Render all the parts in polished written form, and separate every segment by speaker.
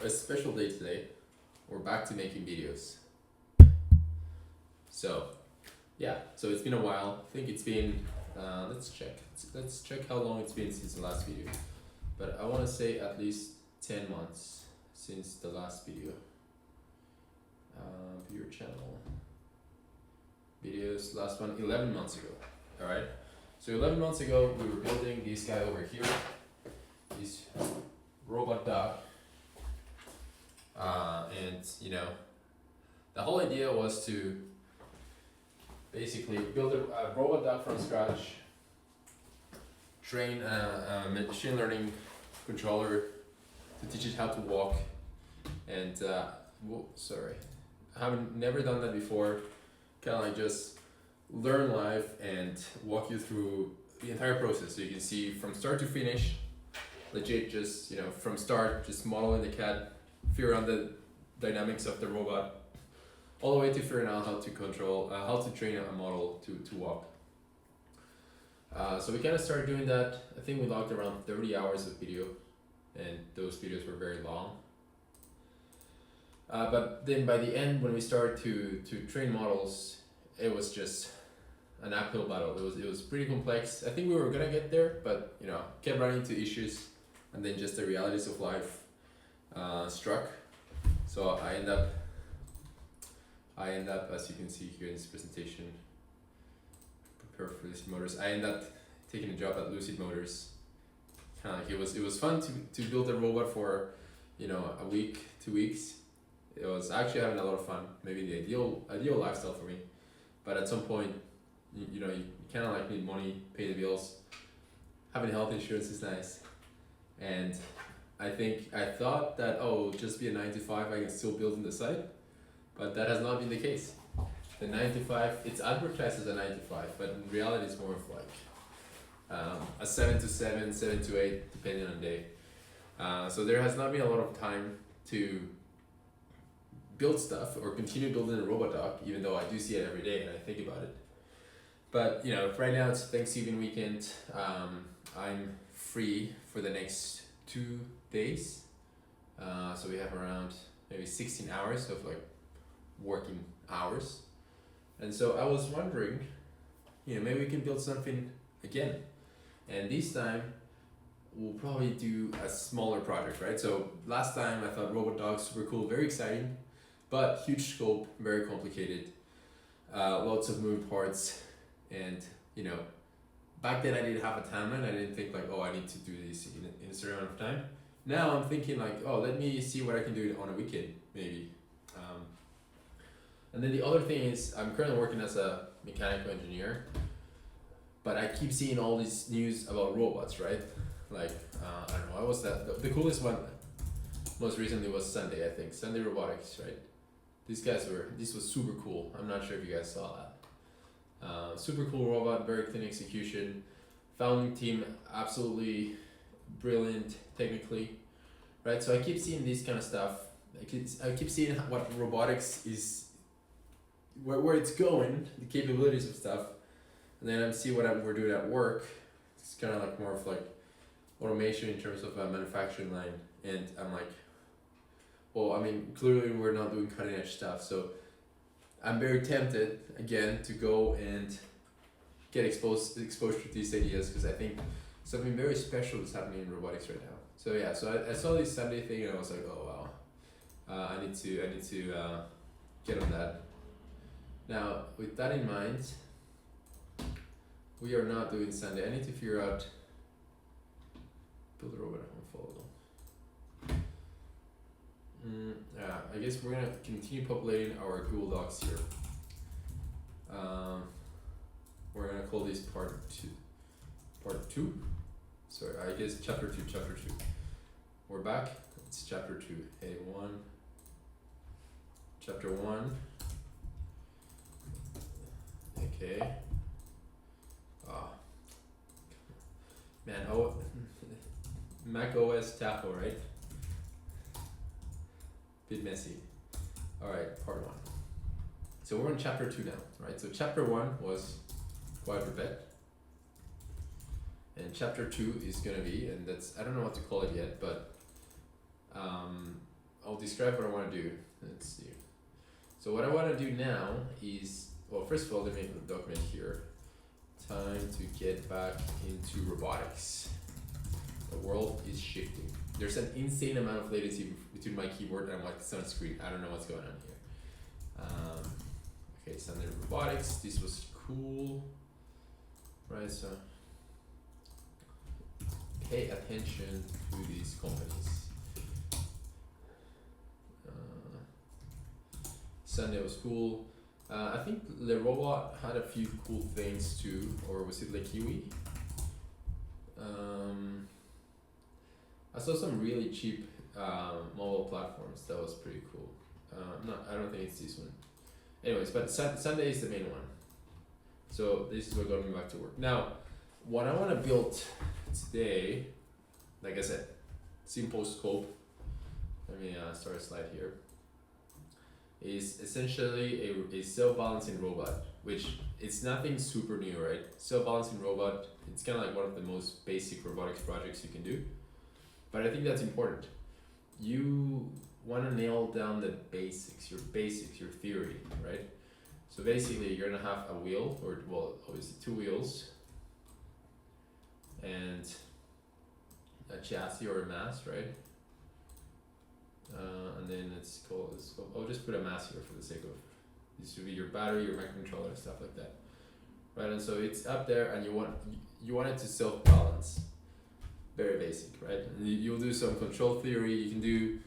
Speaker 1: a special day today. We're back to making videos. So, yeah, so it's been a while. I think it's been, let's check. Let's check how long it's been since the last video. But I want to say at least 10 months since the last video. Viewer channel. Videos, last one 11 months ago. Alright? So 11 months ago, we were building this guy over here. This robot dog. And you know, the whole idea was to basically build a robot dog from scratch, train a machine learning controller to teach it how to walk, and sorry, I haven't never done that before. Kind of like just learn live and walk you through the entire process, so you can see from start to finish. Legit, just from start, just modeling the cat, figure out the dynamics of the robot, all the way to figuring out how to control, how to train a model to walk. So we kind of started doing that. I think we logged around 30 hours of video, and those videos were very long. But then by the end, when we started to train models, it was just an uphill battle. It was pretty complex. I think we were gonna get there, but kept running into issues, and then just the realities of life struck. So I end up, as you can see here in this presentation, prepare for Lucid Motors. I end up taking a job at Lucid Motors. Kind of like it was fun to build a robot for a week, 2 weeks. It was actually having a lot of fun. Maybe the ideal lifestyle for me, but at some point, you kind of like need money, pay the bills. Having health insurance is nice, and I thought that just be a 9 to 5, I can still build on the side, but that has not been the case. The 9 to 5, it's advertised as a 9 to 5, but in reality it's more of like a 7 to 7, 7 to 8, depending on the day. So there has not been a lot of time to build stuff or continue building a robot dog, even though I do see it every day and I think about it. But right now it's Thanksgiving weekend. I'm free for the next 2 days. So we have around maybe 16 hours of like working hours. And so I was wondering, maybe we can build something again. And this time we'll probably do a smaller project, right? So last time I thought robot dogs super cool, very exciting, but huge scope, very complicated, lots of moving parts. And back then I didn't have a timeline. I didn't think like, I need to do this in a certain amount of time. Now I'm thinking like, let me see what I can do on a weekend, maybe. And then the other thing is I'm currently working as a mechanical engineer, but I keep seeing all these news about robots, right? Like, I don't know, I was the coolest one most recently was Sunday, I think. Sunday Robotics, right? This was super cool. I'm not sure if you guys saw that. Super cool robot, very clean execution. Founding team, absolutely brilliant technically, right? So I keep seeing this kind of stuff. I keep seeing what robotics is, where it's going, the capabilities of stuff, and then I see what we're doing at work. It's kind of like more of like automation in terms of a manufacturing line, and I'm like, clearly we're not doing cutting edge stuff, so I'm very tempted again to go and get exposure to these ideas, because I think something very special is happening in robotics right now. So yeah, so I saw this Sunday thing and I was like, oh wow, I need to get on that. Now with that in mind, we are not doing Sunday. I need to figure out build a robot at home follow. I guess we're gonna continue populating our Google Docs here. We're gonna call this part two. Sorry, I guess chapter two. We're back. It's chapter 2. Hey, chapter 1. Okay. Man, Mac OS Tahoe, right? Bit messy. Alright, part 1. So we're on chapter 2 now, right? So chapter 1 was quadruped. And chapter 2 is gonna be, and that's, I don't know what to call it yet, but describe what I want to do. Let's see. So what I want to do now is, well, first of all, let me make the document here. Time to get back into robotics. The world is shifting. There's an insane amount of latency between my keyboard and what's on screen. I don't know what's going on here. Okay, standard robotics. This was cool, right? So pay attention to these companies. Sunday was cool. I think Le Robot had a few cool things too, or was it Le Kiwi? I saw some really cheap mobile platforms. That was pretty cool. I don't think it's this one. Anyways, but Sunday is the main one. So this is what got me back to work. Now, what I want to build today, like I said, simple scope. Let me start a slide here. Is essentially a self-balancing robot, which it's nothing super new, right? Self-balancing robot, it's kind of like one of the most basic robotics projects you can do. But I think that's important. You want to nail down the basics, your theory, right? So basically you're gonna have a wheel, or well, obviously two wheels, and a chassis or a mass, right? And then I'll just put a mass here for the sake of, this would be your battery, your microcontroller, stuff like that, right? And so it's up there, and you want it to self-balance. Very basic, right? And you'll do some control theory. You can do,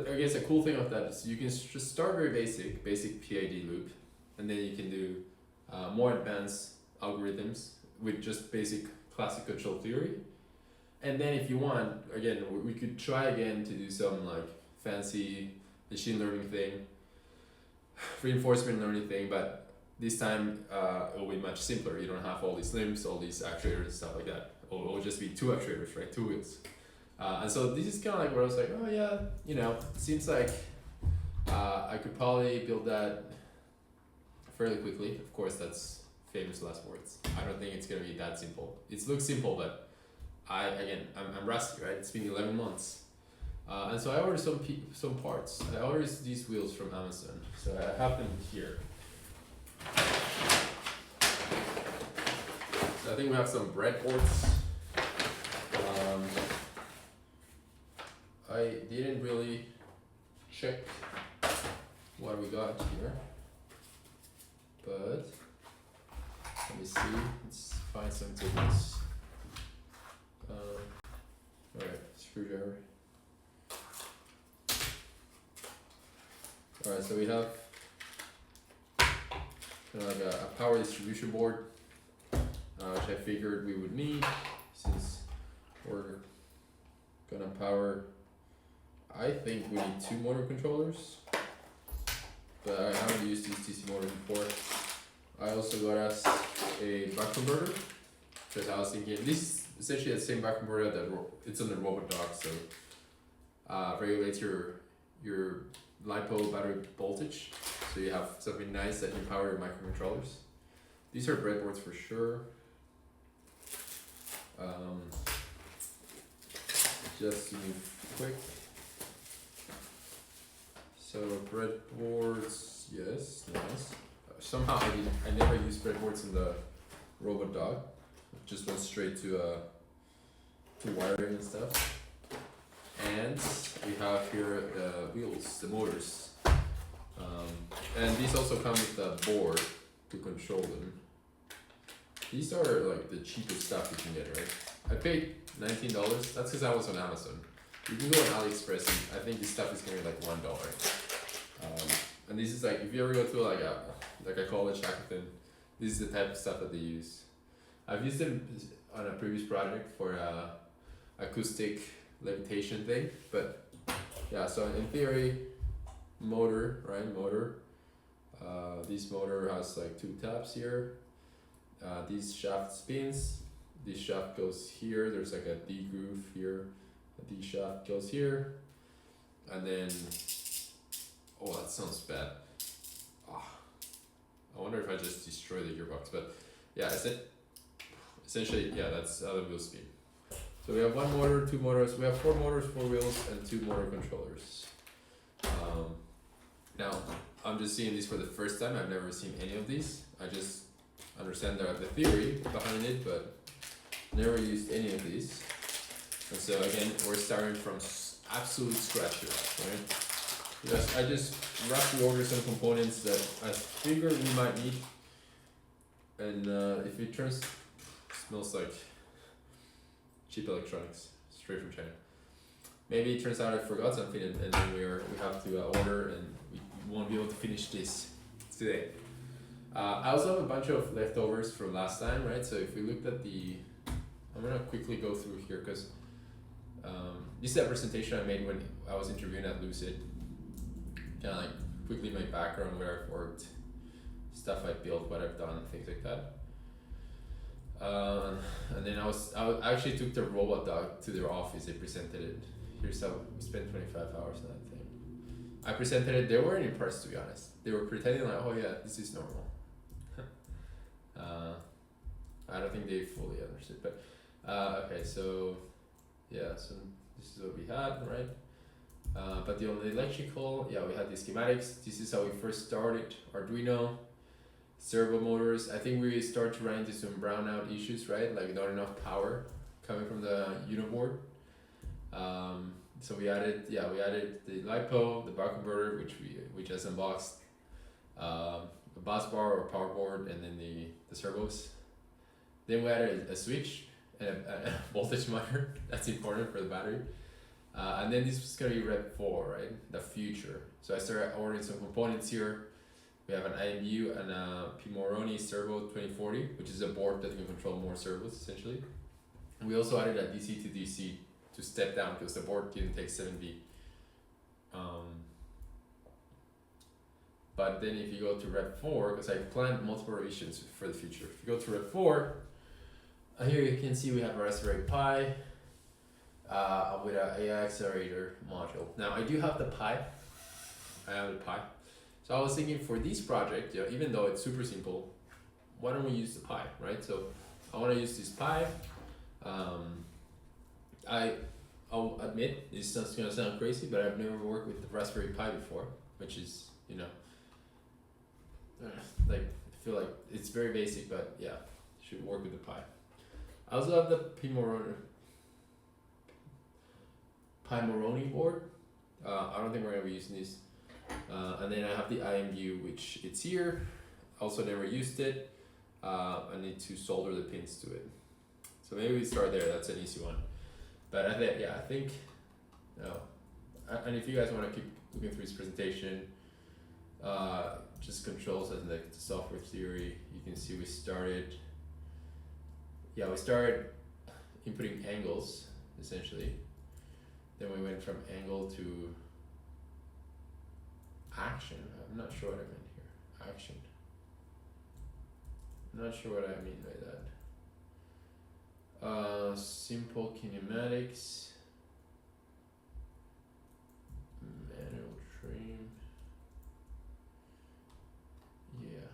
Speaker 1: I guess a cool thing of that is you can just start very basic PID loop, and then you can do more advanced algorithms with just basic classic control theory. And then if you want, again, we could try again to do some like fancy machine learning thing, reinforcement learning thing, but this time it will be much simpler. You don't have all these limbs, all these actuators and stuff like that. It'll just be two actuators, right? Two wheels. And so this is kind of like where I was like, oh yeah, it seems like I could probably build that fairly quickly. Of course, that's famous last words. I don't think it's gonna be that simple. It looks simple, but I'm rusty, right? It's been 11 months. And so I ordered some parts. I ordered these wheels from Amazon. So I have them here. So I think we have some breadboards. I didn't really check what we got here, but let me see. Let's find some tickets. Alright, screwdriver. Alright, so we have kind of like a power distribution board, which I figured we would need since we're gonna power, I think we need 2 motor controllers, but I haven't used these DC motors before. I also got us a buck converter, because I was thinking this is essentially the same buck converter that it's on the robot dock, so regulates your LiPo battery voltage, so you have something nice that can power your microcontrollers. These are breadboards for sure. Just to move quick. So breadboards, yes, nice. Somehow I never used breadboards in the robot dog. Just went straight to wiring and stuff. And we have here the wheels, the motors. And these also come with a board to control them. These are like the cheapest stuff you can get, right? I paid $19. That's because I was on Amazon. You can go on AliExpress, and I think this stuff is gonna be like $1. And this is like, if you ever go to like a college hackathon, this is the type of stuff that they use. I've used them on a previous project for a acoustic levitation thing, but yeah. So in theory, motor, right? Motor. This motor has like 2 taps here. These shaft spins. This shaft goes here. There's like a D groove here. A D shaft goes here, and then oh, that sounds bad. I wonder if I just destroy the gearbox, but yeah, essentially, yeah, that's how the wheels spin. So we have 1 motor, 2 motors. We have 4 motors, 4 wheels, and 2 motor controllers. Now, I'm just seeing these for the first time. I've never seen any of these. I just understand the theory behind it, but never used any of these. And so again, we're starting from absolute scratch here, right? Because I just roughly ordered some components that I figured we might need. And if it smells like cheap electronics, straight from China. Maybe it turns out I forgot something and then we have to order and we won't be able to finish this today. I also have a bunch of leftovers from last time, right? So if we looked at I'm gonna quickly go through here because this is a presentation I made when I was interviewing at Lucid. Kind of like quickly my background, where I've worked, stuff I built, what I've done, things like that. And then I actually took the robot dog to their office. They presented it. Here's how we spent 25 hours on that thing. I presented it. They weren't impressed, to be honest. They were pretending like, oh yeah, this is normal. I don't think they fully understood, but okay, so yeah, so this is what we had, right? But on the electrical, yeah, we had the schematics. This is how we first started Arduino. Servo motors. I think we start to run into some brownout issues, right? Like not enough power coming from the Unoboard. So we added the LiPo, the bar converter, which has unboxed, a bus bar or power board, and then the servos. Then we added a switch and a voltage monitor. That's important for the battery. And then this was gonna be Rep 4, right? The future. So I started ordering some components here. We have an IMU and a P. Moroni Servo 2040, which is a board that can control more servos essentially. And we also added a DC to DC to step down because the board didn't take 7V. But then if you go to Rep 4, because I planned multiple revisions for the future. If you go to Rep 4, here you can see we have a Raspberry Pi with an AI accelerator module. Now I do have the Pi. I have the Pi. So I was thinking for this project, even though it's super simple, why don't we use the Pi, right? So I want to use this Pi. I'll admit, this is going to sound crazy, but I've never worked with the Raspberry Pi before, which is, like, I feel like it's very basic, but yeah, should work with the Pi. I also have the Pi Moroni board. I don't think we're going to be using this. And then I have the IMU, which it's here. Also never used it. I need to solder the pins to it. So maybe we start there. That's an easy one. But I think, and if you guys want to keep looking through this presentation, just controls as like the software theory. You can see we started inputting angles essentially. Then we went from angle to action. I'm not sure what I meant here. Action. I'm not sure what I mean by that. Simple kinematics. Manual trim. Yeah.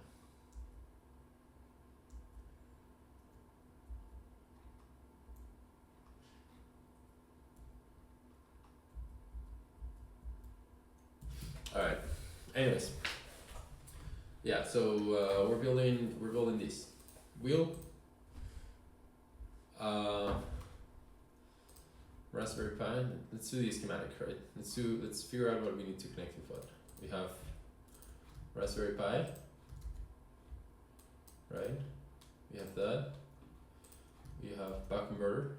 Speaker 1: All right. Anyways. Yeah. So we're building this wheel. Raspberry Pi. Let's do the schematic, right? Let's figure out what we need to connect with what. We have Raspberry Pi, right? We have that. We have buck converter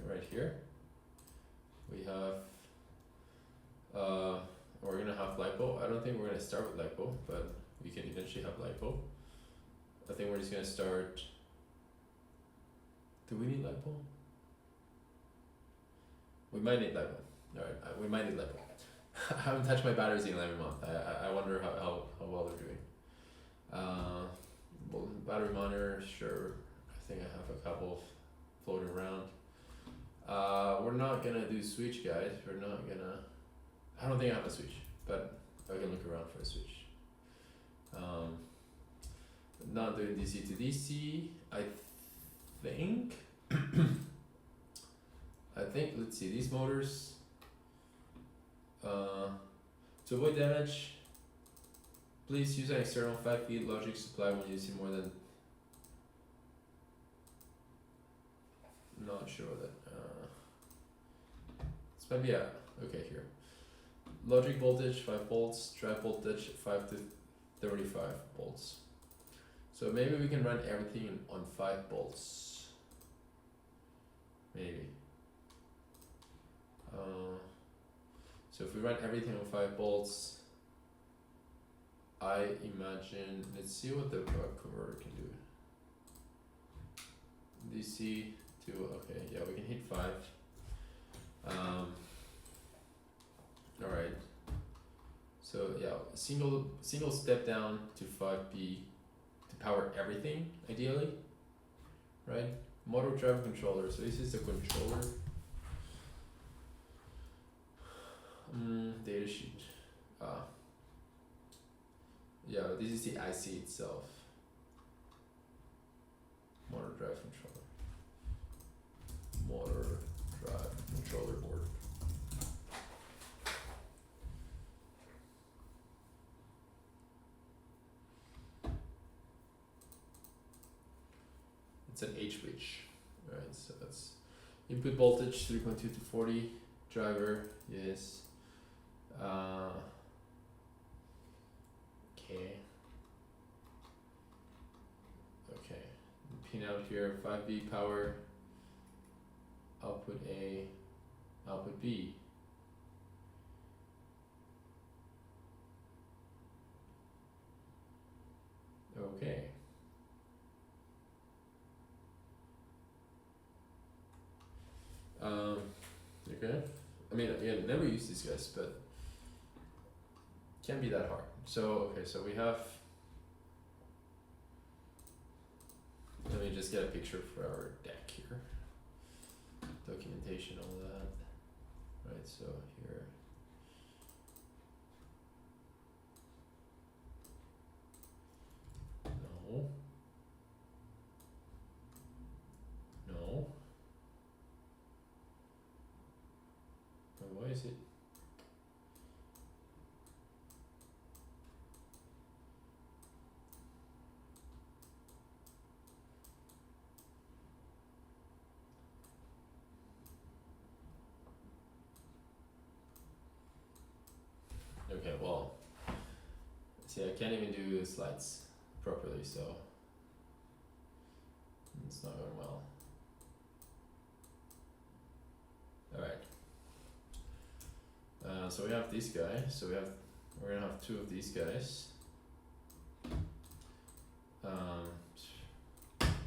Speaker 1: right here. We have we're gonna have LiPo. I don't think we're gonna start with LiPo, but we can eventually have LiPo. I think we're just gonna start. Do we need LiPo? We might need LiPo. Alright, we might need LiPo. I haven't touched my batteries in 11 months. I wonder how well they're doing. Well, battery monitor, sure. I think I have a couple floating around. We're not gonna do switch, guys. We're not gonna. I don't think I have a switch, but I can look around for a switch. Not doing DC to DC. I think let's see, these motors To avoid damage, please use an external 5 feet logic supply when using more than. Not sure what that. This might be okay here. Logic voltage 5 volts, drive voltage 5 to 35 volts. So maybe we can run everything on 5 volts. Maybe. So if we run everything on 5 volts, I imagine, let's see what the buck converter can do. DC to, okay, yeah, we can hit 5. Alright. So yeah, single step down to 5B to power everything, ideally. Right? Motor driver controller, so this is the controller. Data sheet. Yeah, this is the IC itself. Motor drive controller. Motor drive controller board. It's an H bridge, right? So that's input voltage 3.2 to 40. Driver, yes. Okay. Pin out here, 5B power, output A, output B. Okay. Okay. I mean, again, never used these guys, but can't be that hard. So, okay, so we have, let me just get a picture for our deck here. Documentation, all that. Right, so here. No. No. Why is it? Okay, well, see, I can't even do slides properly, so it's not going well. Alright. So we have this guy, so we're gonna have 2 of these guys. We have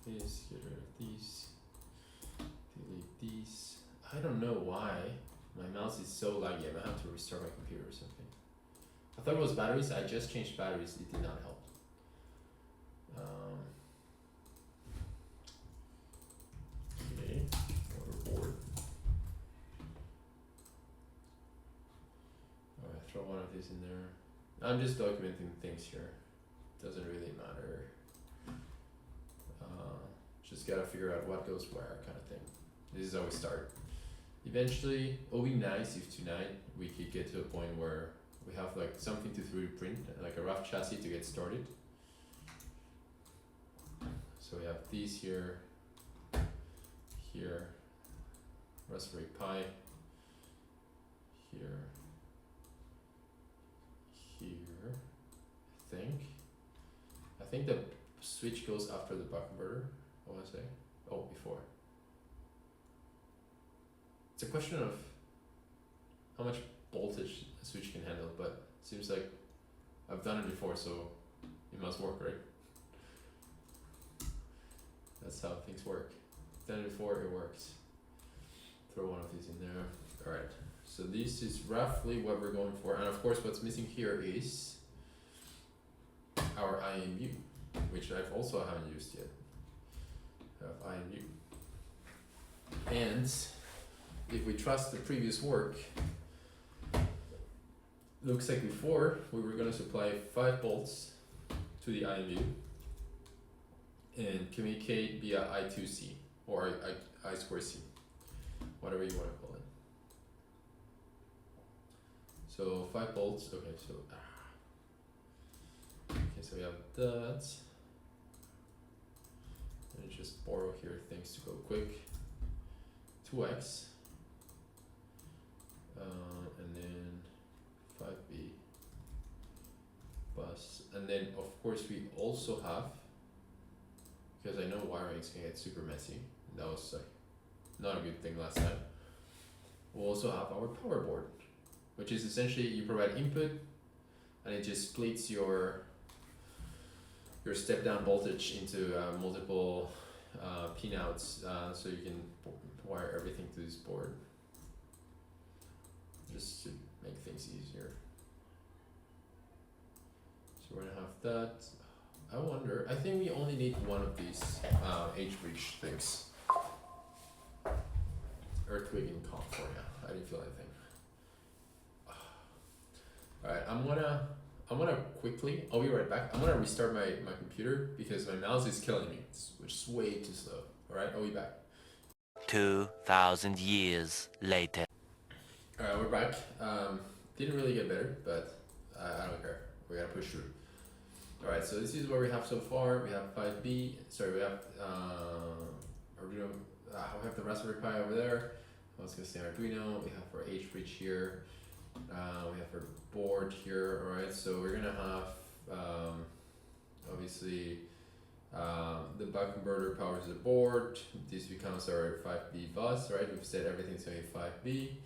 Speaker 1: this, get rid of these, delete these. I don't know why my mouse is so laggy. I might have to restart my computer or something. I thought it was batteries. I just changed batteries. It did not help. Okay, motherboard. Alright, throw one of these in there. I'm just documenting things here. Doesn't really matter. Just gotta figure out what goes where, kind of thing. This is how we start. Eventually, it would be nice if tonight we could get to a point where we have like something to 3D print, like a rough chassis to get started. So we have these here, here, Raspberry Pi, here, here, I think the switch goes after the buck converter, I wanna say, oh, before. It's a question of how much voltage a switch can handle, but it seems like I've done it before, so it must work, right? That's how things work. Done it before, it works. Throw one of these in there. Alright, so this is roughly what we're going for, and of course what's missing here is our IMU, which I've also haven't used yet. I have IMU. And if we trust the previous work, looks like before we were going to supply 5 volts to the IMU and communicate via I2C or I2C, whatever you want to call it. So 5 bolts. Okay, so so we have that. And just borrow here things to go quick. 2x. And then 5B bus. And then of course we also have, because I know wiring is gonna get super messy. That was like not a good thing last time. We'll also have our power board, which is essentially you provide input and it just splits your step down voltage into multiple pinouts, so you can wire everything to this board, just to make things easier. So we're gonna have that. I wonder, I think we only need one of these H-bridge things. Earthquake in California. I didn't feel anything. Alright, I'm gonna quickly, I'll be right back. I'm gonna restart my computer because my mouse is killing me, which is way too slow. Alright, I'll be back.
Speaker 2: 2,000 years later.
Speaker 1: Alright, we're back. Didn't really get better, but I don't care. We gotta push through. Alright, so this is what we have so far. We have 5B, sorry, we have Arduino, we have the Raspberry Pi over there. I was gonna say Arduino, we have our H-bridge here. We have our board here, alright, so we're gonna have, obviously, the buck converter powers the board. This becomes our 5B bus, right? We've said everything's gonna be 5B.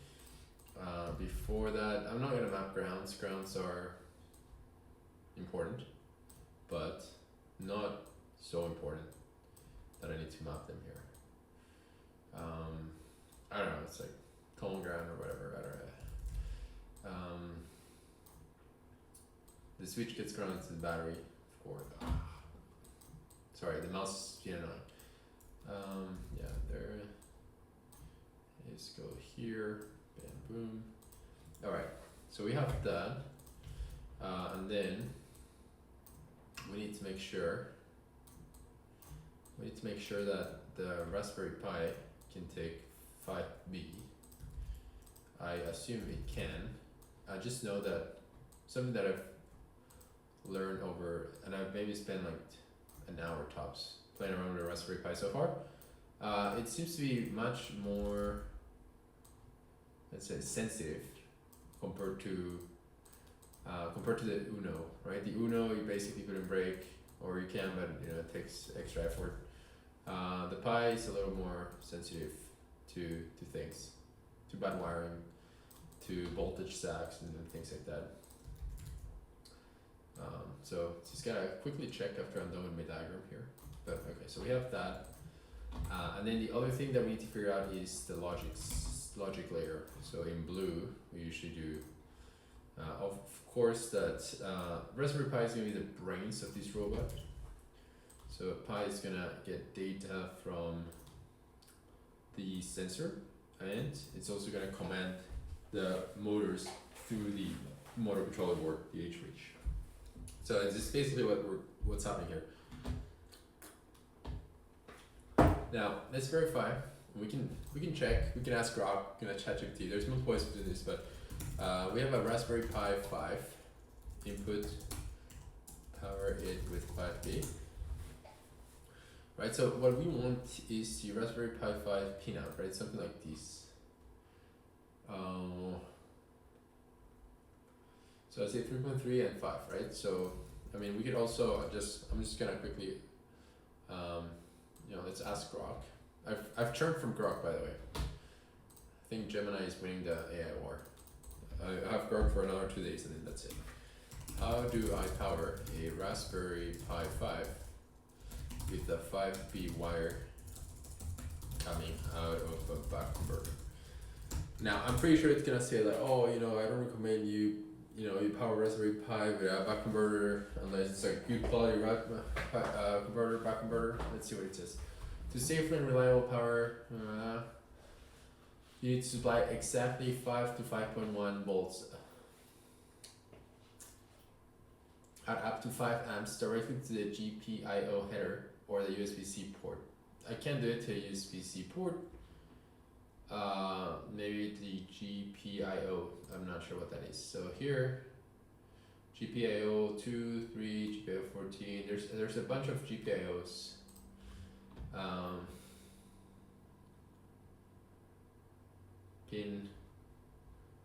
Speaker 1: Before that, I'm not gonna map grounds. Grounds are important, but not so important that I need to map them here. I don't know, it's like common ground or whatever, I don't know. The switch gets grounded to the battery, of course. Sorry, the mouse is annoying. Yeah, there is, go here, bam, boom. Alright, so we have that, and then we need to make sure that the Raspberry Pi can take 5B. I assume it can. I just know that something that I've learned over, and I've maybe spent like an hour tops playing around with the Raspberry Pi so far. It seems to be much more, let's say, sensitive compared to the Uno, right? The Uno you basically couldn't break, or you can, but you know it takes extra effort. The Pi is a little more sensitive to things, to bad wiring, to voltage stacks and things like that. So just gotta quickly check after I'm done with my diagram here. But okay, so we have that. And then the other thing that we need to figure out is the logic layer. So in blue, we usually do, of course, that Raspberry Pi is gonna be the brains of this robot. So Pi is gonna get data from the sensor, and it's also gonna command the motors through the motor controller board, the H-bridge. So this is basically what's happening here. Now let's verify. We can check. We can ask Grok, ChatGPT. There's multiple ways to do this, but we have a Raspberry Pi 5 input. Power it with 5B. Right. So what we want is the Raspberry Pi 5 pinout, right? Something like this. So I say 3.3 and 5, right? So, I mean, we could also I'm just gonna quickly, let's ask Grok. I've turned from Grok, by the way. I think Gemini is winning the AI war. I have Grok for another 2 days and then that's it. How do I power a Raspberry Pi 5 with the 5B wire coming out of a buck converter? Now, I'm pretty sure it's gonna say like, oh, I don't recommend you power Raspberry Pi with a buck converter unless it's like good quality buck converter. Let's see what it says. To safely and reliable power, you need to supply exactly 5 to 5.1 volts at up to 5 amps directly to the GPIO header or the USB-C port. I can't do it to a USB-C port. Maybe the GPIO. I'm not sure what that is. So here, GPIO 2, 3, GPIO 14. There's a bunch of GPIOs. Pin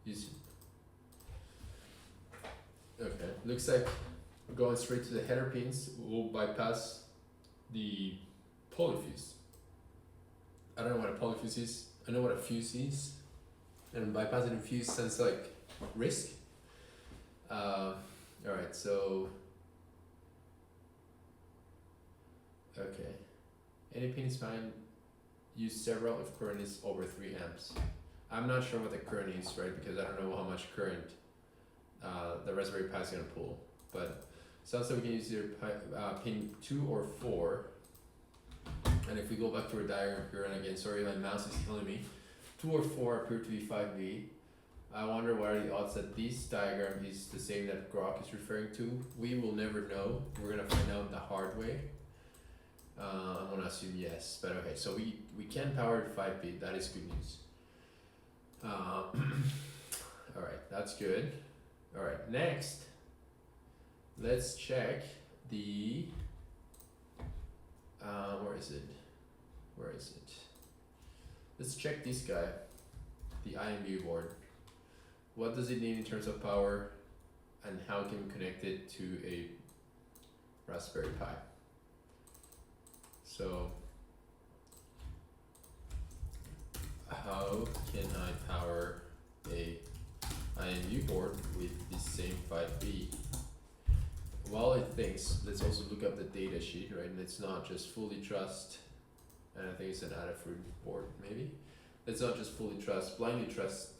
Speaker 1: use. Okay, looks like we're going straight to the header pins. We'll bypass the polyfuse. I don't know what a polyfuse is. I know what a fuse is. And bypassing a fuse sounds like risk. Alright, so okay. Any pin is fine. Use several if current is over 3 amps. I'm not sure what the current is, right? Because I don't know how much current the Raspberry Pi is gonna pull. But sounds like we can use either pin 2 or 4. And if we go back to our diagram here, and again, sorry, my mouse is killing me. 2 or 4 appear to be 5V. I wonder what are the odds that this diagram is the same that Grok is referring to. We will never know. We're gonna find out the hard way. I'm gonna assume yes, but okay. So we can power 5V. That is good news. All right, that's good. All right, next, let's check the. Where is it? Where is it? Let's check this guy, the IMU board. What does it need in terms of power, and how can we connect it to a Raspberry Pi? So, how can I power a IMU board with the same 5V? While it thinks, let's also look up the data sheet, right? And it's not just fully trust, and I think it's an Adafruit board, maybe. Let's not just fully trust, blindly trust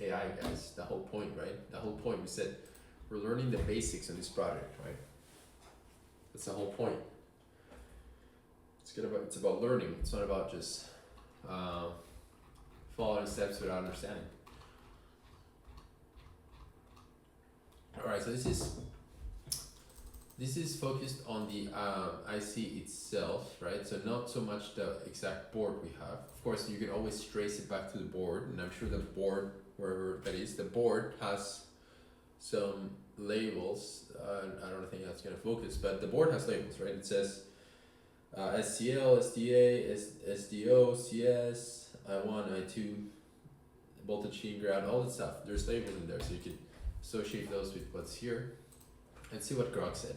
Speaker 1: AI, guys. The whole point, right? The whole point, we said we're learning the basics on this project, right? That's the whole point. It's about learning. It's not about just following steps without understanding. All right, so this is focused on the IC itself, right? So not so much the exact board we have. Of course, you can always trace it back to the board, and I'm sure the board, wherever that is, the board has some labels. I don't think that's gonna focus, but the board has labels, right? It says SCL, SDA, SDO, CS, I1, I2, voltage in ground, all that stuff. There's labels in there, so you can associate those with what's here. Let's see what Grok said.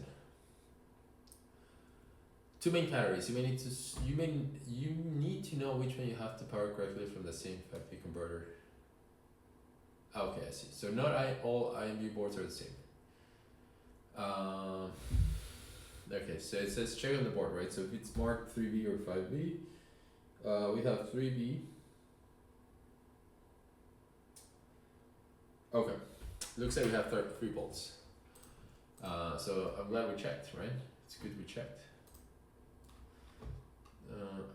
Speaker 1: 2 main categories. You need to know which one you have to power correctly from the same 5V converter. Okay, I see. So not all IMU boards are the same. Okay, so it says check on the board, right? So if it's marked 3V or 5V, we have 3V. Okay, looks like we have 3 volts. So I'm glad we checked, right? It's good we checked.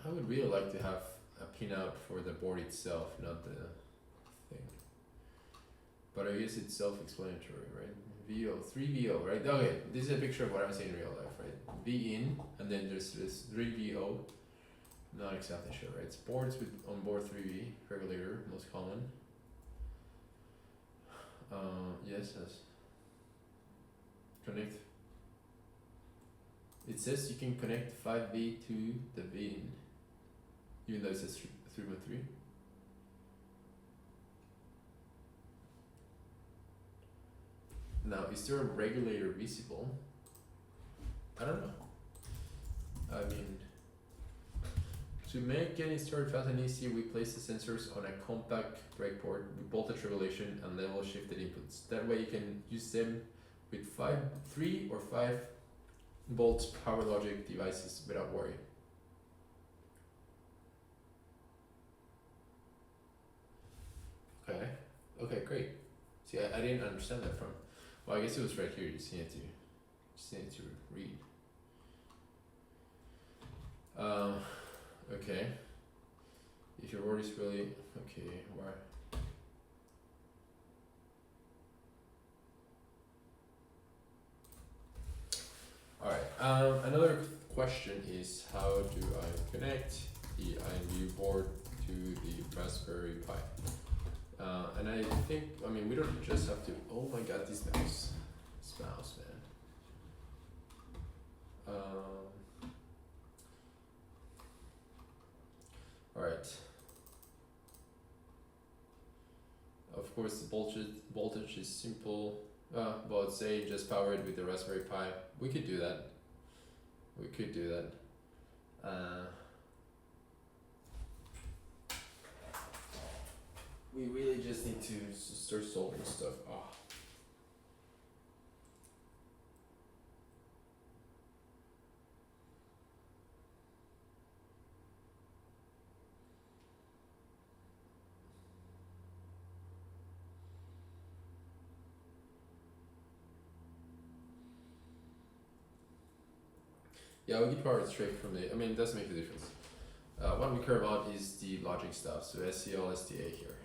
Speaker 1: I would really like to have a pinout for the board itself, not the thing. But I guess it's self-explanatory, right? VO, 3VO, right? Okay, this is a picture of what I'm saying in real life, right? V in, and then there's this 3VO. Not exactly sure, right? It's boards with onboard 3V, regulator, most common. Yes. Connect. It says you can connect 5V to the V in, even though it says 3.3. Now, is there a regulator visible? I don't know. I mean, to make getting started fast and easy, we place the sensors on a compact breakboard with voltage regulation and level shifted inputs. That way you can use them with 3 or 5 volts power logic devices without worry. Okay, great. See, I didn't understand that from. Well, I guess it was right here. You just need to read. Okay. If your word is really okay, why? Alright, another question is how do I connect the IMU board to the Raspberry Pi? And I think, I mean, we don't just have to, oh my god, this mouse, man. Alright. Of course, the voltage is simple. Well, say just power it with the Raspberry Pi. We could do that. We really just need to start solving stuff. Yeah, we can power it straight from the, I mean, it does make a difference. What we care about is the logic stuff, so SCL, SDA here.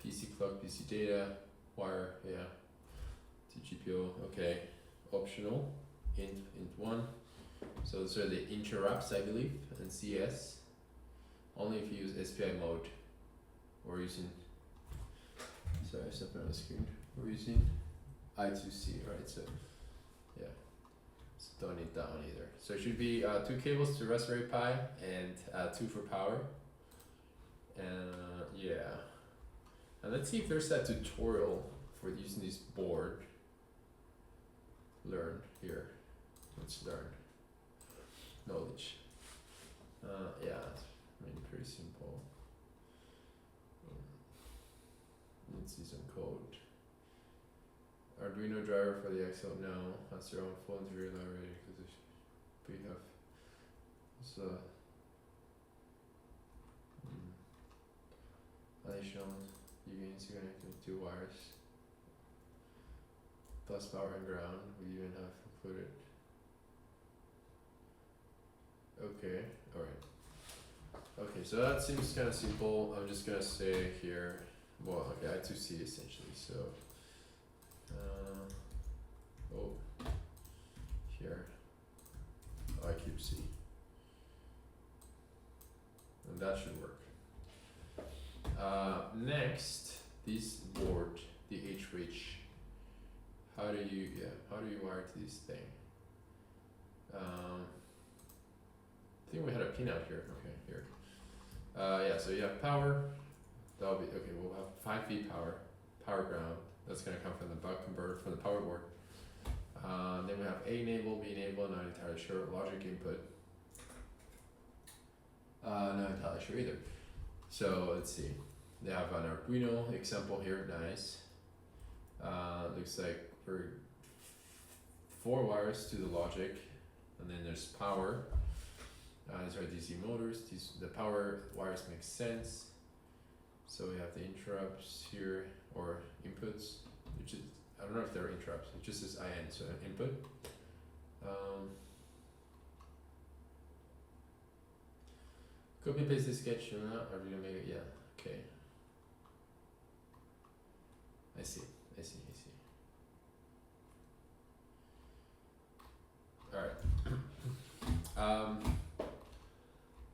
Speaker 1: PC clock, PC data, wire, yeah. TGPO, okay. Optional, int1. So those are the interrupts, I believe, and CS. Only if you use SPI mode, or using, sorry, something on the screen. We're using I2C, right? So, yeah. So don't need that one either. So it should be 2 cables to Raspberry Pi and 2 for power. Yeah. And let's see if there's that tutorial for using this board. Learn here. Let's learn. Knowledge. Yeah, I mean, pretty simple. Let's see some code. Arduino driver for the XL? No, that's your own full interior library because we have so additional units connected with 2 wires plus power and ground. We even have included. Okay, alright. Okay, so that seems kind of simple. I'm just gonna say here, well, okay, I2C essentially, so here, I3C, and that should work. Next, this board, the H-Reach, how do you wire to this thing? I think we had a pin out here, okay, here. Yeah, so you have power, that'll be, okay, we'll have 5 feet power ground, that's gonna come from the buck converter, from the power board. Then we have A enable, B enable, not entirely sure, logic input. Not entirely sure either. So let's see, they have an Arduino example here, nice. Looks like for 4 wires to the logic, and then there's power. These are DC motors. The power wires make sense. So we have the interrupts here, or inputs, which is, I don't know if they're interrupts, it just says IN, so input. Copy paste the sketch, or are we gonna make it? Yeah, okay. I see. Alright.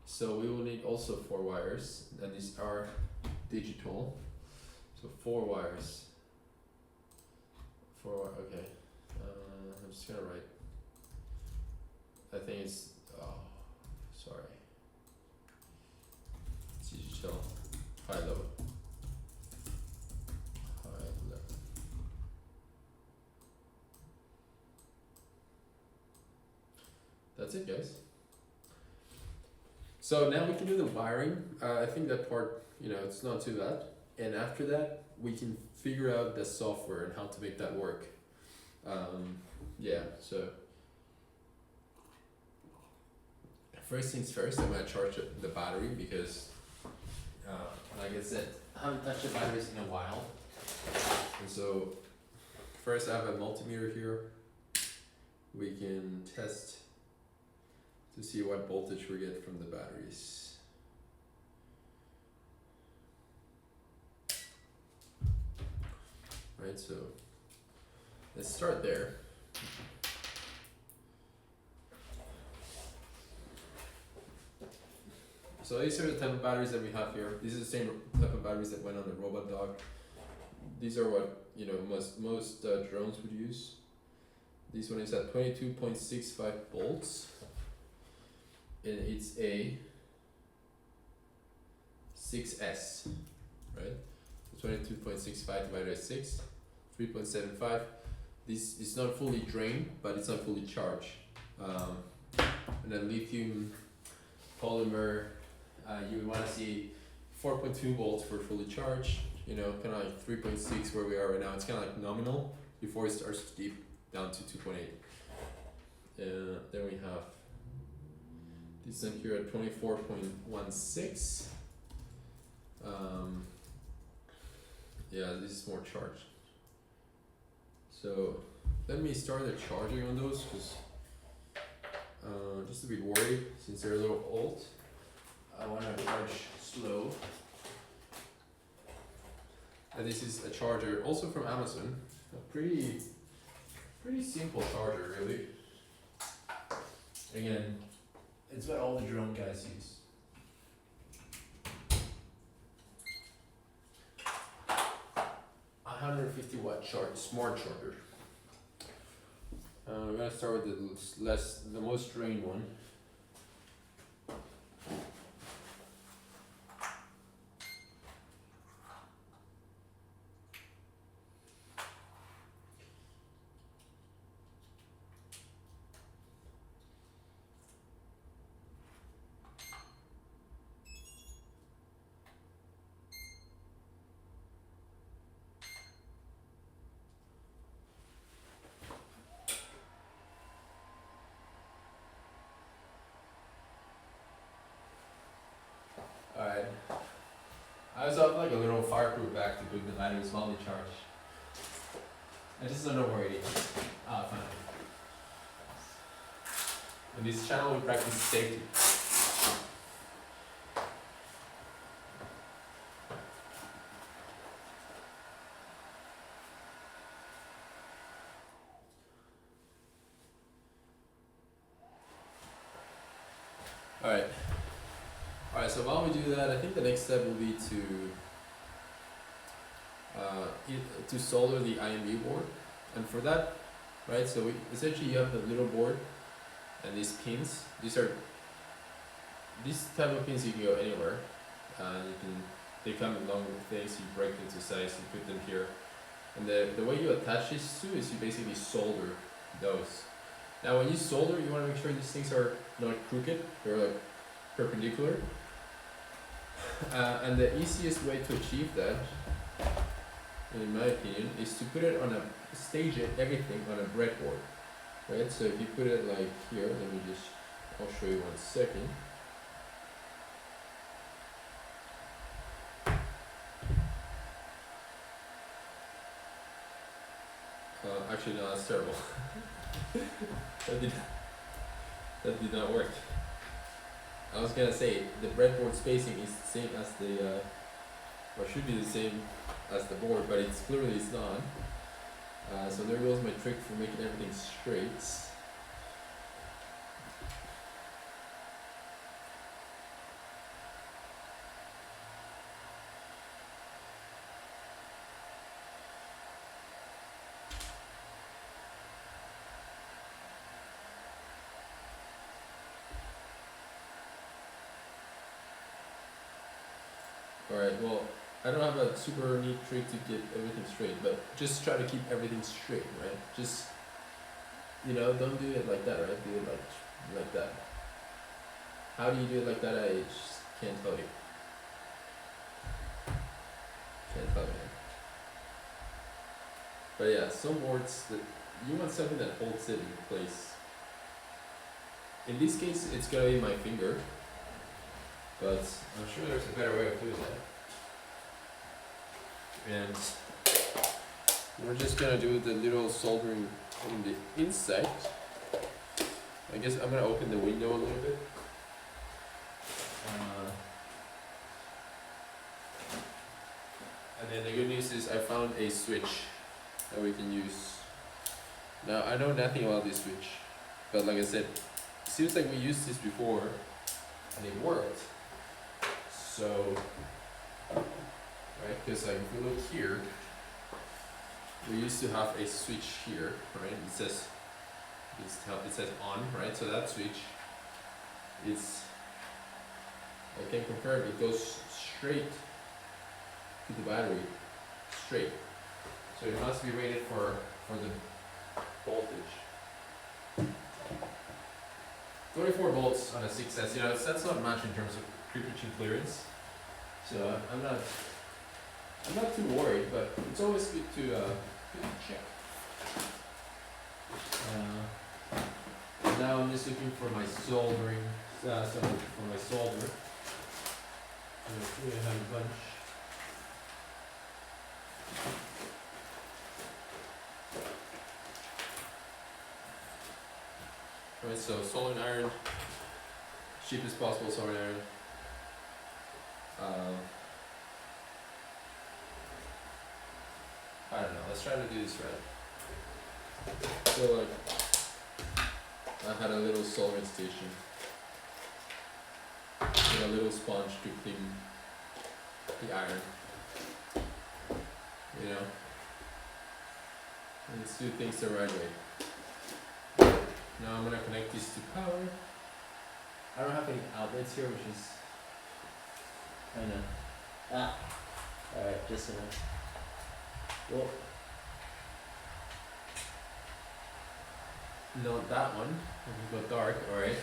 Speaker 1: So we will need also 4 wires, and these are digital. So 4 wires. Okay. I'm just gonna write. I think it's, sorry. Digital, high load. That's it, guys. So now we can do the wiring. I think that part, it's not too bad. And after that, we can figure out the software and how to make that work. Yeah, so first things first, I'm gonna charge the battery because, like I said, I haven't touched the batteries in a while. And so first I have a multimeter here. We can test to see what voltage we get from the batteries. Right, so let's start there. So these are the type of batteries that we have here. These are the same type of batteries that went on the robot dog. These are what most drones would use. This one is at 22.65 volts, and it's a 6S, right? So 22.65 divided by 6, 3.75. This is not fully drained, but it's not fully charged. And then lithium polymer, you would want to see 4.2 volts for fully charged. Kind of like 3.6 where we are right now. It's kind of like nominal before it starts to dip down to 2.8. Then we have this one here at 24.16. Yeah, this is more charged. So let me start the charging on those, because just a bit worried since they're a little old. I want to charge slow. And this is a charger also from Amazon. A pretty simple charger, really. Again, it's what all the drone guys use. 150 watt smart charger. We're gonna start with the most drained one. Alright. I also have like a little fireproof bag to put the batteries while they charge. I just don't know where it is. Fine. In this channel we practice safety. Alright, so while we do that, I think the next step will be to solder the IMU board. And for that, right, so essentially you have the little board and these pins. These type of pins you can go anywhere. They come in long things, you break them to size and put them here. And the way you attach this to is you basically solder those. Now when you solder, you want to make sure these things are not crooked, they're like perpendicular. And the easiest way to achieve that, in my opinion, is to put it on stage everything on a breadboard, right? So if you put it like here, I'll show you 1 second. Actually, no, that's terrible. that did not work. I was gonna say the breadboard spacing is the same as or should be the same as the board, but it's clearly not. So there goes my trick for making everything straight. Alright, well, I don't have a super neat trick to get everything straight, but just try to keep everything straight, right? Just, don't do it like that, right? Do it like that. How do you do it like that? I just can't tell you. But yeah, some boards that you want something that holds it in place. In this case, it's gonna be my finger. But I'm sure there's a better way of doing that. And we're just gonna do the little soldering on the inside. I guess I'm gonna open the window a little bit. And then the good news is I found a switch that we can use. Now I know nothing about this switch, but like I said, it seems like we used this before and it worked. So, right, because like if we look here, we used to have a switch here, right? It says it says on, right? So that switch is, I can confirm it goes straight to the battery, straight. So it must be rated for the voltage. 24 volts on a 6S, you know, that's not much in terms of preaching clearance. So I'm not too worried, but it's always good to check. Now I'm just looking for my soldering, for my solder. I have a bunch. Right, so soldering iron, cheapest possible soldering iron. I don't know, let's try to do this right. So like, I had a little soldering station with a little sponge to clean the iron, you know, and let's do things the right way. Now I'm gonna connect these to power. I don't have any outlets here, which is kinda, alright, just enough. Well, not that one, it will go dark, alright.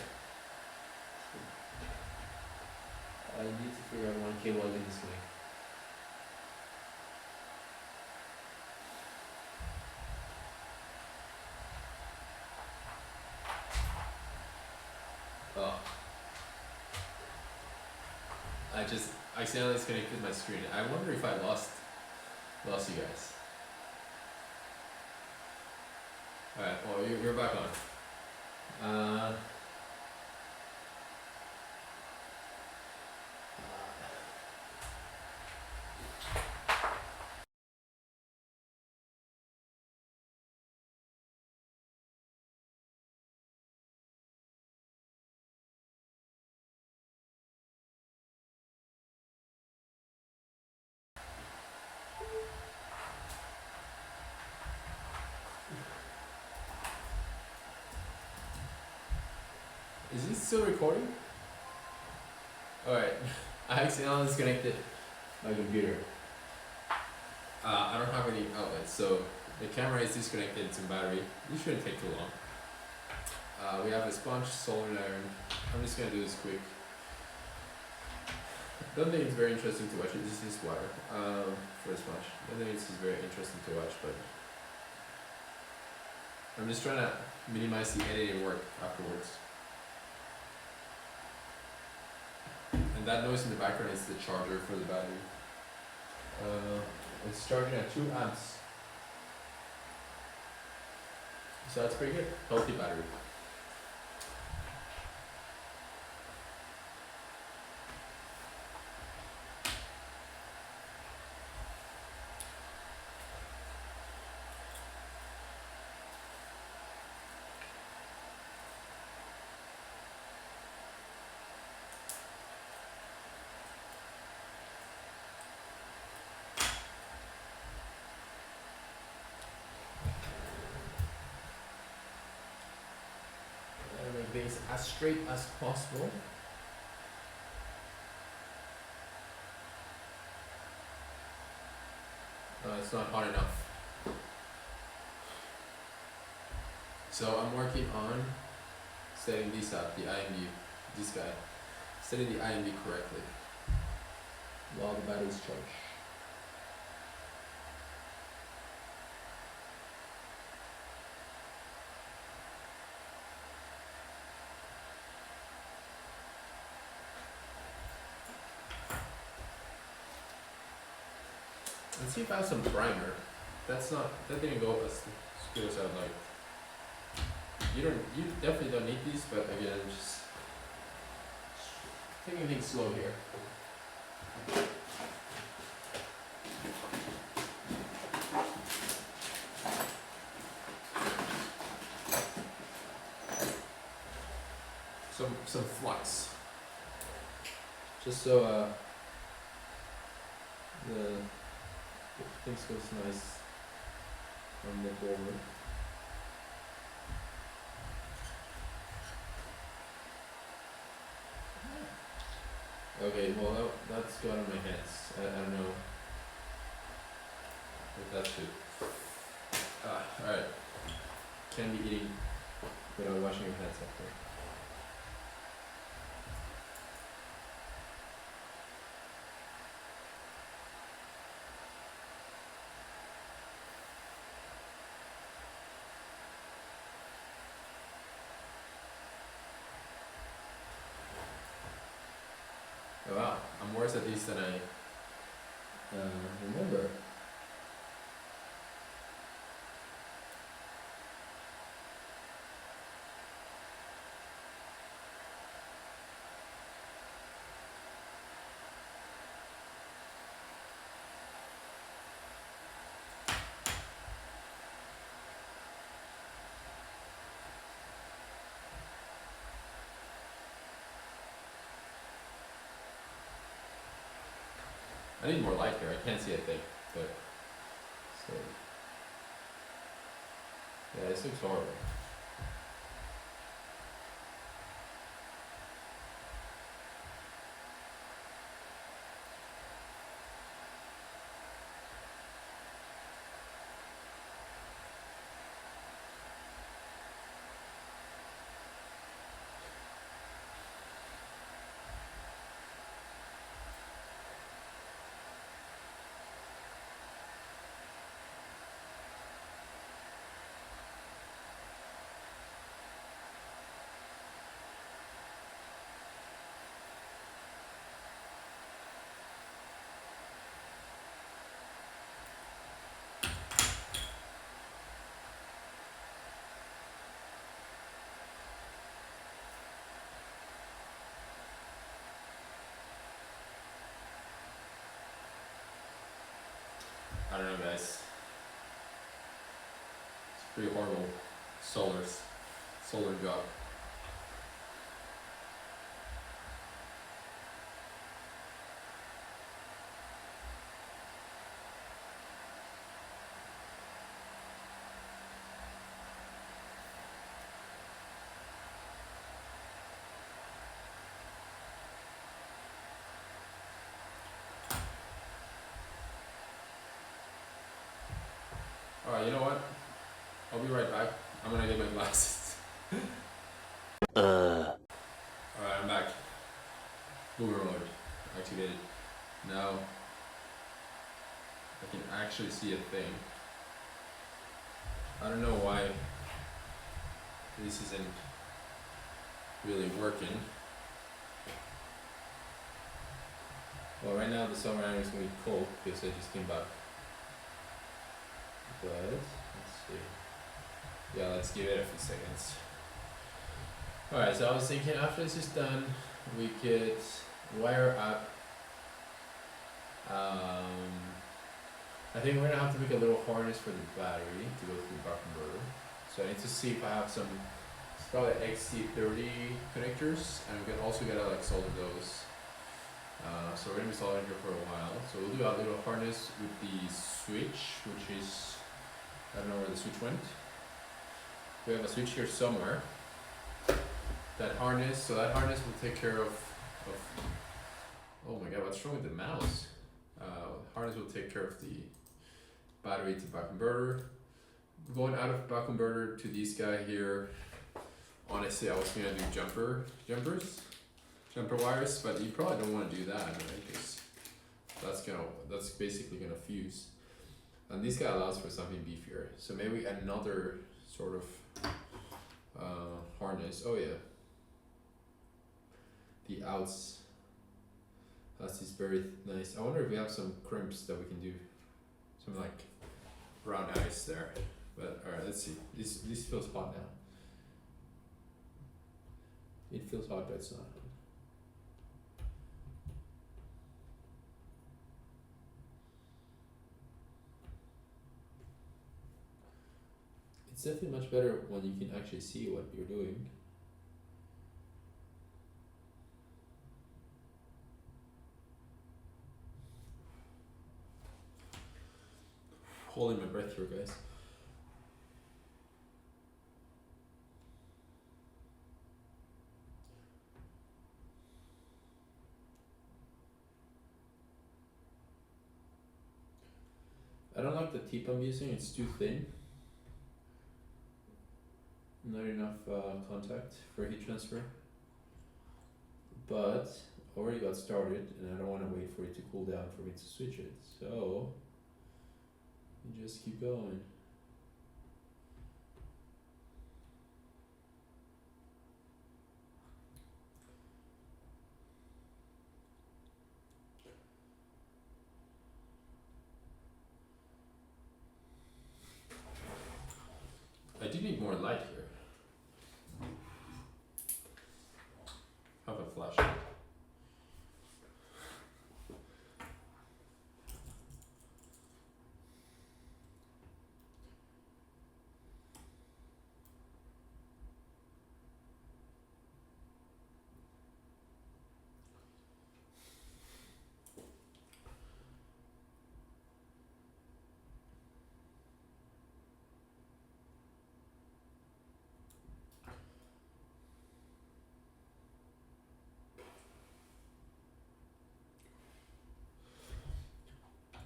Speaker 1: I need to figure out one cable I can disconnect. Oh. I just accidentally disconnected my screen. I wonder if I lost you guys. Alright, well you're back on. Is this still recording? Alright, I accidentally disconnected my computer. I don't have any outlets, so the camera is disconnected, it's in battery. This shouldn't take too long. We have a sponge, soldering iron. I'm just gonna do this quick. Don't think it's very interesting to watch it. This is water for the sponge. Don't think this is very interesting to watch, but I'm just trying to minimize the editing work afterwards. And that noise in the background is the charger for the battery. It's charging at 2 amps. So that's pretty good. Healthy battery. Make things as straight as possible. It's not hot enough. So I'm working on setting this up, the IMU, this guy, setting the IMU correctly while the battery is charged. Let's see if I have some primer. That didn't go as good as I'd like. You definitely don't need these, but again, just taking things slow here. Some flux. Just so things goes nice on the board. Okay, well that's got on my hands. I don't know if that should. Alright. Can't be eating without washing your hands after. Oh, wow, I'm worse at these than I remember. I need more light here. I can't see a thing, but so yeah, this looks horrible. I don't know, guys. It's pretty horrible. Solar job. Alright, you know what? I'll be right back. I'm gonna get my glasses. Alright, I'm back. Boomer mode activated. Now I can actually see a thing. I don't know why this isn't really working. Well, right now the summer night is gonna be cold because I just came back. But let's see. Yeah, let's give it a few seconds. Alright, so I was thinking after this is done, we could wire up. I think we're gonna have to make a little harness for the battery to go through the buck converter. So I need to see if I have some, it's probably XT30 connectors, and we can also get like solder those. So we're gonna be soldering here for a while. So we'll do a little harness with the switch, which is, I don't know where the switch went. We have a switch here somewhere. That harness will take care of oh my god, what's wrong with the mouse? Harness will take care of the battery to buck converter. Going out of buck converter to this guy here, honestly I was gonna do jumper wires, but you probably don't want to do that, right? Because that's basically gonna fuse. And this guy allows for something beefier. So maybe another sort of harness. Oh yeah. The outs has this very nice. I wonder if we have some crimps that we can do. Some like brown ice there. But alright, let's see. This feels hot now. It feels hot, but it's not hot. It's definitely much better when you can actually see what you're doing. holding my breath here, guys. I don't like the tip I'm using, it's too thin. Not enough contact for heat transfer. But already got started and I don't want to wait for it to cool down for me to switch it. So you just keep going. I do need more light here. Have a flashlight.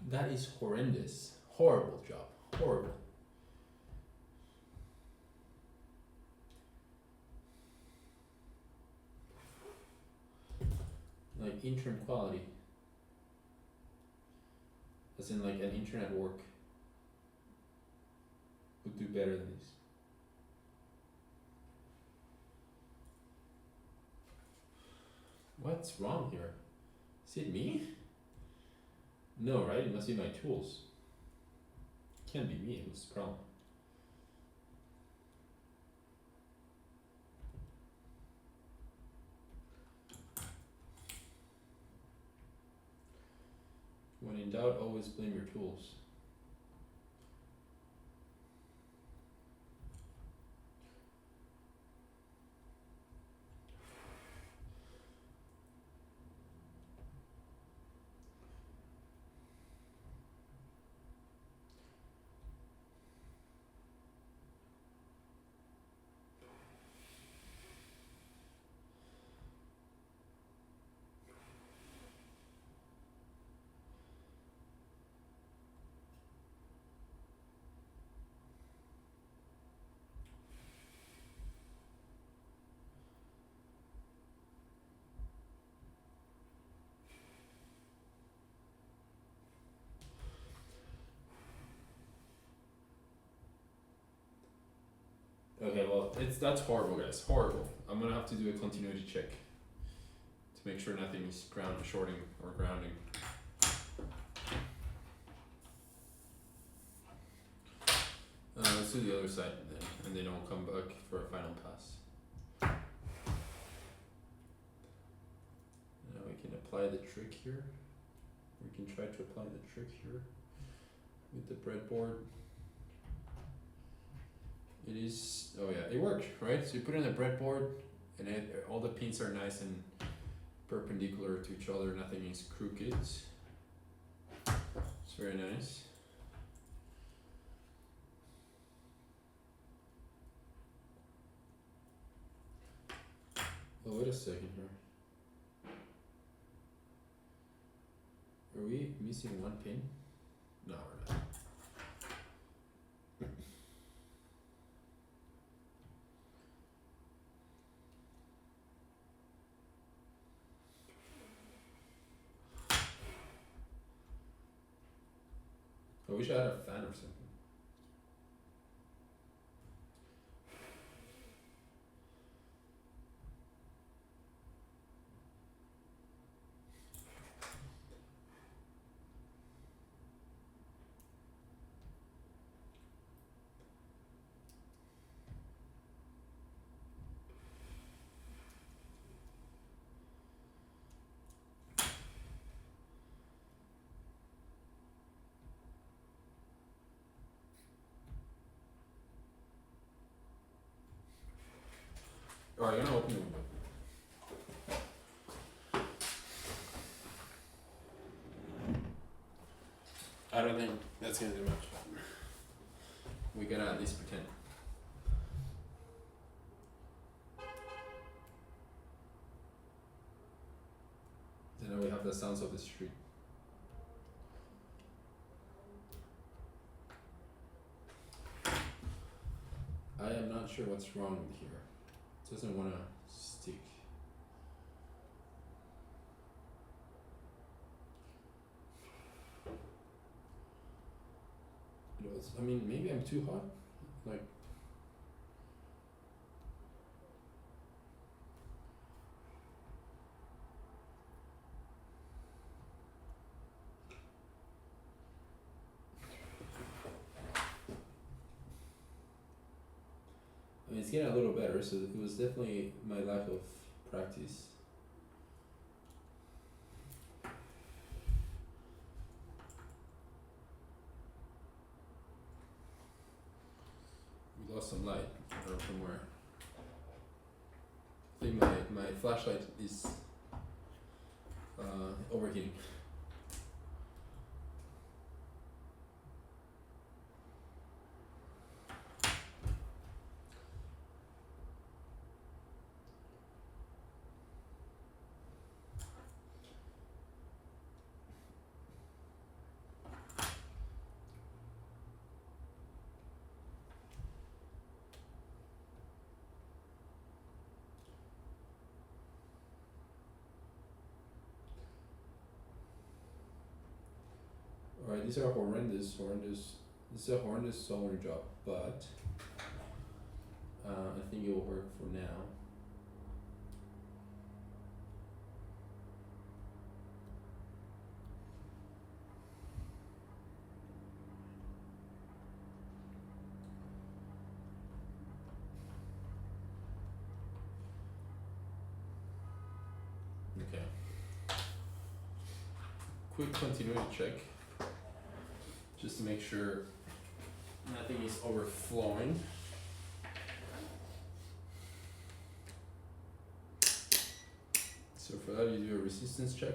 Speaker 1: That is horrendous. Horrible job. Horrible. Like intern quality. As in like an intern at work would do better than this. What's wrong here? Is it me? No, right? It must be my tools. Can't be me, what's the problem? When in doubt, always blame your tools. Okay, well, that's horrible, guys. Horrible. I'm gonna have to do a continuity check to make sure nothing is shorting or grounding. Let's do the other side then, and then I'll come back for a final pass. Now we can apply the trick here. We can try to apply the trick here with the breadboard. It is, oh yeah, it worked, right? So you put it on the breadboard and all the pins are nice and perpendicular to each other, nothing is crooked. It's very nice. Oh, wait a second here. Are we missing one pin? No, we're not. I wish I had a fan or something. Alright, I'm gonna open the window. I don't think that's gonna do much. We gotta at least pretend. So now we have the sounds of the street. I am not sure what's wrong here. It doesn't wanna stick. I mean, maybe I'm too hot. Like, I mean, it's getting a little better. So it was definitely my lack of practice. We lost some light. I don't know from where. I think my flashlight is overheating. Alright, these are horrendous. This is a horrendous soldering job, but I think it will work for now. Okay. Quick continuity check. Just to make sure nothing is overflowing. So for that you do a resistance check.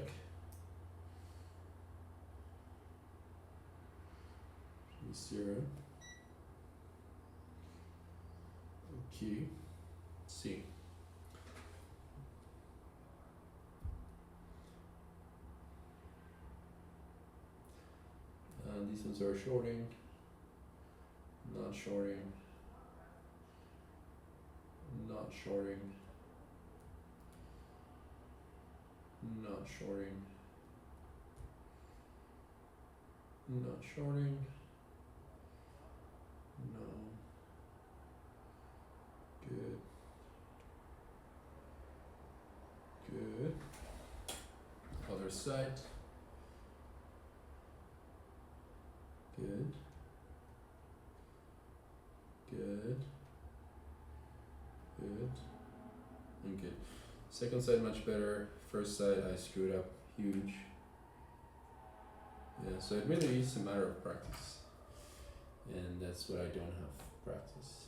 Speaker 1: Zero. Okay. C. These ones are shorting, not shorting, not shorting, not shorting, not shorting, no, good, good, other side. Good. Good. Good. And good. Second side much better. First side I screwed up huge. Yeah, so it really is a matter of practice. And that's what I don't have practice.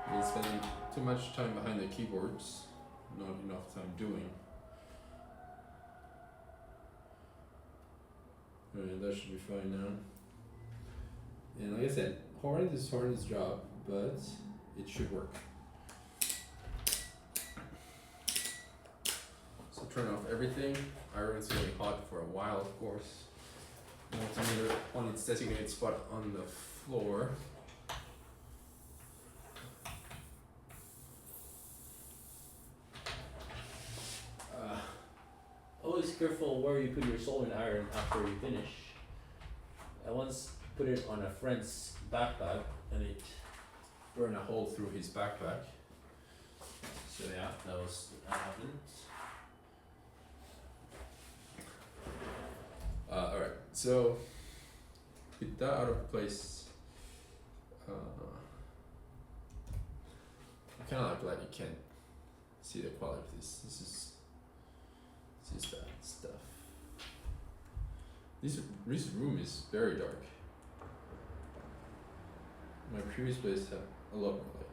Speaker 1: I've been spending too much time behind the keyboards, not enough time doing. Alright, that should be fine now. And like I said, horrendous job, but it should work. So turn off everything. Iron's really hot for a while, of course. Multimeter on its designated spot on the floor.
Speaker 3: Always careful where you put your soldering iron after you finish. I once put it on a friend's backpack and it
Speaker 1: Burn a hole through his backpack.
Speaker 3: so yeah, that happened.
Speaker 1: Alright, so with that out of place, I kinda like glad you can't see the quality of this. This is bad stuff. This room is very dark. My previous place had a lot more light.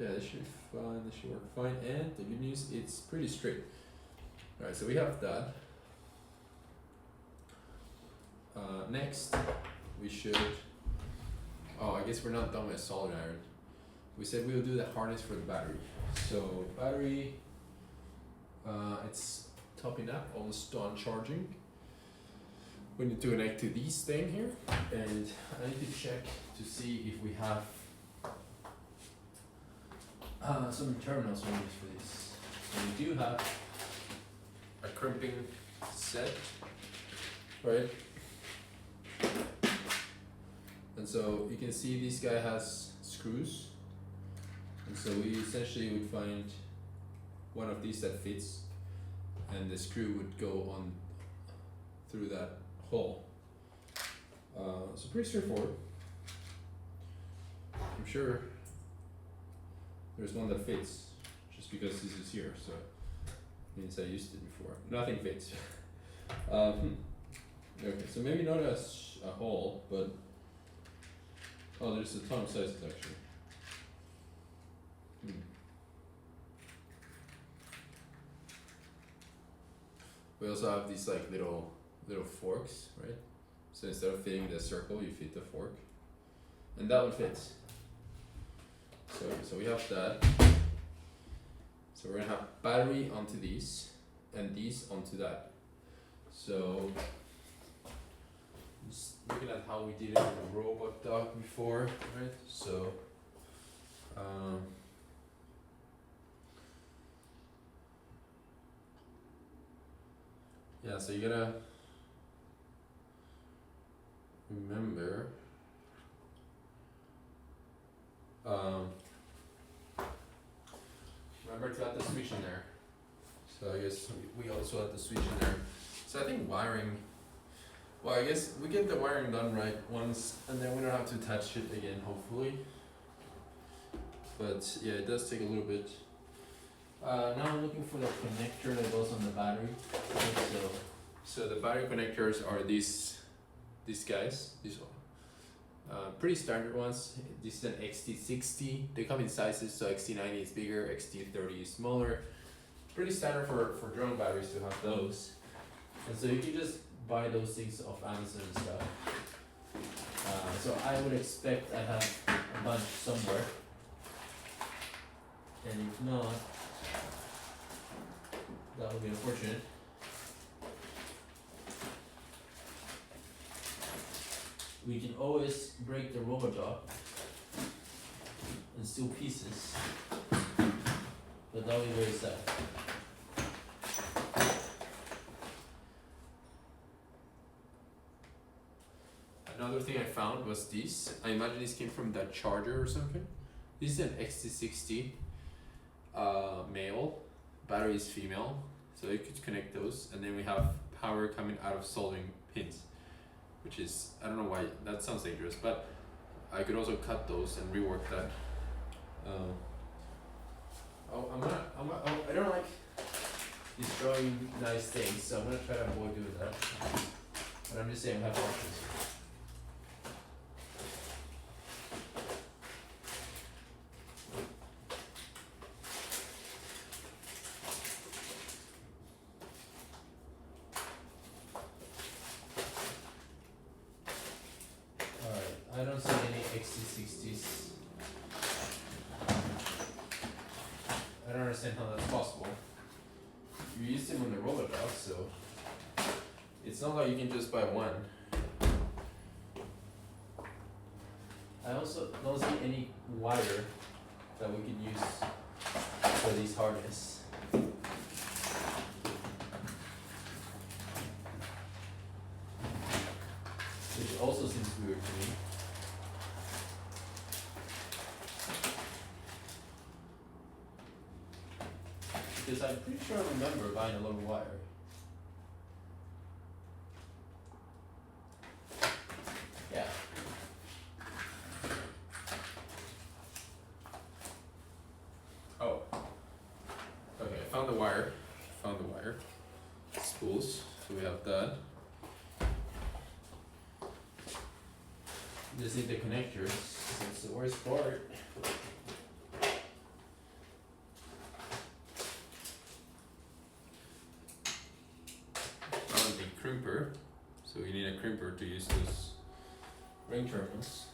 Speaker 1: Yeah, this should be fine. This should work fine. And the good news, it's pretty straight. All right, so we have that. Next, we should. Oh, I guess we're not done with solid iron. We said we will do the harness for the battery. So battery, it's topping up, almost done charging. We need to connect to this thing here, and I need to check to see if we have some terminals we use for this. So we do have a crimping set, right? And so you can see this guy has screws, and so we essentially would find one of these that fits, and the screw would go on through that hole. So pretty straightforward. I'm sure there's one that fits, just because this is here, so means I used it before. Nothing fits. Okay, so maybe not a hole, but oh, there's a ton of sizes actually. We also have these like little forks, right? So instead of fitting the circle, you fit the fork, and that one fits. So we have that. So we're gonna have battery onto these, and these onto that. So just looking at how we did it with the robot dog before, right? So yeah, so you gotta remember to add the switch in there. So I guess we also add the switch in there. So I think wiring, well, I guess we get the wiring done right once, and then we don't have to touch it again, hopefully. But yeah, it does take a little bit. Now I'm looking for the connector that goes on the battery. So the battery connectors are these guys. These pretty standard ones. This is an XT60. They come in sizes, so XT90 is bigger, XT30 is smaller. Pretty standard for drone batteries to have those. And so you can just buy those things off Amazon and stuff. So I would expect I have a bunch somewhere. And if not, that would be unfortunate. We can always break the robot dog and steal pieces, but that would be very sad. Another thing I found was this. I imagine this came from that charger or something. This is an XT60 male, battery is female, so you could connect those, and then we have power coming out of soldering pins, which is, I don't know why, that sounds dangerous, but I could also cut those and rework that. I don't like destroying nice things, so I'm gonna try to avoid doing that. But I'm just saying we have options. I don't see any XT60s. I don't understand how that's possible. You used them on the robot dog, so it's not like you can just buy one. I also don't see any wire that we could use for these harness. Which also seems weird to me. Because I'm pretty sure I remember buying a little wire. Yeah. Oh. Okay, I found the wire. Spools. So we have that. Just need the connectors. That's the worst part. crimper, so we need a crimper to use those ring terminals.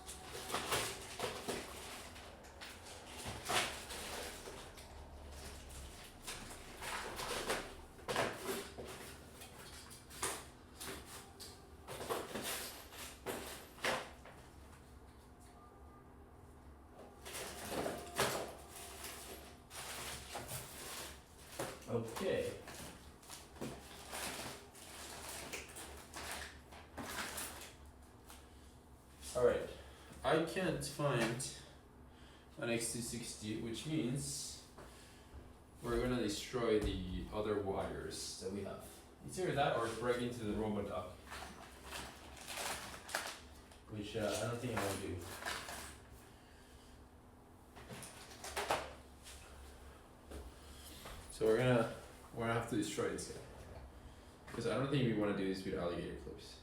Speaker 3: Okay.
Speaker 1: Alright, I can't find an X260, which means we're gonna destroy the other wires that we have. It's either that or break into the robot dock.
Speaker 3: Which I don't think I will do.
Speaker 1: So we're gonna have to destroy this guy. Because I don't think we wanna do this with alligator clips.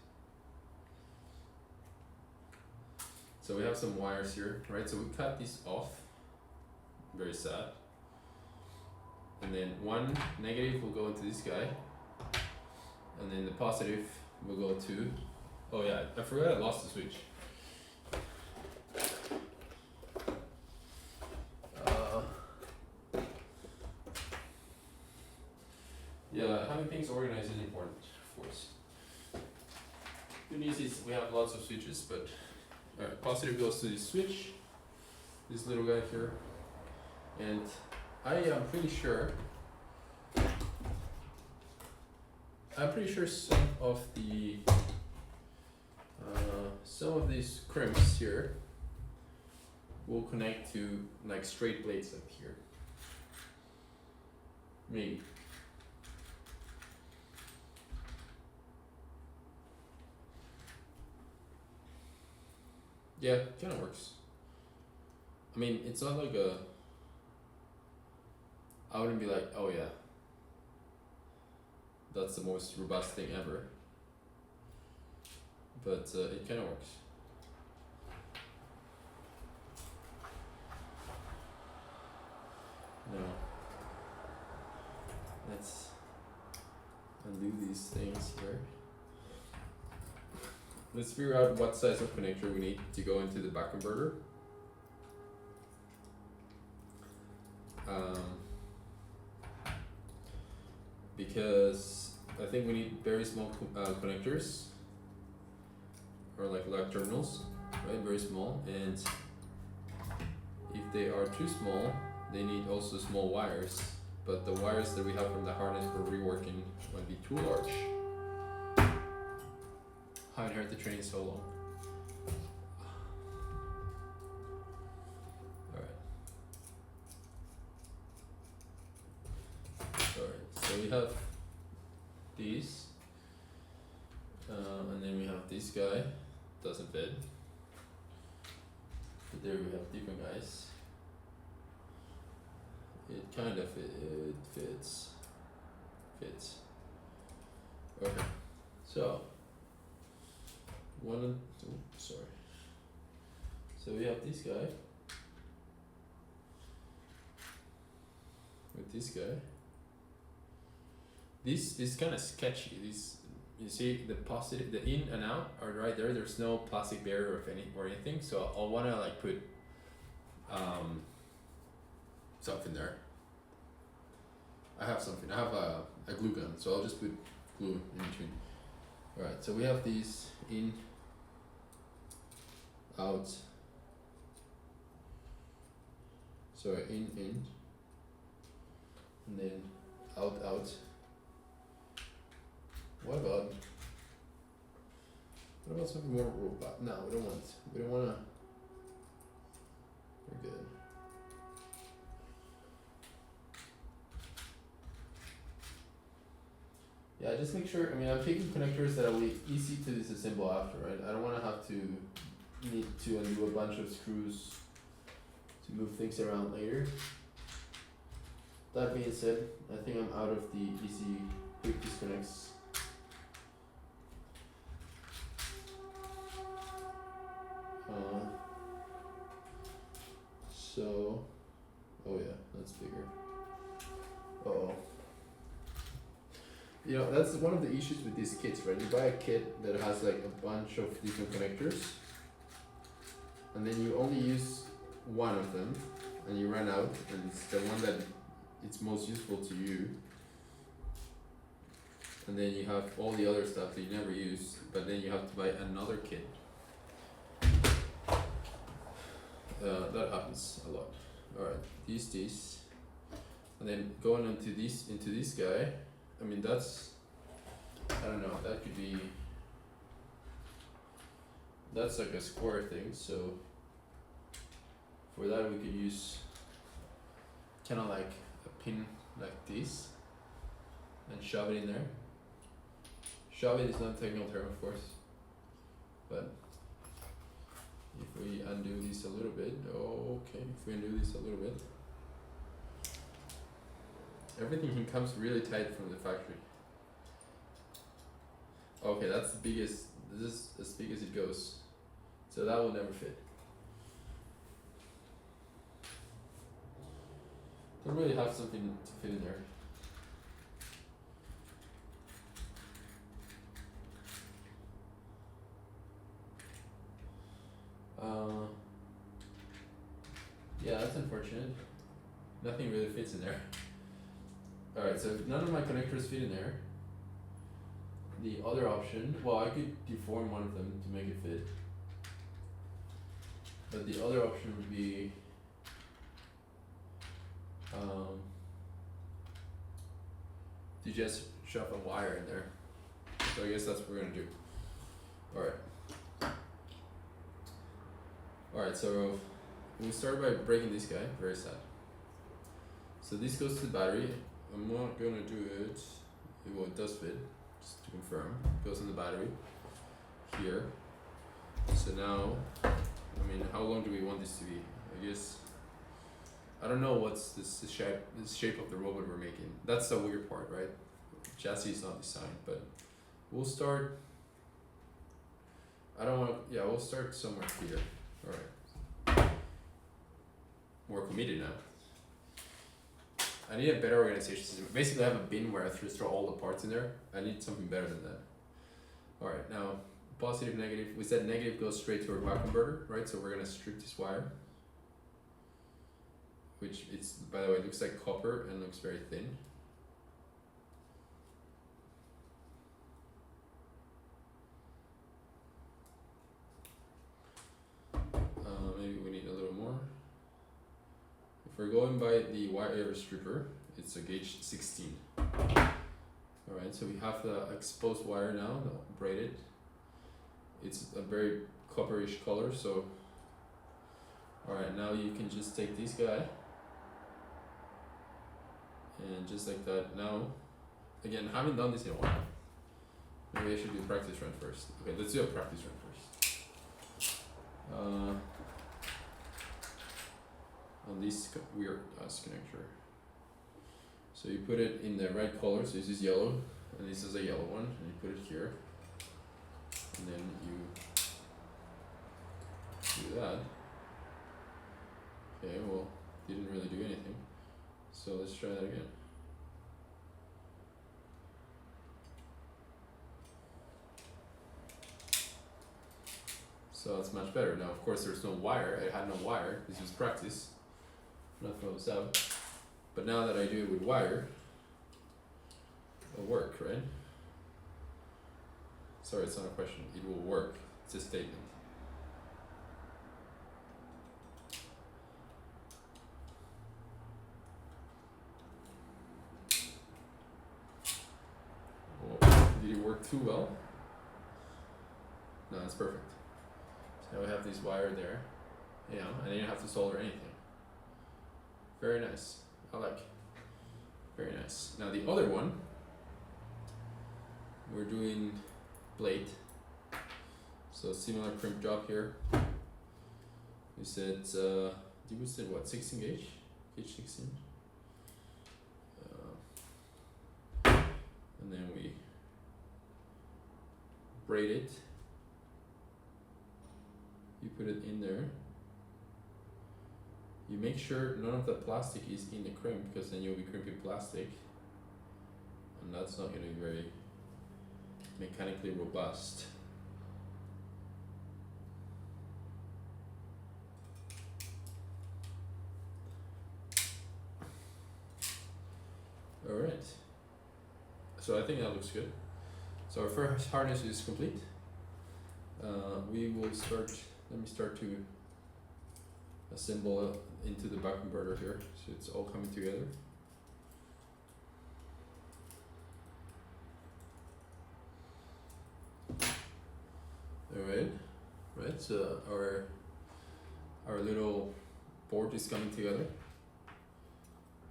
Speaker 1: So we have some wires here, right? So we cut these off. Very sad. And then one negative will go into this guy. And then the positive will go to, oh yeah, I forgot I lost the switch. Yeah, having things organized is important, of course. Good news is we have lots of switches, but alright, positive goes to this switch, this little guy here, and I am pretty sure some of these crimps here will connect to like straight plates like here. Maybe. Yeah, kinda works. I mean, it's not like I wouldn't be like, oh yeah, that's the most robust thing ever. But it kinda works. Now, let's undo these things here. Let's figure out what size of connector we need to go into the back converter. Because I think we need very small connectors, or like terminals, right? Very small, and if they are too small, they need also small wires. But the wires that we have from the harness for reworking might be too large. Haven't heard the train so long. Alright, so we have these, and then we have this guy, doesn't fit. But there we have different guys. It kind of fits. Okay, so so we have this guy with this guy. This is kind of sketchy. This, you see the positive, the in and out are right there. There's no plastic barrier or anything. So I'll wanna like put something there. I have something. I have a glue gun, so I'll just put glue in between. All right. So we have these in, out. Sorry, in, and then out. What about something more robot? No, we don't wanna. We're good. Yeah, just make sure, I mean, I'm taking connectors that will be easy to disassemble after, right? I don't wanna have to need to undo a bunch of screws to move things around later. That being said, I think I'm out of the easy quick disconnects. So, oh yeah, that's bigger. Uh-oh. You know, that's one of the issues with these kits, right? You buy a kit that has like a bunch of different connectors, and then you only use one of them, and you run out, and it's the one that it's most useful to you. And then you have all the other stuff that you never use, but then you have to buy another kit. That happens a lot. Alright, these. And then going into this guy, I mean that's, I don't know, that could be, that's like a square thing, so for that we could use kind of like a pin like this and shove it in there. Shove it is not a technical term, of course, but if we undo this a little bit, everything comes really tight from the factory. Okay, that's the biggest, this is as big as it goes, so that will never fit. Don't really have something to fit in there. Yeah, that's unfortunate. Nothing really fits in there. Alright, so if none of my connectors fit in there, the other option, well, I could deform one of them to make it fit. But the other option would be to just shove a wire in there. So I guess that's what we're gonna do. Alright, so we start by breaking this guy, very sad. So this goes to the battery. I'm not gonna do it. Well, it does fit, just to confirm. It goes in the battery here. So now, I mean, how long do we want this to be? I guess, I don't know what's this shape of the robot we're making. That's the weird part, right? Chassis is not designed, but we'll start, we'll start somewhere here. Alright. We're committed now. I need a better organization system. Basically I have a bin where I throw all the parts in there. I need something better than that. Alright, now positive, negative. We said negative goes straight to our buck converter, right? So we're gonna strip this wire. Which it's, by the way, it looks like copper and looks very thin. Maybe we need a little more. If we're going by the wire stripper, it's a gauge 16. Alright, so we have the exposed wire now, braided. It's a very copperish color, so alright, now you can just take this guy and just like that. Now, again, I haven't done this in a while. Maybe I should do a practice run first. Okay, let's do a practice run first. On this weird connector. So you put it in the right color, so this is yellow, and this is a yellow one, and you put it here, and then you do that. Okay, well, didn't really do anything, so let's try that again. So it's much better. Now, of course, there's no wire. I had no wire. This was practice. Not throw this out. But now that I do it with wire, it'll work, right? Sorry, it's not a question. It will work. It's a statement. Oh, did it work too well? No, it's perfect. So now we have this wire there, you know, and you don't have to solder anything. Very nice. I like. Very nice. Now the other one, we're doing blade. So similar crimp job here. We said, we said what, 16 gauge? Gauge 16. And then we braid it. You put it in there. You make sure none of the plastic is in the crimp, because then you'll be crimping plastic. and that's not gonna be very mechanically robust. Alright, so I think that looks good. So our first harness is complete. We will start, let me start to assemble into the buck converter here, so it's all coming together. Alright, right, so our little board is coming together.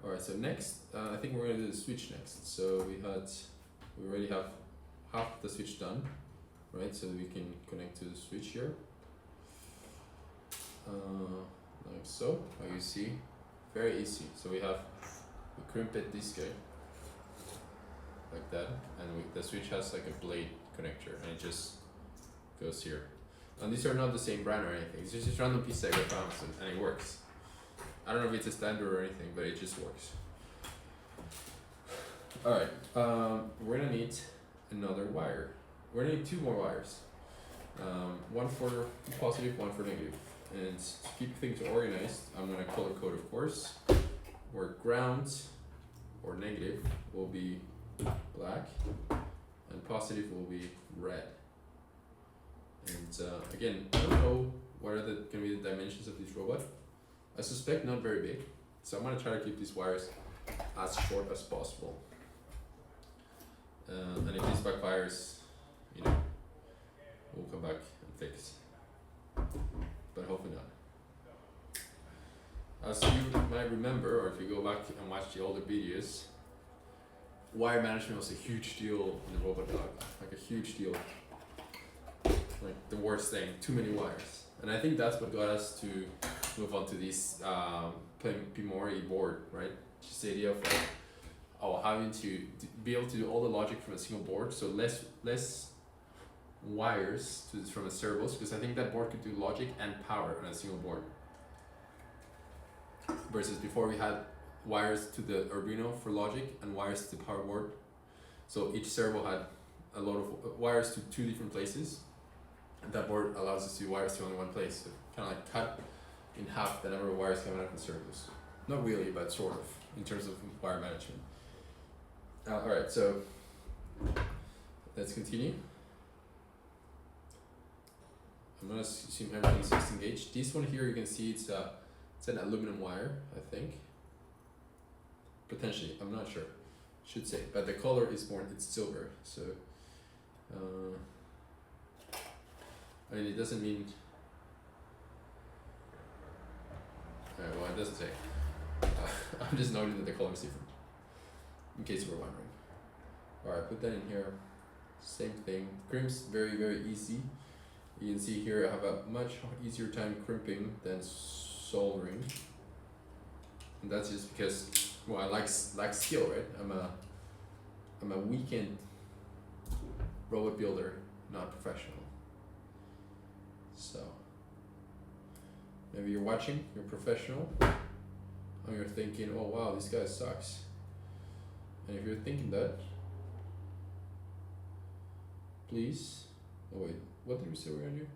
Speaker 1: Alright, so next, I think we're gonna do the switch next. So we already have half the switch done, right? So we can connect to the switch here. Like so, how you see, very easy. So we crimp it this guy, like that, and the switch has like a blade connector, and it just goes here. And these are not the same brand or anything. It's just a random piece I got from Amazon, and it works. I don't know if it's a standard or anything, but it just works. Alright, we're gonna need another wire. We're gonna need two more wires. One for positive, one for negative. And to keep things organized, I'm gonna color code, of course, where ground or negative will be black and positive will be red. And again, I don't know what are gonna be the dimensions of this robot. I suspect not very big, so I'm gonna try to keep these wires as short as possible. And if this backfires, you know, we'll come back and fix. But hopefully not. As you might remember, or if you go back and watch the older videos, wire management was a huge deal in the robot dog, like a huge deal. Like the worst thing, too many wires. And I think that's what got us to move on to this Pimori board, right? Just the idea of like, having to be able to do all the logic from a single board, so less wires from a servos, because I think that board could do logic and power on a single board. Versus before we had wires to the Arduino for logic and wires to the power board. So each servo had a lot of wires to two different places. And that board allows us to do wires to only one place. So kind of like cut in half the number of wires coming out from servos. Not really, but sort of, in terms of wire management. Alright, so let's continue. I'm gonna assume everything's 16 gauge. This one here, you can see it's an aluminum wire, I think. Potentially, I'm not sure. Should say, but the color is it's silver. So, I mean, it doesn't mean. Alright, well, it doesn't say. I'm just noting that the color is different, in case you were wondering. Alright, put that in here. Same thing. Crimps very, very easy. You can see here I have a much easier time crimping than soldering. And that's just because, well, I like skill, right? I'm a weekend robot builder, not professional. So maybe you're watching, you're professional, and you're thinking, oh wow, this guy sucks. And if you're thinking that, please, oh wait, what did we say we're gonna do?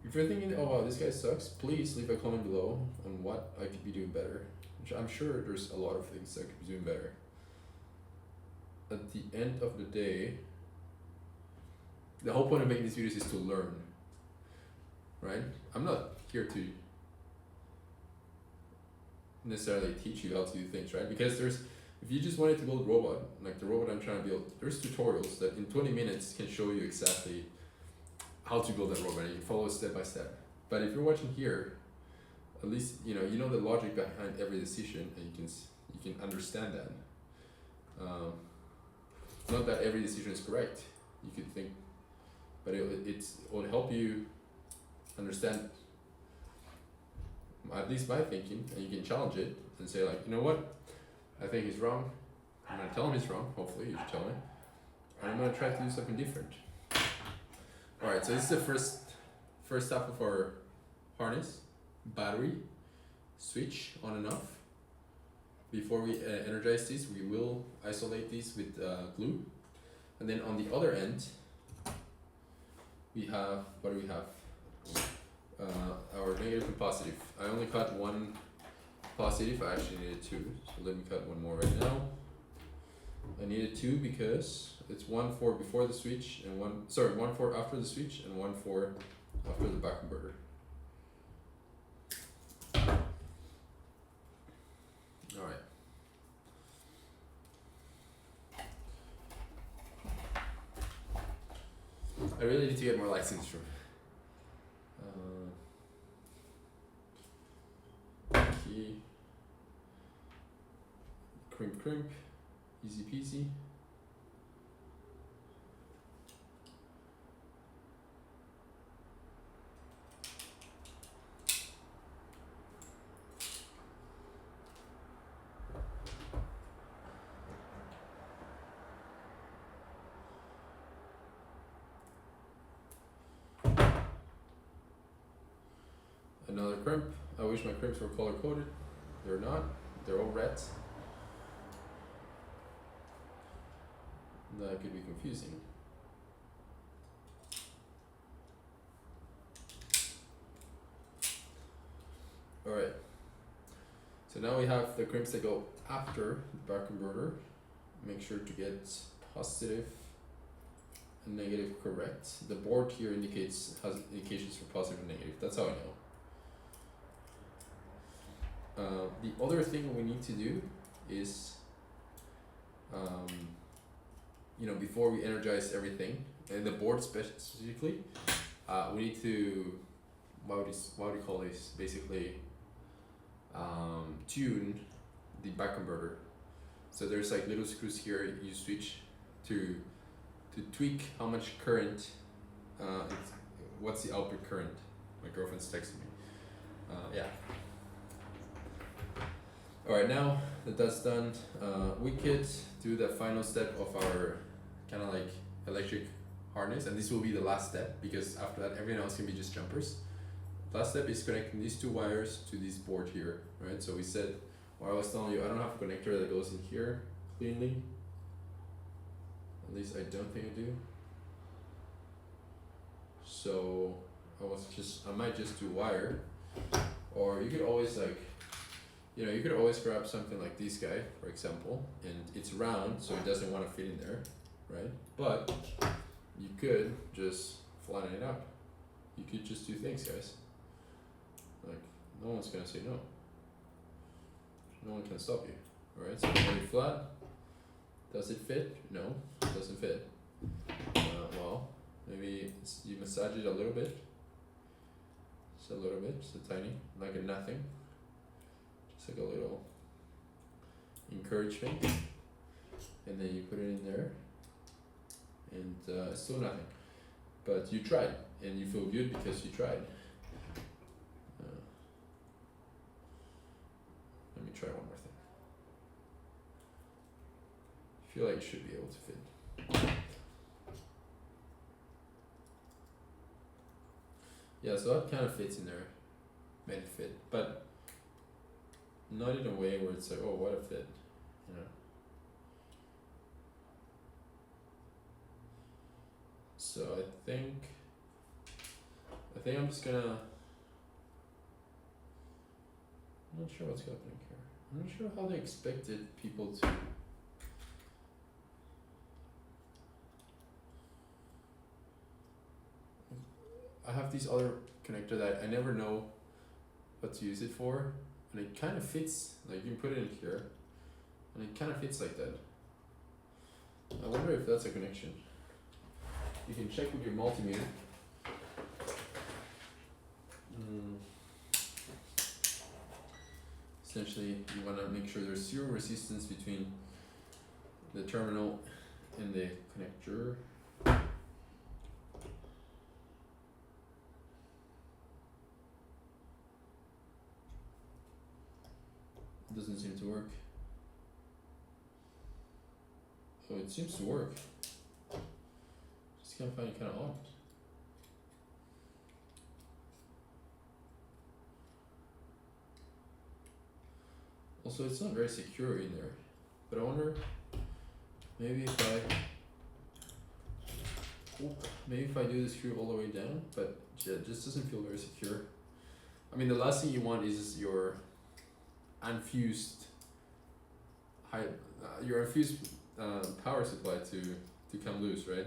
Speaker 1: If you're thinking, oh wow, this guy sucks, please leave a comment below on what I could be doing better. Which I'm sure there's a lot of things I could be doing better. At the end of the day, the whole point of making these videos is to learn, right? I'm not here to necessarily teach you how to do things, right? Because if you just wanted to build a robot, like the robot I'm trying to build, there's tutorials that in 20 minutes can show you exactly how to build that robot. You can follow step by step. But if you're watching here, at least you know the logic behind every decision, and you can understand that. Not that every decision is correct. You could think, but it will help you understand at least my thinking, and you can challenge it and say like, you know what, I think he's wrong. I'm gonna tell him he's wrong. Hopefully, you should tell me, and I'm gonna try to do something different. All right, so this is the first step of our harness. Battery, switch on and off. before we energize these, we will isolate these with glue. And then on the other end, we have, what do we have? Our negative and positive. I only cut one positive, I actually needed two, so let me cut one more right now. I needed two because it's one for before the switch and one for after the switch and one for after the back converter. Alright. I really need to get more lights in this room. Key. Crimp. Easy peasy. Another crimp. I wish my crimps were color coded. They're not. They're all red. That could be confusing. Alright. So now we have the crimps that go after the back converter. Make sure to get positive and negative correct. The board here has indications for positive and negative. That's how I know. The other thing we need to do is, before we energize everything, and the board specifically, we need to, what do you call this? Basically, tune the back converter. So there's like little screws here you switch to tweak how much current, what's the output current. My girlfriend's texting me. Yeah. Alright, now that that's done, we could do the final step of our kind of like electric harness, and this will be the last step because after that everything else can be just jumpers. Last step is connecting these two wires to this board here, right? So we said, I was telling you, I don't have a connector that goes in here cleanly. At least I don't think I do. So I might just do wire, or you could always you could always grab something like this guy, for example, and it's round, so it doesn't want to fit in there, right? But you could just flatten it up. You could just do things, guys. Like, no one's gonna say no. No one can stop you, alright? So very flat. Does it fit? No, it doesn't fit. Well, maybe you massage it a little bit. Just a little bit, just a tiny, like a nothing. Just like a little encouragement, and then you put it in there, and it's still nothing, but you tried, and you feel good because you tried. Let me try one more thing. I feel like it should be able to fit. Yeah, so that kind of fits in there, made it fit, but not in a way where it's like, oh, what a fit, So I think I'm just gonna, I'm not sure what's happening here. I'm not sure how they expected people to. I have these other connector that I never know what to use it for. And it kind of fits, like you can put it in here, and it kind of fits like that. I wonder if that's a connection. You can check with your multimeter. Essentially, you want to make sure there's zero resistance between the terminal and the connector. Doesn't seem to work. Oh, it seems to work. Just can't find it kind of odd. Also, it's not very secure in there. But I wonder, maybe if I do the screw all the way down, but yeah, it just doesn't feel very secure. I mean, the last thing you want is your unfused power supply to come loose, right?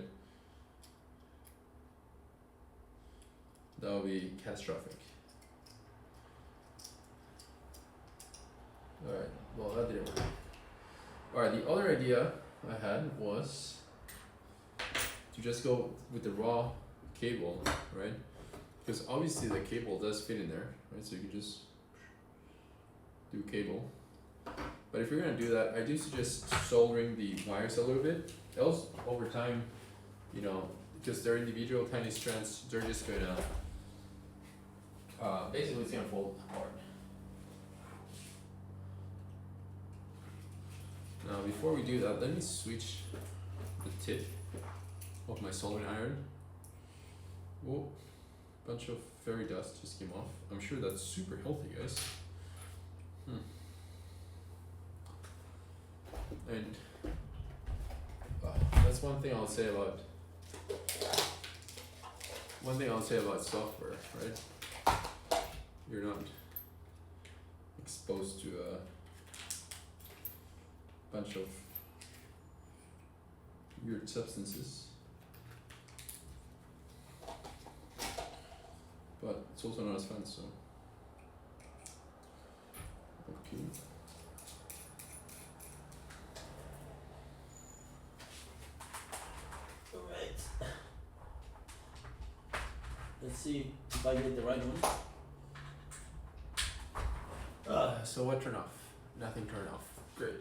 Speaker 1: That would be catastrophic. Alright, well that didn't work. Alright, the other idea I had was to just go with the raw cable, right? Because obviously the cable does fit in there, right? So you can just do cable. But if you're gonna do that, I do suggest soldering the wires a little bit. Else, over time, you know, because they're individual tiny strands, they're just gonna basically it's gonna fall apart. Now before we do that, let me switch the tip of my soldering iron. Oh, bunch of fairy dust just came off. I'm sure that's super healthy, guys. And that's one thing I'll say about software, right? You're not exposed to a bunch of weird substances, but it's also not as fun, so okay.
Speaker 3: Alright. Let's see if I get the right one.
Speaker 1: So what turned off? Nothing turned off. Great.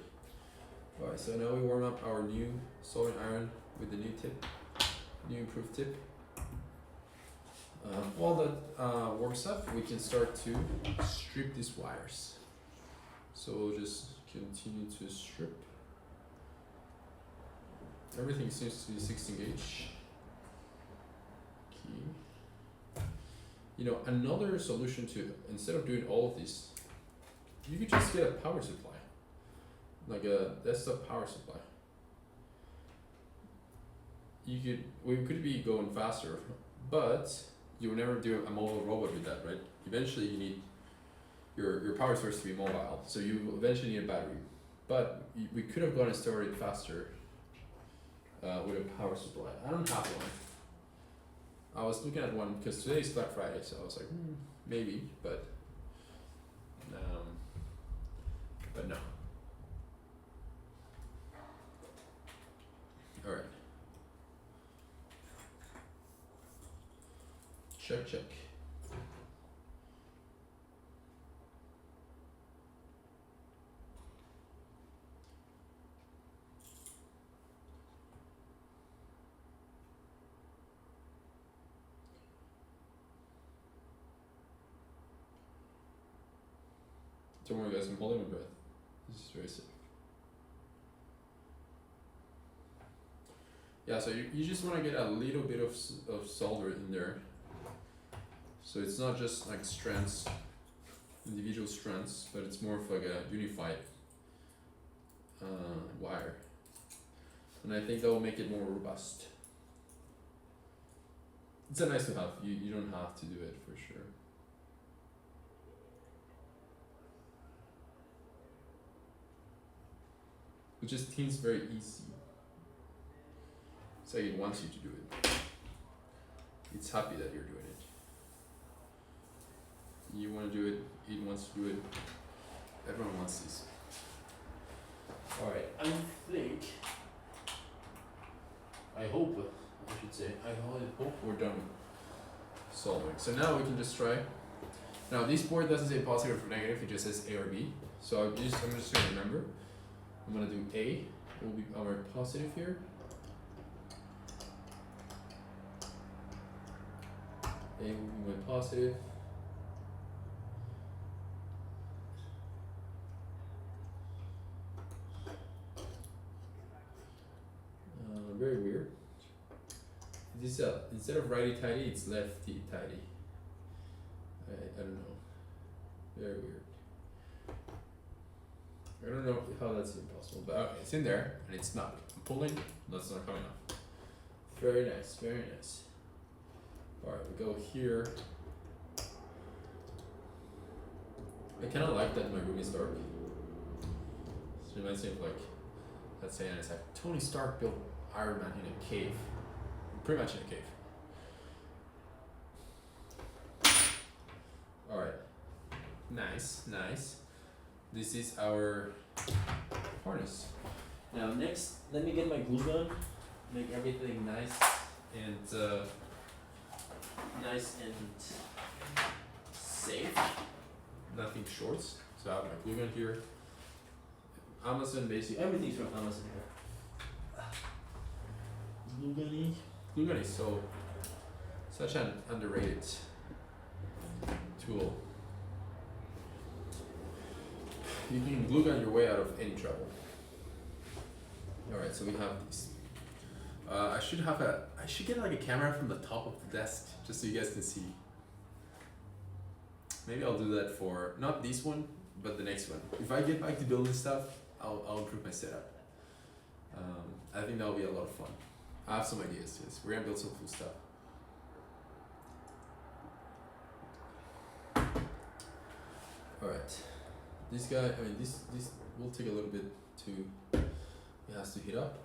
Speaker 1: Alright, so now we warm up our new soldering iron with the new improved tip. While that warms up, we can start to strip these wires. So we'll just continue to strip. Everything seems to be 16 gauge. Okay. You know, another solution to, instead of doing all of these, you could just get a power supply, like a desktop power supply. We could be going faster, but you will never do a mobile robot with that, right? Eventually you need your power source to be mobile, so you eventually need a battery. But we could have gone and started faster with a power supply. I don't have one. I was looking at one because today is Black Friday, so I was like, maybe, but no. All right. Check. Don't worry, guys. I'm holding my breath. This is very safe. Yeah, so you just want to get a little bit of solder in there. So it's not just like strands, individual strands, but it's more of like a unified wire. And I think that will make it more robust. It's a nice to have. You don't have to do it for sure. It just seems very easy. It's like it wants you to do it. It's happy that you're doing it. You want to do it, it wants to do it. Everyone wants this.
Speaker 3: Alright, I hope
Speaker 1: we're done with solving. So now we can just try. Now this board doesn't say positive or negative, it just says A or B. So I'm just gonna remember. I'm gonna do A, will be our positive here. A will be my positive. Very weird. This instead of righty tighty, it's lefty tighty. I don't know. Very weird. I don't know how that's even possible, but okay, it's in there and it's not. I'm pulling, that's not coming off. Very nice, very nice. Alright, we go here. I kinda like that my room is dark. It reminds me of like, let's say, it's like Tony Stark built Iron Man in a cave. Pretty much in a cave. Alright. Nice, nice. This is our harness.
Speaker 3: Now next, let me get my glue gun, make everything nice and safe.
Speaker 1: Nothing shorts. So I have my glue gun here. Amazon basically.
Speaker 3: Everything's from Amazon here. Glue gunny.
Speaker 1: Glue gun is such an underrated tool. You can glue gun your way out of any trouble. Alright, so we have these. I should get like a camera from the top of the desk just so you guys can see. Maybe I'll do that for not this one, but the next one. If I get back to building stuff, I'll improve my setup. I think that'll be a lot of fun. I have some ideas. Yes, we're gonna build some cool stuff. All right, this guy. I mean, this will take a little bit to. It has to heat up.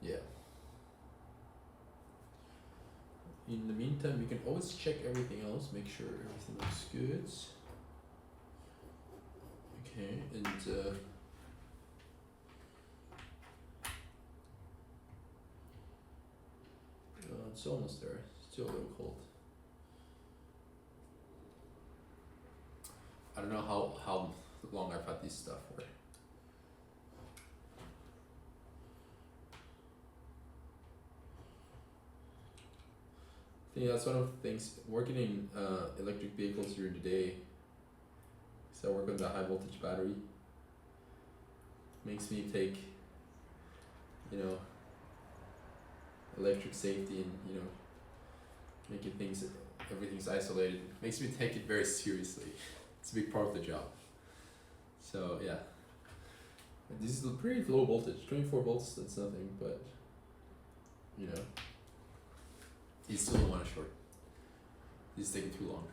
Speaker 1: Yeah. In the meantime, we can always check everything else, make sure everything looks good. Okay, and it's almost there. Still a little cold. I don't know how long I've had this stuff for. I think that's one of the things working in electric vehicles during the day. So I work on the high voltage battery. Makes me take, electric safety and making everything's isolated. Makes me take it very seriously. It's a big part of the job. So yeah, this is a pretty low voltage, 24 volts. That's nothing, but you still don't want to short. This is taking too long.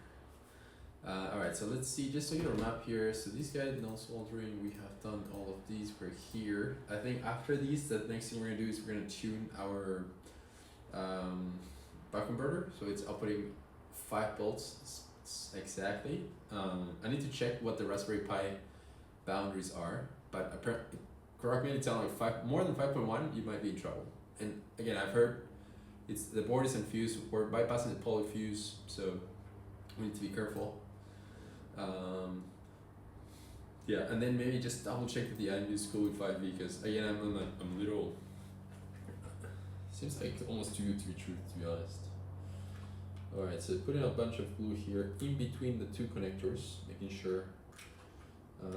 Speaker 1: Alright, so let's see, just so you know, map here. So this guy, no soldering, we have done all of these. We're here. I think after these, the next thing we're gonna do is we're gonna tune our buck converter. So it's outputting 5 volts exactly. I need to check what the Raspberry Pi boundaries are, but apparently, correct me, it's sounding like more than 5.1, you might be in trouble. And again, I've heard the board is infused. We're bypassing the poly fuse, so we need to be careful. Yeah, and then maybe just double check that the IMU is cool with 5V, because again, I'm a little. Seems like almost too good to be true, to be honest. Alright, so putting a bunch of glue here in between the 2 connectors, making sure.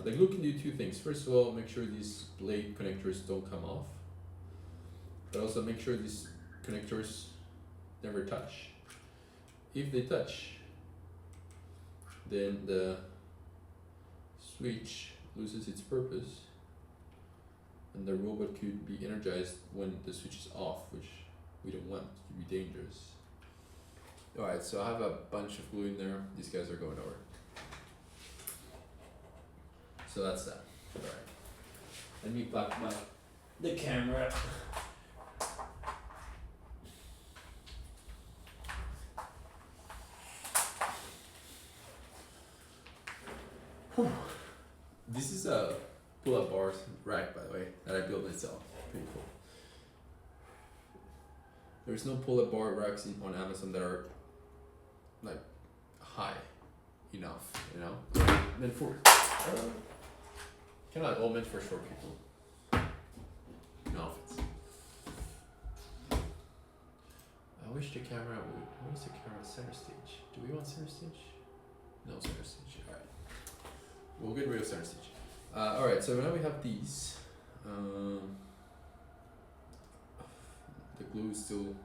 Speaker 1: The glue can do 2 things. First of all, make sure these blade connectors don't come off, but also make sure these connectors never touch. If they touch, then the switch loses its purpose and the robot could be energized when the switch is off, which we don't want. It could be dangerous. Alright, so I have a bunch of glue in there. These guys are going over. So that's that. Alright.
Speaker 3: Let me back the camera.
Speaker 1: This is a pull-up bar rack, by the way, that I built myself. Pretty cool. There's no pull-up bar racks on Amazon that are like high enough, meant for kind of like all meant for short people. No offense. I wish the camera would. Where's the camera? Center stage. Do we want center stage? No center stage. All right. We'll get rid of center stage. Alright, so now we have these. The glue is still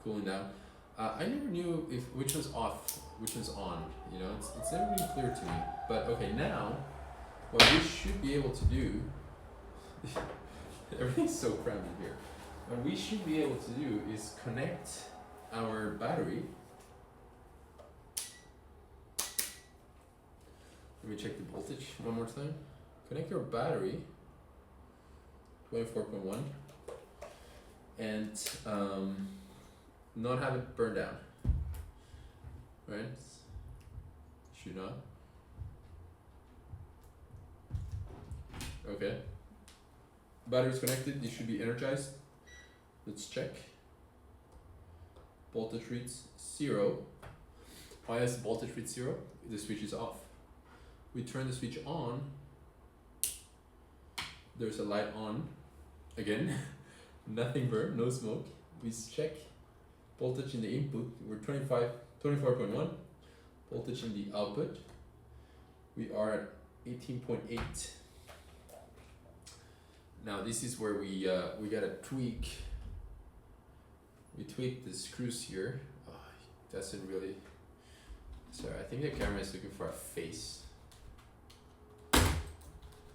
Speaker 1: cooling down. I never knew which was off which one's on. You know, it's never really clear to me. But okay, now what we should be able to do everything's so cramped in here. What we should be able to do is connect our battery. Let me check the voltage one more time. Connect your battery 24.1 and not have it burn down. Right? Should not. Okay. Battery is connected, you should be energized. Let's check. Voltage reads 0. Why is the voltage read 0? The switch is off. We turn the switch on. There's a light on. Again, nothing burned, no smoke. We check voltage in the input. We're 24.1. Voltage in the output. We are at 18.8. Now this is where we gotta tweak. We tweak the screws here. Oh, it doesn't really. Sorry, I think the camera is looking for a face.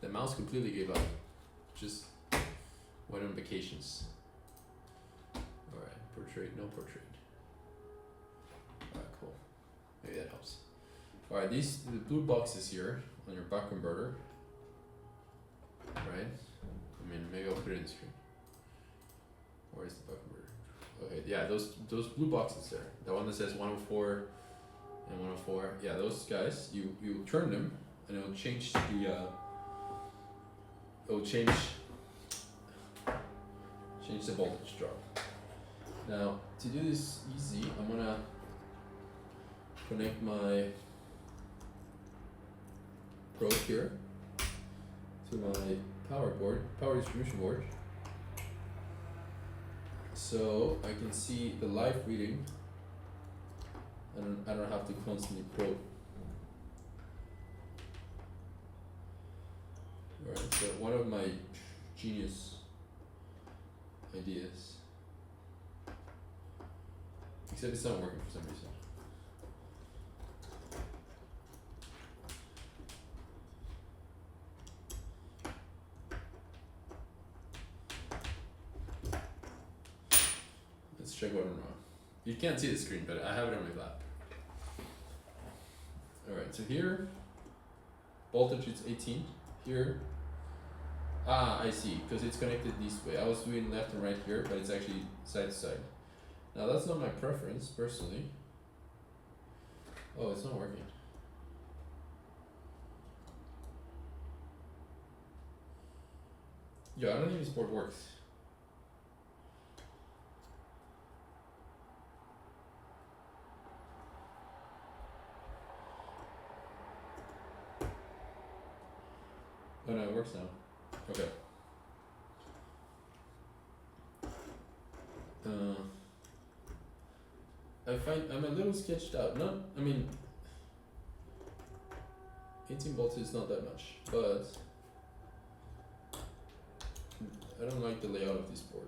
Speaker 1: The mouse completely gave up. Just went on vacations. Alright, portrait, no portrait. Alright, cool. Maybe that helps. Alright, the blue boxes here on your buck converter. Right? I mean, maybe I'll put it in the screen. Where's the buck converter? Okay, yeah, those blue boxes there. The one that says 104 and 104. Yeah, those guys, you turn them and it'll change the change the voltage drop. Now, to do this easy, I'm gonna connect my probe here to my power distribution board, so I can see the live reading and I don't have to constantly probe. Alright, so one of my genius ideas, except it's not working for some reason. Let's check what I'm wrong. You can't see the screen, but I have it on my lap. Alright, so here, voltage is 18. Here, I see, because it's connected this way. I was doing left and right here, but it's actually side to side. Now that's not my preference, personally. Oh, it's not working. Yeah, I don't think this board works. Oh no, it works now. Okay. I find I'm a little sketched out. I mean, 18 volts is not that much, but I don't like the layout of this board.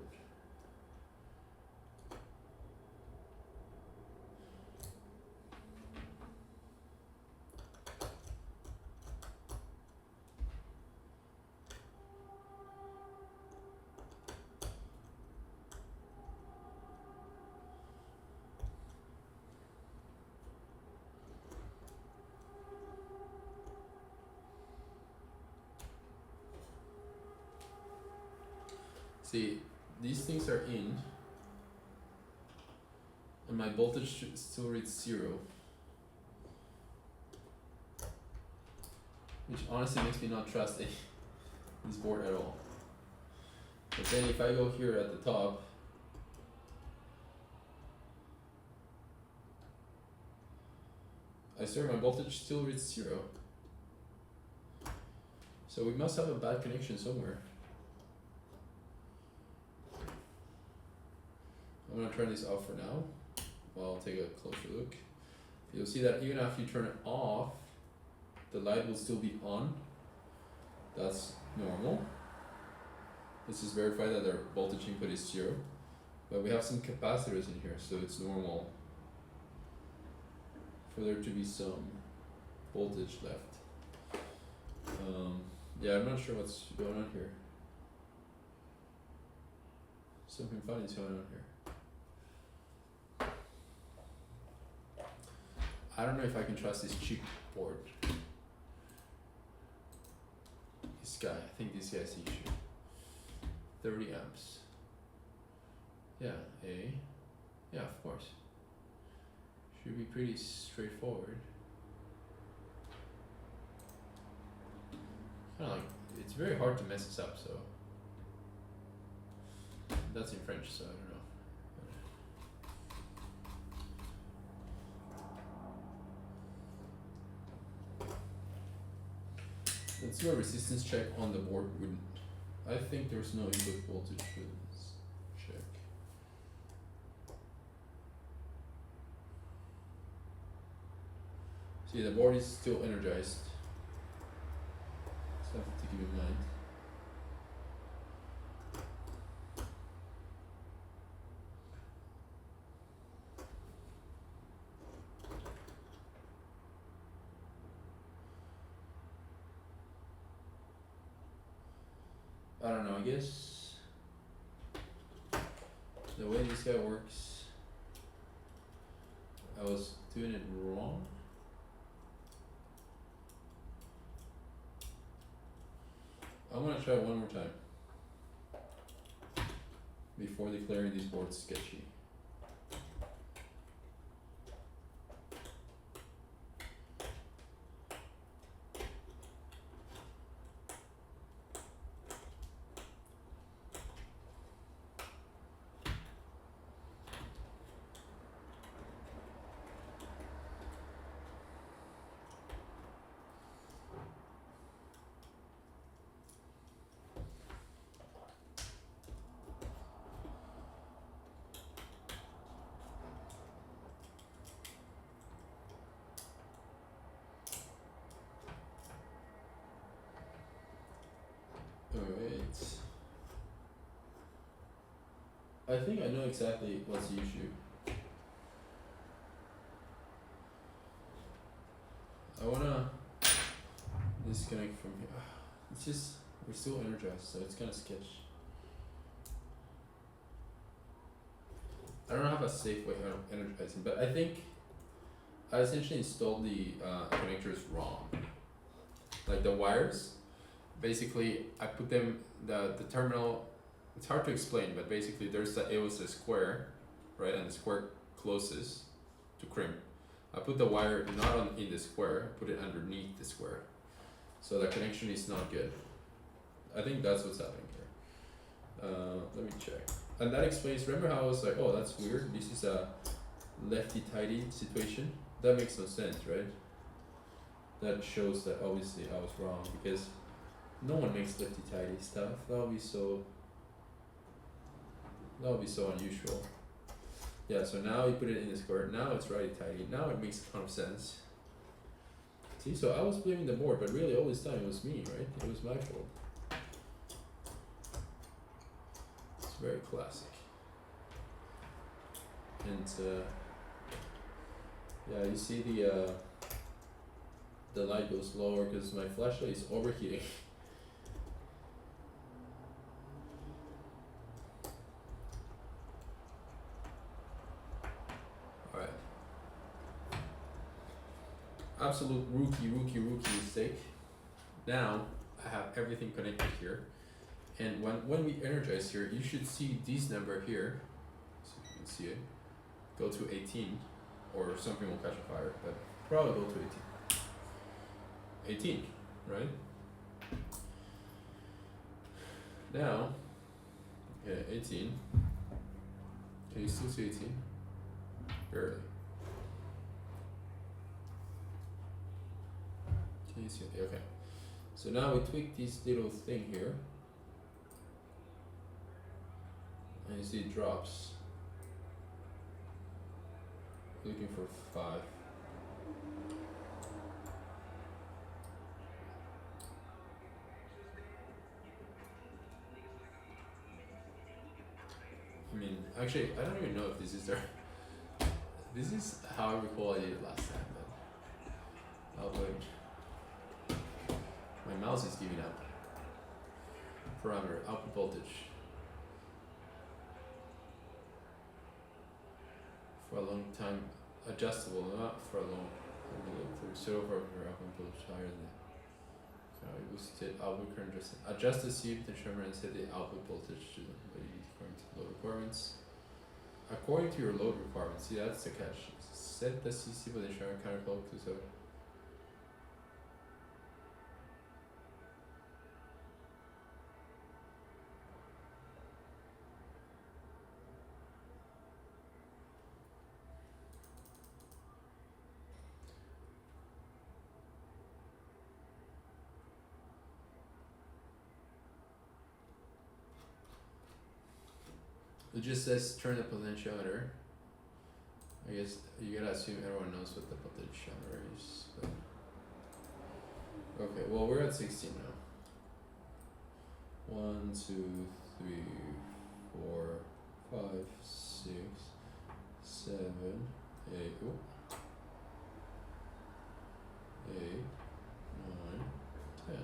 Speaker 1: See, these things are in, and my voltage still reads 0, which honestly makes me not trust this board at all. But then if I go here at the top, I swear my voltage still reads 0. So we must have a bad connection somewhere. I'm gonna turn this off for now. Well, I'll take a closer look. You'll see that even after you turn it off, the light will still be on. That's normal. Let's just verify that our voltage input is 0. But we have some capacitors in here, so it's normal for there to be some voltage left. Yeah, I'm not sure what's going on here. Something funny is going on here. I don't know if I can trust this cheap board. This guy, I think this guy's the issue. 30 amps. Yeah, yeah, of course. Should be pretty straightforward. Kinda like, it's very hard to mess this up, so. That's in French, so I don't know. Let's do a resistance check on the board. I think there's no input voltage for this check. See, the board is still energized. Something to keep in mind. I don't know, I guess the way this guy works, I was doing it wrong. I'm gonna try one more time before declaring these boards sketchy. Alright. I think I know exactly what's the issue. I wanna disconnect from here. It's just, we're still energized, so it's kinda sketch. I don't have a safe way of energizing, but I think I essentially installed the connectors wrong. Like the wires, basically I put them, the terminal, it's hard to explain, but basically it was a square, right, and the square closes to crimp. I put the wire not in the square, I put it underneath the square. So the connection is not good. I think that's what's happening here. Let me check. And that explains, remember how I was like, oh, that's weird, this is a lefty-tighty situation? That makes no sense, right? That shows that obviously I was wrong, because no one makes lefty-tighty stuff. That would be so unusual. Yeah, so now you put it in the square, now it's righty-tighty, now it makes a ton of sense. See, so I was blaming the board, but really all this time it was me, right? It was my fault. It's very classic. And yeah, you see the light goes lower because my flashlight is overheating. Alright. Absolute rookie mistake. Now I have everything connected here. And when we energize here, you should see this number here. So you can see it. Go to 18 or something will catch a fire, but probably go to 18. 18, right? Now, yeah, 18. Can you still see 18? Barely. Can you see it? Okay. So now we tweak this little thing here. And you see it drops. Looking for 5. I mean, actually, I don't even know if this is there. This is how I recall I did it last time, but else is giving up. Parameter, output voltage. For a long time, adjustable, not for a long time. So for output voltage higher than we boosted output current adjust the C potentiometer and set the output voltage to according to load requirements. According to your load requirements, see that's the catch. Set the CC potentiometer counterclock to 7. It just says turn the potentiometer. I guess you gotta assume everyone knows what the potentiometer is. But okay, well we're at 16 now. 1, 2, 3, 4, 5, 6, 7, 8. Oh. 8, 9, 10.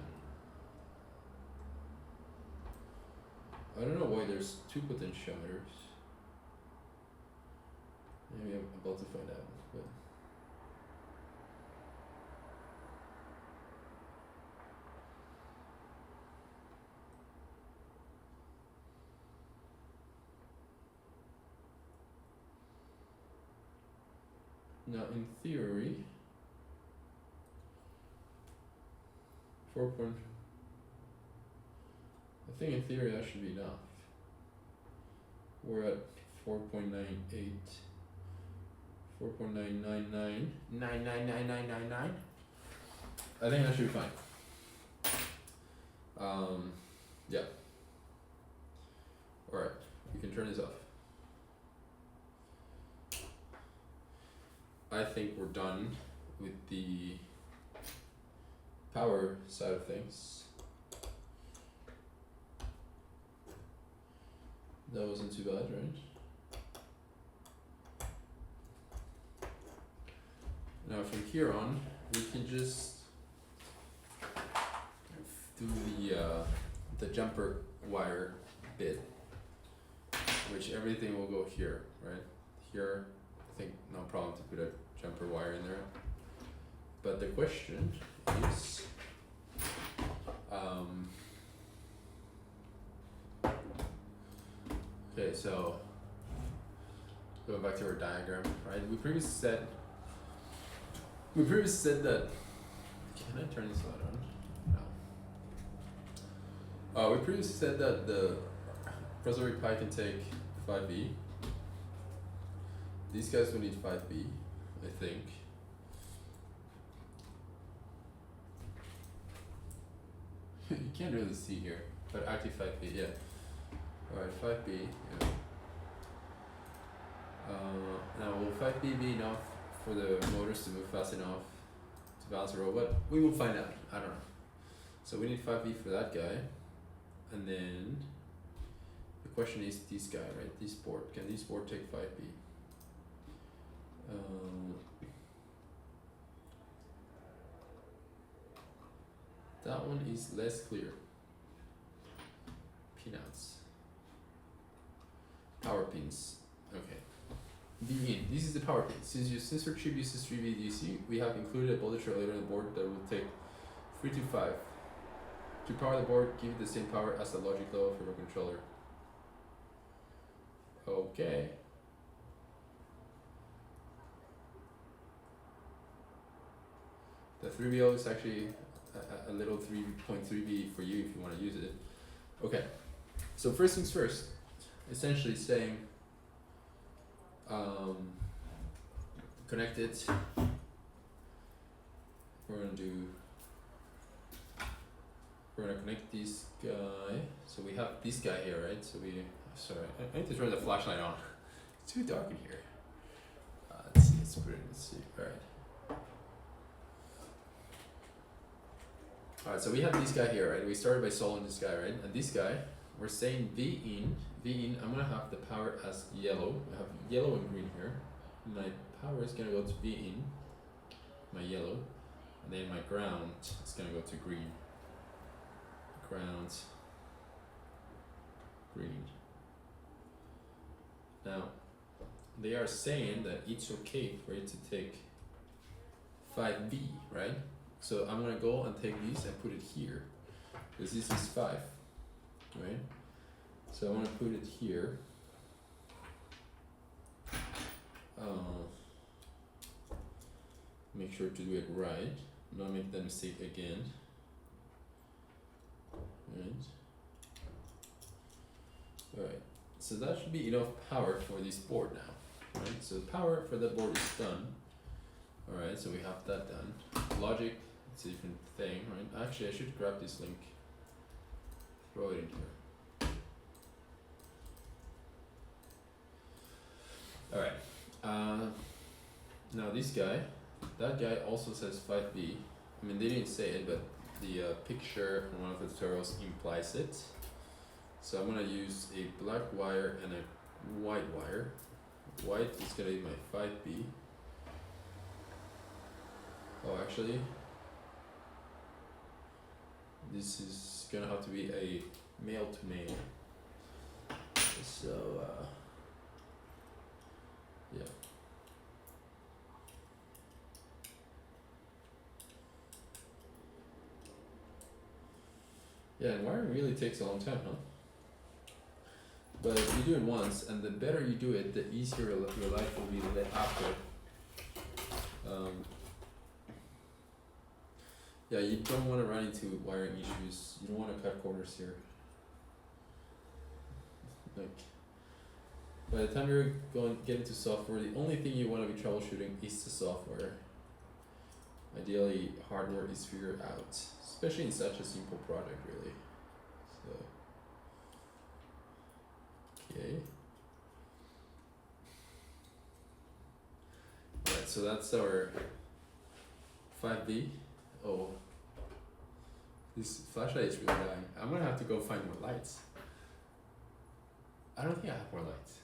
Speaker 1: I don't know why there's 2 potentiometers. Maybe I'm about to find out, but now in theory 4. I think in theory that should be enough. We're at 4.98. 4.999. 9999999. I think that should be fine. Yeah. Alright, we can turn this off. I think we're done with the power side of things. That wasn't too bad, right? Now from here on, we can just do the jumper wire bit, which everything will go here, right? Here, I think no problem to put a jumper wire in there. But the question is, okay, so going back to our diagram, right? We previously said that. Can I turn this light on? No. We previously said that the Raspberry Pi can take 5V. These guys will need 5B, I think. You can't really see here, but actually 5B, yeah. Alright, 5B, yeah. Now will 5B be enough for the motors to move fast enough to balance a robot? We will find out, I don't know. So we need 5B for that guy. And then the question is this guy, right? This board, can this board take 5B? That one is less clear. Pinouts. Power pins. Okay. V in. This is the power pin. Since your sensor chip uses 3V DC, we have included a voltage regulator on the board that will take 3 to 5. To power the board, give it the same power as the logic level from a controller. Okay. The 3VO is actually a little 3.3V for you if you want to use it. Okay, so first things first, essentially saying connect it. We're gonna connect this guy. So we have this guy here, right? So sorry, I need to turn the flashlight on. It's too dark in here. Let's see, let's see, alright. Alright, so we have this guy here, right? We started by solving this guy, right? And this guy, we're saying V in, I'm gonna have the power as yellow. I have yellow and green here. My power is gonna go to V in, my yellow, and then my ground is gonna go to green. background green. Now, they are saying that it's okay for it to take 5B, right? So I'm gonna go and take these and put it here, because this is 5, right? So I wanna put it here. Make sure to do it right, not make that mistake again. Right. Alright, so that should be enough power for this board now, right? So the power for that board is done. Alright, so we have that done. Logic, it's a different thing, right? Actually, I should grab this link, throw it in here. Alright, now this guy, that guy also says 5B. I mean, they didn't say it, but the picture from one of the tutorials implies it. So I'm gonna use a black wire and a white wire. White is gonna be my 5B. Oh, actually, this is gonna have to be a male to male. So, yeah. Yeah, and wiring really takes a long time, huh? But if you do it once, and the better you do it, the easier your life will be after. Yeah, you don't want to run into wiring issues. You don't want to cut corners here. Like, by the time you're going get into software, the only thing you want to be troubleshooting is the software. Ideally, hardware is figured out, especially in such a simple project, really. So, okay. Alright, so that's our 5B. Oh, this flashlight is really dying. I'm gonna have to go find more lights. I don't think I have more lights.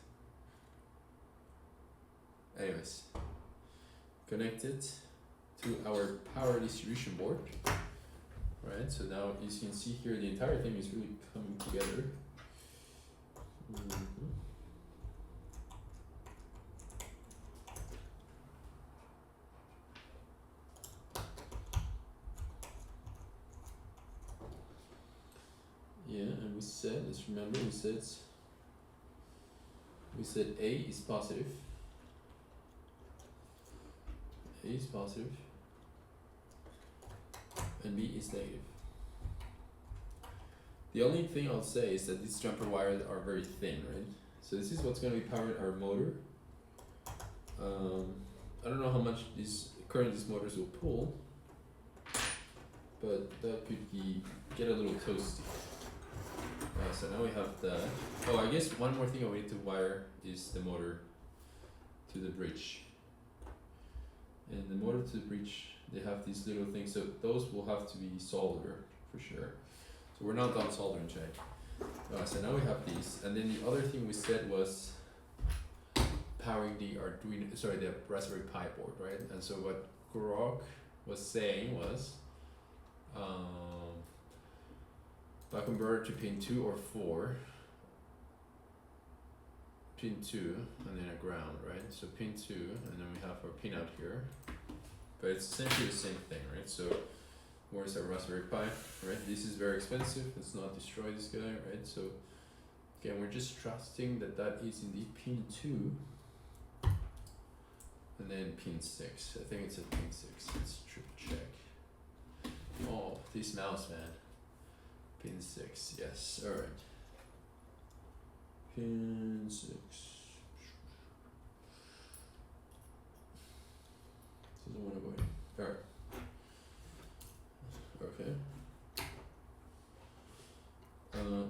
Speaker 1: Anyways, connect it to our power distribution board. Right, so now as you can see here, the entire thing is really coming together. Yeah, and we said, let's remember, we said A is positive. A is positive. And B is negative. The only thing I'll say is that these jumper wires are very thin, right? So this is what's going to be powering our motor. I don't know how much this current these motors will pull, but that could get a little toasty. So now we have that. Oh, I guess one more thing I need to wire is the motor to the bridge. And the motor to the bridge, they have these little things, so those will have to be solder for sure. So we're not done soldering check. So now we have these, and then the other thing we said was powering the the Raspberry Pi board, right? And so what Grok was saying was buck converter to pin 2 or 4, pin 2 and then a ground, right? So pin 2 and then we have our pin out here, but it's essentially the same thing, right? So where's our Raspberry Pi, right? This is very expensive, let's not destroy this guy, right? So again, we're just trusting that that is indeed pin 2 and then pin 6. I think it's at pin 6, let's triple check. Oh, this mouse, man. Pin 6, yes, alright. Pin 6. Doesn't want to go in. Alright. Okay.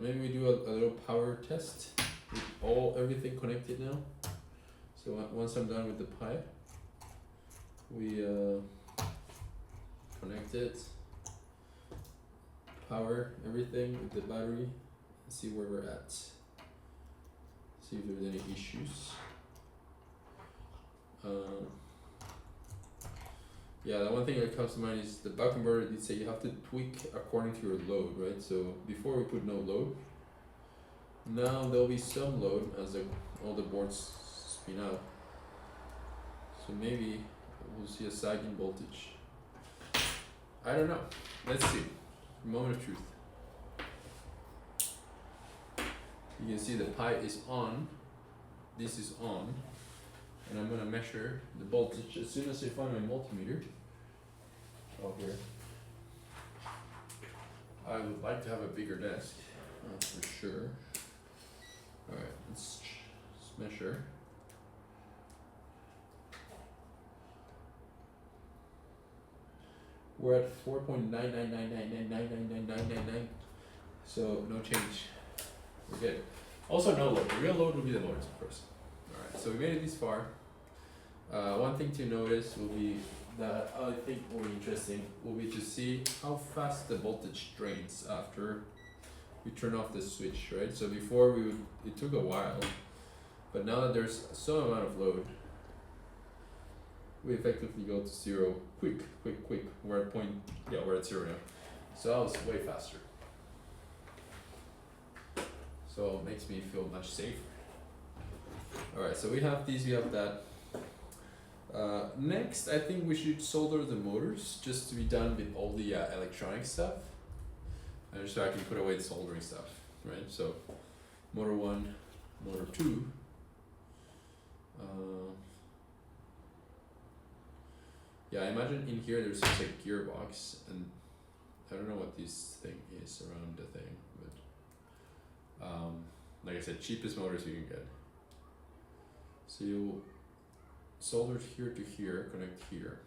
Speaker 1: Maybe we do a little power test with everything connected now. So once I'm done with the pipe, we connect it, power everything with the battery, and see where we're at. See if there's any issues. Yeah, the one thing that comes to mind is the buck converter did say you have to tweak according to your load, right? So before we put no load, now there'll be some load as all the boards spin out. So maybe we'll see a sagging voltage. I don't know. Let's see. Moment of truth. You can see the pi is on. This is on. And I'm gonna measure the voltage as soon as I find my multimeter. Oh, here. I would like to have a bigger desk, for sure. Alright, let's measure. We're at 4.999999999. So no change. We're good. Also no load. The real load will be the motors, of course. Alright, so we made it this far. One thing to notice will be that I think will be interesting will be to see how fast the voltage drains after we turn off the switch, right? So before it took a while, but now that there's some amount of load, we effectively go to zero quick. We're at we're at zero now. So that was way faster. So it makes me feel much safer. Alright, so we have these, we have that. Next, I think we should solder the motors just to be done with all the electronic stuff. And so I can put away the soldering stuff, right? So, motor 1, motor 2. Yeah, I imagine in here there's just a gearbox, and I don't know what this thing is around the thing, but like I said, cheapest motors you can get. So you solder here to here, connect here.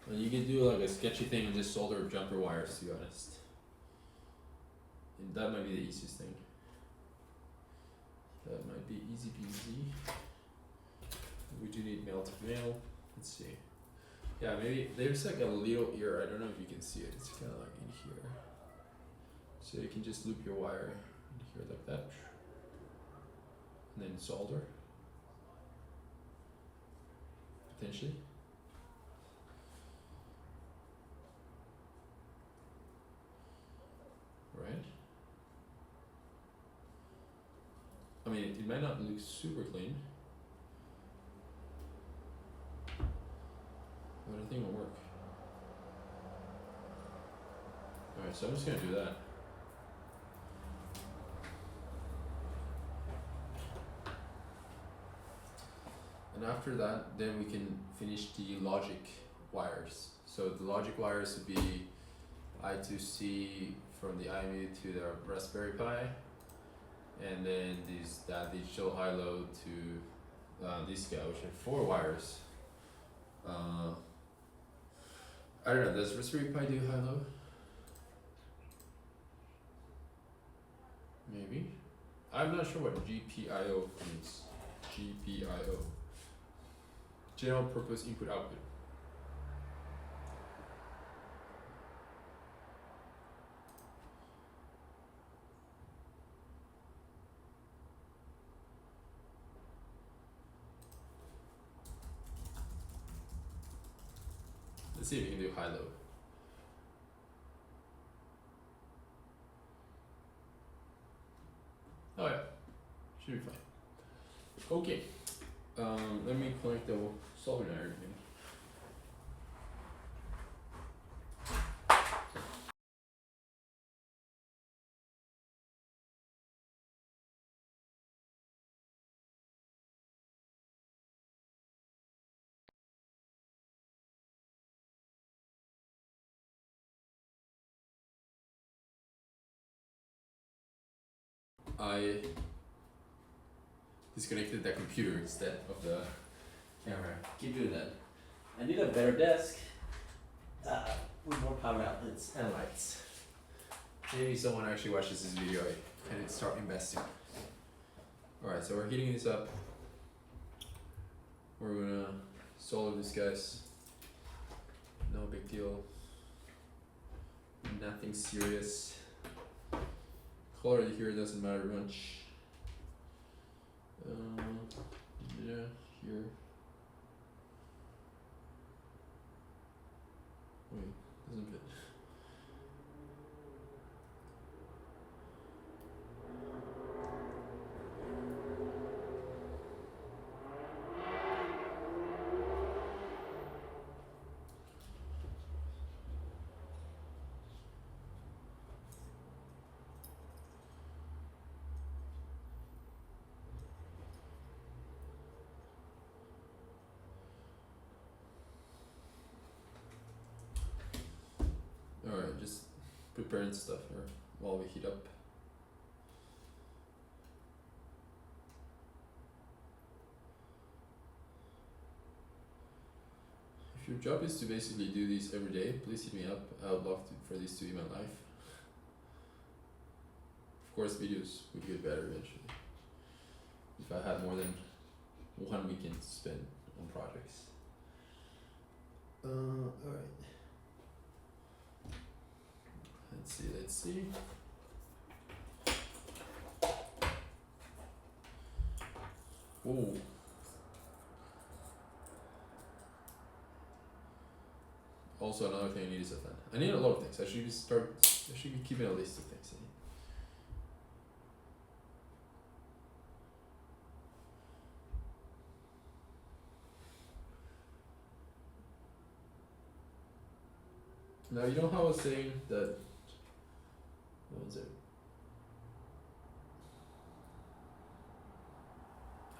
Speaker 1: And you can do like a sketchy thing and just solder jumper wires, to be honest. And that might be the easiest thing. That might be easy peasy. We do need male to male. Let's see. Yeah, maybe there's like a little ear. I don't know if you can see it. It's kind of like in here. So you can just loop your wire in here like that. And then solder. Potentially. Right? I mean, it might not look super clean. But I think it'll work. Alright, so I'm just gonna do that. And after that, then we can finish the logic wires. So the logic wires would be I2C from the IMU to the Raspberry Pi, and then that digital high-low to this guy, which are 4 wires. I don't know, does Raspberry Pi do high-low? Maybe. I'm not sure what GPIO means. GPIO. General Purpose Input Output. Let's see if we can do high-low. Oh yeah, should be fine. Okay, let me connect the solder iron again. I disconnected the computer instead of the camera.
Speaker 3: Keep doing that. I need a better desk with more power outlets and lights.
Speaker 1: Maybe someone actually watches this video and start investing. Alright, so we're heating this up. We're gonna solder these guys. No big deal. Nothing serious. Color here doesn't matter much. Yeah, here. Wait, doesn't fit. Alright, just preparing stuff here while we heat up. If your job is to basically do these every day, please hit me up. I would love for this to be my life. Of course, videos would get better eventually. If I had more than 1 weekend to spend on projects. Alright. Let's see. Oh. Also, another thing I need is a fan. I need a lot of things. I should be keeping a list of things I need. Now, you know how I was saying that. What was it?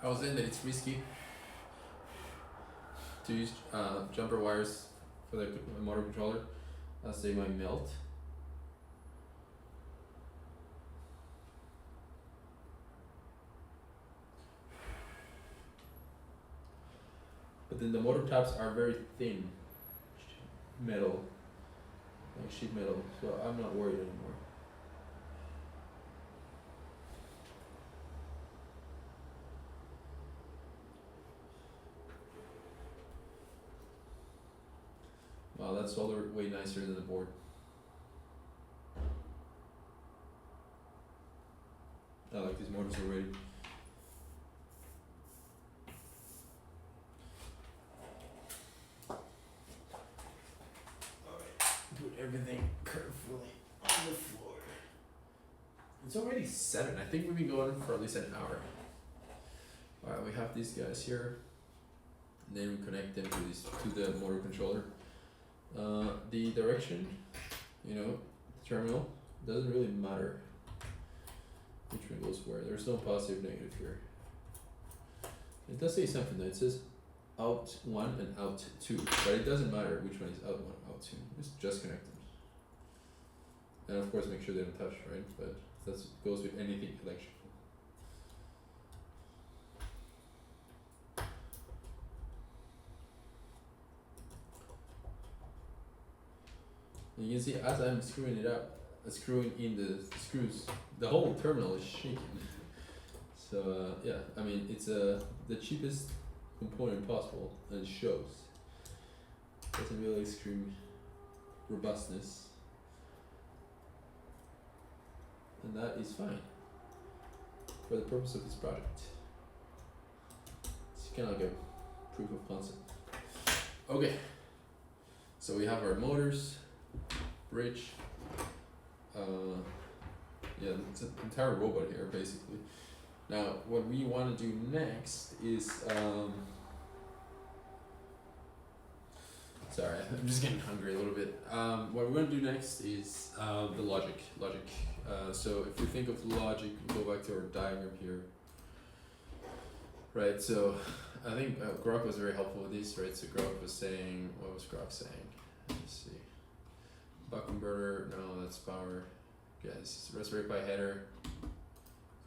Speaker 1: I was saying that it's risky to use jumper wires for the motor controller, as they might melt. But then the motor tabs are very thin metal, like sheet metal, so I'm not worried anymore. Wow, that's solder way nicer than the board. I like these motors already. Alright, put everything carefully on the floor. It's already 7. I think we've been going for at least an hour. Alright, we have these guys here. And then we connect them to the motor controller. The direction, the terminal, doesn't really matter which one goes where. There's no positive, negative here. It does say something though. It says out 1 and out 2, but it doesn't matter which one is out 1, out 2. Just connect them. And of course make sure they don't touch, right? But that goes with anything electrical. And you can see as I'm screwing it up, screwing in the screws, the whole terminal is shaking. So yeah, I mean it's the cheapest component possible, and it shows. Doesn't really scream robustness, and that is fine for the purpose of this project. It's kind of like a proof of concept. Okay, so we have our motors, bridge, it's an entire robot here basically. Now what we want to do next is sorry, I'm just getting hungry a little bit. What we're going to do next is the logic. So if you think of logic, we go back to our diagram here. Right, so I think Grok was very helpful with this, right? So Grok was saying, what was Grok saying? Let's see. Buck converter, no, that's power. Yeah, this is Raspberry Pi header.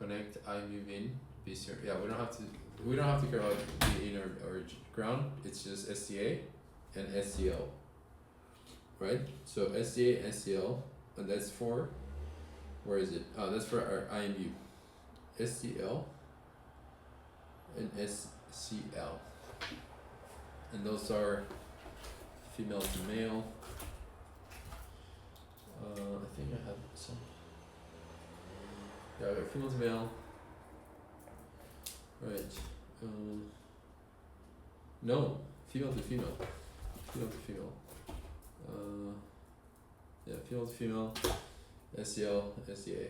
Speaker 1: Connect iMove in. Yeah, we don't have to care about the in or ground. It's just SDA and SCL. Right? So SDA, SCL, and that's for, where is it? Oh, that's for our IMU. SCL and SCL. And those are female to male. I think I have some. Yeah, I got female to male. Right. No, female to female. Female to female. Yeah, female to female. SEL, SEA.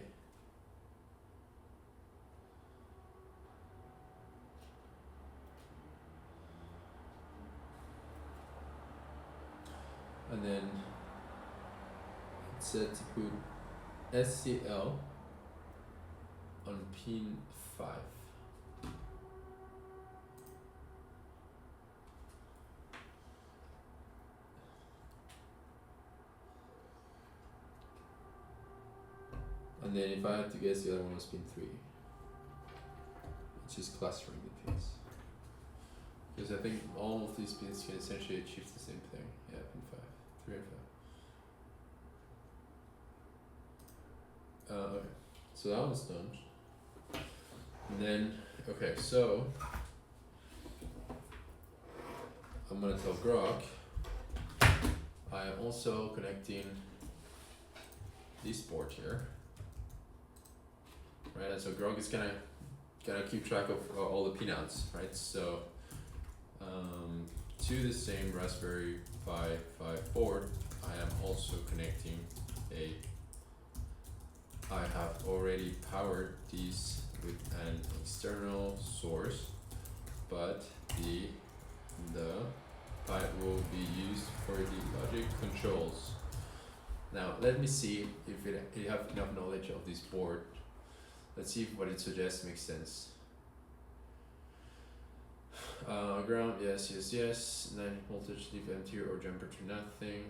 Speaker 1: And then it said to put SCL on pin 5. And then if I had to guess, the other one was pin 3. It's just clustering the pins. Because I think all of these pins can essentially achieve the same thing. Yeah, pin 5. 3 and 5. Okay, so that one's done. And then, okay, so I'm gonna tell Grok I am also connecting this port here. Right, and so Grok is gonna keep track of all the pinouts, right? So to the same Raspberry Pi 5 board, I am also connecting I have already powered these with an external source, but the pipe will be used for the logic controls. Now let me see if you have enough knowledge of this board. Let's see if what it suggests makes sense. Ground, yes, 9 voltage, leave empty or jumper to nothing.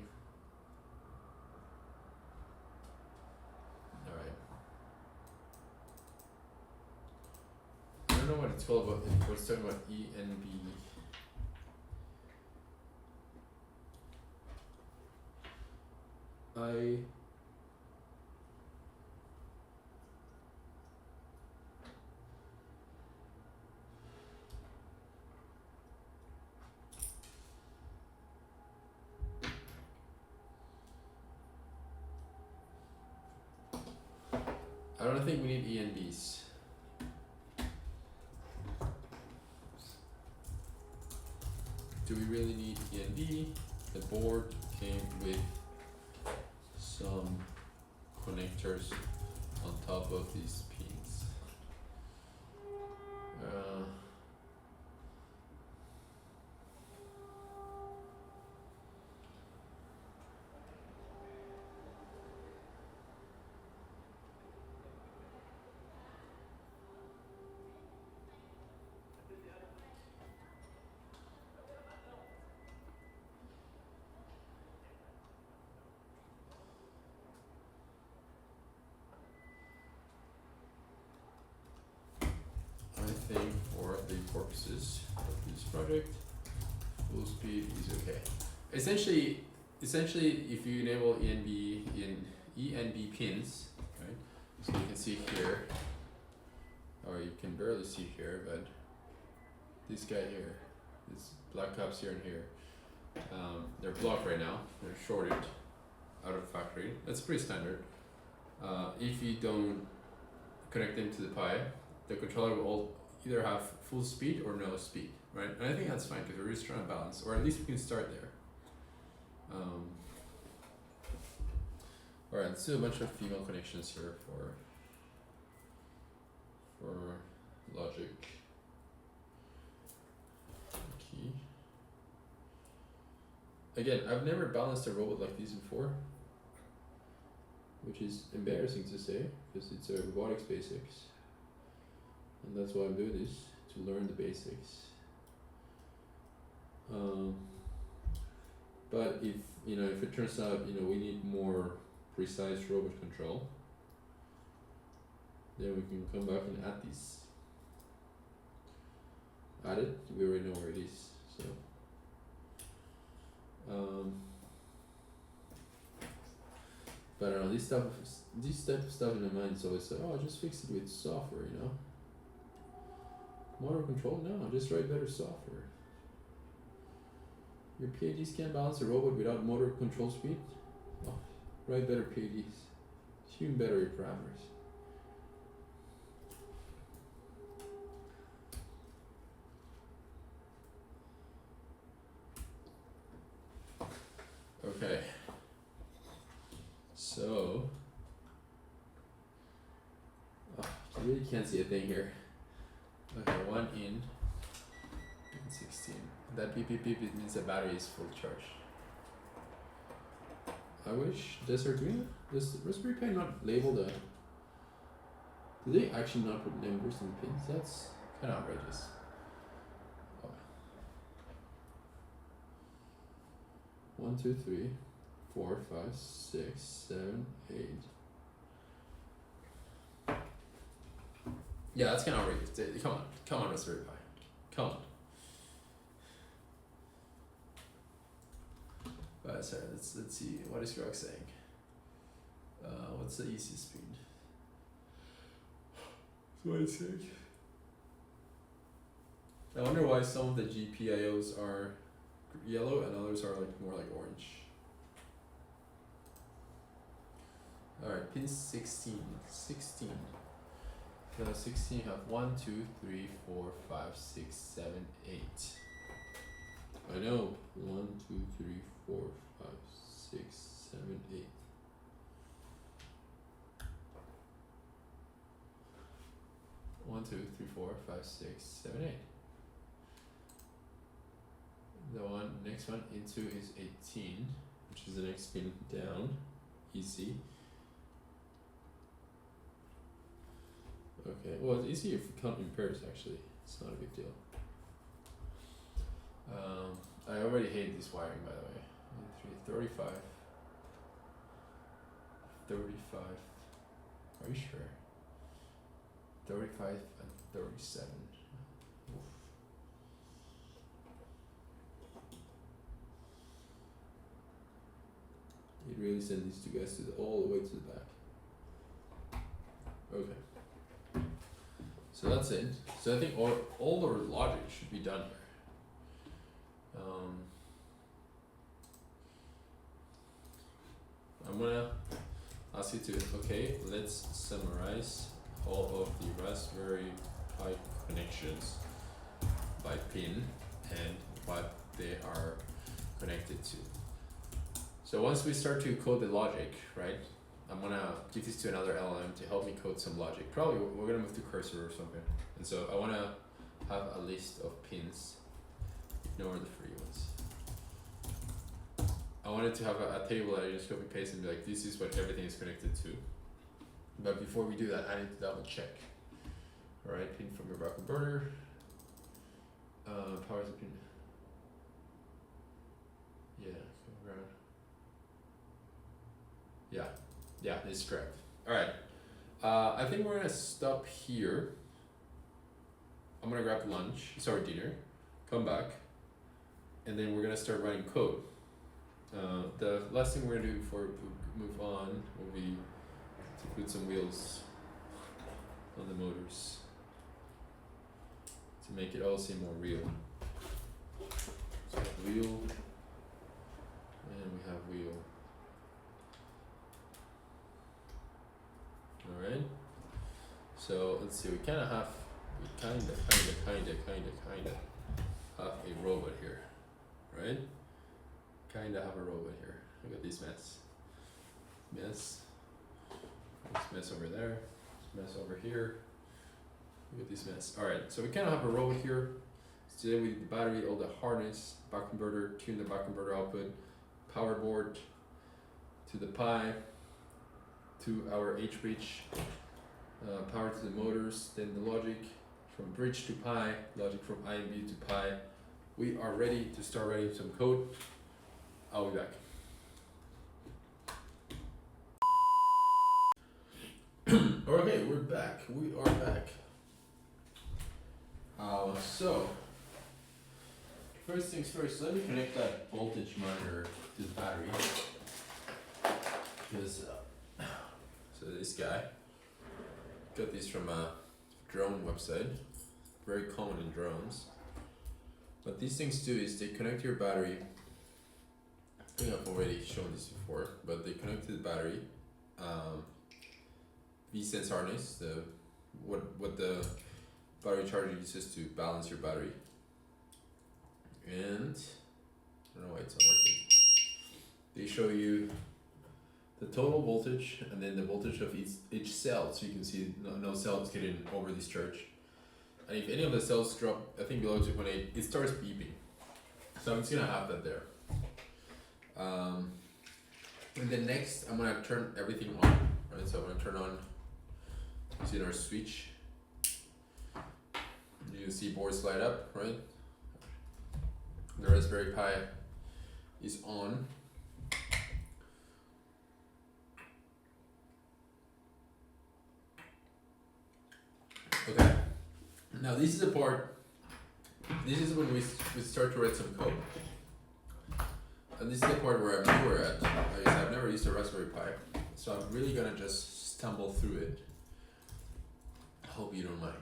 Speaker 1: Alright. I don't know what it's called, but it's talking about ENB. I don't think we need ENBs. Do we really need ENB? The board came with some connectors on top of these pins. I think for the purposes of this project, full speed is okay. Essentially, if you enable ENB pins, right? So you can see here, or you can barely see here, but this guy here, these black caps here and here, they're blocked right now. They're shorted out of factory. That's pretty standard. If you don't connect them to the Pi, the controller will either have full speed or no speed, right? And I think that's fine because we're just trying to balance, or at least we can start there. Alright, let's do a bunch of female connections here for logic key. Again, I've never balanced a robot like this before, which is embarrassing to say because it's a robotics basics. And that's why I'm doing this, to learn the basics. But if it turns out we need more precise robot control, then we can come back and add these. Add it. We already know where it is. So. But I don't know, this type of stuff in my mind is always like, oh, just fix it with software, Motor control? No, just write better software. Your PIDs can't balance a robot without motor control speed? Oh, write better PIDs. Tune better your parameters. can't see a thing here. Okay, 1 in 16. That beep beep beep, it means the battery is fully charged. I wish this Arduino, this Raspberry Pi not label the. Do they actually not put numbers on the pins? That's kind of outrageous. Oh. 1, 2, 3, 4, 5, 6, 7, 8. Yeah, that's kind of outrageous. Come on, Raspberry Pi, come on. Sorry, let's see. What is Grok saying? What's the easiest speed? So what is it? I wonder why some of the GPIOs are yellow and others are like more like orange. Alright, pin 16. 16. So 16 have 1, 2, 3, 4, 5, 6, 7, 8. I know. 1, 2, 3, 4, 5, 6, 7, 8. One, 2, 3, 4, 5, 6, 7, 8. The next one into is 18, which is the next pin down. Easy. Okay, well, it's easy if you count in pairs, actually. It's not a big deal. I already hate this wiring, by the way. 35. 35. Are you sure? 35 and 37. Oof. It really sent these two guys all the way to the back. Okay. So that's it. So I think all the logic should be done here. I'm gonna ask you to, okay, let's summarize all of the Raspberry Pi connections by pin and what they are connected to. So once we start to code the logic, right, I'm gonna give this to another LLM to help me code some logic. Probably we're gonna move to cursor or something. And so I wanna have a list of pins. Ignore the free ones. I wanted to have a table that I just copy paste and be like, this is what everything is connected to. But before we do that, I need to double check. Alright, pin from your back converter. Power the pin. Yeah, ground. Yeah, this is correct. Alright. I think we're gonna stop here. I'm gonna grab dinner, come back, and then we're gonna start writing code. The last thing we're gonna do before we move on will be to put some wheels on the motors to make it all seem more real. So wheel, and we have wheel. Alright, so let's see, we kinda have have a robot here, right? Kinda have a robot here. Look at this mess. This mess over there. This mess over here. Look at this mess. Alright, so we kinda have a robot here. So today we did the battery, all the harness, back converter, tune the back converter output, power board to the Pi, to our H-bridge, power to the motors, then the logic from bridge to Pi, logic from IMB to Pi. We are ready to start writing some code. I'll be back. Okay, we're back. We are back. So, first things first, let me connect that voltage monitor to the battery. Because, so this guy, got these from a drone website, very common in drones. What these things do is they connect to your battery. I think I've already shown this before, but they connect to the battery. V-Sense harness, what the battery charger uses to balance your battery. And I don't know why it's not working. They show you the total voltage and then the voltage of each cell, so you can see no cell is getting over discharge. And if any of the cells drop, I think below 2.8, it starts beeping. So I'm just gonna have that there. And then next, I'm gonna turn everything on, right? So I'm gonna turn on, using our switch. You can see boards light up, right? The Raspberry Pi is on. Okay, now this is the part, this is when we start to write some code. And this is the part where I'm newer at. I've never used a Raspberry Pi, so I'm really gonna just stumble through it. I hope you don't mind.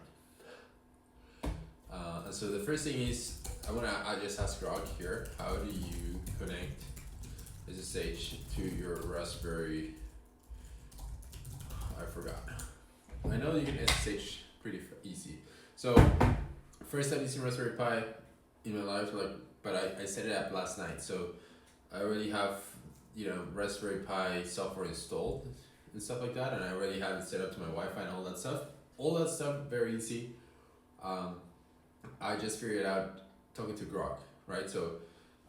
Speaker 1: And so the first thing is, I just ask Grog here, how do you connect SSH to your Raspberry, I forgot. I know you can SSH pretty easy. So first time using Raspberry Pi in my life, but I set it up last night, so I already have Raspberry Pi software installed and stuff like that, and I already have it set up to my Wi-Fi and all that stuff. All that stuff very easy. I just figured out talking to Grok, right? So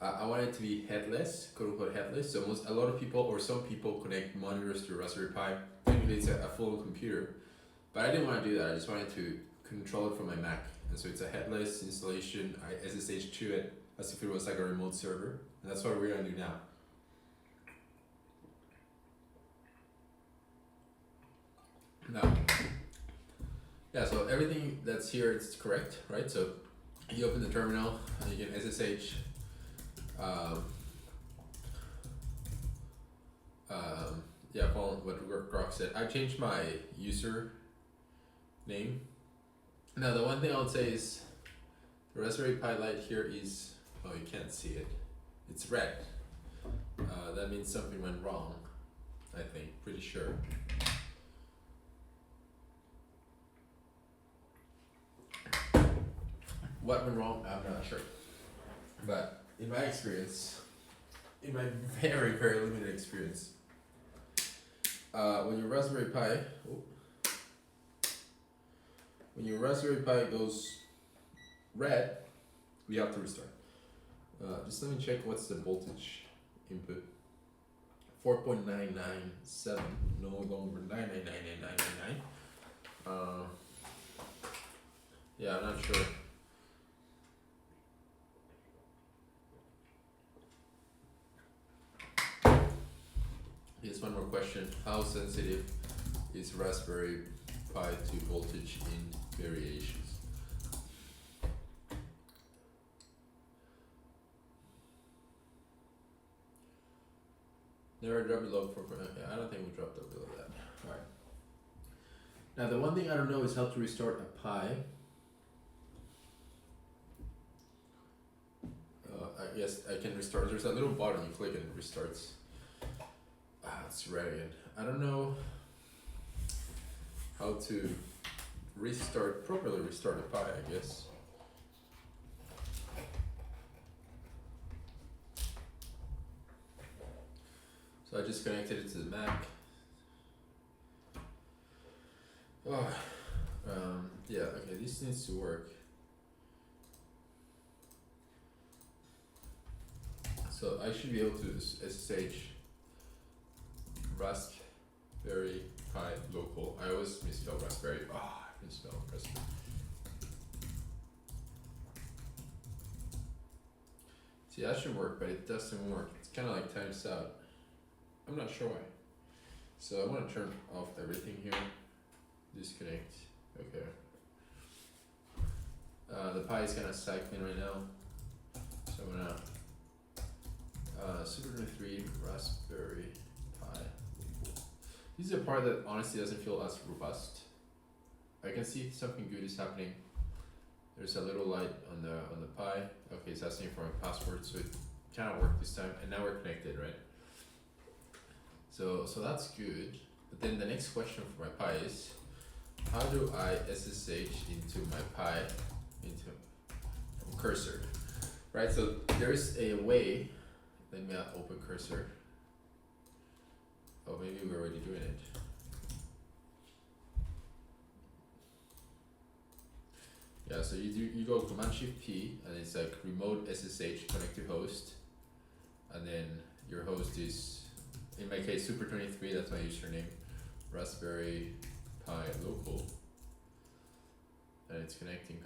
Speaker 1: I want it to be headless, quote unquote headless. So a lot of people or some people connect monitors to Raspberry Pi. Technically it's a full computer, but I didn't want to do that. I just wanted to control it from my Mac. And so it's a headless installation. I SSH to it as if it was like a remote server. And that's what we're gonna do now. Now, yeah, so everything that's here is correct, right? So you open the terminal and you can SSH yeah, following what Grok said. I changed my user name. Now the one thing I would say is the Raspberry Pi light here is, oh, you can't see it. It's red. That means something went wrong, I think, pretty sure. What went wrong, I'm not sure. But in my experience, in my very, very limited experience, when your Raspberry Pi, goes red, we have to restart. Just let me check what's the voltage input. 4.997, no longer 9999999. Yeah, I'm not sure. Here's one more question. How sensitive is Raspberry Pi to voltage in variations? Never drop below 4. Okay, I don't think we dropped below that. Alright. Now the one thing I don't know is how to restart a Pi. I guess I can restart. There's a little button you click and it restarts. It's red again. I don't know how to properly restart a Pi, I guess. So I just connected it to the Mac. Oh, yeah, okay, this needs to work. So I should be able to SSH Raspberry Pi local. I always misspell Raspberry. I misspell Raspberry. See, that should work, but it doesn't work. It's kind of like times out. I'm not sure why. So I want to turn off everything here. Disconnect. Okay. The Pi is kind of cycling right now. So I'm gonna Super 3 Raspberry Pi. This is a part that honestly doesn't feel as robust. I can see something good is happening. There's a little light on the Pi. Okay, it's asking for my password, so it kind of worked this time, and now we're connected, right? So that's good. But then the next question for my Pi is, how do I SSH into my Pi from cursor, right? So there's a way. Let me open cursor. Oh, maybe we're already doing it. Yeah, so you go Command Shift P, and it's like remote SSH connect to host, and then your host is, in my case, Super23. That's my username. Raspberry Pi local, and it's connecting,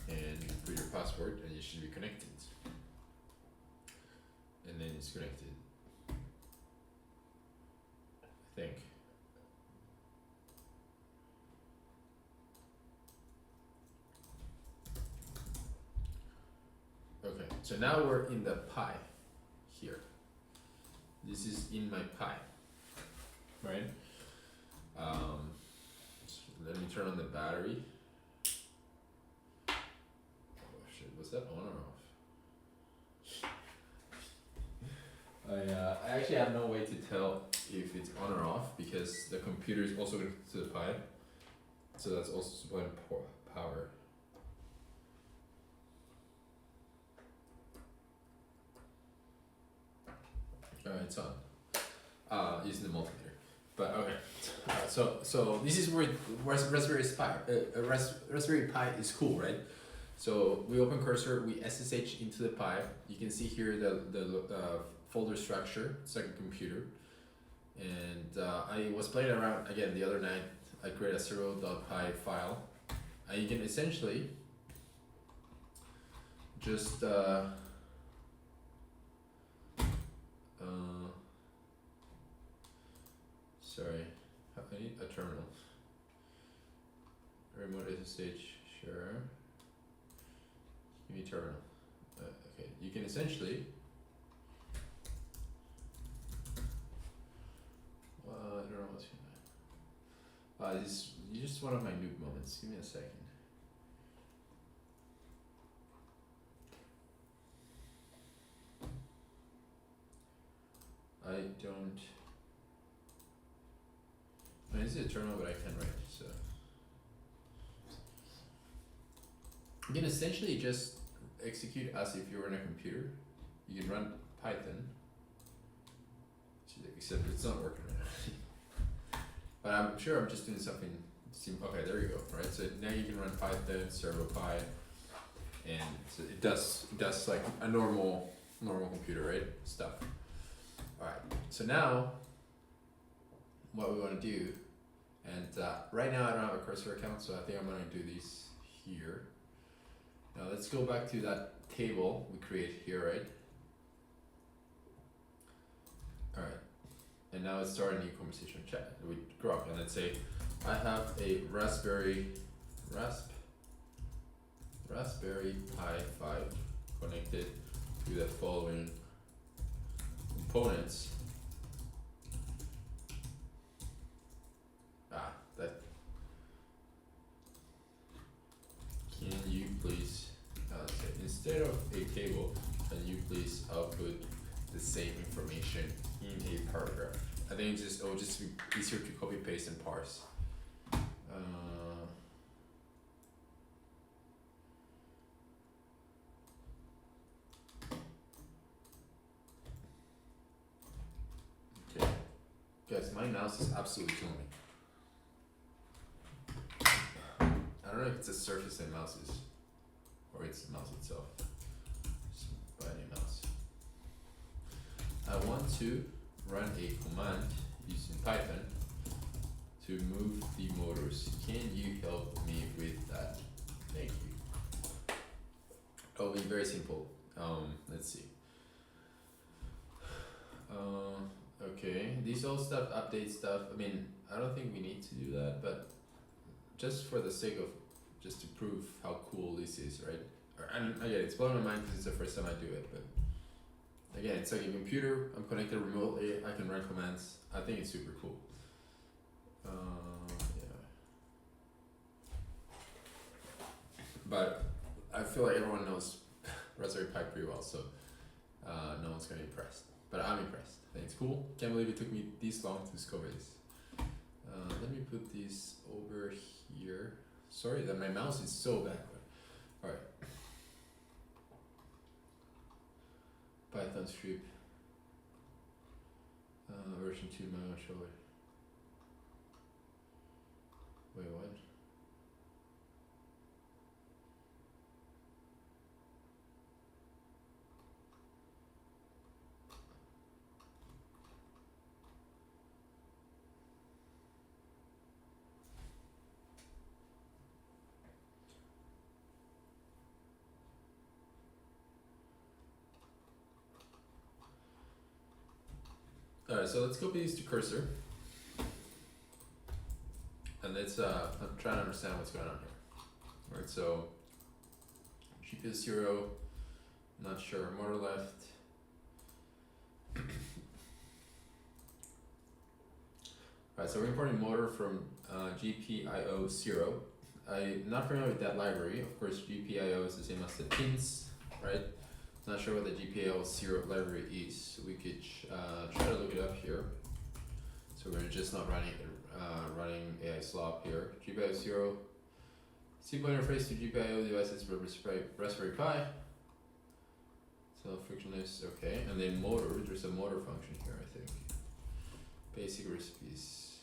Speaker 1: and you put your password, and you should be connected. And then it's connected. I think. Okay, so now we're in the Pi here. This is in my Pi, right? So let me turn on the battery. Oh shit, was that on or off? I actually have no way to tell if it's on or off because the computer is also connected to the Pi, so that's also supplying power. Alright, it's on. Using the multimeter. But okay. So this is where Raspberry Pi is cool, right? So we open cursor, we SSH into the Pi. You can see here the folder structure. It's like a computer. And I was playing around again the other night. I created a serial.py file. And you can essentially just sorry, I need a terminal. Remote SSH, sure. Give me terminal. Okay, you can essentially. I don't know what's going on. This is just one of my noob moments. Give me a second. I don't. I mean, this is a terminal, but I can write, so. You can essentially just execute as if you were in a computer. You can run Python, except it's not working right now. But I'm sure I'm just doing something simple. Okay, there you go, right? So now you can run Python, servo-pi, and so it does like a normal computer, right? Stuff. Alright, so now what we want to do, and right now I don't have a cursor account, so I think I'm going to do these here. Now let's go back to that table we create here, right? Alright, and now let's start a new conversation chat. We grok and let's say I have a Raspberry Pi 5 connected to the following components. That can you please say, instead of a table, can you please output the same information in a paragraph? I think it will just be easier to copy paste and parse. Okay, guys, my mouse is absolutely killing me. I don't know if it's a Surface and mouses, or it's the mouse itself. Just buy a new mouse. I want to run a command using Python to move the motors. Can you help me with that? Thank you. It'll be very simple. Let's see. Okay, these all stuff, update stuff. I mean, I don't think we need to do that, but just for the sake of just to prove how cool this is, right? And again, it's blowing my mind because it's the first time I do it, but again, it's like a computer, I'm connected remotely, I can run commands. I think it's super cool. Yeah. But I feel like everyone knows Raspberry Pi pretty well, so no one's gonna be impressed. But I'm impressed. I think it's cool. Can't believe it took me this long to discover this. Let me put this over here. Sorry that my mouse is so bad. Alright. Python script. Version 2 manual show it. Wait, what? Alright, so let's copy these to cursor. And let's I'm trying to understand what's going on here. Alright, so GPS 0, not sure, motor left. Alright, so we're importing motor from GPIO 0. I'm not familiar with that library. Of course, GPIO is the same as the pins, right? Not sure what the GPIO 0 library is. So we could try to look it up here. So we're just not running AI slop here. GPIO 0. SQL interface to GPIO devices for Raspberry Pi. So frictionless, okay. And then motor, there's a motor function here, I think. Basic recipes.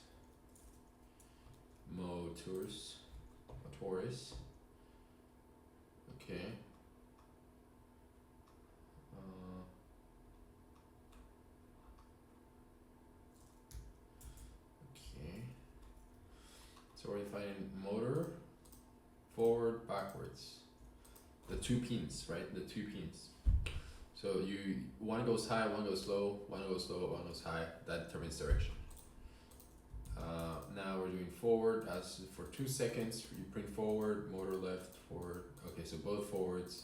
Speaker 1: Motors. Okay. Okay. So we're defining motor, forward, backwards. The two pins, right? The two pins. So one goes high, one goes low, one goes low, one goes high. That determines direction. Now we're doing forward. As for 2 seconds, you print forward, motor left, forward. Okay, so both forwards,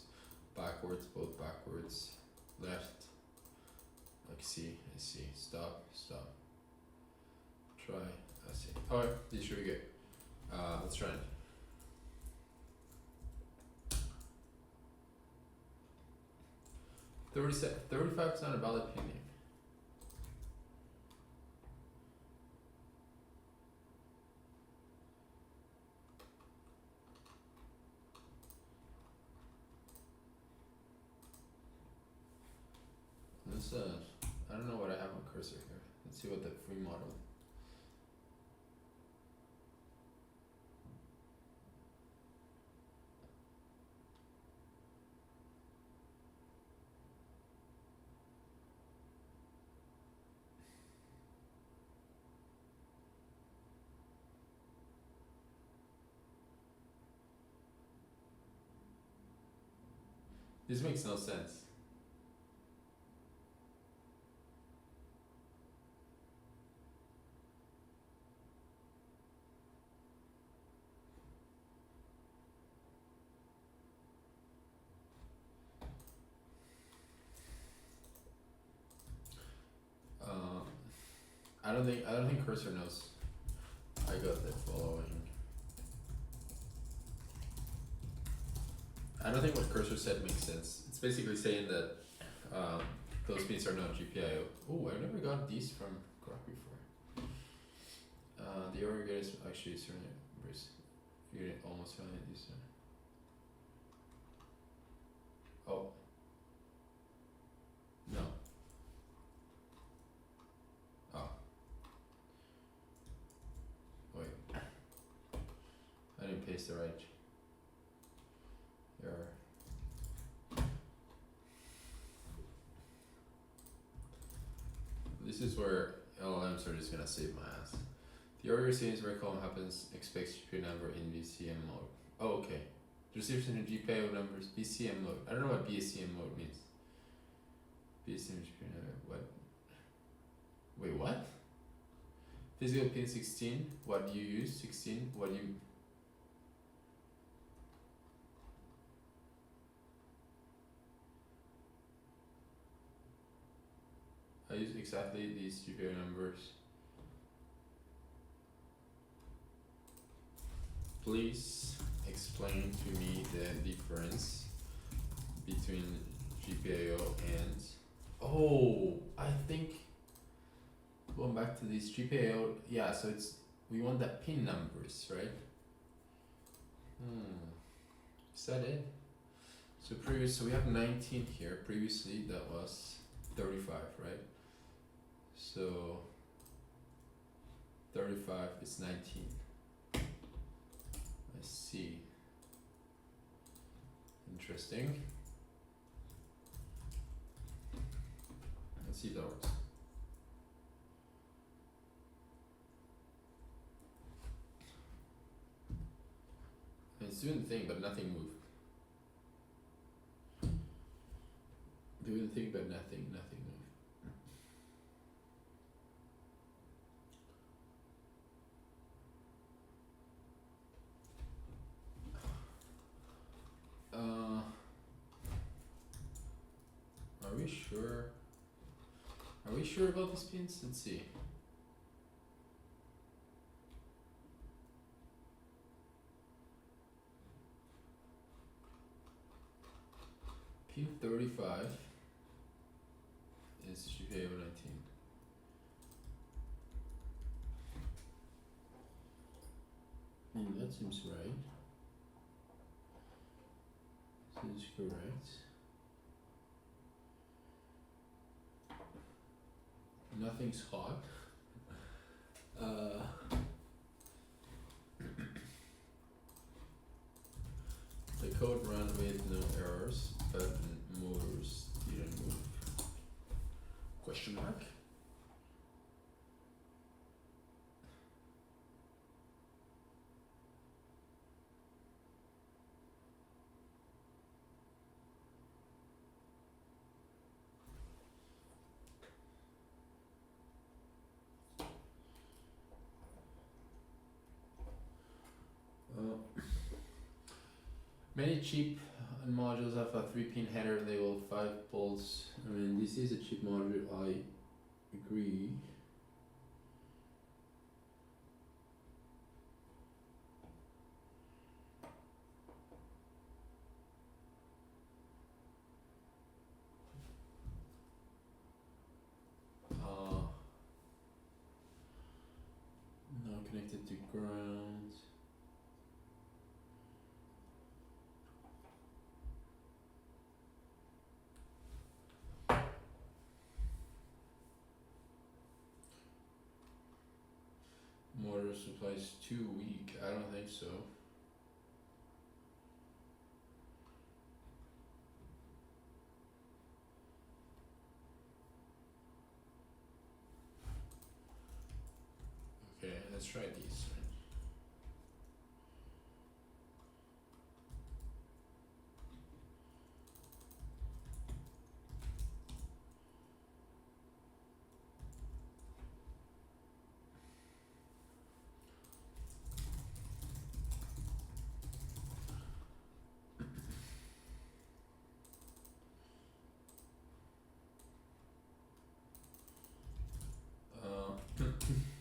Speaker 1: backwards, both backwards, left. I see. Stop. Try. I see. Alright, this should be good. Let's try it. $35 a valid pin name. Let's I don't know what I have on cursor here. Let's see what the free model. This makes no sense. I don't think cursor knows. I got the following. I don't think what cursor said makes sense. It's basically saying that those pins are not GPIO. Oh, I never got these from Grok before. The aggregator is actually certainly you're almost finding these. Oh. No. Oh. Wait. I didn't paste the right. This is where LLMs are just gonna save my ass. The order series where column happens expects GPIO number in BCM mode. Oh, okay. Receives in GPIO numbers BCM mode. I don't know what BCM mode means. BCM GPIO number. What? Wait, what? Physical pin 16. What do you use? 16. What do you? I use exactly these GPIO numbers. Please explain to me the difference between GPIO and. Oh, I think going back to this GPIO. Yeah, so we want the pin numbers, right? Is that it? So we have 19 here. Previously that was 35, right? So 35, it's 19. I see. Interesting. Let's see if that works. It's doing the thing, but nothing moved. Doing the thing, but nothing moved. Are we sure? Are we sure about these pins? Let's see. Pin 35 is GPAO 19. That seems right. This is correct. Nothing's hot. The code ran with no errors, but motors didn't move. Question mark? Many cheap modules have a 3-pin header labeled 5 volts. I mean, this is a cheap module, I agree. Now connected to ground. Motor supply is too weak. I don't think so. Okay, let's try these.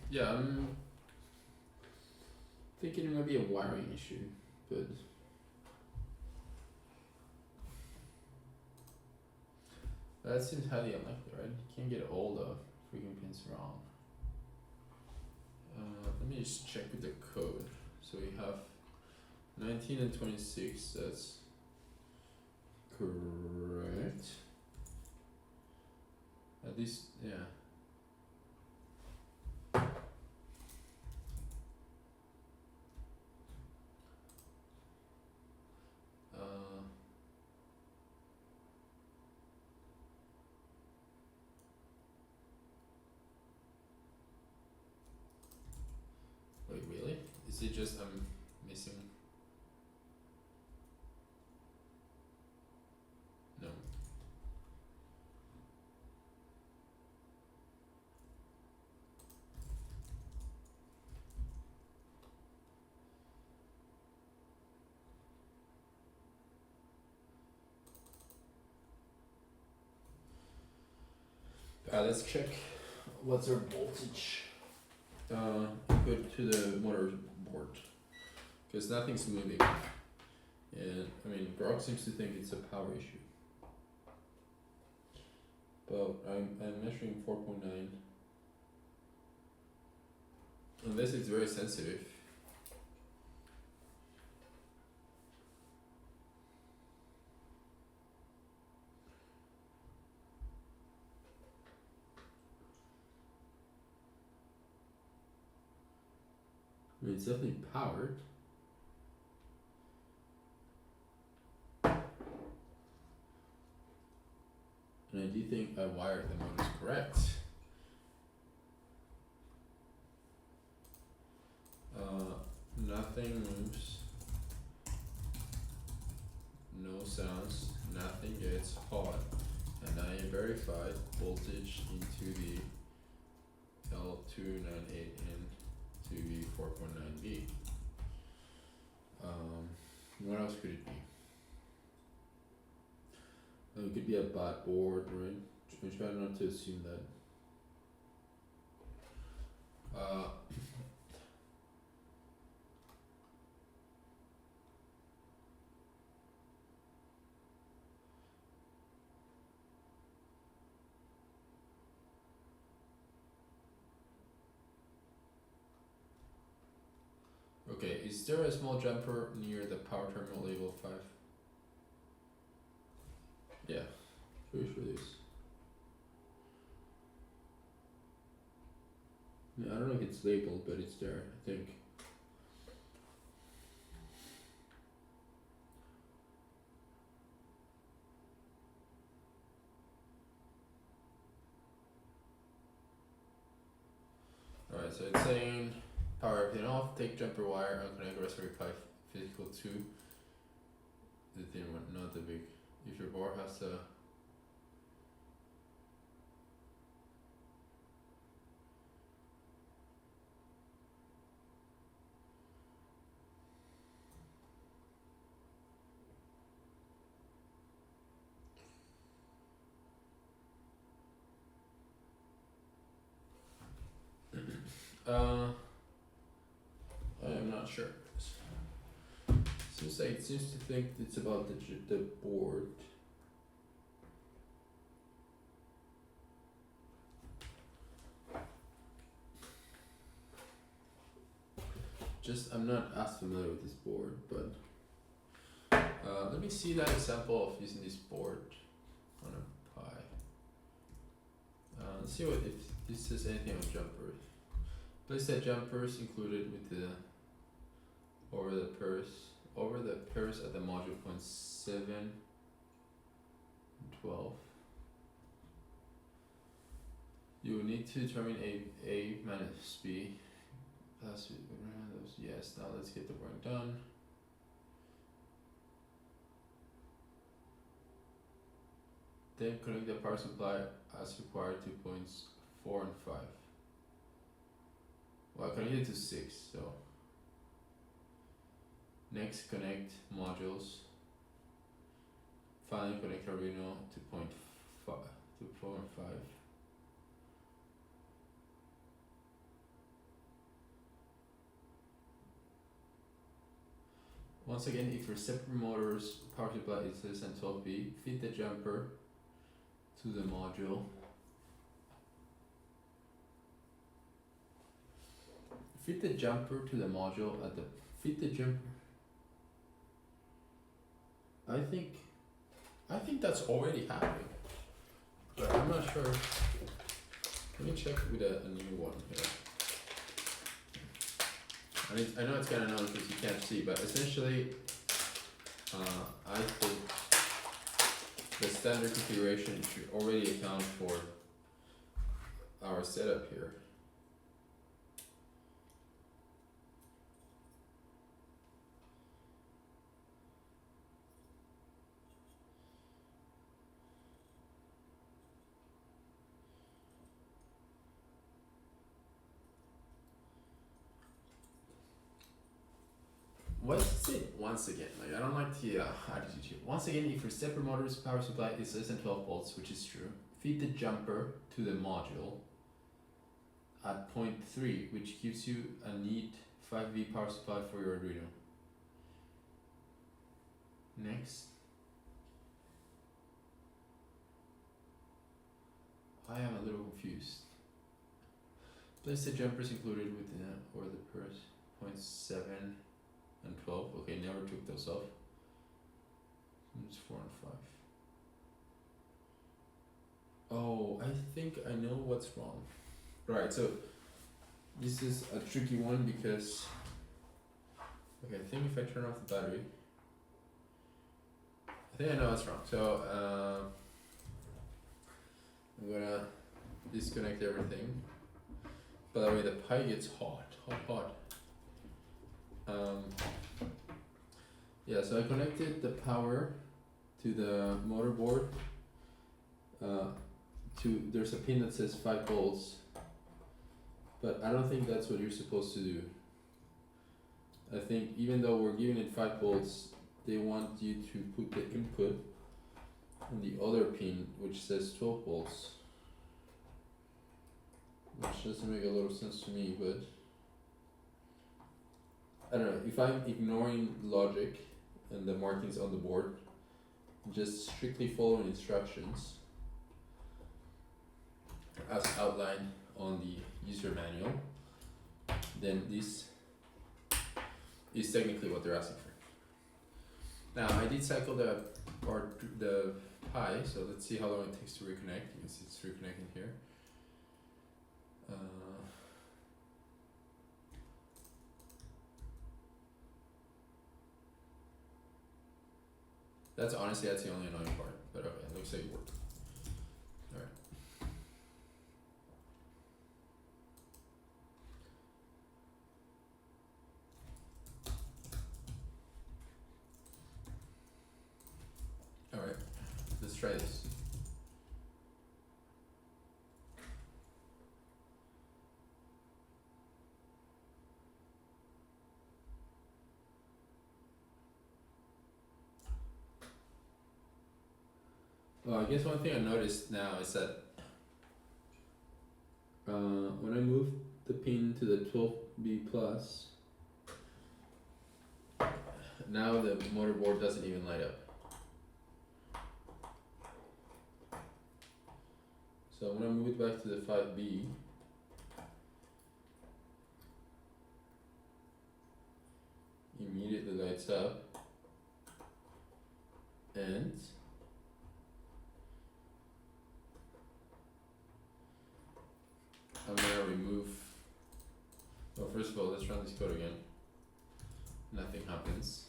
Speaker 1: Yeah, I'm thinking it might be a wiring issue, but that seems highly unlikely, right? You can't get all the freaking pins wrong. Let me just check with the code. So we have 19 and 26, that's correct. At least, yeah. Wait, really? Is it just I'm missing? No. Let's check what's our voltage input to the motor board, because nothing's moving, and I mean Grok seems to think it's a power issue, but I'm measuring 4.9 unless it's very sensitive. I mean, it's definitely powered. And I do think I wired the motors correct. Nothing moves. No sounds. Nothing gets hot. And I verified voltage into the L298 in to the 4.9B. What else could it be? It could be a bad board, right? I try not to assume that. Okay, is there a small jumper near the power terminal label 5? Yeah, pretty sure there is. Yeah, I don't know if it's labeled, but it's there, I think. Alright, so it's saying power pin off, take jumper wire, unconnect Raspberry Pi physical to the thin one, not the big. If your board has to I am not sure. It seems to think it's about the board. I'm not as familiar with this board, but let me see that example of using this board on a Pi. Let's see if this says anything on jumpers. Place that jumpers included with the over the pairs at the module point 7 and 12. You will need to determine A minus B. Yes, now let's get the work done. Then connect the power supply as required to points 4 and 5. Well, I connected to 6, so. Next, connect modules. Finally, connect Arduino to point 4 and 5. Once again, if your separate motor's power supply is less than 12V, feed the jumper to the module. Feed the jumper to the module at the feed the jumper. I think that's already happening, but I'm not sure. Let me check with a new one here. I know it's kind of known because you can't see, but essentially, I think the standard configuration should already account for our setup here. What is it? Once again, like I don't like the attitude here. Once again, if your stepper motor's power supply is less than 12 volts, which is true, feed the jumper to the module at point 3, which gives you a neat 5V power supply for your Arduino. Next. I am a little confused. Place the jumpers included with the or the pairs points 7 and 12. Okay, never took those off. It's 4 and 5. Oh, I think I know what's wrong. Right, so this is a tricky one because Okay, I think if I turn off the battery, I think I know what's wrong. So I'm gonna disconnect everything. By the way, the pie gets hot. Yeah, so I connected the power to the motherboard. There's a pin that says 5 volts, but I don't think that's what you're supposed to do. I think even though we're giving it 5 volts, they want you to put the input on the other pin, which says 12 volts. Which doesn't make a lot of sense to me, but I don't know. If I'm ignoring logic and the markings on the board, just strictly following instructions as outlined on the user manual, then this is technically what they're asking for. Now I did cycle the Pi, so let's see how long it takes to reconnect. You can see it's reconnecting here. That's the only annoying part, but okay, it looks like it worked. Alright. Alright, let's try this. Well, I guess one thing I noticed now is that when I move the pin to the 12B plus, now the motherboard doesn't even light up. So when I move it back to the 5B, immediately lights up, and I'm gonna remove, well, first of all, let's run this code again. Nothing happens.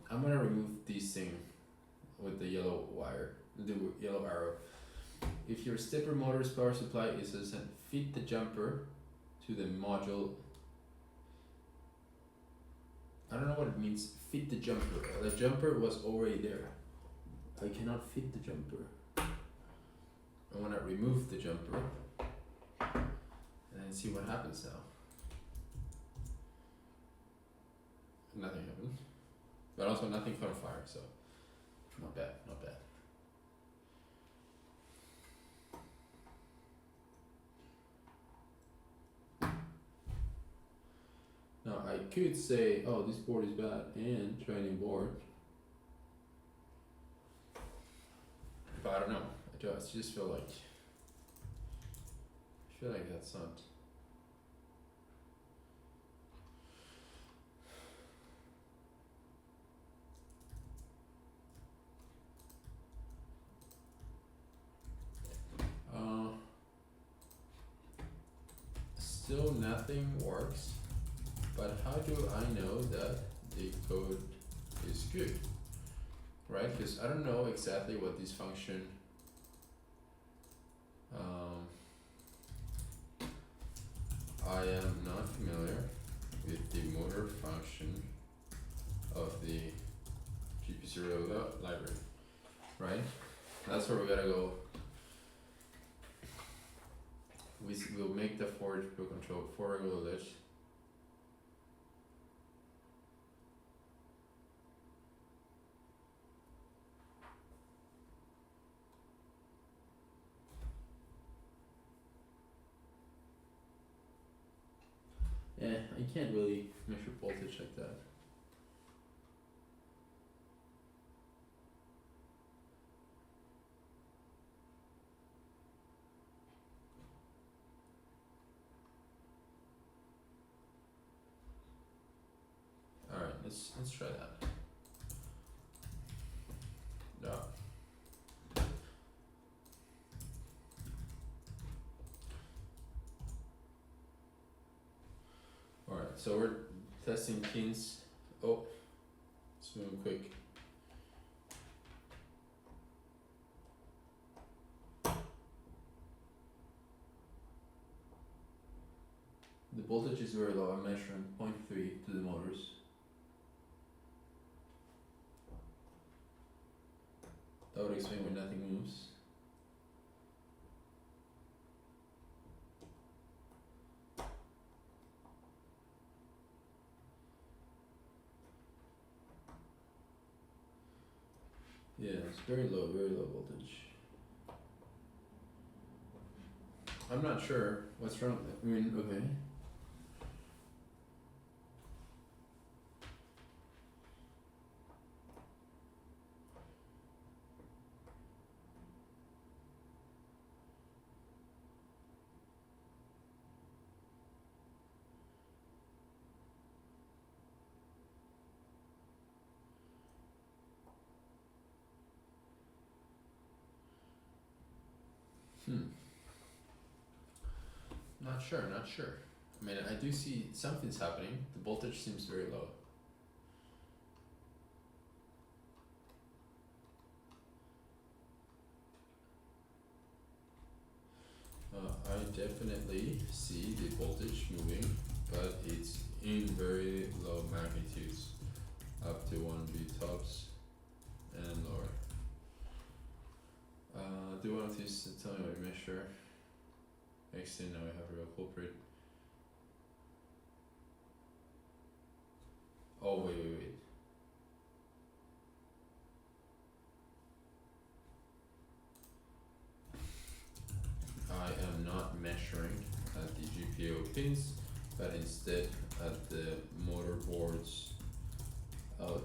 Speaker 1: I'm gonna remove this thing with the yellow wire, the yellow arrow. If your stepper motor's power supply is doesn't fit the jumper to the module, I don't know what it means, fit the jumper. The jumper was already there. I cannot fit the jumper. I want to remove the jumper and see what happens now. Nothing happened, but also nothing caught fire, so not bad, not bad. Now I could say, oh, this board is bad, and try a new board, but I don't know. I just feel like that's not. Still nothing works, but how do I know that the code is good, right? Because I don't know exactly what this function I am not familiar with the motor function of the GP0 library, right? That's where we gotta go. We'll make the forward pro control for regular ledge. Yeah, I can't really measure voltage like that. Alright, let's try that. No. Alright, Alright, so we're testing pins. Oh, it's moving quick. The voltage is very low. I'm measuring 0.3 to the motors. That would explain why nothing moves. Yeah, it's very low voltage. I'm not sure what's wrong. I mean, okay. Not sure. I mean, I do see something's happening. The voltage seems very low. I definitely see the voltage moving, but it's in very low magnitudes, up to 1V tops and lower. Do you want to tell me what you measure? Excellent, now we have a real culprit. Oh, wait. I am not measuring at the GPIO pins, but instead at the motor boards out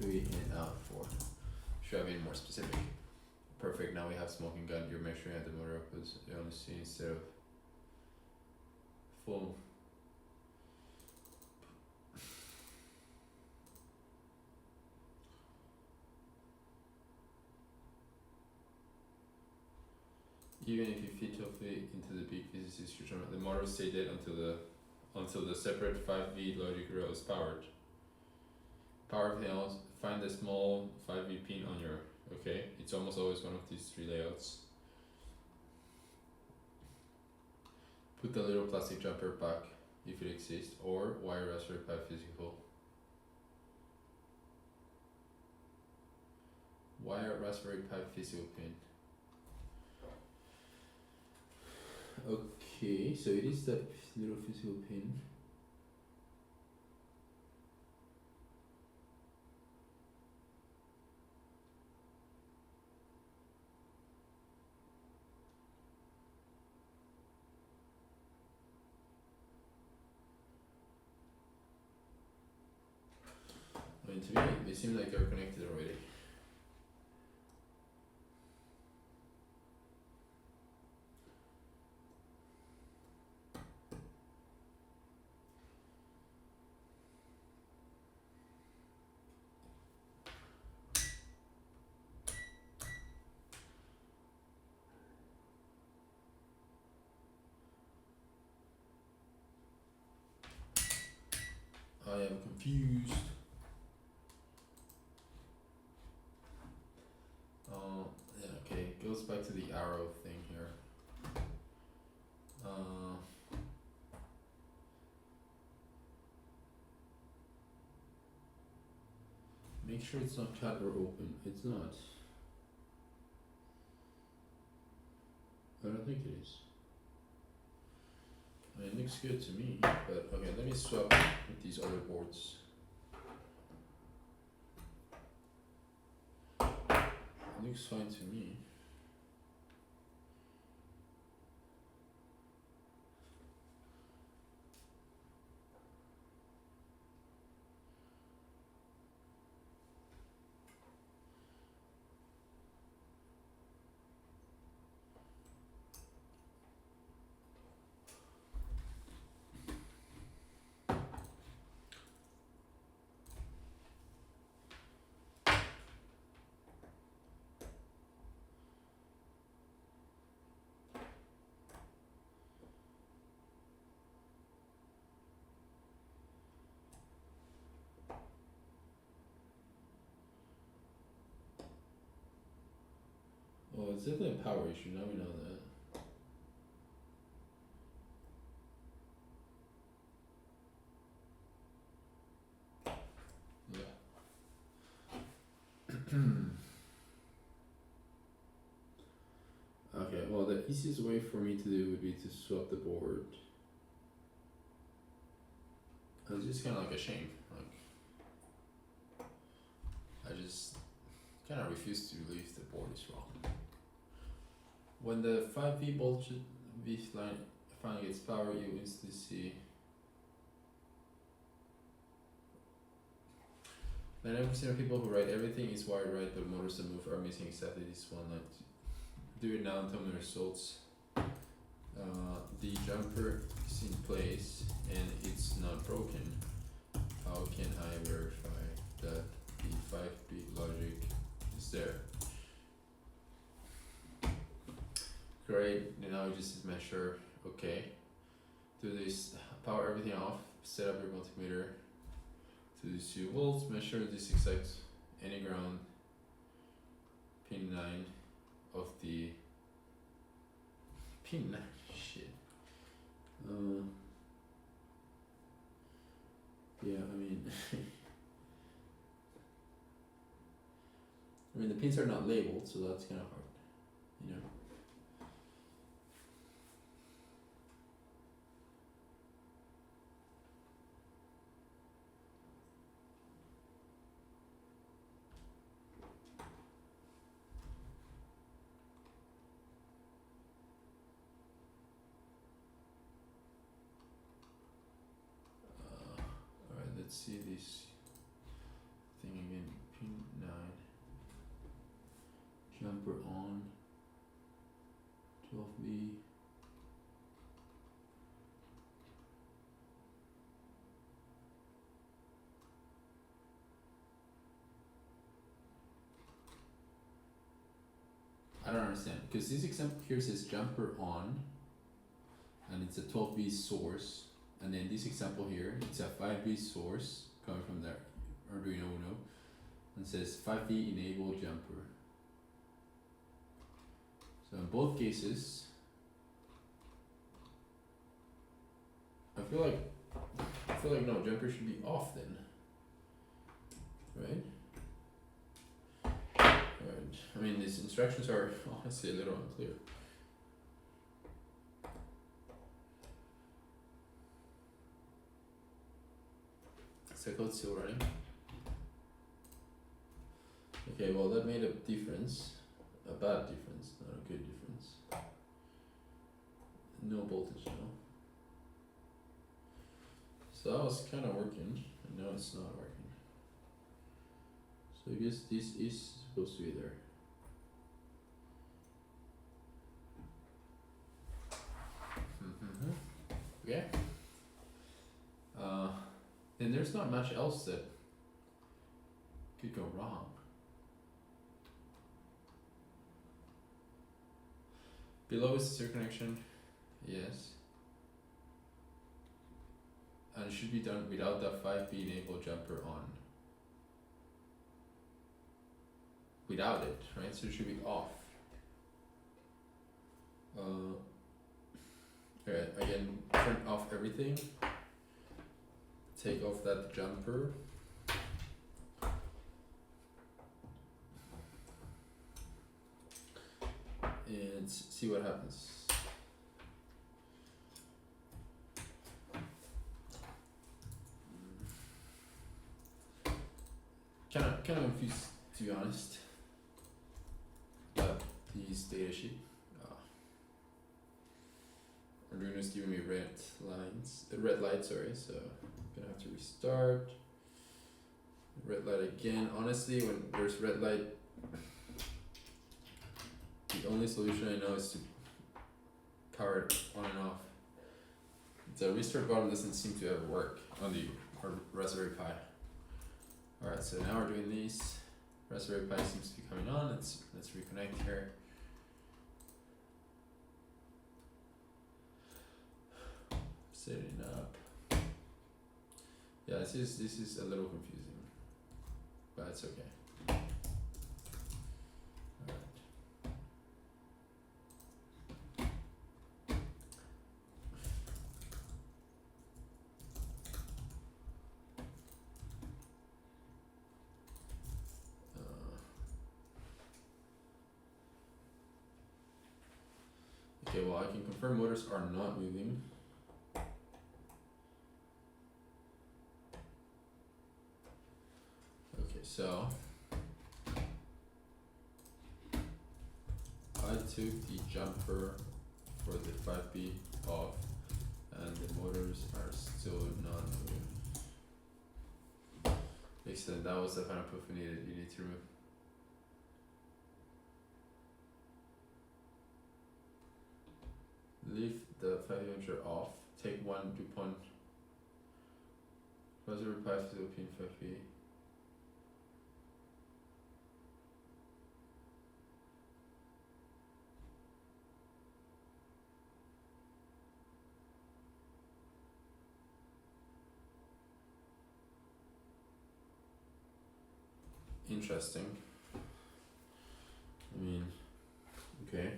Speaker 1: 3 and out 4. Should I be more specific? Perfect, now we have smoking gun. You're measuring at the motor outputs. You only see instead of full. Even if you fit totally into the big physicist fusion, the motor will stay dead until the separate 5V logic rail is powered. Power panels, find the small 5V pin on your, okay, it's almost always one of these 3 layouts. Put the little plastic jumper back if it exists, or wire Raspberry Pi physical. Wire Raspberry Pi physical pin. Okay, so it is that little physical pin. I mean, to me, they seem like they're connected already. I am confused. Yeah, okay, goes back to the arrow thing here. Make sure it's not cut or open. It's not. I don't think it is. I mean, it looks good to me, but okay, let me swap with these other boards. It looks fine to me. Well, it's definitely a power issue. Now we know that. Yeah. Okay. Well, the easiest way for me to do would be to swap the board. It's just kind of like a shame. Like, I just kind of refuse to believe the board is wrong. When the 5V voltage V line finally gets power, you instantly see 99% of people who write everything is wired right, but motors that move are missing exactly this one line. Do it now and tell me the results. The jumper is in place and it's not broken. How can I verify that the 5-bit logic is there? Great, now you just measure, okay. Do this, power everything off, set up your multimeter to these 2 volts, measure this exact any ground pin 9 of the pin 9, shit. Yeah, I mean, the pins are not labeled, so that's kind of hard, you know. Alright, let's see this thing again. Pin 9. Jumper on. 12B. I don't understand, because this example here says jumper on, and it's a 12B source, and then this example here, it's a 5B source coming from there, Arduino Uno, and says 5B enable jumper. So in both cases, I feel like no, jumper should be off then, right? Right. I mean, these instructions are honestly a little unclear. Is the code still running? Okay, well that made a difference, a bad difference, not a good difference. No voltage now. So that was kind of working, and now it's not working. So I guess this is supposed to be there. Yeah. Then there's not much else that could go wrong. Below is the serial connection, yes. And it should be done without that 5B enable jumper on. Without it, right? So it should be off. Alright, again, turn off everything. Take off that jumper. And see what happens. Kind of confused, to be honest, about these data sheet. Arduino's giving me red light, sorry, so I'm gonna have to restart. Red light again. Honestly, when there's red light, the only solution I know is to power it on and off. The restart button doesn't seem to ever work on the Raspberry Pi. Alright, so now we're doing these. Raspberry Pi seems to be coming on. Let's reconnect here. Setting up. Yeah, this is a little confusing, but it's okay. Alright. Okay, well I can confirm motors are not moving. Okay, so I took the jumper for the 5B off and the motors are still not moving. Excellent, that was the final proof we needed. You need to remove. Leave the 500 off. Take one DuPont. Close the pipe to the pin 5B. Interesting. I mean, okay.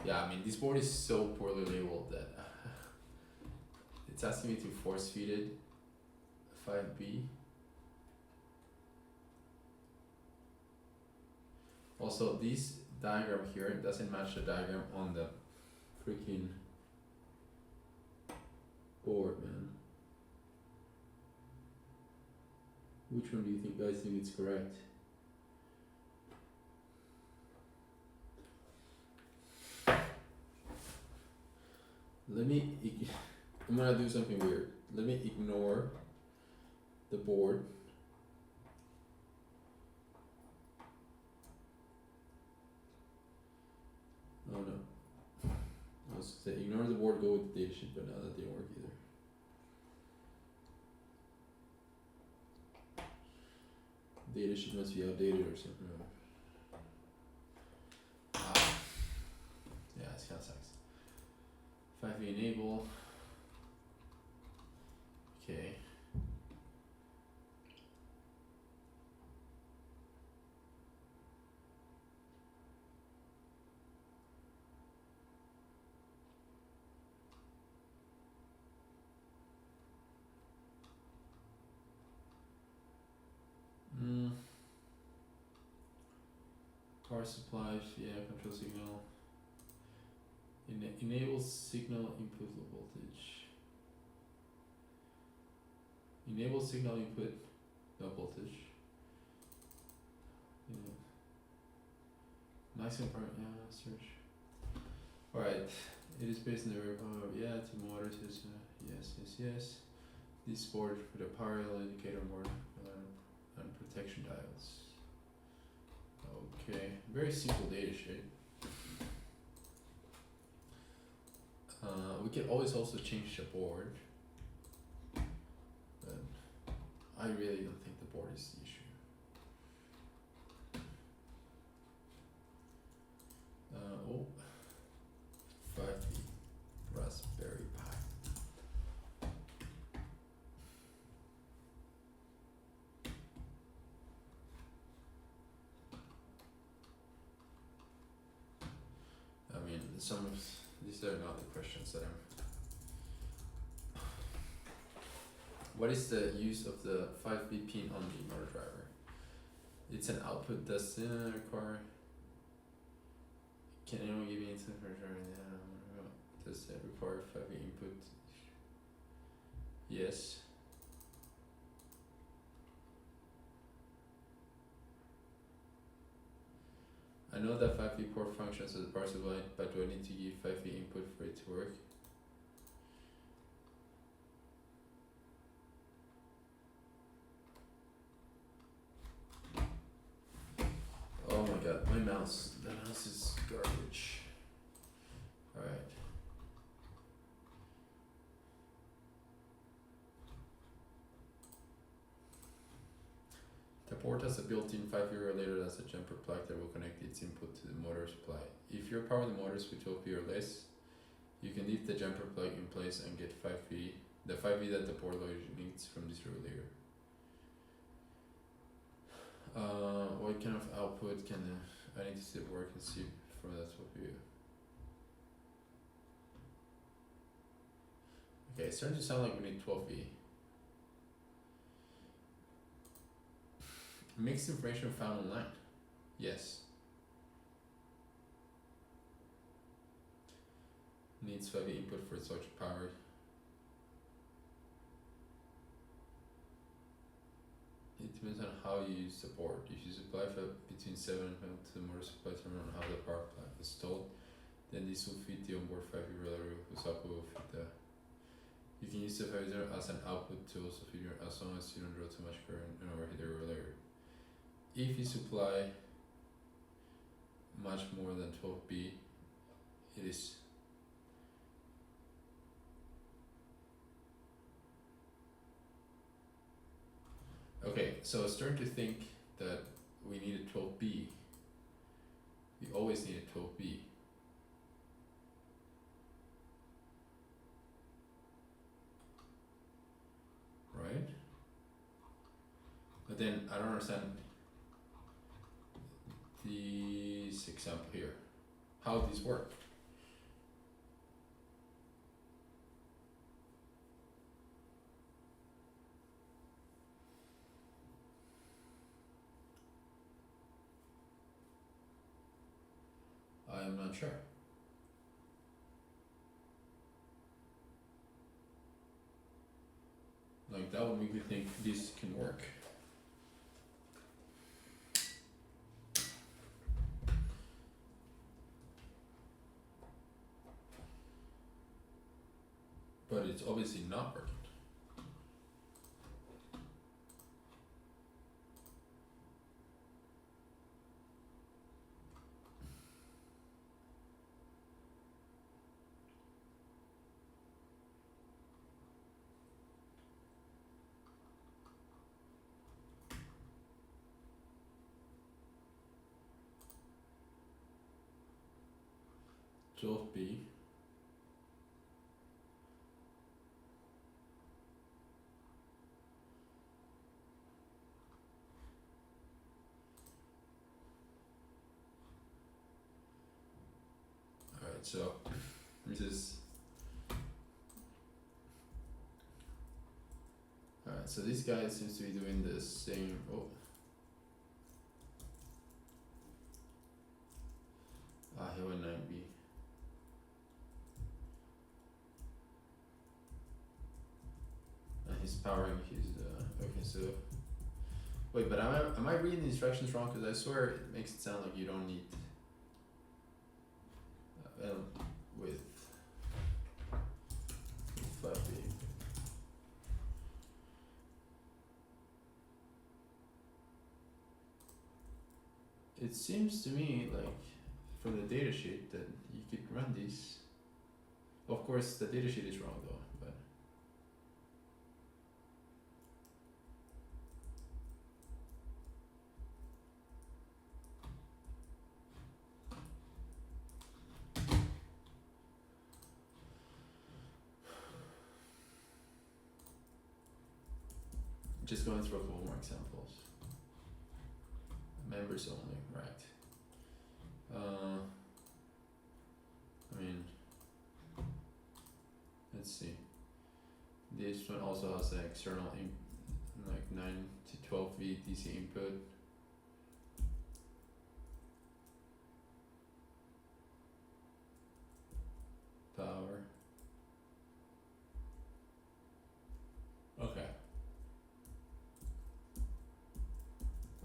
Speaker 1: Yeah, I mean, this board is so poorly labeled that it's asking me to force feed it 5B. Also, this diagram here doesn't match the diagram on the freaking board, man. Which one do you think guys think it's correct? I'm gonna do something weird. Let me ignore the board. Oh no. I was gonna say ignore the board, go with the data sheet, but now that didn't work either. Data sheet must be outdated or something. Yeah, it's kinda sucks. 5V enable. Okay. Power supply, yeah, control signal. Enable signal input low voltage. Enable signal input low voltage. Yeah. Maximum power, yeah, search. Alright, it is based on the rear power, yeah, two motors, yes. This board with a parallel indicator board and protection dials. Okay, very simple data sheet. We can always also change the board, but I really don't think the board is the issue. Oh, 5B Raspberry Pi. I mean, some of these are not the questions that I'm. What is the use of the 5B pin on the motor driver? It's an output. Does it require? Can anyone give me input for does it require 5B input? Yes. I know that 5B port functions as a power supply, but do I need to give 5B input for it to work? Oh my god, my mouse. The mouse is garbage. Alright. The port has a built-in 5V relator as a jumper plug that will connect its input to the motor supply. If you're powering the motors with 12V or less, you can leave the jumper plug in place and get 5V, the 5V that the port logic needs from this relator. What kind of output can I need to see it work and see from that 12V? Okay, it's starting to sound like we need 12V. Mixed information found online. Yes. Needs 5 input for such power. It depends on how you use the board. If you supply between 7 and 5 to the motor supply terminal on how the power plant is installed, then this will feed the onboard 5V relay whose output will feed the. You can use the 5V as an output to also feed your, as long as you don't draw too much current and overheat the relay. If you supply much more than 12B, it is okay. So I was starting to think that we needed 12B. We always needed 12B. Right? But then I don't understand this example here. How these work? I am not sure. Like that would make me think this can work. But it's obviously not working. B. Alright, so this is alright, so this guy seems to be doing the same. He went 9B. And he's powering his okay, so wait, but am I reading the instructions wrong? Because I swear it makes it sound like you don't need with 5B. It seems to me like from the datasheet that you could run these. Of course, the datasheet is wrong though, but just going through a couple more examples. Members only, right? I mean, let's see. This one also has an external like 9 to 12V DC input. Power. Okay.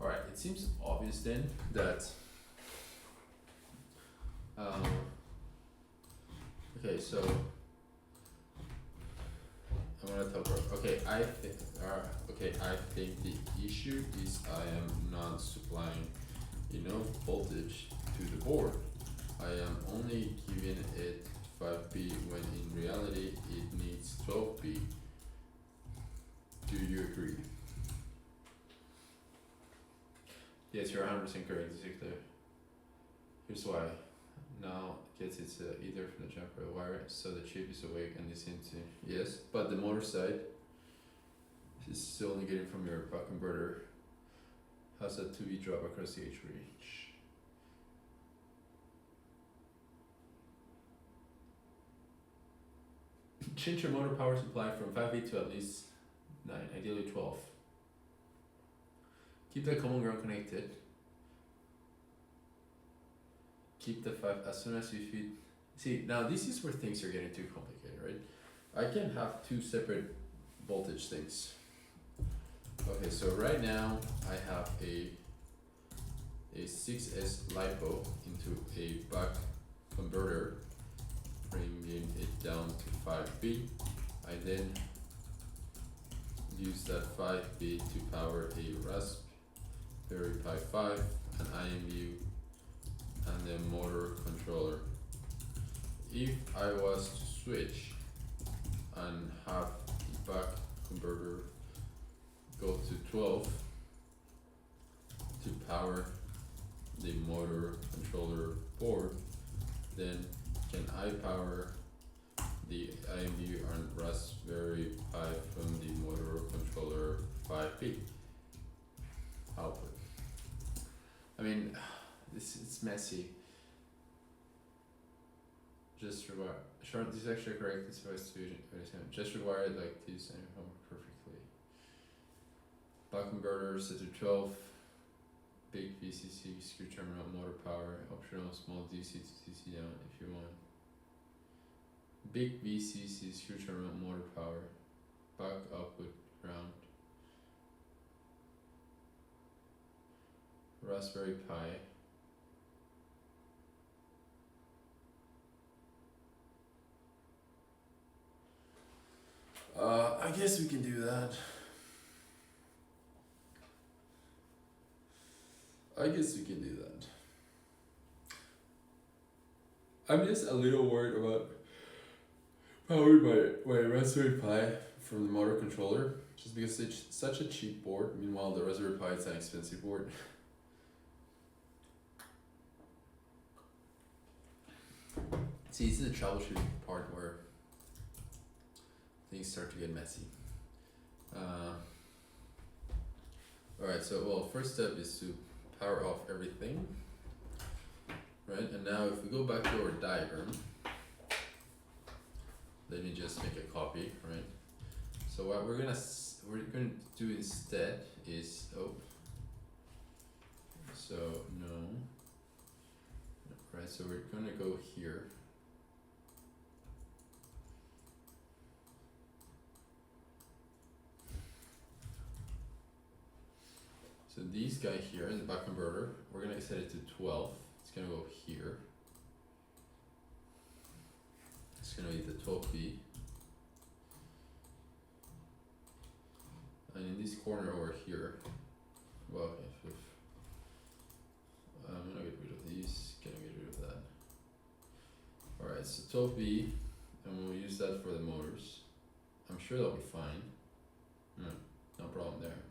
Speaker 1: Alright, it seems obvious then that okay, so I'm gonna talk about I think the issue is I am not supplying enough voltage to the board. I am only giving it 5B when in reality it needs 12B. Do you agree? Yes, you're 100% correct, Zikler. Here's why. Now gets its either from the jumper wire, so the chip is awake and is into yes, but the motor side is still only getting from your buck converter. Has a 2V drop across the H range. Change your motor power supply from 5V to at least 9, ideally 12. Keep the common ground connected. Keep the 5 as soon as you feed. See, now this is where things are getting too complicated, right? I can have two separate voltage things. Okay, so right now I have a 6S LiPo into a buck converter, bringing it down to 5B. I then use that 5B to power a Raspberry Pi 5, an IMU, and the motor controller. If I was to switch and have the buck converter go to 12 to power the motor controller board, then can I power the IMU and Raspberry Pi from the motor controller 5P output? I mean, it's messy. Just require short. This is actually correct. It's supposed to be just required like this and it work perfectly. Buck converter set to 12. Big VCC screw terminal motor power. Optional small DC to DC down if you want. Big VCC screw terminal motor power. Buck output ground. Raspberry Pi. I guess we can do that. I'm just a little worried about powering my Raspberry Pi from the motor controller, just because it's such a cheap board. Meanwhile, the Raspberry Pi is an expensive board. See, this is the troubleshooting part where things start to get messy. Alright, so well, first step is to power off everything, right? And now if we go back to our diagram, let me just make a copy, right? So what we're gonna do instead is right? So we're gonna go here. So these guy here in the buck converter, we're gonna set it to 12. It's gonna go here. It's gonna be the 12B. And in this corner over here, well, if I'm gonna get rid of these, gonna get rid of that. Alright, so 12B, and we'll use that for the motors. I'm sure that'll be fine. No problem there.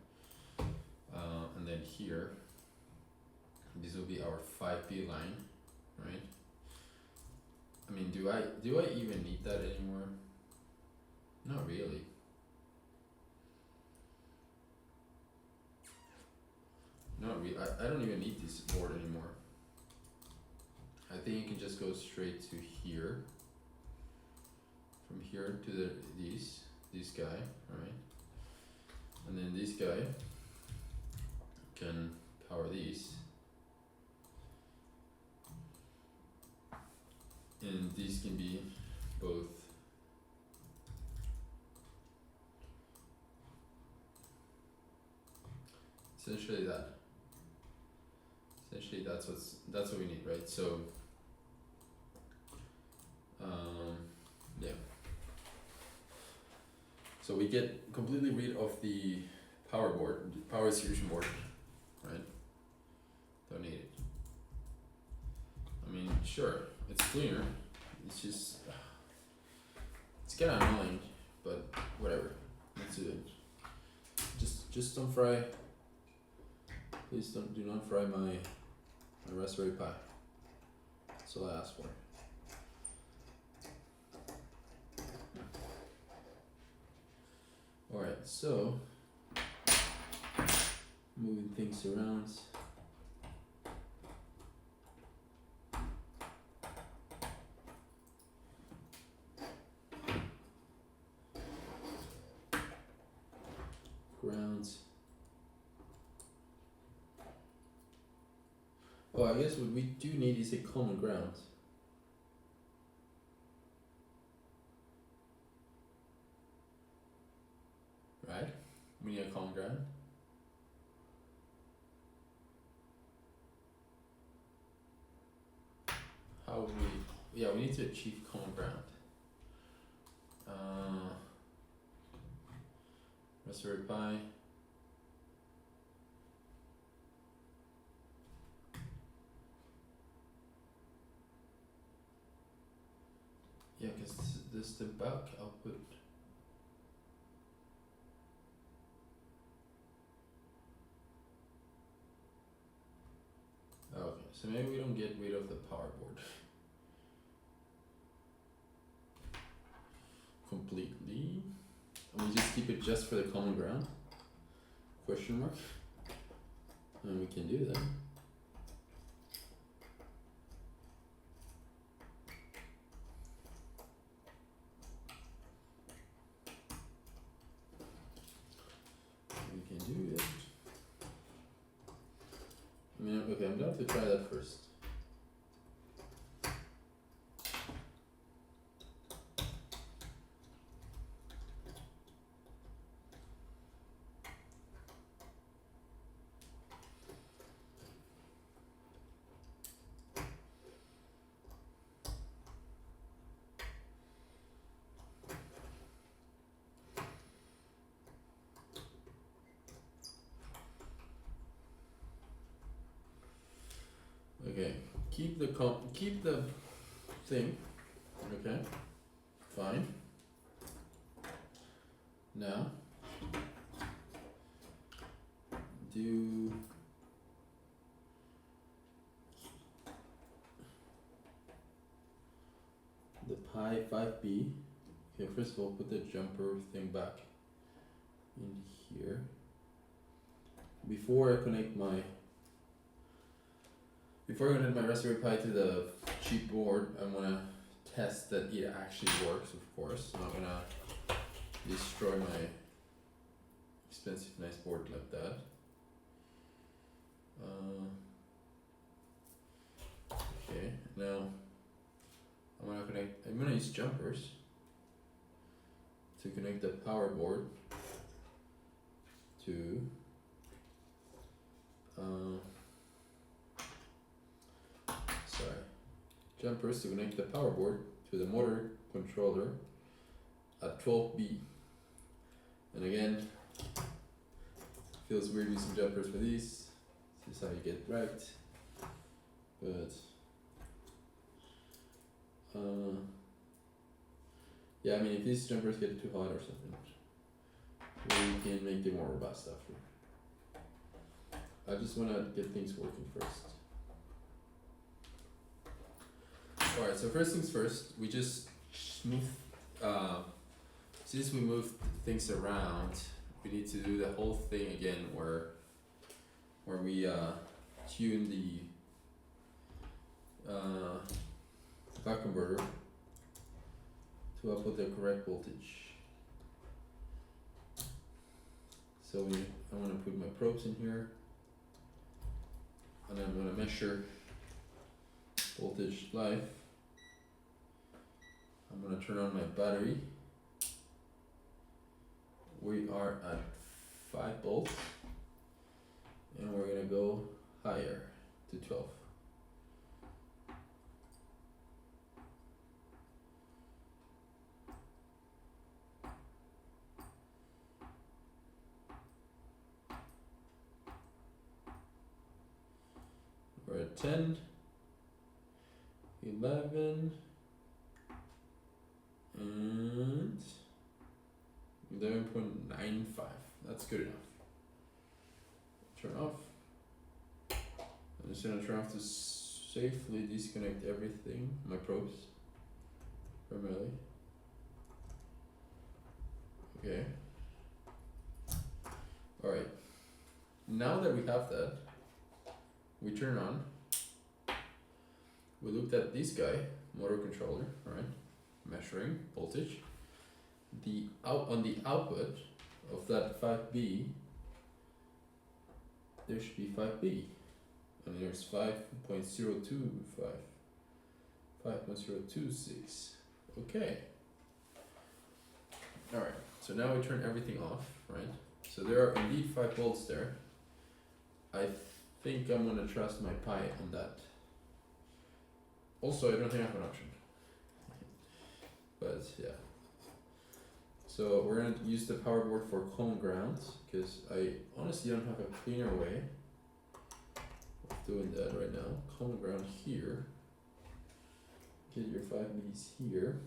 Speaker 1: And then here, this will be our 5B line, right? I mean, do I even need that anymore? Not really. I don't even need this board anymore. I think you can just go straight to here. From here to this guy, right? And then this guy can power these. And these can be both essentially that's what we need, right? So yeah. So we get completely rid of the power board, power distribution board, right? Don't need it. I mean, sure, it's cleaner. It's just, it's kind of annoying, but whatever. Let's do it. Just don't fry. Please do not fry my Raspberry Pi. That's all I asked for. Alright, so moving things around. Grounds. Oh, I guess what we do need is a common ground. Right? We need a common ground. How would we, yeah, we need to achieve common ground. Raspberry Pi. Yeah, because this is the bulk output. Okay, so maybe we don't get rid of the power board completely. And we just keep it just for the common ground? Question mark? And we can do that. We can do it. I mean, okay, I'm going to try that first. Okay, keep the thing. Okay, fine. Now do the pi 5b. Okay, first of all, put the jumper thing back in here. Before I connect my Raspberry Pi to the cheap board, I'm gonna test that it actually works, of course. I'm not gonna destroy my expensive nice board like that. Okay, now I'm gonna use jumpers to connect the power board to jumpers to connect the power board to the motor controller at 12B. And again, feels weird using jumpers for these. This is how you get right. But yeah, I mean, if these jumpers get too hot or something, we can make it more robust after. I just want to get things working first. Alright, so first things first, we just move, since we moved things around, we need to do the whole thing again where we tune the buck converter to output the correct voltage. So I want to put my probes in here, and I'm going to measure voltage live. I'm going to turn on my battery. We are at 5 volts, and we're going to go higher to 12. We're at 10, 11, and 11.95. That's good enough. Turn off. I'm just gonna turn off to safely disconnect everything, my probes, primarily. Okay. Alright. Now that we have that, we turn on. We looked at this guy, motor controller, alright, measuring voltage. On the output of that 5B, there should be 5B, and here's 5.025, 5.026. Okay. Alright, so now we turn everything off, right? So there are indeed 5 volts there. I think I'm gonna trust my Pi on that. Also, I don't think I have an option. But yeah. So we're gonna use the power board for common grounds, because I honestly don't have a cleaner way of doing that right now. Common ground here. Get your 5Bs here.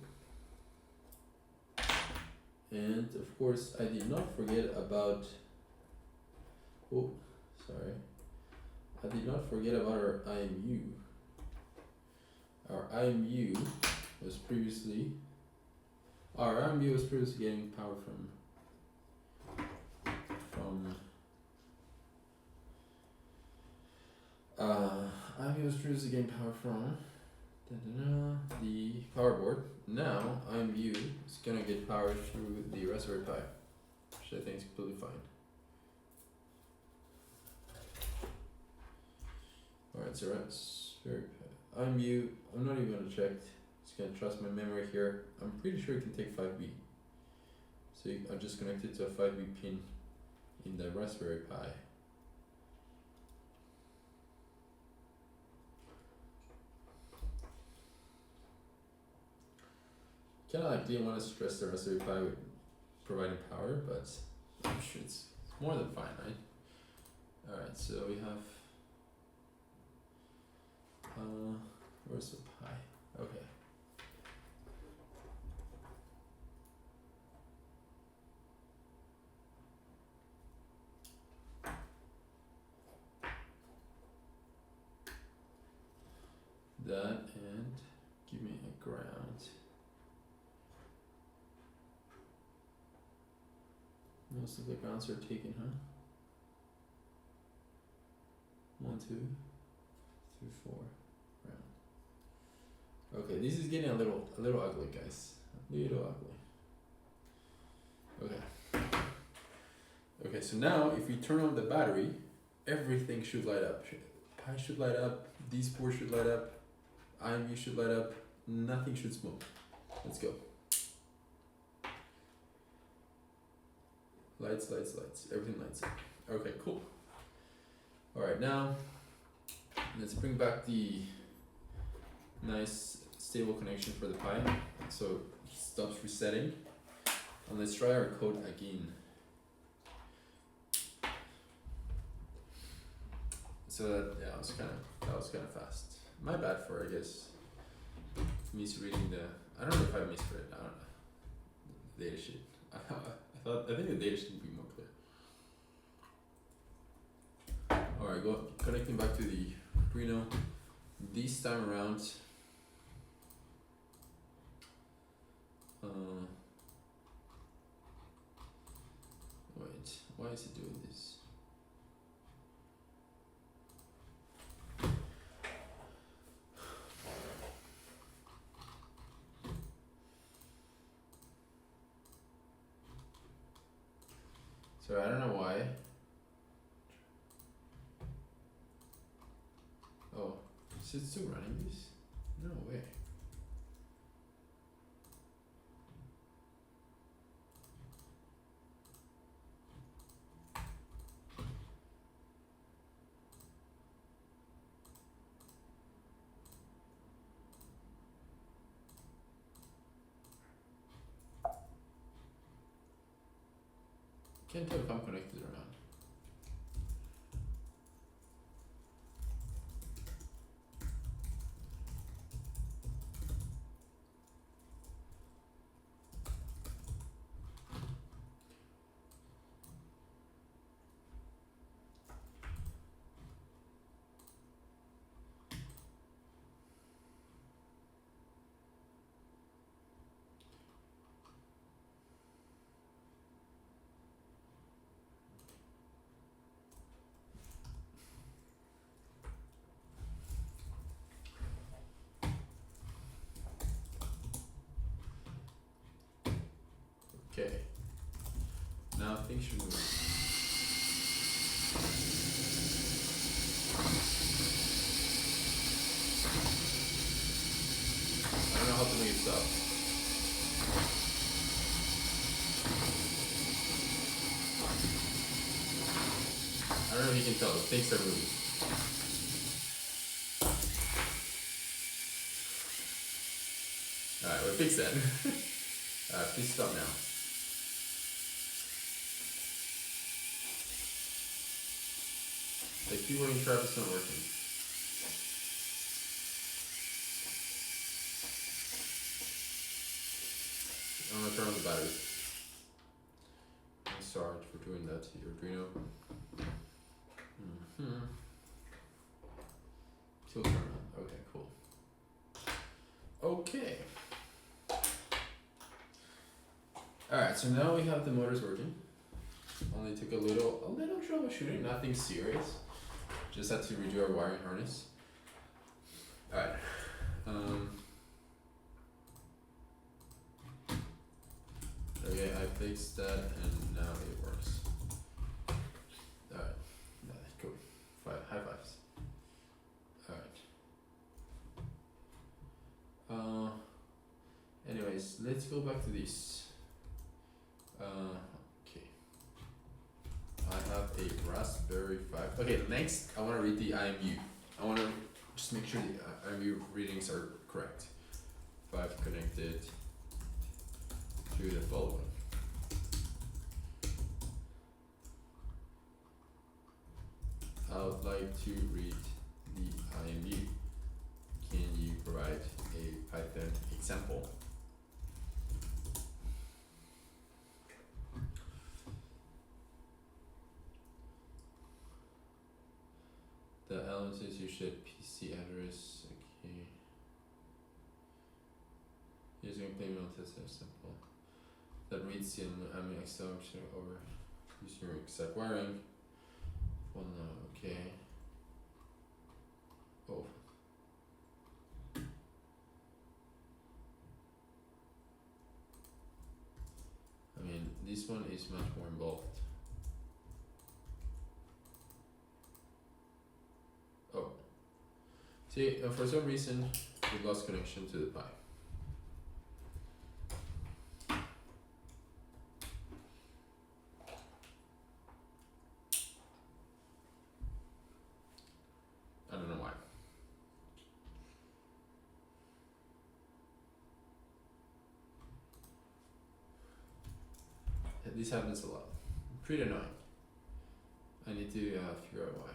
Speaker 1: And of course, I did not forget about, oh, sorry. I did not forget about our IMU. Our IMU was previously getting power from IMU was previously getting power from the power board. Now IMU is gonna get power through the Raspberry Pi, which I think is completely fine. Alright, so Raspberry Pi. IMU, I'm not even gonna check. Just gonna trust my memory here. I'm pretty sure it can take 5B. So I just connected to a 5B pin in the Raspberry Pi. Kinda like didn't want to stress the Raspberry Pi with providing power, but I'm sure it's more than fine, right? Alright, so we have where's the Pi? Okay. That, and give me a ground. Most of the grounds are taken, huh? 1, 2, 3, 4. Ground. Okay, this is getting a little ugly, guys. A little ugly. Okay. Okay, so now if we turn on the battery, everything should light up. Pi should light up. These ports should light up. IMU should light up. Nothing should smoke. Let's go. Lights, lights, lights. Everything lights up. Okay, cool. Alright, now let's bring back the nice stable connection for the Pi. So it stops resetting. And let's try our code again. So that was kind of fast. My bad for, I guess, misreading the. I don't know if I misread. I don't know. The data sheet. I think the data sheet would be more clear. Alright, connecting back to the Arduino. This time around, wait, why is it doing this? So I don't know why. Oh, is it still running this? No way. Can't tell if I'm connected or not. Okay. Now things should move. stop. I don't know if you can tell, the things are moving. Alright, we'll fix that. Please stop now. The keyboard trap is not working. I'm gonna turn on the battery. I'm sorry for doing that to your Arduino. Still turn on. Okay, cool. Okay. Alright, so now we have the motors working. Only took a little troubleshooting, nothing serious. Just had to redo our wiring harness. Alright. Okay, I fixed that and now it works. Alright. Cool. High fives. Alright. Anyways, let's go back to this. Okay. I have a Raspberry 5. Okay, next I want to read the IMU. I want to just make sure the IMU readings are correct. 5 connected to the following. I would like to read the IMU. Can you provide a Python example? The element says you should PC address. Okay. Using payment test example that reads the IMU acceleration over using your exact wiring. Well, no, okay. Oh. I mean, this one is much more involved. Oh. See, for some reason, we lost connection to the Pi. I don't know why. This happens a lot. Pretty annoying. I need to figure out why.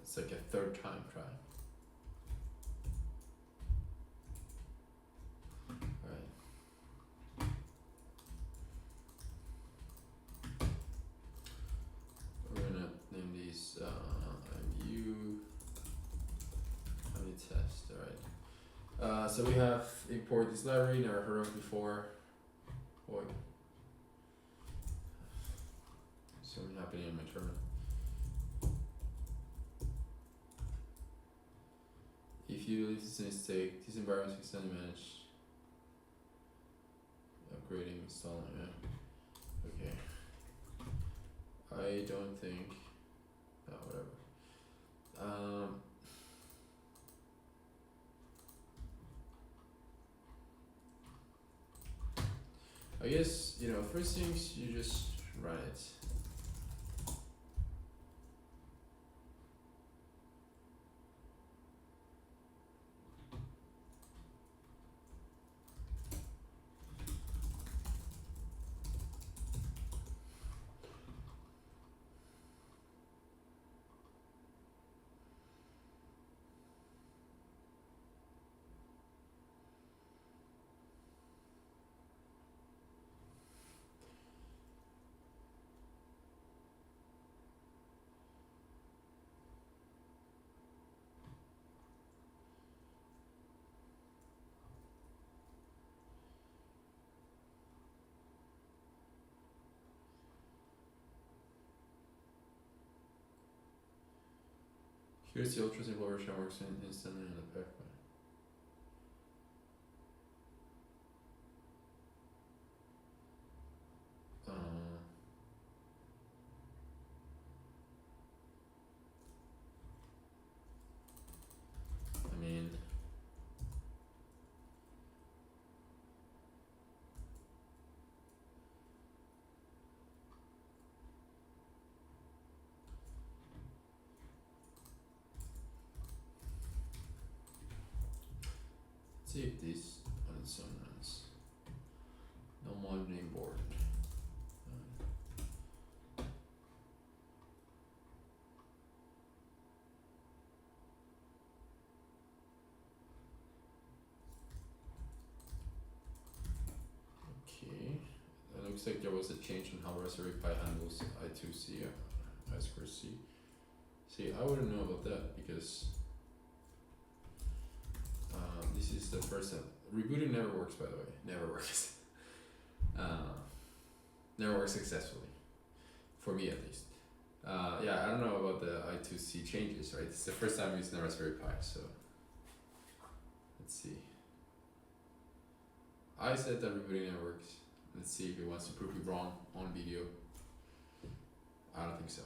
Speaker 1: It's like a third time try. Alright. We're gonna name these IMU test. Alright. So we have import this library, never heard of before. Boy. Something happening in my terminal. If you leave this mistake, this environment is extended managed. Upgrading, installing, yeah. Okay. I don't think, whatever. I guess, first things, you just run it. Here's the ultra simple version works instantly on the pack. I mean, let's see if this on its own runs. No monitoring board. Okay, it looks like there was a change in how Raspberry Pi handles I2C, I2C. See, I wouldn't know about that because this is the first time. Rebooting never works, by the way. Never works. Never works successfully. For me, at least. Yeah, I don't know about the I2C changes, right? It's the first time using the Raspberry Pi, so let's see. I said that rebooting never works. Let's see if it wants to prove me wrong on video. I don't think so.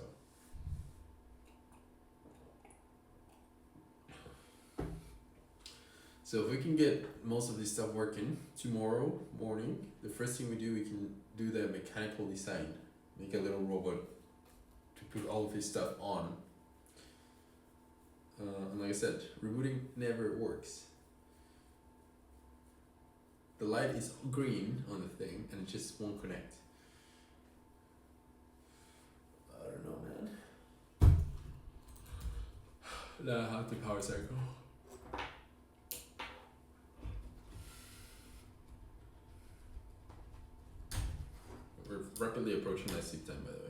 Speaker 1: So if we can get most of this stuff working tomorrow morning, the first thing we can do the mechanical design. Make a little robot to put all of his stuff on. And like I said, rebooting never works. The light is green on the thing and it just won't connect. I don't know, man. Now how to power cycle. We're rapidly approaching my sleep time, by the way.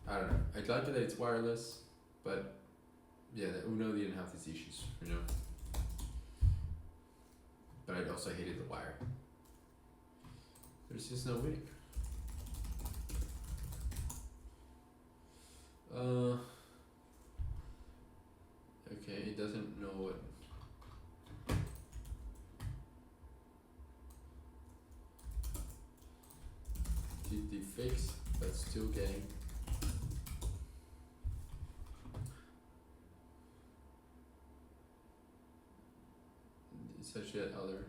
Speaker 1: I don't know. I'd like it that it's wireless, but yeah, the Uno didn't have these issues, you know. But I'd also hated the wire. There's just no winning. Okay, it doesn't know what. The fix, but still getting. Such yet other.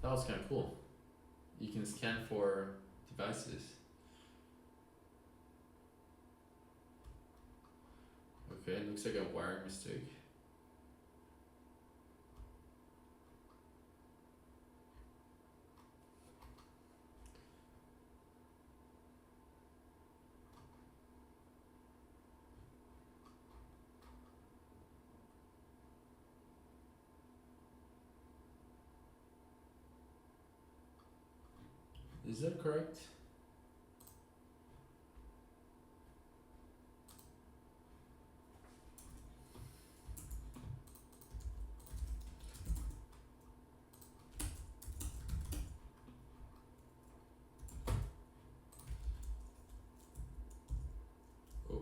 Speaker 1: That was kind of cool. You can scan for devices. Okay, it looks like a wiring mistake. Is that correct? Oh.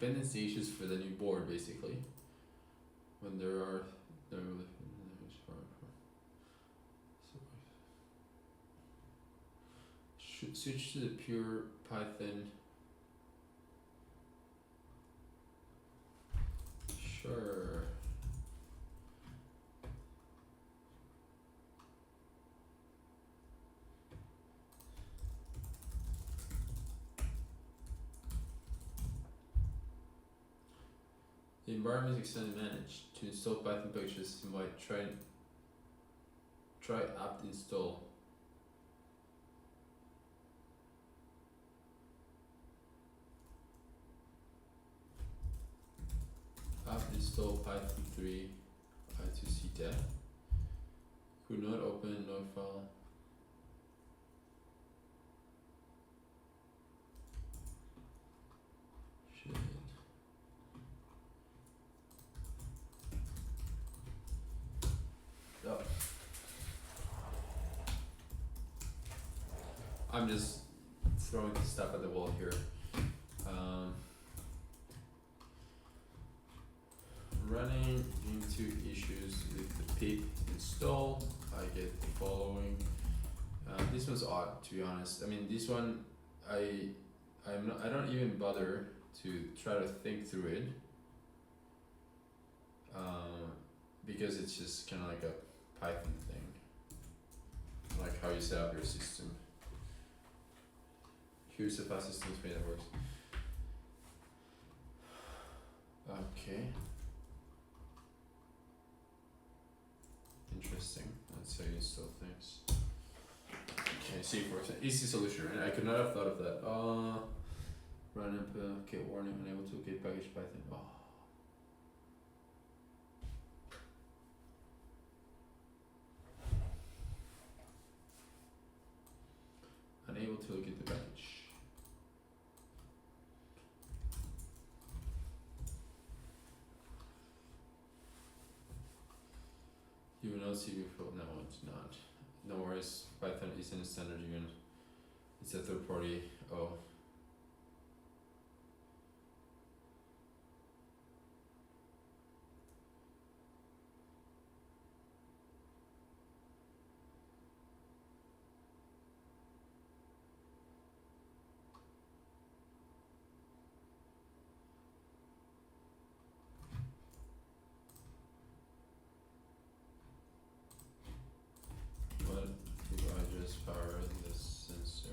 Speaker 1: dependency issues for the new board basically. When there are should switch to the pure Python. Sure. The environment is extended managed. To install Python packages, you might try apt install. Apt install Python 3 I2C tab. Could not open no file. Shit. Oh. I'm just throwing stuff at the wall here. Running into issues with the pip install, I get the following. This one's odd, to be honest. I mean, this one, I don't even bother to try to think through it, because it's just kind of like a Python thing, like how you set up your system. Here's the file system way that works. Okay. Interesting. That's how you install things. Okay, see for an easy solution, right? I could not have thought of that. Run up. Okay, warning, unable to locate package Python. Oh. Unable to locate the package. You will not see before. No, it's not. No worries. Python isn't a standard even. It's a third party. Oh. What if I just power the sensor?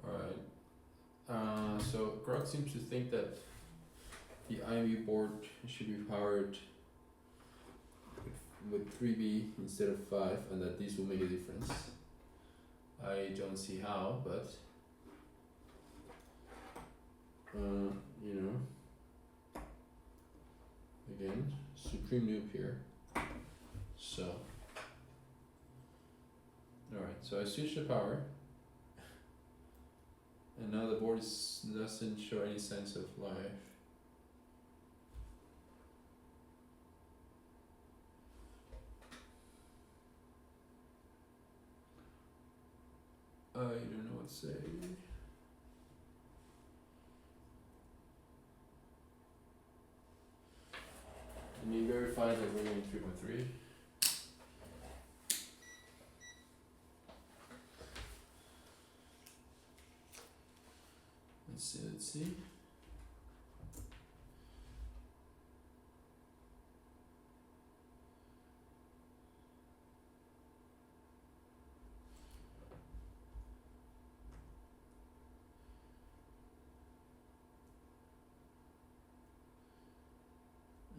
Speaker 1: Alright. So Grok seems to think that the IMU board should be powered with 3B instead of 5, and that this will make a difference. I don't see how, but you know, again, supreme noob here. So, alright, so I switched the power, and now the board doesn't show any signs of life. I don't know what to say. Let me verify that we're in 3.3. Let's see.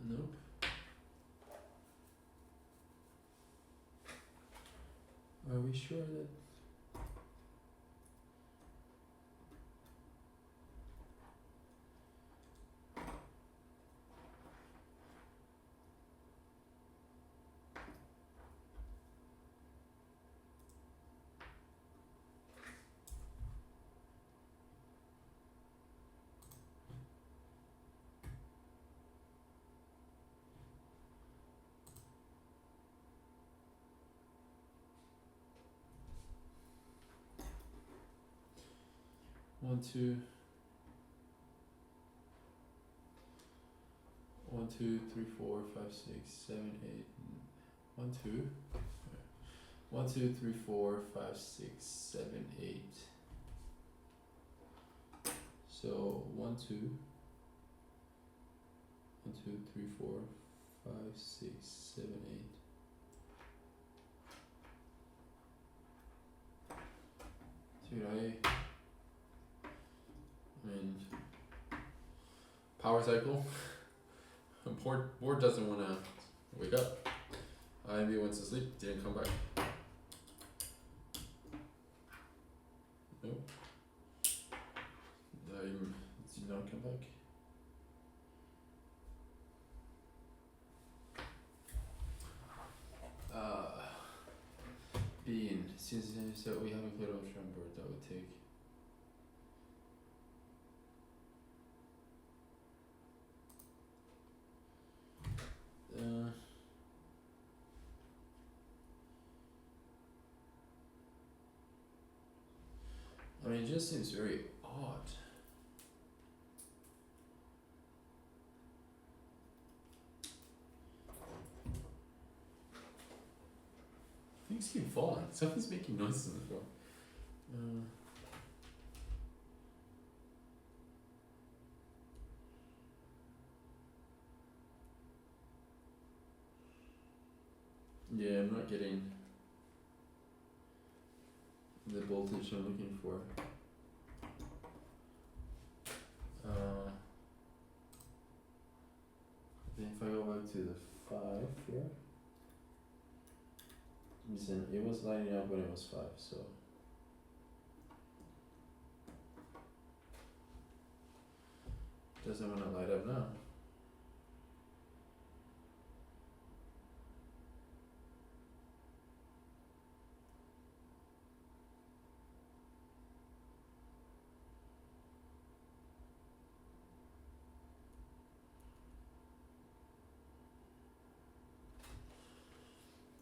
Speaker 1: Nope. Are we sure that? 1, 2. 1, 2, 3, 4, 5, 6, 7, 8. 1, 2. 1, 2, 3, 4, 5, 6, 7, 8. So 1, 2. 1, 2, 3, 4, 5, 6, 7, 8. Dude, I mean, power cycle. Board doesn't want to wake up. IMB went to sleep, didn't come back. Nope. Did not come back. Bean, since so we have a good option board that would take. I mean, it just seems very odd. Things keep falling. Something's making noises as well. Yeah, I'm not getting the voltage I'm looking for. Then if I go back to the 5 here, listen, it was lighting up when it was 5, so. Doesn't want to light up now.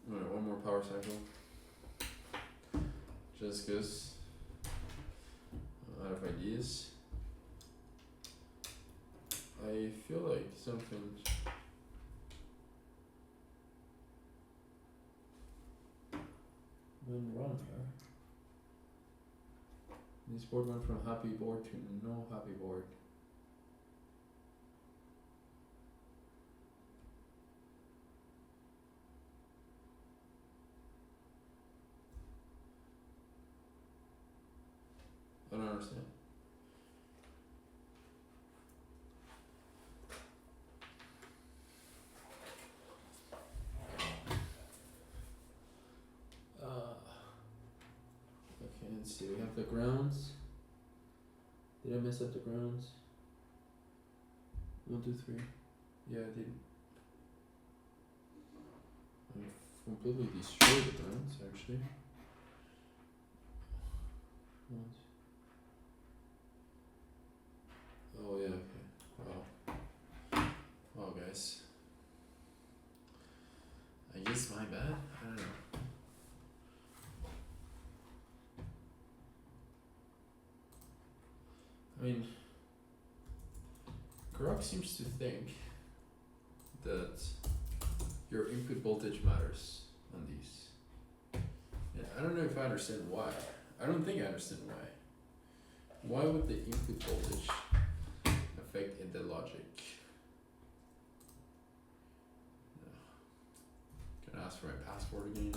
Speaker 1: Alright, one more power cycle. Just cause I'm out of ideas. I feel like something went wrong here. This board went from happy board to no happy board. I don't understand. Okay, let's see. We have the grounds. Did I mess up the grounds? 1, 2, 3. Yeah, I did. I completely destroyed the grounds, actually. 1, 2. Oh yeah, okay. Wow. Wow, guys. I guess my bad. I don't know. I mean, Grok seems to think that your input voltage matters on these. Yeah, I don't know if I understand why. I don't think I understand why. Why would the input voltage affect in the logic? No. Can I ask for my password again?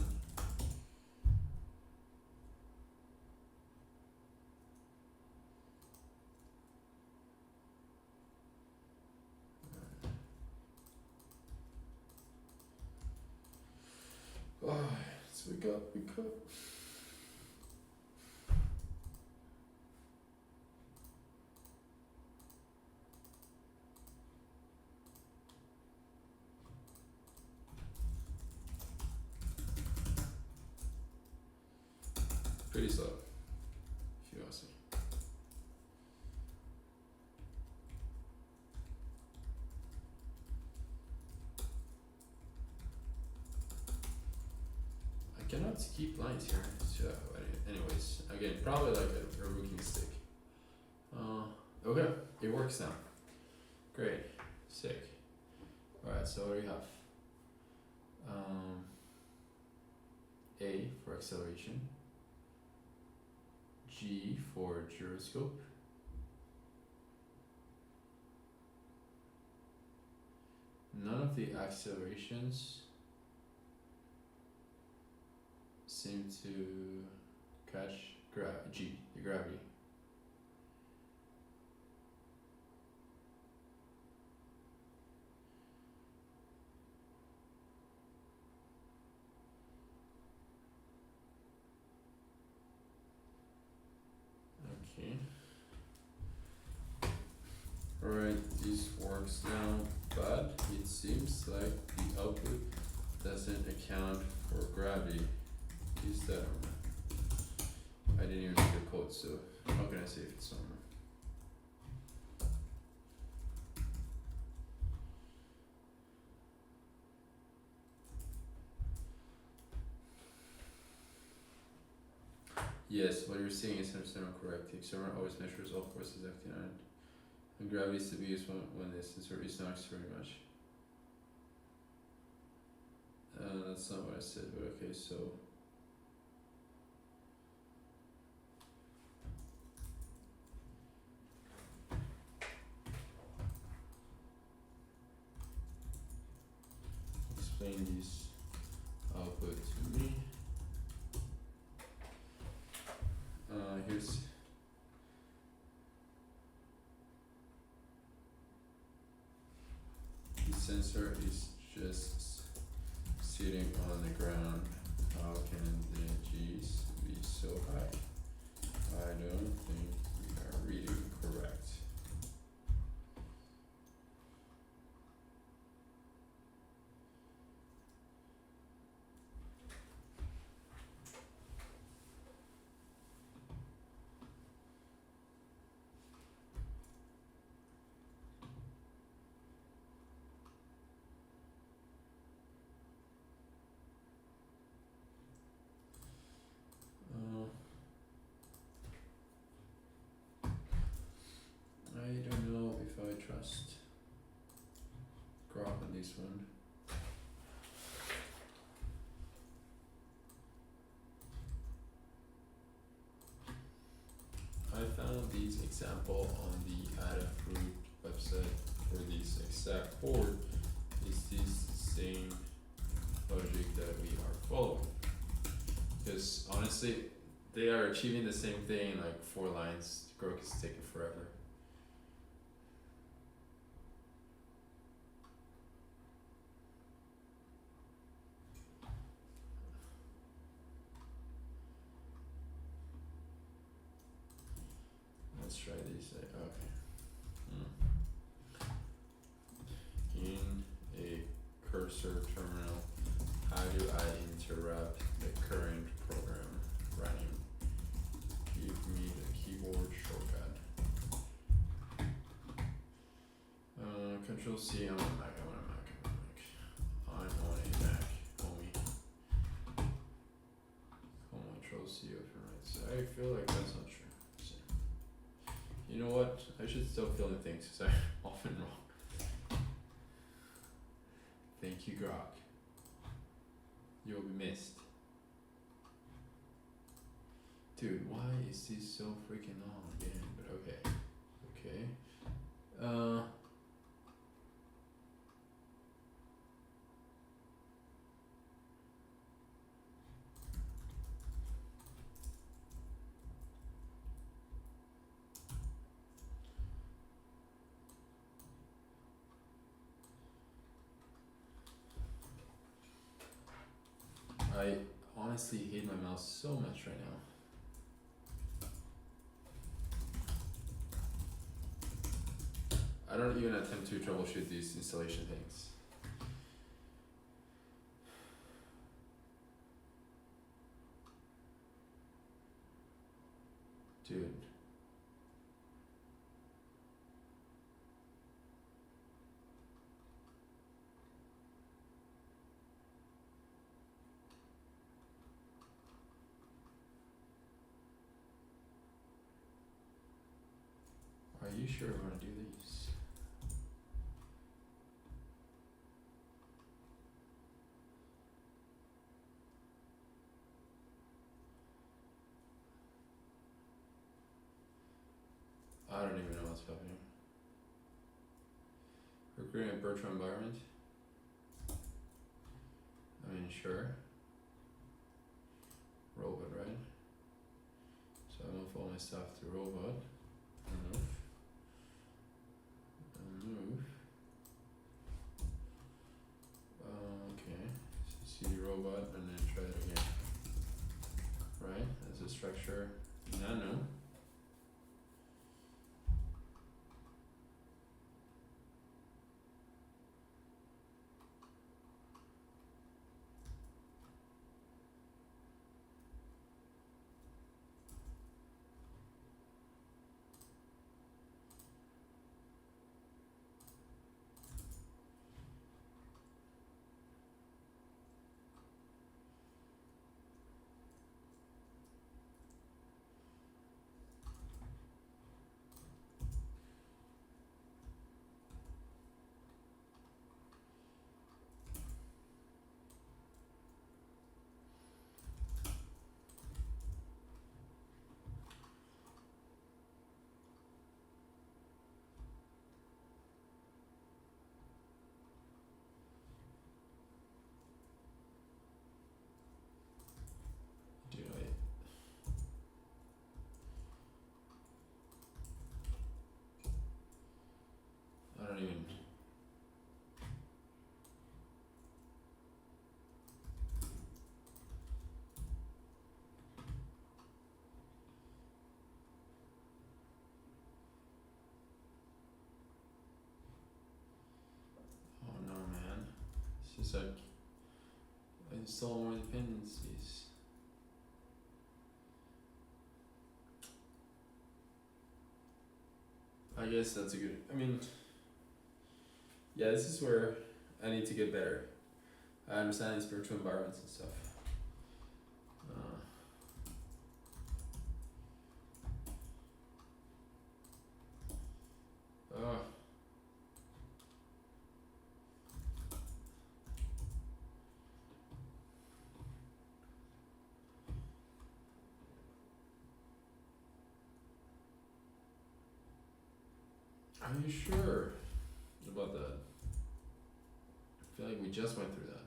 Speaker 1: Oh, let's wake up, wake up. Pretty slow, if you ask me. I cannot keep lines here, so anyways, again, probably like a rookie mistake. Okay, it works now. Great, sick. Alright, so what do we have? A for acceleration, G for gyroscope, none of the accelerations seem to catch G, the gravity. Okay. Alright, this works now, but it seems like the output doesn't account for gravity. Is that normal? I didn't even read the code, so how can I say if it's normal? Yes, what you're saying is 100% correct. The experiment always measures all forces acting on it. And gravity is to be used when the sensor is not very much. That's not what I said, but okay, so. Explain this output to me. Here's the sensor is just sitting on the ground. How can the G's be so high? I don't think we are reading correct. I don't know if I trust Grok on this one. I found this example on the Adafruit website for this exact board. Is this the same logic that we are following? Because honestly, they are achieving the same thing in like 4 lines. Grok is taking forever. Let's try this. Okay. In a cursor terminal, how do I interrupt the current program running? Give me the keyboard shortcut. Control C on a Mac. I'm on a Mac, homie. Control C open right. So I feel like that's not true. So, you know what? I should stop filling things because I'm often wrong. Thank you, Grok. You'll be missed. Dude, why is this so freaking long again? But okay. I honestly hate my mouse so much right now. I don't even attempt to troubleshoot these installation things. Dude. Are you pretty sure I want to do these. I don't even know what's happening. We're creating a virtual environment. I mean, sure. Robot, right? So I move all my stuff to robot. Move. Move. Okay. So see robot and then try it again. Right? As a structure. Nano. Dude, I don't even. Oh no, man. It's just like I install more dependencies. I guess that's a good. I mean, yeah, this is where I need to get better. I understand spiritual environments and stuff. Oh. Are you sure about that? I feel like we just went through that.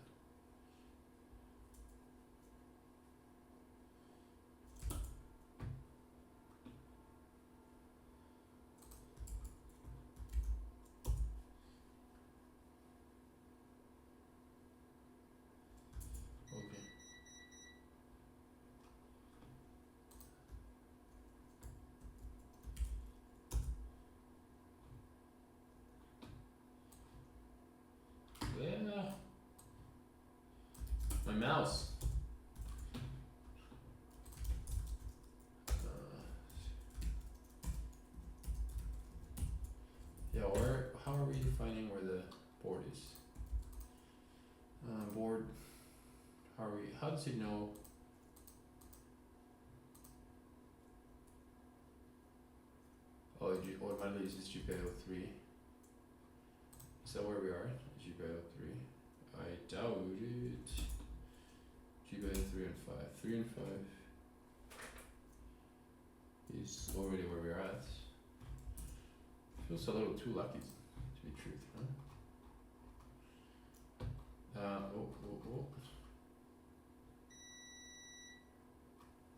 Speaker 1: Okay. Yeah. My mouse. Yeah, how are we defining where the board is? Board, how does it know? Oh, it automatically uses GPIO3. Is that where we are? GPIO3? I doubt it. GPIO3 and 5. 3 and 5 is already where we're at. Feels a little too lucky to be truth, huh? Oh.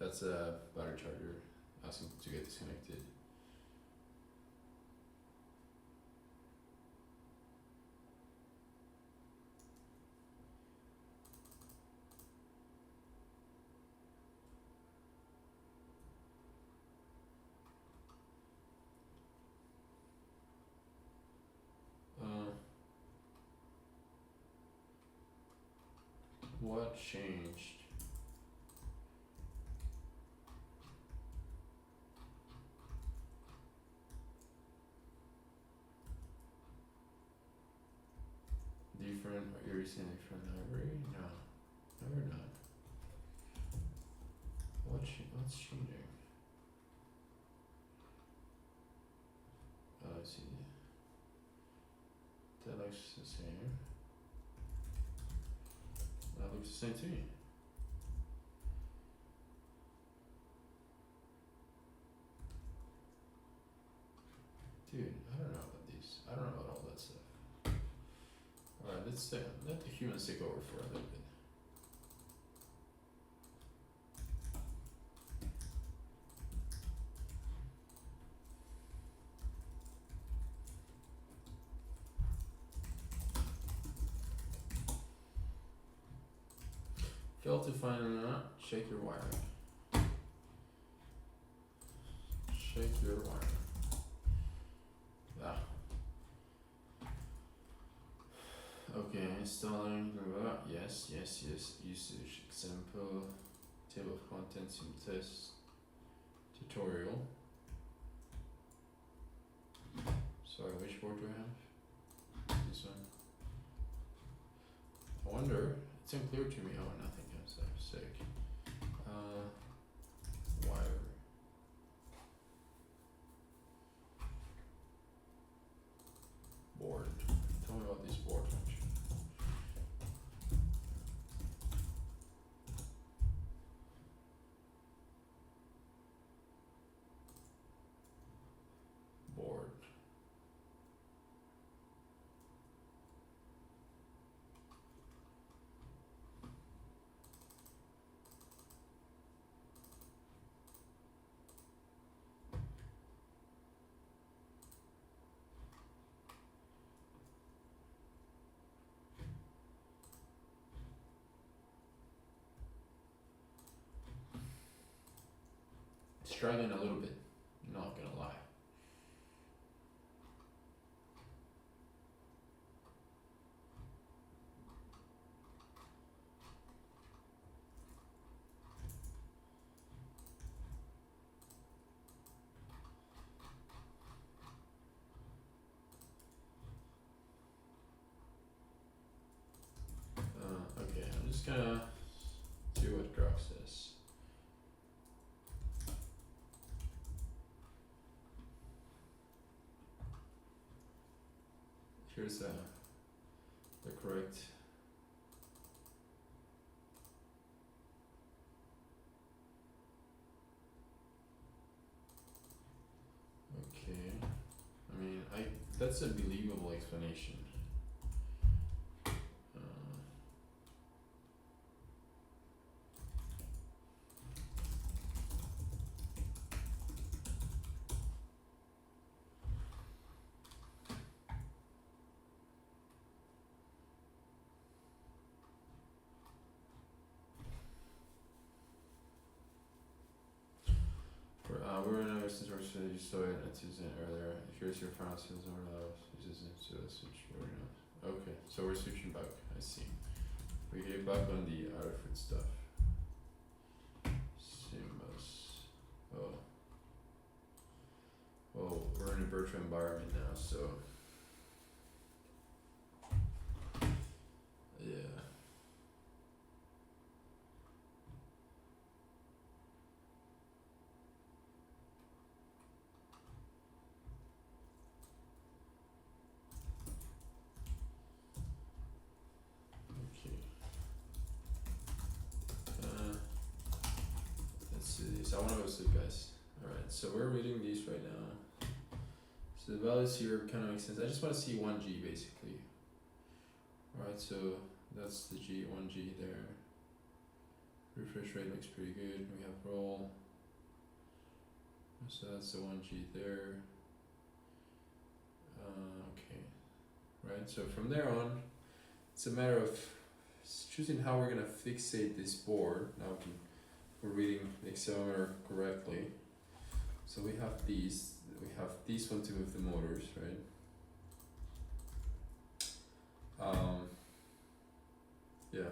Speaker 1: That's a battery charger asking to get disconnected. What changed? Different, you're using a different library? No, we're not. What's changing? looks the same. That looks the same to me. Dude, I don't know about these. I don't know about all that stuff. Alright, let's let the humans take over for a little bit. Fail to find shake your wiring. Shake your wiring. Ah. Okay, installing, yes, usage, example, table of contents in test, tutorial. Sorry, which board do I have? This one. I wonder, it's unclear to me, oh, nothing comes up, sick. Wire. Board. Tell me about this board function. Board. Struggling a little bit, not gonna lie. Okay, I'm just gonna see what Grok says. Here's the correct. Okay, I mean, that's a believable explanation. We're in a source that you saw it at Susan earlier. Here's your final sales order. So let's switch over now. Okay, so we're switching back. I see. We get back on the Adafruit stuff. Simbus. Oh. Well, we're in a virtual environment now, so. Yeah. So I want to go sleep, guys. Alright, so we're reading these right now. So the values here kind of make sense. I just want to see 1G basically. Alright, so that's the G, 1G there. Refresh rate looks pretty good. We have roll. So that's the 1G there. Okay. Right, so from there on, it's a matter of choosing how we're going to fixate this board. Now we're reading the accelerometer correctly. So we have these one to move the motors, right? Yeah.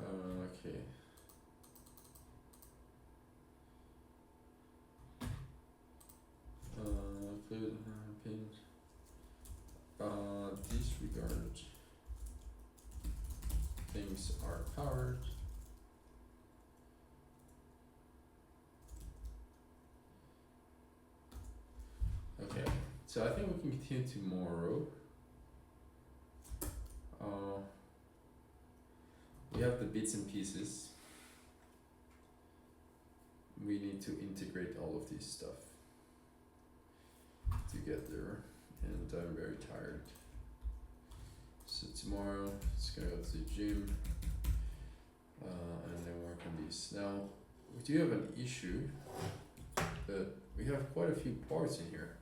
Speaker 1: Okay. Clear the pins. Disregard. Things are powered. So I think we can continue tomorrow. We have the bits and pieces. We need to integrate all of this stuff together, and I'm very tired. So tomorrow, it's gonna go to the gym, and then work on these. Now, we do have an issue, but we have quite a few parts in here.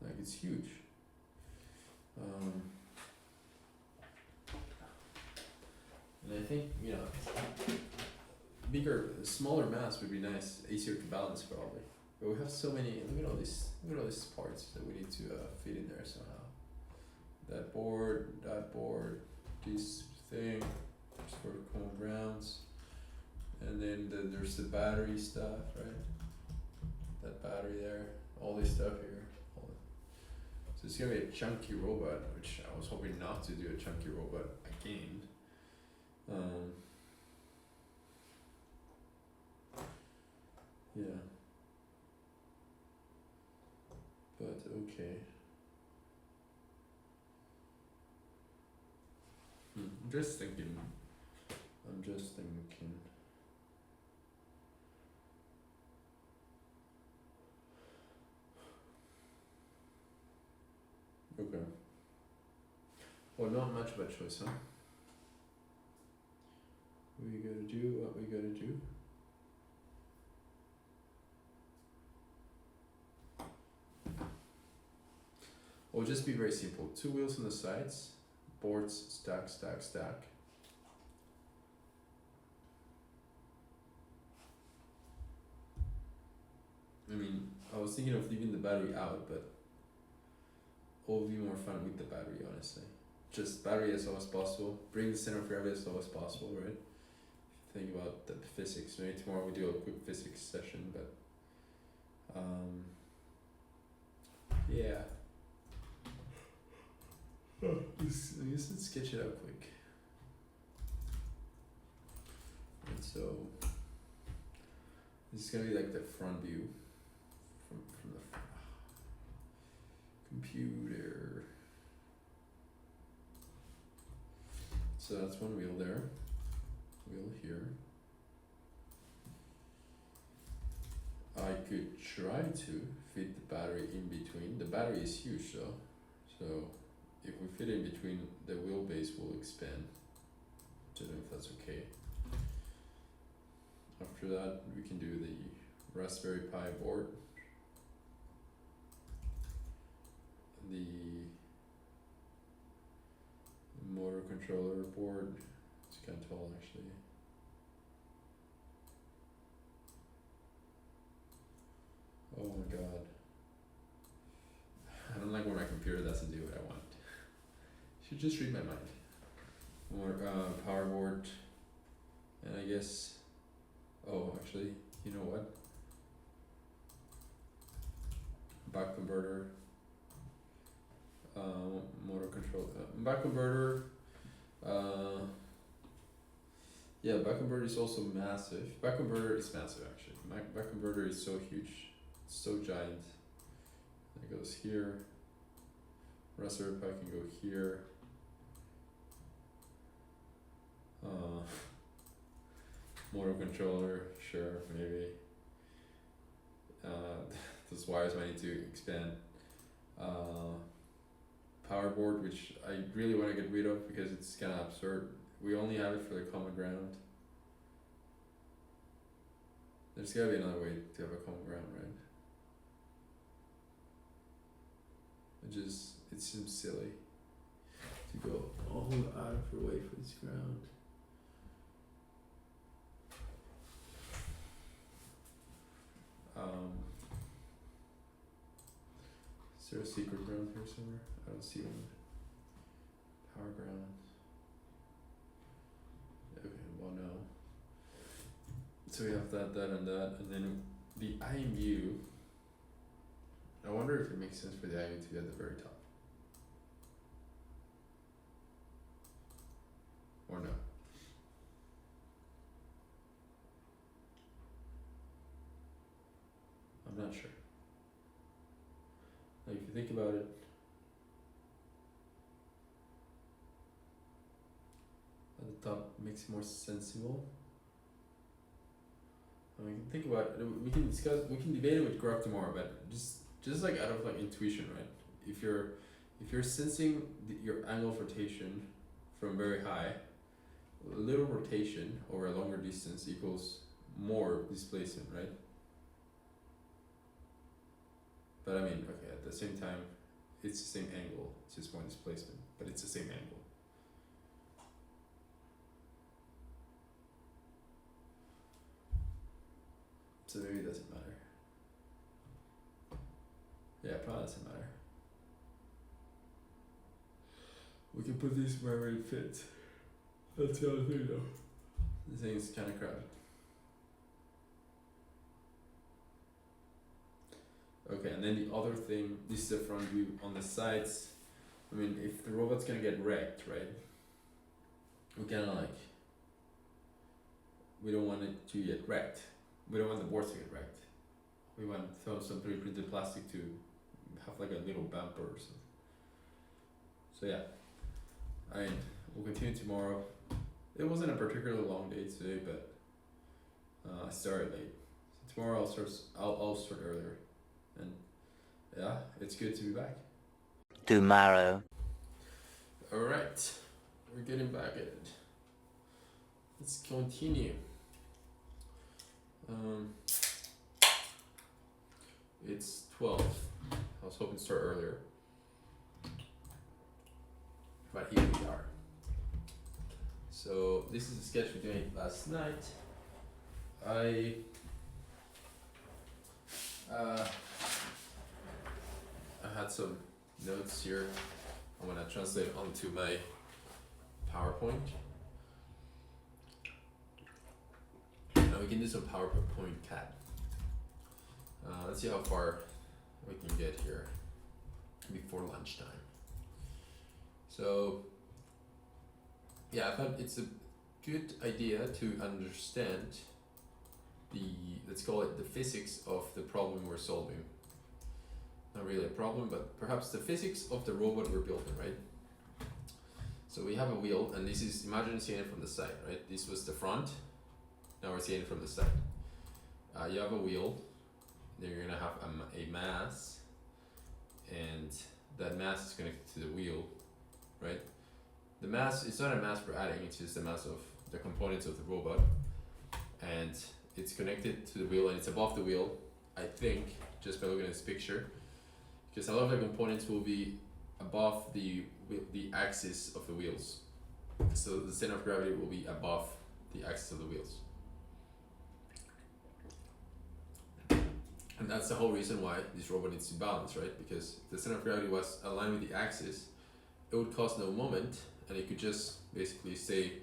Speaker 1: Like, it's huge. And I think, you know, smaller mass would be nice, easier to balance probably. But we have so many, look at all these parts that we need to fit in there somehow. That board, this thing, for common grounds. And then there's the battery stuff, right? That battery there, all this stuff here. So it's gonna be a chunky robot, which I was hoping not to do a chunky robot again. Yeah. But okay. I'm just thinking. Okay. Well, not much of a choice, huh? We gotta do what we gotta do. It'll just be very simple. 2 wheels on the sides, boards, stack, stack, stack. I mean, I was thinking of leaving the battery out, but it will be more fun with the battery, honestly. Just battery as low as possible, bring the center of gravity as low as possible, right? Think about the physics. Maybe tomorrow we do a quick physics session, but yeah. I guess let's sketch it out quick. And so this is gonna be like the front view from the computer. So that's one wheel there. Wheel here. I could try to fit the battery in between. The battery is huge though, so if we fit in between, the wheelbase will expand. Don't know if that's okay. After that, we can do the Raspberry Pi board, the motor controller board. It's kind of tall actually. Oh my god. I don't like when my computer doesn't do what I want. Should just read my mind. More power board, and I guess. Oh, actually, you know what? Back converter. Motor control. Back converter. Yeah, back converter is also massive. Back converter is massive actually. Back converter is so huge, it's so giant. It goes here. Raspberry Pi can go here. Motor controller, sure, maybe. Those wires might need to expand. Power board, which I really want to get rid of because it's kind of absurd. We only have it for the common ground. There's gotta be another way to have a common ground, right? It seems silly to go all out of our way for this ground. Is there a secret ground here somewhere? I don't see one. Power ground. Okay, well no. So we have that, and then the IMU. I wonder if it makes sense for the IMU to be at the very top. Or no. I'm not sure. Like if you think about it, at the top makes it more sensible. I mean, think about it. We can debate it with Grok tomorrow, but just like out of like intuition, right? If you're sensing your angle of rotation from very high, a little rotation over a longer distance equals more displacement, right? But I mean, okay, at the same time, it's the same angle, it's just more displacement, but it's the same angle. So maybe it doesn't matter. Yeah, it probably doesn't matter. We can put these wherever it fits. That's the other thing though. The thing is kind of crowded. Okay, and then the other thing, this is the front view. On the sides, I mean, if the robot's gonna get wrecked, right? We kind of like, we don't want it to get wrecked. We don't want the boards to get wrecked. We want some 3D printed plastic to have like a little bumper or something. So yeah, I mean, we'll continue tomorrow. It wasn't a particularly long day today, but I started late. So tomorrow I'll start earlier, and yeah, it's good to be back.
Speaker 2: Tomorrow.
Speaker 1: All right, we're getting back at it. Let's continue. It's 12. I was hoping to start earlier, but here we are. So this is a sketch we did last night. I had some notes here. I'm gonna translate onto my PowerPoint. Now we can do some PowerPoint CAD. Let's see how far we can get here before lunchtime. So yeah, I thought it's a good idea to understand the, let's call it the physics of the problem we're solving. Not really a problem, but perhaps the physics of the robot we're building, right? So we have a wheel, and this is, imagine seeing it from the side, right? This was the front, now we're seeing it from the side. You have a wheel, then you're gonna have a mass, and that mass is connected to the wheel, right? The mass, it's not a mass we're adding, it's just the mass of the components of the robot, and it's connected to the wheel and it's above the wheel, I think, just by looking at this picture, because a lot of the components will be above the axis of the wheels. So the center of gravity will be above the axis of the wheels. And that's the whole reason why this robot needs to balance, right? Because if the center of gravity was aligned with the axis, it would cause no moment, and it could just basically stay,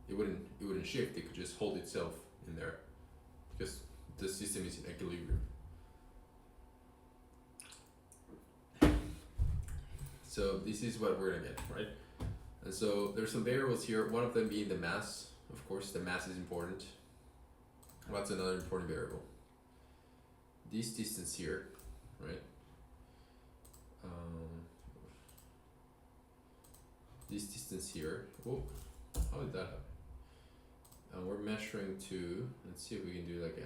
Speaker 1: it wouldn't shift, it could just hold itself in there because the system is in equilibrium. So this is what we're gonna get, right? And so there's some variables here, one of them being the mass. Of course, the mass is important. What's another important variable? This distance here, right? This distance here, oh, how did that happen? And we're measuring to, let's see if we can do like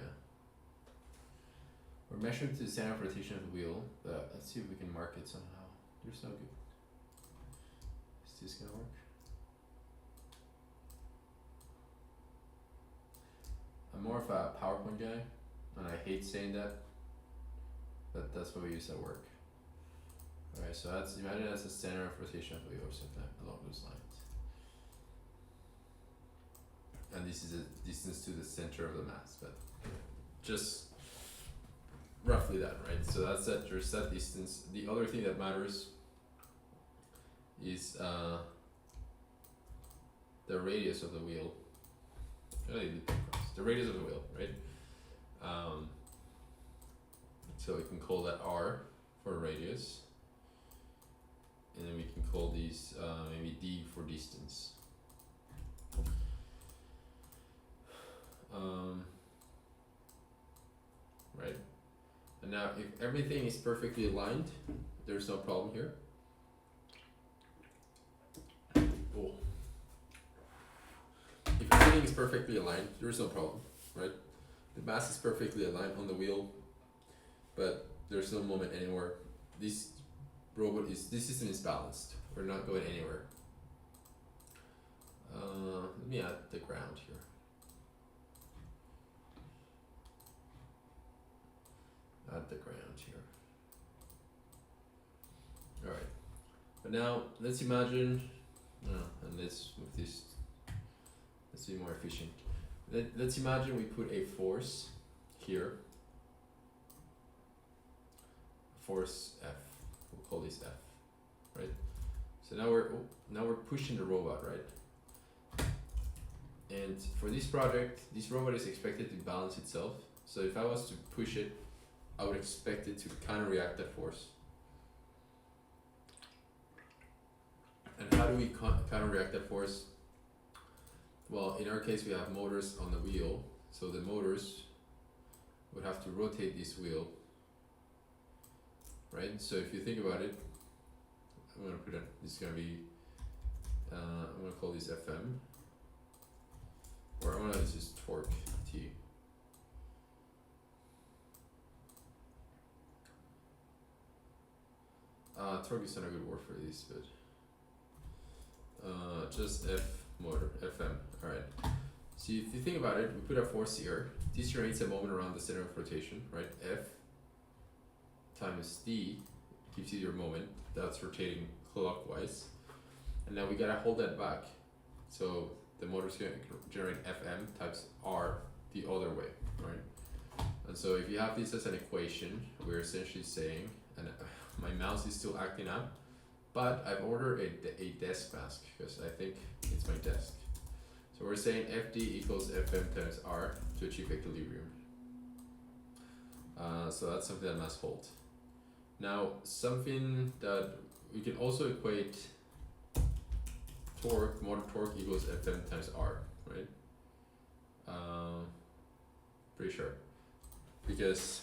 Speaker 1: we're measuring to the center of rotation of the wheel, but let's see if we can mark it somehow. There's no good. Is this gonna work? I'm more of a PowerPoint guy, and I hate saying that, but that's what we use at work. Alright, so that's, imagine that's the center of rotation of the wheel or something along those lines. And this is a distance to the center of the mass, but just roughly that, right? So that's that, there's that distance. The other thing that matters is the radius of the wheel. The radius of the wheel, right? So we can call that R for radius, and then we can call these maybe D for distance. Right? And now if everything is perfectly aligned, there's no problem here. Oh. If everything is perfectly aligned, there's no problem, right? The mass is perfectly aligned on the wheel, but there's no moment anywhere. This system is balanced. We're not going anywhere. Let me add the ground here. Add the ground here. Alright. But now let's imagine, and let's move this, let's be more efficient. Let's imagine we put a force here. Force F. We'll call this F, right? So now we're pushing the robot, right? And for this project, this robot is expected to balance itself. So if I was to push it, I would expect it to counter-react that force. And how do we counter-react that force? Well, in our case, we have motors on the wheel, so the motors would have to rotate this wheel, right? So if you think about it, I'm gonna put it, this is gonna be, I'm gonna call this FM, or I'm gonna use torque T. Torque is not a good word for this, but just F motor, FM, alright. So if you think about it, we put a force here. This generates a moment around the center of rotation, right? F times D gives you your moment. That's rotating clockwise. And now we gotta hold that back. So the motor's gonna generate FM times R the other way, right? And so if you have this as an equation, we're essentially saying, and my mouse is still acting up, but I've ordered a desk mask because I think it's my desk. So we're saying FD equals FM times R to achieve equilibrium. So that's something that must hold. Now, something that we can also equate torque, motor torque equals FM times R, right? Pretty sure. Because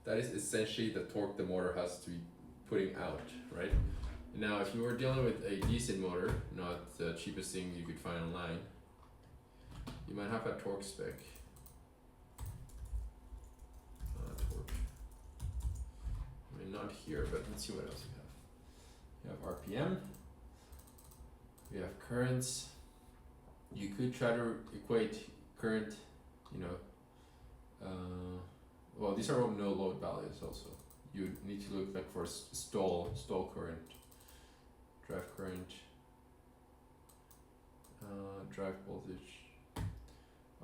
Speaker 1: that is essentially the torque the motor has to be putting out, right? Now, if you were dealing with a decent motor, not the cheapest thing you could find online, you might have a torque spec. Torque. I mean, not here, but let's see what else we have. You have RPM. We have currents. You could try to equate current, well, these are all no load values also. You need to look like for stall current, drive current, drive voltage.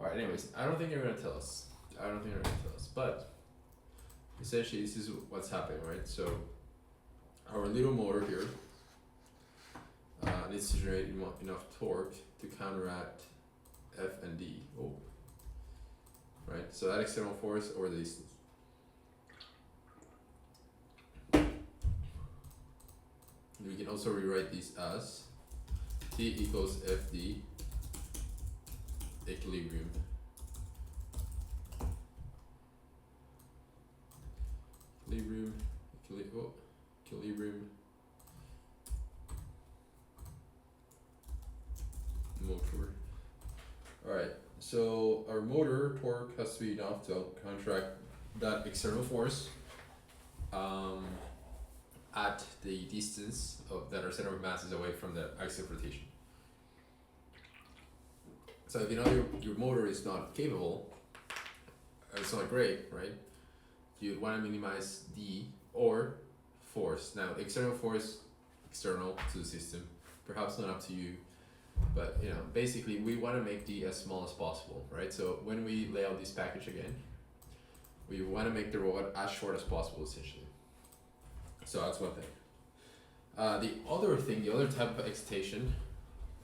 Speaker 1: Alright, anyways, I don't think they're gonna tell us. But essentially this is what's happening, right? So our little motor here needs to generate enough torque to counteract F and D. Right? So that external force or the distance. We can also rewrite these as T equals FD equilibrium. Equilibrium motor. Alright, so our motor torque has to be enough to counteract that external force at the distance that our center of mass is away from the axis of rotation. So if you know your motor is not capable, it's not great, right? You'd want to minimize D or force. Now, external force, external to the system, perhaps not up to you, but basically we want to make D as small as possible, right? So when we lay out this package again, we want to make the robot as short as possible, essentially. So that's one thing. The other type of excitation,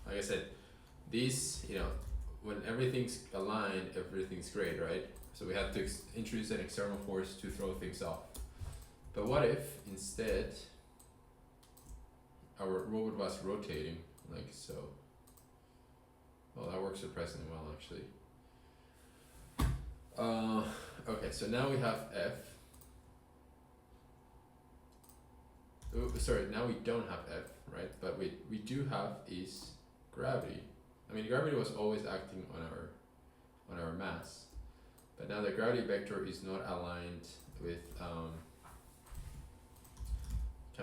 Speaker 1: like I said, these, when everything's aligned, everything's great, right? So we have to introduce an external force to throw things off. But what if instead our robot was rotating like so? Well, that works surprisingly well, actually. Okay, so now we have F, sorry, now we don't have F, right? But we do have is gravity. I mean, gravity was always acting on our mass, but now the gravity vector is not aligned with kind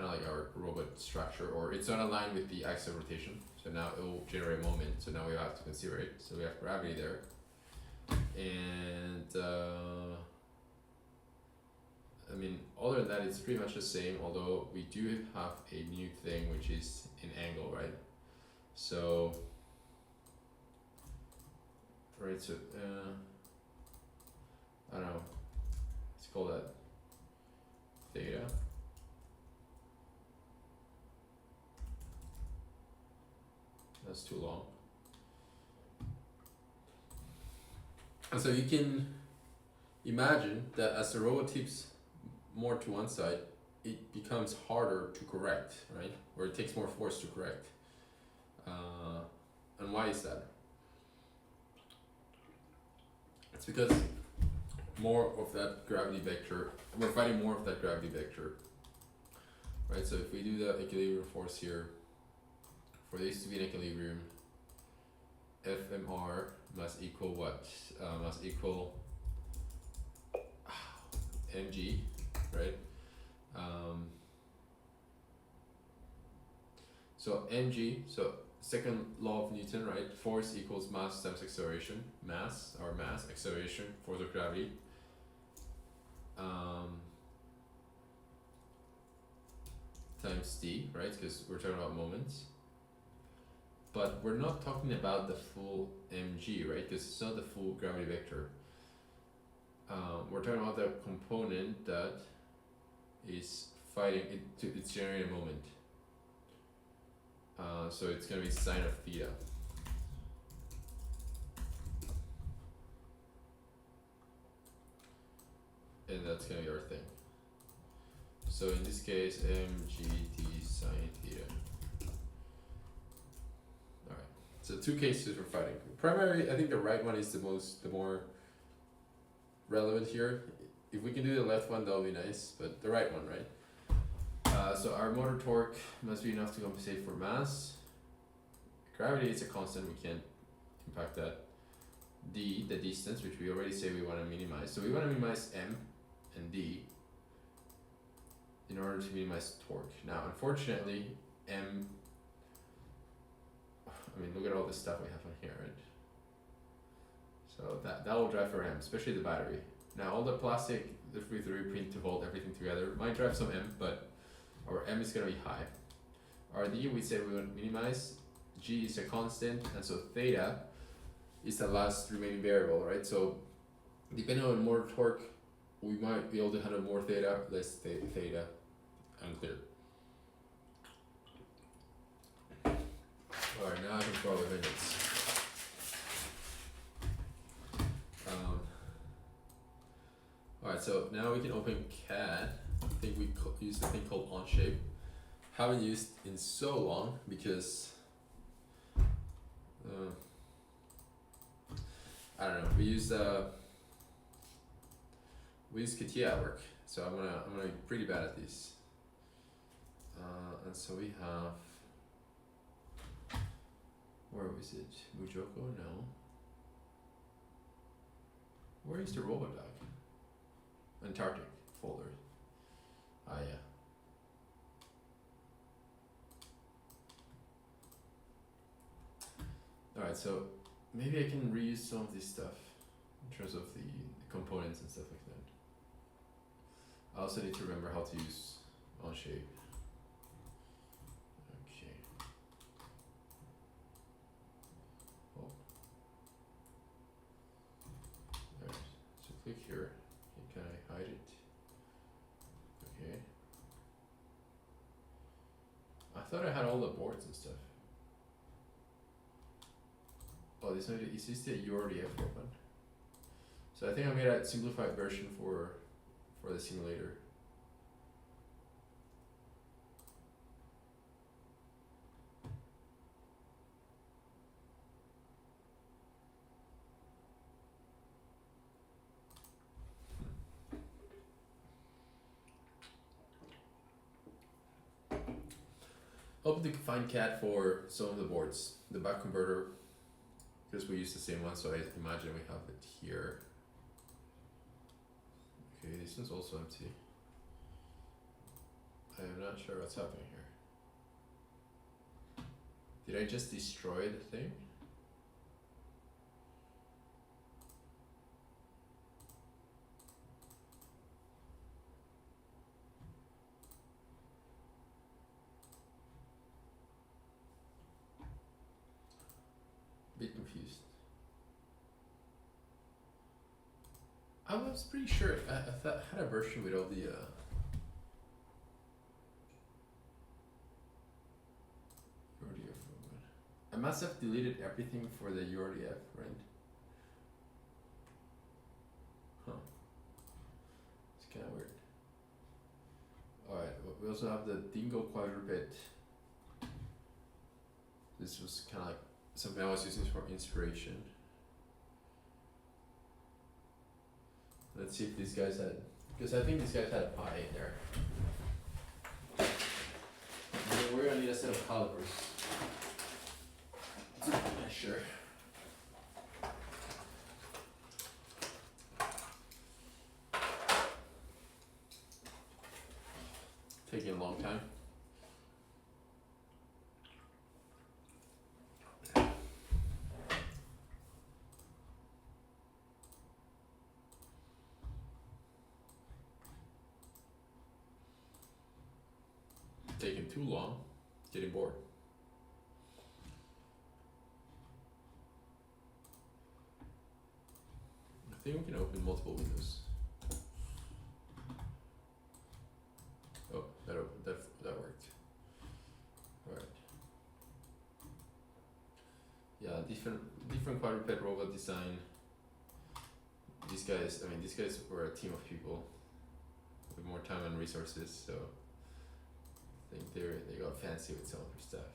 Speaker 1: of like our robot structure, or it's not aligned with the axis of rotation. So now it will generate moment. So now we have to consider it. So we have gravity there, and I mean, other than that, it's pretty much the same. Although we do have a new thing, which is an angle, right? So, right. So I don't know. Let's call that theta. That's too long. And so you can imagine that as the robot tips more to one side, it becomes harder to correct, right? Or it takes more force to correct. And why is that? It's because more of that gravity vector, we're fighting more of that gravity vector, right? So if we do the equilibrium force here, for this to be an equilibrium, FMR must equal what? Must equal mg, right? So mg, so second law of Newton, right? Force equals mass times acceleration. Mass, or mass, acceleration, force of gravity. Times d, right? Because we're talking about moments. But we're not talking about the full mg, right? Because it's not the full gravity vector. We're talking about the component that is fighting it to it's generating a moment. So it's gonna be sine of theta. And that's gonna be our thing. So in this case, mgt sine theta. Alright. So two cases we're fighting. Primary, I think the right one is the more relevant here. If we can do the left one, that'll be nice, but the right one, right? So our motor torque must be enough to compensate for mass. Gravity is a constant, we can't impact that. D, the distance, which we already say we want to minimize. So we want to minimize m and d in order to minimize torque. Now, unfortunately, m, I mean, look at all this stuff we have on here, right? So that will drive for m, especially the battery. Now, all the plastic, if we reprint to hold everything together, might drive some m, but our m is going to be high. Our d, we said we want to minimize. G is a constant, and so theta is the last remaining variable, right? So depending on motor torque, we might be able to handle more theta, less theta, unclear. Alright, now I can follow the minutes. Alright, so now we can open CAD. I think we used a thing called OnShape. Haven't used in so long because I don't know. We use CATIA at work, so I'm gonna be pretty bad at these. And so we have, where is it? Mujoko? No. Where is the robot dog? Antarctic folder. Ah yeah. Alright, so maybe I can reuse some of this stuff in terms of the components and stuff like that. I also need to remember how to use OnShape. Okay. Oh. Alright, so click here. Can I hide it? Okay. I thought I had all the boards and stuff. Oh, this is this the URDF open? So I think I made a simplified version for the simulator. hoping to find CAD for some of the boards. The back converter, because we use the same one, so I imagine we have it here. Okay, this one's also empty. I am not sure what's happening here. Did I just destroy the thing? Bit confused. I was pretty sure I thought I had a version with all the URDF. I must have deleted everything for the URDF, right? Huh. It's kind of weird. Alright, we also have the Dingo quadruped. This was kind of like something I was using for inspiration. Let's see if these guys had, because I think these guys had a pie in there. And then we're gonna need a set of calipers. Yeah, sure. Taking a long time. Taking too long, getting bored. I think we can open multiple windows. Oh, that opened, that worked. Alright. Yeah, different quadruped robot design. These guys were a team of people with more time and resources, so I think they got fancy with some of their stuff.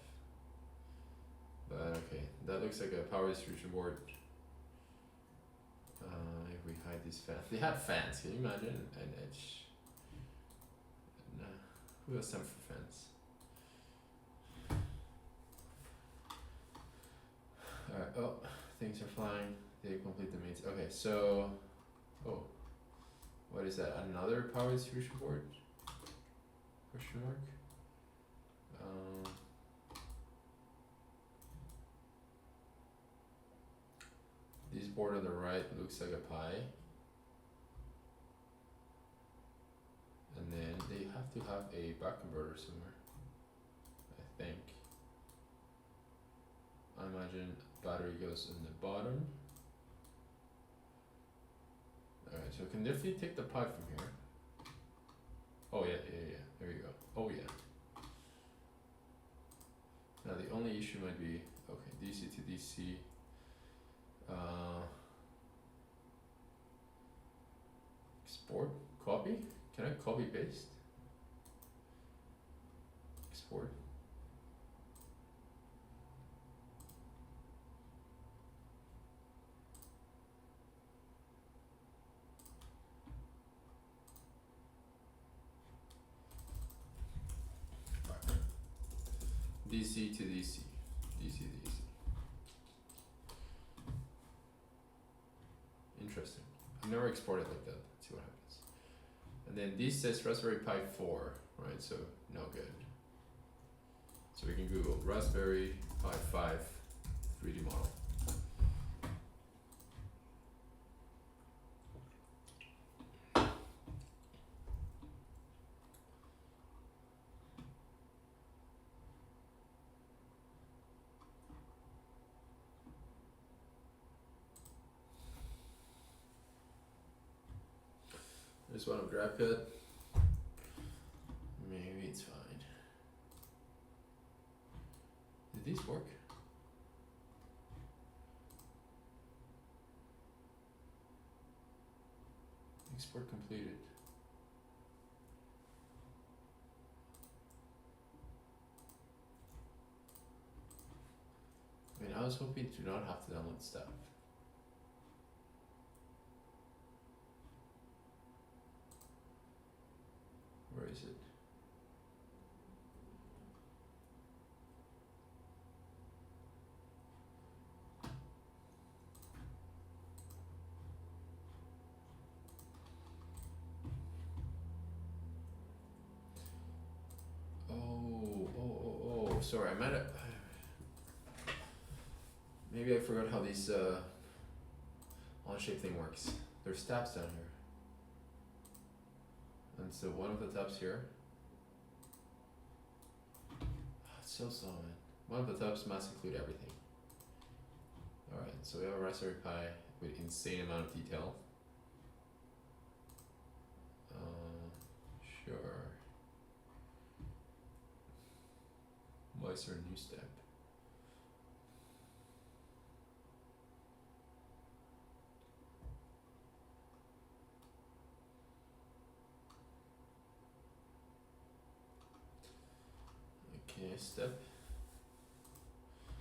Speaker 1: But okay, that looks like a power distribution board. If we hide these fans, they have fans. Can you imagine an edge? No, who has time for fans? Alright. Oh, things are flying. They complete the mains. Okay, so oh, what is that? Another power distribution board? Question mark. This board on the right looks like a pie. And then they have to have a back converter somewhere, I think. I imagine battery goes in the bottom. Alright, so we can definitely take the pie from here. Oh yeah, there you go. Oh yeah. Now the only issue might be, okay, DC to DC. Export, copy? Can I copy paste? Export. DC to DC. DC to DC. Interesting. I've never exported like that. Let's see what happens. And then this says Raspberry Pi 4, right? So no good. So we can Google Raspberry Pi 5 3D model. There's one of GrabCut. Maybe it's fine. Did these work? Export completed. I mean, I was hoping to not have to download stuff. Where is it? Oh, sorry, I might have. Maybe I forgot how these on-shape thing works. There's tabs down here. And so one of the tabs here. Oh, it's so slow, man. One of the tabs must include everything. Alright, so we have a Raspberry Pi with insane amount of detail. Sure. Why is there a new step? Okay, step.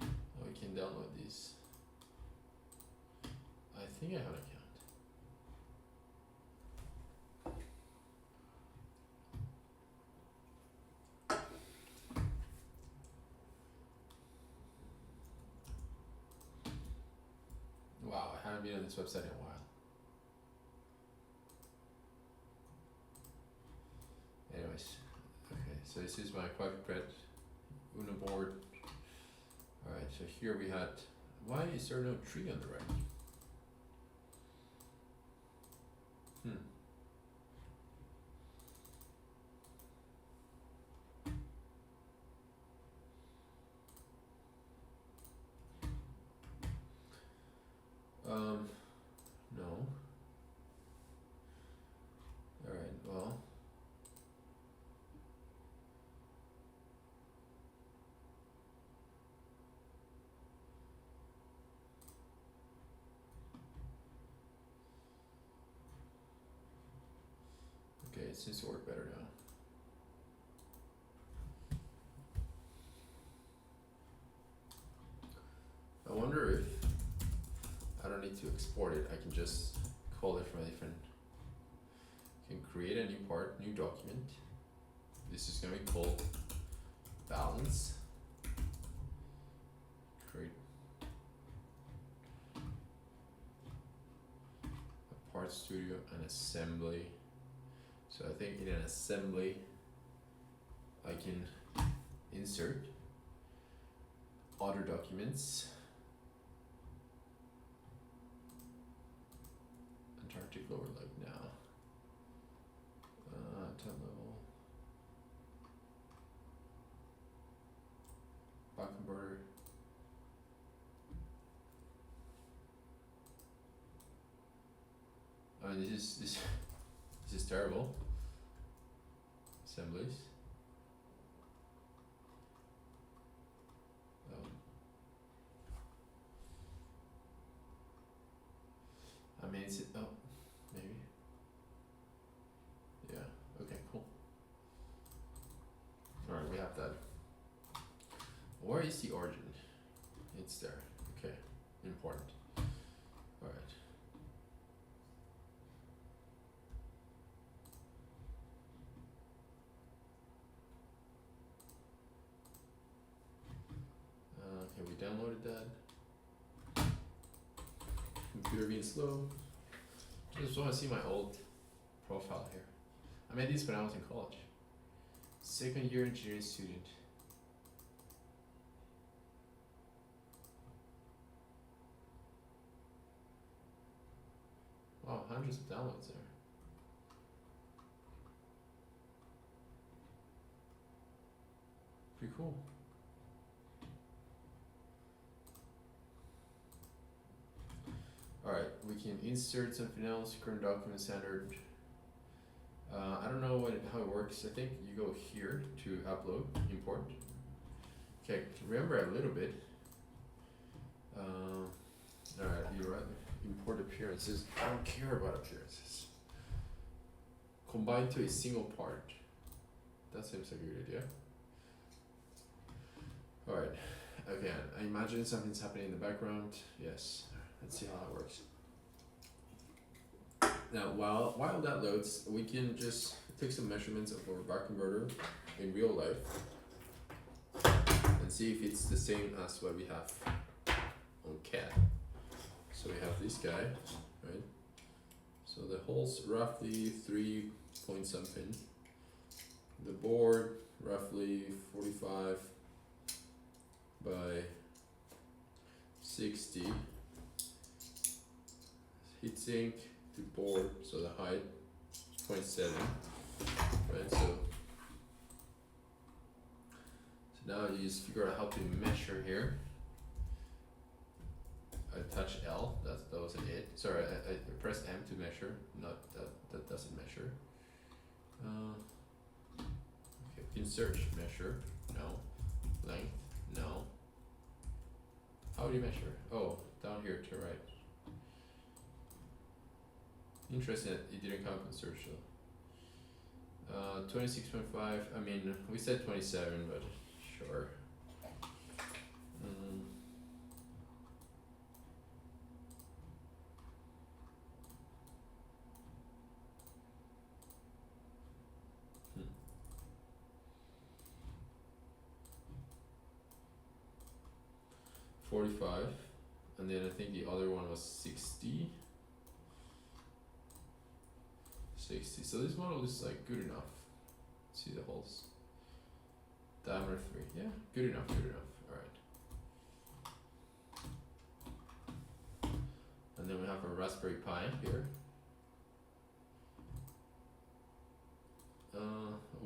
Speaker 1: Oh, we can download these. I think I have an account. Wow, I haven't been on this website in a while. Anyways, okay, so this is my QuackPret Uno board. Alright, so here we had, why is there no tree on the right? No. Alright, well. Okay, it seems to work better now. I wonder if I don't need to export it, I can just call it from a different. I can create a new part, new document. This is going to be called balance. Create a part studio and assembly. So I think in an assembly I can insert other documents. Antarctic lower leg now. Tab level. Back converter. I mean, this is terrible. Assemblies. I mean, it's maybe. Yeah. Okay. Cool. All right, we have that. Where is the origin? It's there. Okay. Important. All right. Okay, we downloaded that. Computer being slow. Just want to see my old profile here. I made this when I was in college. Second year engineering student. Wow, hundreds of downloads there. Pretty cool. Alright, we can insert something else, current document standard. I don't know how it works. I think you go here to upload, import. Okay, remember a little bit. Alright, you're right. Import appearances. I don't care about appearances. Combine to a single part. That seems like a good idea. Alright, again, I imagine something's happening in the background. Yes, let's see how it works. Now, while that loads, we can just take some measurements of our back converter in real life and see if it's the same as what we have on CAD. So we have this guy, right? So the hole's roughly 3 point something. The board roughly 45. 60. Heatsink to board, so the height 0.7, right? So now you just figure out how to measure here. I touch L, that wasn't it. Sorry, I press M to measure, not that doesn't measure. Okay, insert, measure, no. Length, no. How do you measure? Oh, down here to right. Interesting that it didn't come up in search though. 26.5, I mean, we said 27, but sure. 45, and then I think the other one was 60. 60, so this model is like good enough. See the holes. Diameter 3, yeah, good enough, alright. And then we have a Raspberry Pi here.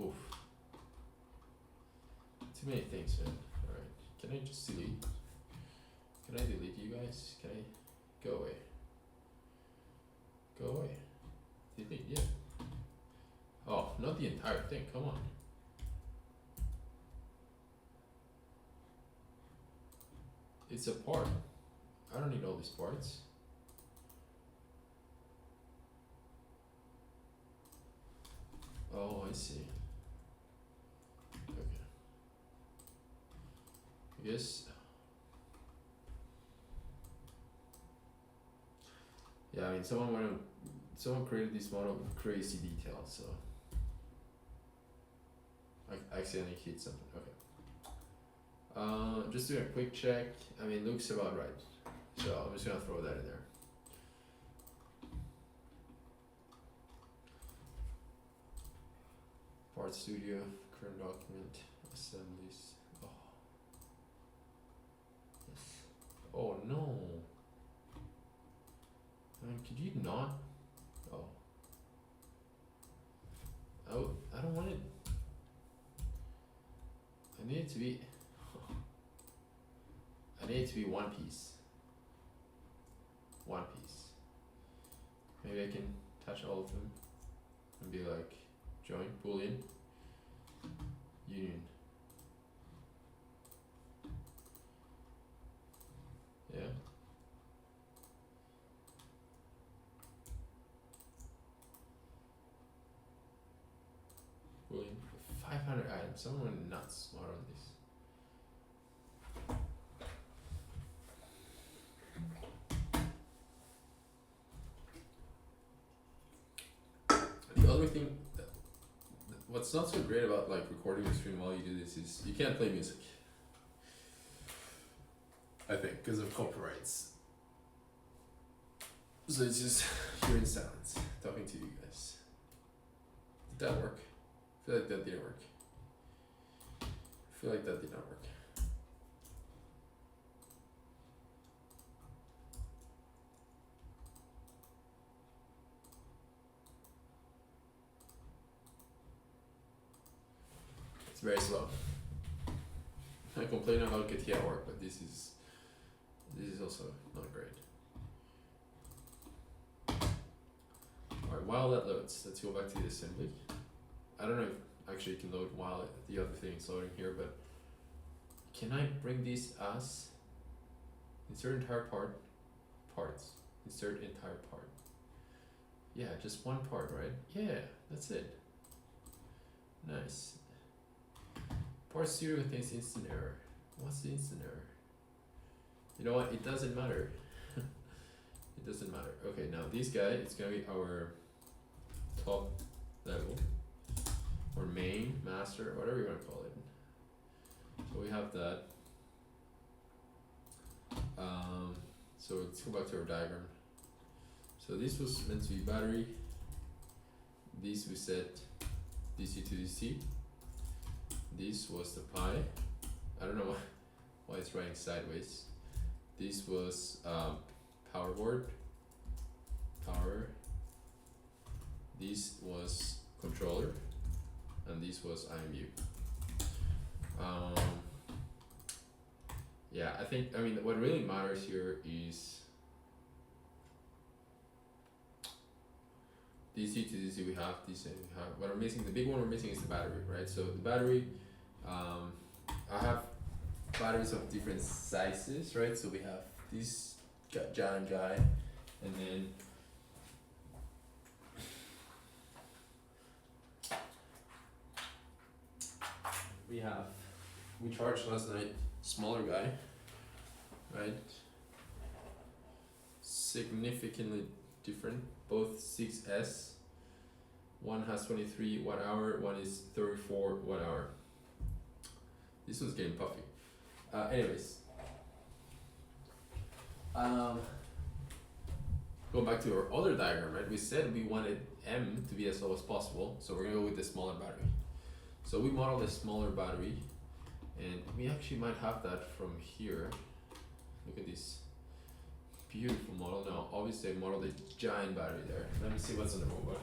Speaker 1: Oof. Too many things, man. Alright, can I just delete? Can I delete you guys? Can I? Go away. Go away. Delete, yeah. Oh, not the entire thing, come on. It's a part. I don't need all these parts. Oh, I see. Okay. I guess. Yeah, I mean, someone created this model with crazy details, so I accidentally hit something. Okay. Just doing a quick check. I mean, looks about right, so I'm just gonna throw that in there. Part studio, current document, assemblies. Oh. Yes. Oh no. I mean, could you not? Oh. Oh, I don't want it. I need it to be. I need it to be one piece. One piece. Maybe I can touch all of them and be like, join, boolean, union. Yeah. Boolean. 500 items. Someone nuts smart on this. The other thing, what's not so great about like recording a stream while you do this is you can't play music. I think because of copyrights. So it's just you're in silence talking to you guys. Did that work? I feel like that didn't work. I feel like that did not work. It's very slow. I complain about Katia work, but this is also not great. Alright, while that loads, let's go back to the assembly. I don't know if actually you can load while the other thing is loading here, but can I bring these as insert entire parts, insert entire part. Yeah, just one part, right? Yeah, that's it. Nice. Part 0 contains instant error. What's the instant error? You know what? It doesn't matter. It doesn't matter. Okay, now this guy, it's gonna be our top level, or main, master, whatever you want to call it. So we have that. So let's go back to our diagram. So this was meant to be battery. This we set DC to DC. This was the pi. I don't know why it's writing sideways. This was power board, power. This was controller, and this was IMU. Yeah, I mean what really matters here is DC to DC we have DC and we have what we're missing. The big one we're missing is the battery, right? So the battery, I have batteries of different sizes, right? So we have this giant guy, and then we charged last night smaller guy, right? Significantly different, both 6S. One has 23 watt hour, one is 34 watt hour. This one's getting puffy. Anyways, going back to our other diagram, right? We said we wanted M to be as low as possible, so we're gonna go with the smaller battery. So we modeled a smaller battery, and we actually might have that from here. Look at this beautiful model. Now, obviously, I modeled a giant battery there. Let me see what's on the robot.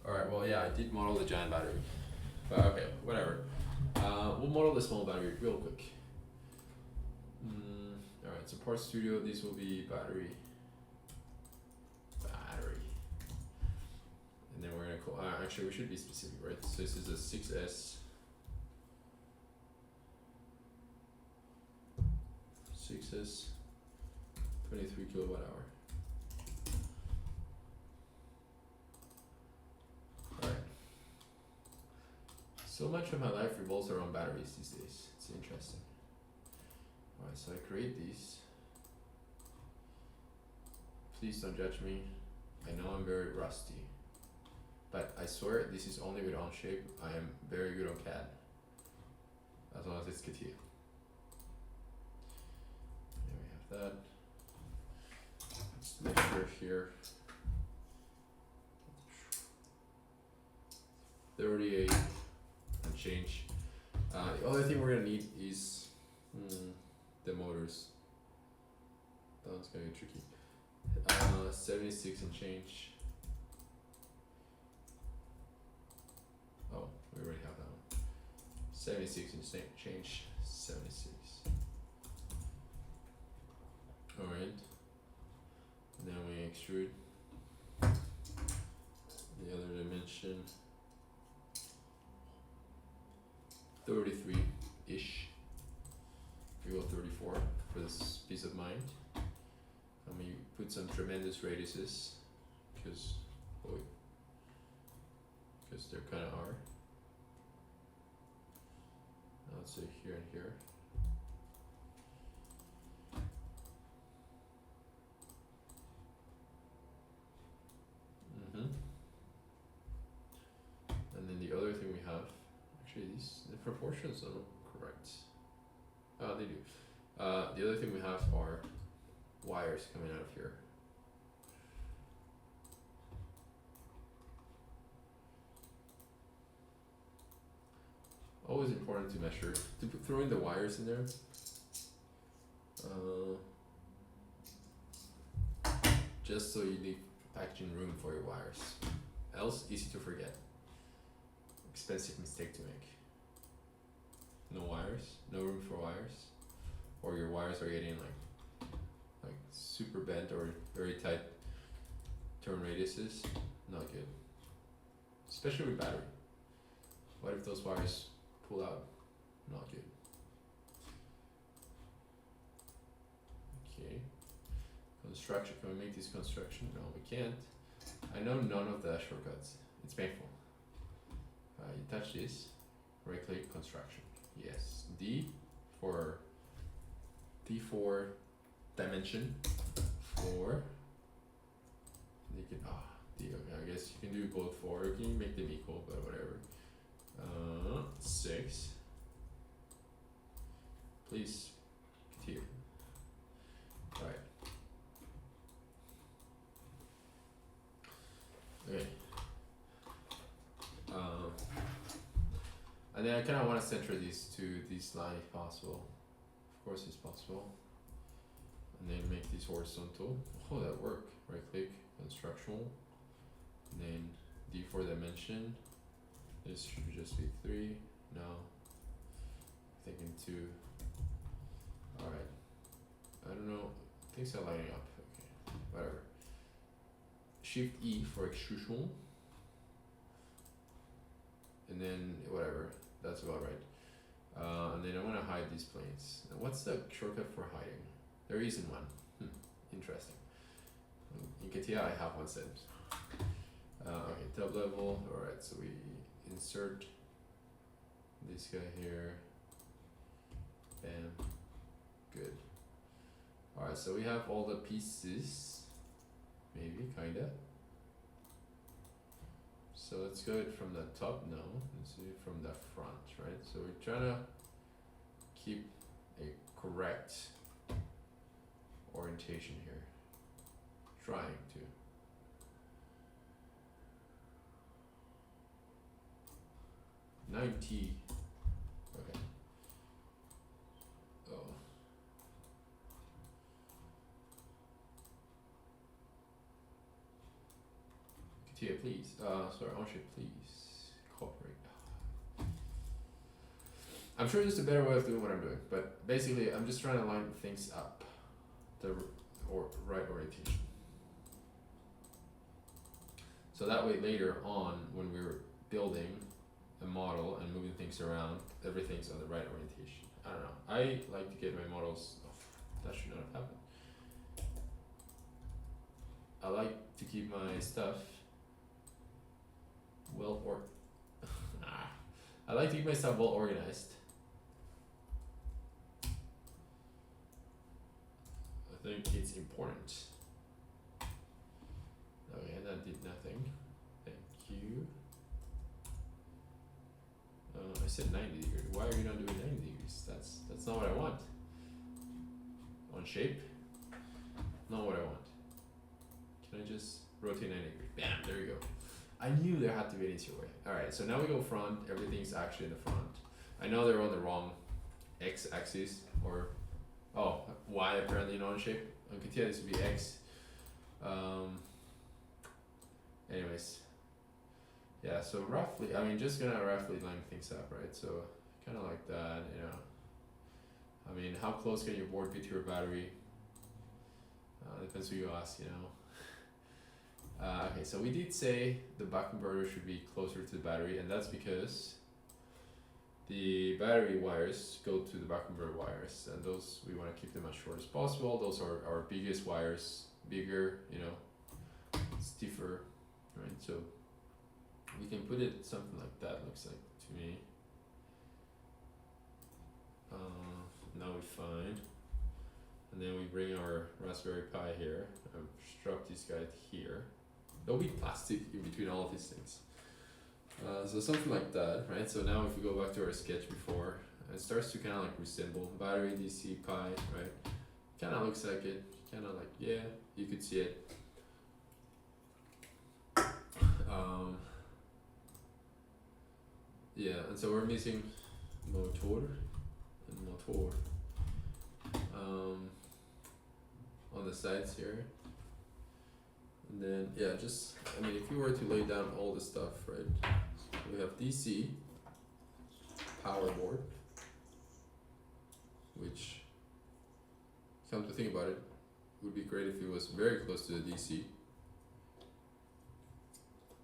Speaker 1: Alright, well, yeah, I did model the giant battery. But okay, whatever. We'll model the small battery real quick. Alright, so Part Studio, this will be battery. And then we're gonna call, actually we should be specific, right? So this is a 6S. 6S, 23 kilowatt hour. Alright. So much of my life revolves around batteries these days. It's interesting. Alright, so I create these. Please don't judge me. I know I'm very rusty. But I swear this is only with Onshape. I am very good on CAD. As long as it's CATIA. There we have that. Let's measure here. 38 and change. The other thing we're gonna need is the motors. That one's gonna be tricky. 76 and change. Oh, we already have that one. 76 and change. 76. Alright. And then we extrude the other dimension. 33-ish. We go 34 for this peace of mind. And we put some tremendous radiuses because there kind of are. Let's say here and here. And then the other thing we have, actually the proportions don't look correct. They do. The other thing we have are wires coming out of here. Always important to measure, to throw in the wires in there. Just so you leave packaging room for your wires. Else, easy to forget. Expensive mistake to make. No wires, no room for wires, or your wires are getting like super bent or very tight turn radiuses. Not good. Especially with battery. What if those wires pull out? Not good. Okay. Construction. Can we make this construction? No, we can't. I know none of the shortcuts. It's painful. You touch this, right click, construction. Yes. D for dimension. For you can D. Okay, I guess you can do both for. You can make them equal, but whatever. 6. Please, here. Alright. I kind of want to center these to this line if possible. Of course it's possible. And then make these horizontal. Oh, that work. Right click, constructional. And then D4 dimension. This should just be 3. No. Thinking 2. Alright. I don't know. Things are lining up. Okay. Whatever. Shift E for extrusion. And then whatever. That's about right. And then I want to hide these planes. Now, what's the shortcut for hiding? There isn't one. Interesting. In CATIA I have one set. Okay, top level. Alright, so we insert this guy here. Bam. Good. Alright, so we have all the pieces. Maybe, kinda. So let's go it from the top now. Let's do it from the front, right? So we're trying to keep a correct orientation here. Trying to. $90. Okay. Oh. Katia, please. Sorry, Anshe, please. Cooperate. I'm sure there's a better way of doing what I'm doing, but basically I'm just trying to line things up. The right orientation. So that way later on when we're building a model and moving things around, everything's on the right orientation. I don't know. I like to get my models, that should not have happened. I like to keep my stuff I like to keep my stuff well organized. I think it's important. Okay, that did nothing. Thank you. I said 90 degrees. Why are you not doing 90 degrees? That's not what I want. On shape? Not what I want. Can I just rotate 90 degrees? Bam, there you go. I knew there had to be an easier way. Alright, so now we go front. Everything's actually in the front. I know they're on the wrong x-axis, or y apparently not on shape. On CATIA this would be x. Anyways. Yeah, so roughly, I mean, just gonna roughly line things up, right? So kind of like that, you know. I mean, how close can your board be to your battery? Depends who you ask, you know. Okay, so we did say the buck converter should be closer to the battery, and that's because the battery wires go to the buck converter wires, and those we want to keep them as short as possible. Those are our biggest wires, bigger, you know, stiffer, right? So we can put it something like that, looks like to me. Now we find, and then we bring our Raspberry Pi here, and strap this guy here. There'll be plastic in between all of these things. So something like that, right? So now if we go back to our sketch before, it starts to kind of like resemble battery DC Pi, right? Kind of looks like it, kind of like, yeah, you could see it. Yeah, and so we're missing motor and motor on the sides here. And then, yeah, just, I mean, if you were to lay down all the stuff, right? We have DC, power board, which, come to think about it, would be great if it was very close to the DC.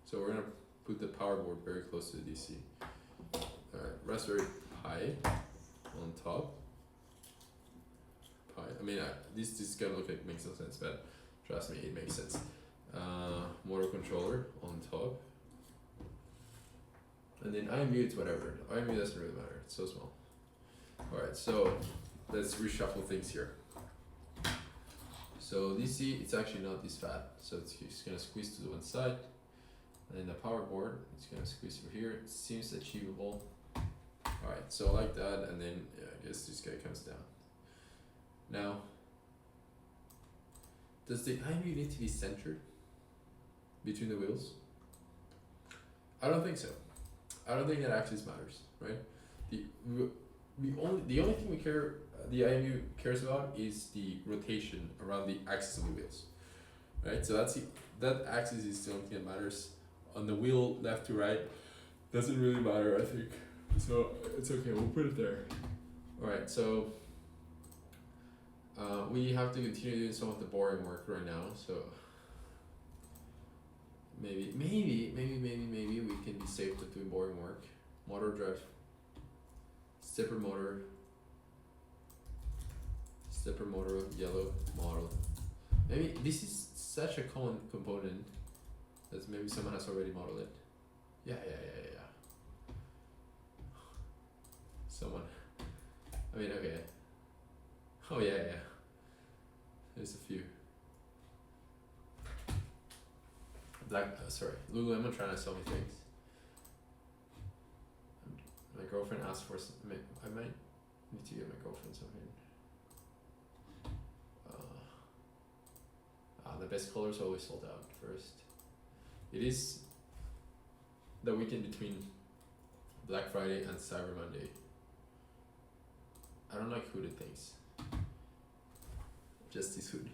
Speaker 1: So we're gonna put the power board very close to the DC. Alright, Raspberry Pi on top. Pi, I mean, this is gonna look like it makes no sense, but trust me, it makes sense. Motor controller on top. And then IMU, it's whatever. IMU doesn't really matter, it's so small. Alright, so let's reshuffle things here. So DC, it's actually not this fat, so it's just gonna squeeze to the one side. And then the power board, it's gonna squeeze over here. It seems achievable. Alright, so like that, and then yeah, I guess this guy comes down. Now, does the IMU need to be centered between the wheels? I don't think so. I don't think that axis matters, right? the only thing we care the IMU cares about is the rotation around the axis of the wheels, right? So that axis is the only thing that matters. On the wheel left to right doesn't really matter, I think. So it's okay. We'll put it there. All right. So we have to continue doing some of the boring work right now. So maybe we can be safe to doing boring work. Motor drive. Stepper motor, yellow model. Maybe this is such a common component that maybe someone has already modeled it. Yeah. Someone. I mean, okay. Oh yeah. There's a few. Sorry, Lululemon trying to sell me things. My girlfriend asked for some. I might need to get my girlfriend something. The best colors always sold out first. It is the weekend between Black Friday and Cyber Monday. I don't like hooded things. Just this hood.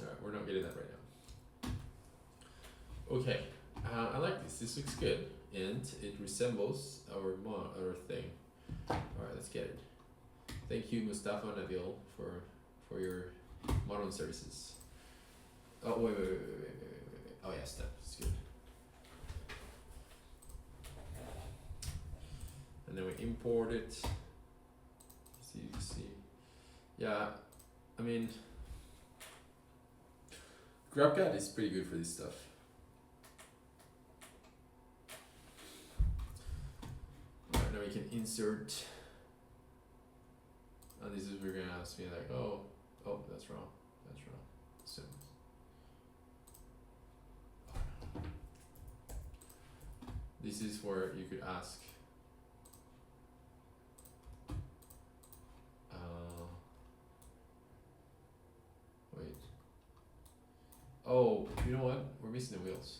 Speaker 1: Alright, we're not getting that right now. Okay, I like this. This looks good. And it resembles our thing. Alright, let's get it. Thank you, Mustafa Nabil, for your modeling services. Oh, wait. Oh, yes, that's good. And then we import it. See. Yeah, I mean, GrabCAD is pretty good for this stuff. Alright, now we can insert. And this is where you're gonna ask me like, oh, that's wrong. So. This is where you could ask. Wait. Oh, you know what? We're missing the wheels.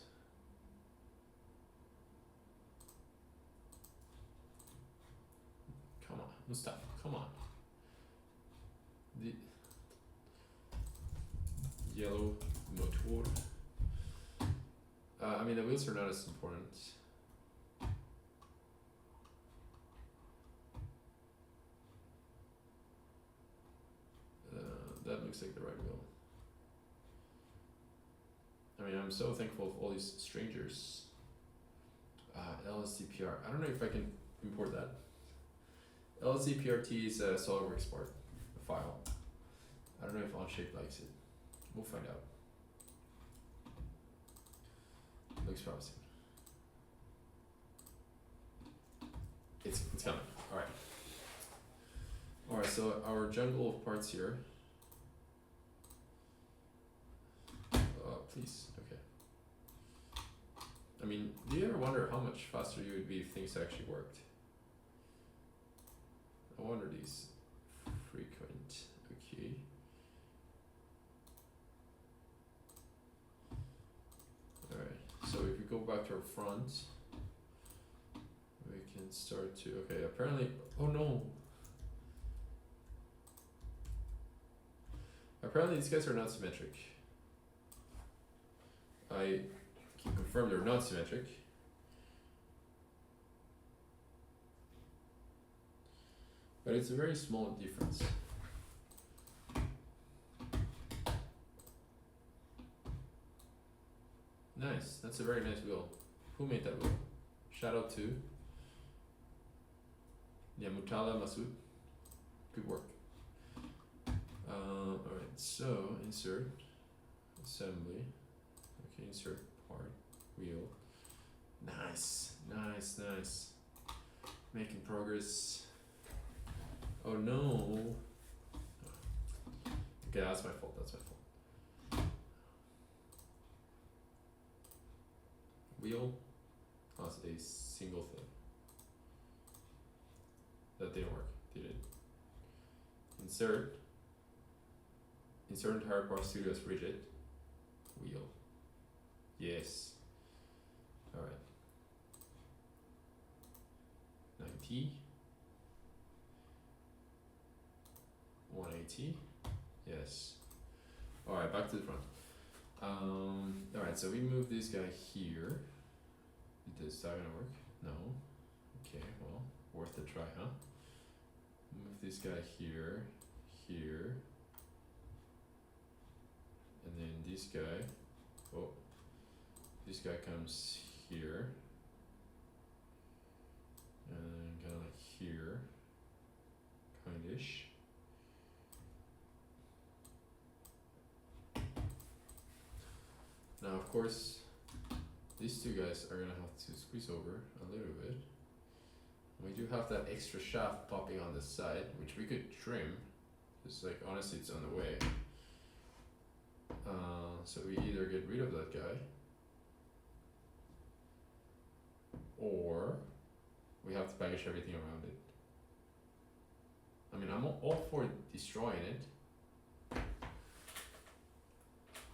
Speaker 1: Come on, Mustafa, come on. The yellow motor. I mean, the wheels are not as important. That looks like the right wheel. I mean, I'm so thankful for all these strangers. LSDPR. I don't know if I can import that. LSDPRT is a SolidWorks part, a file. I don't know if Onshape likes it. We'll find out. Looks promising. It's coming. Alright, so our jungle of parts here. Please, okay. I mean, do you ever wonder how much faster you would be if things actually worked? I wonder these frequent, okay. Alright, so if we go back to our front, we can start to, okay, apparently, oh no. Apparently these guys are not symmetric. I can confirm they're not symmetric. But it's a very small difference. Nice, that's a very nice wheel. Who made that wheel? Shout out to Mutala Masood. Good work. Alright, so insert, assembly. Okay, insert part, wheel. Nice. Making progress. Oh no. Okay, that's my fault. Wheel. Oh, it's a single thing. That didn't work, did it? Insert entire Power Studio as rigid. Wheel. Yes. Alright. 180. 180. Yes. Alright, back to the front. Alright, so we move this guy here. Is that gonna work? No. Okay, well, worth a try, huh? Move this guy here, here. And then this guy, oh, this guy comes here. And kinda like here. Kindish. Now, of course, these two guys are gonna have to squeeze over a little bit. We do have that extra shaft popping on the side, which we could trim. Just like, honestly, it's on the way. So we either get rid of that guy, or we have to package everything around it. I mean, I'm all for destroying it.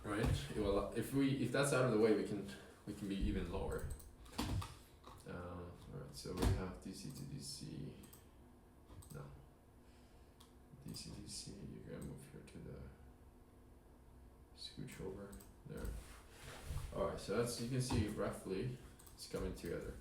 Speaker 1: Right? Well, if that's out of the way, we can be even lower. Alright, so we have DC to DC. No. DC to DC, you're gonna move here to the scooch over there. Alright, so that's, you can see roughly it's coming together.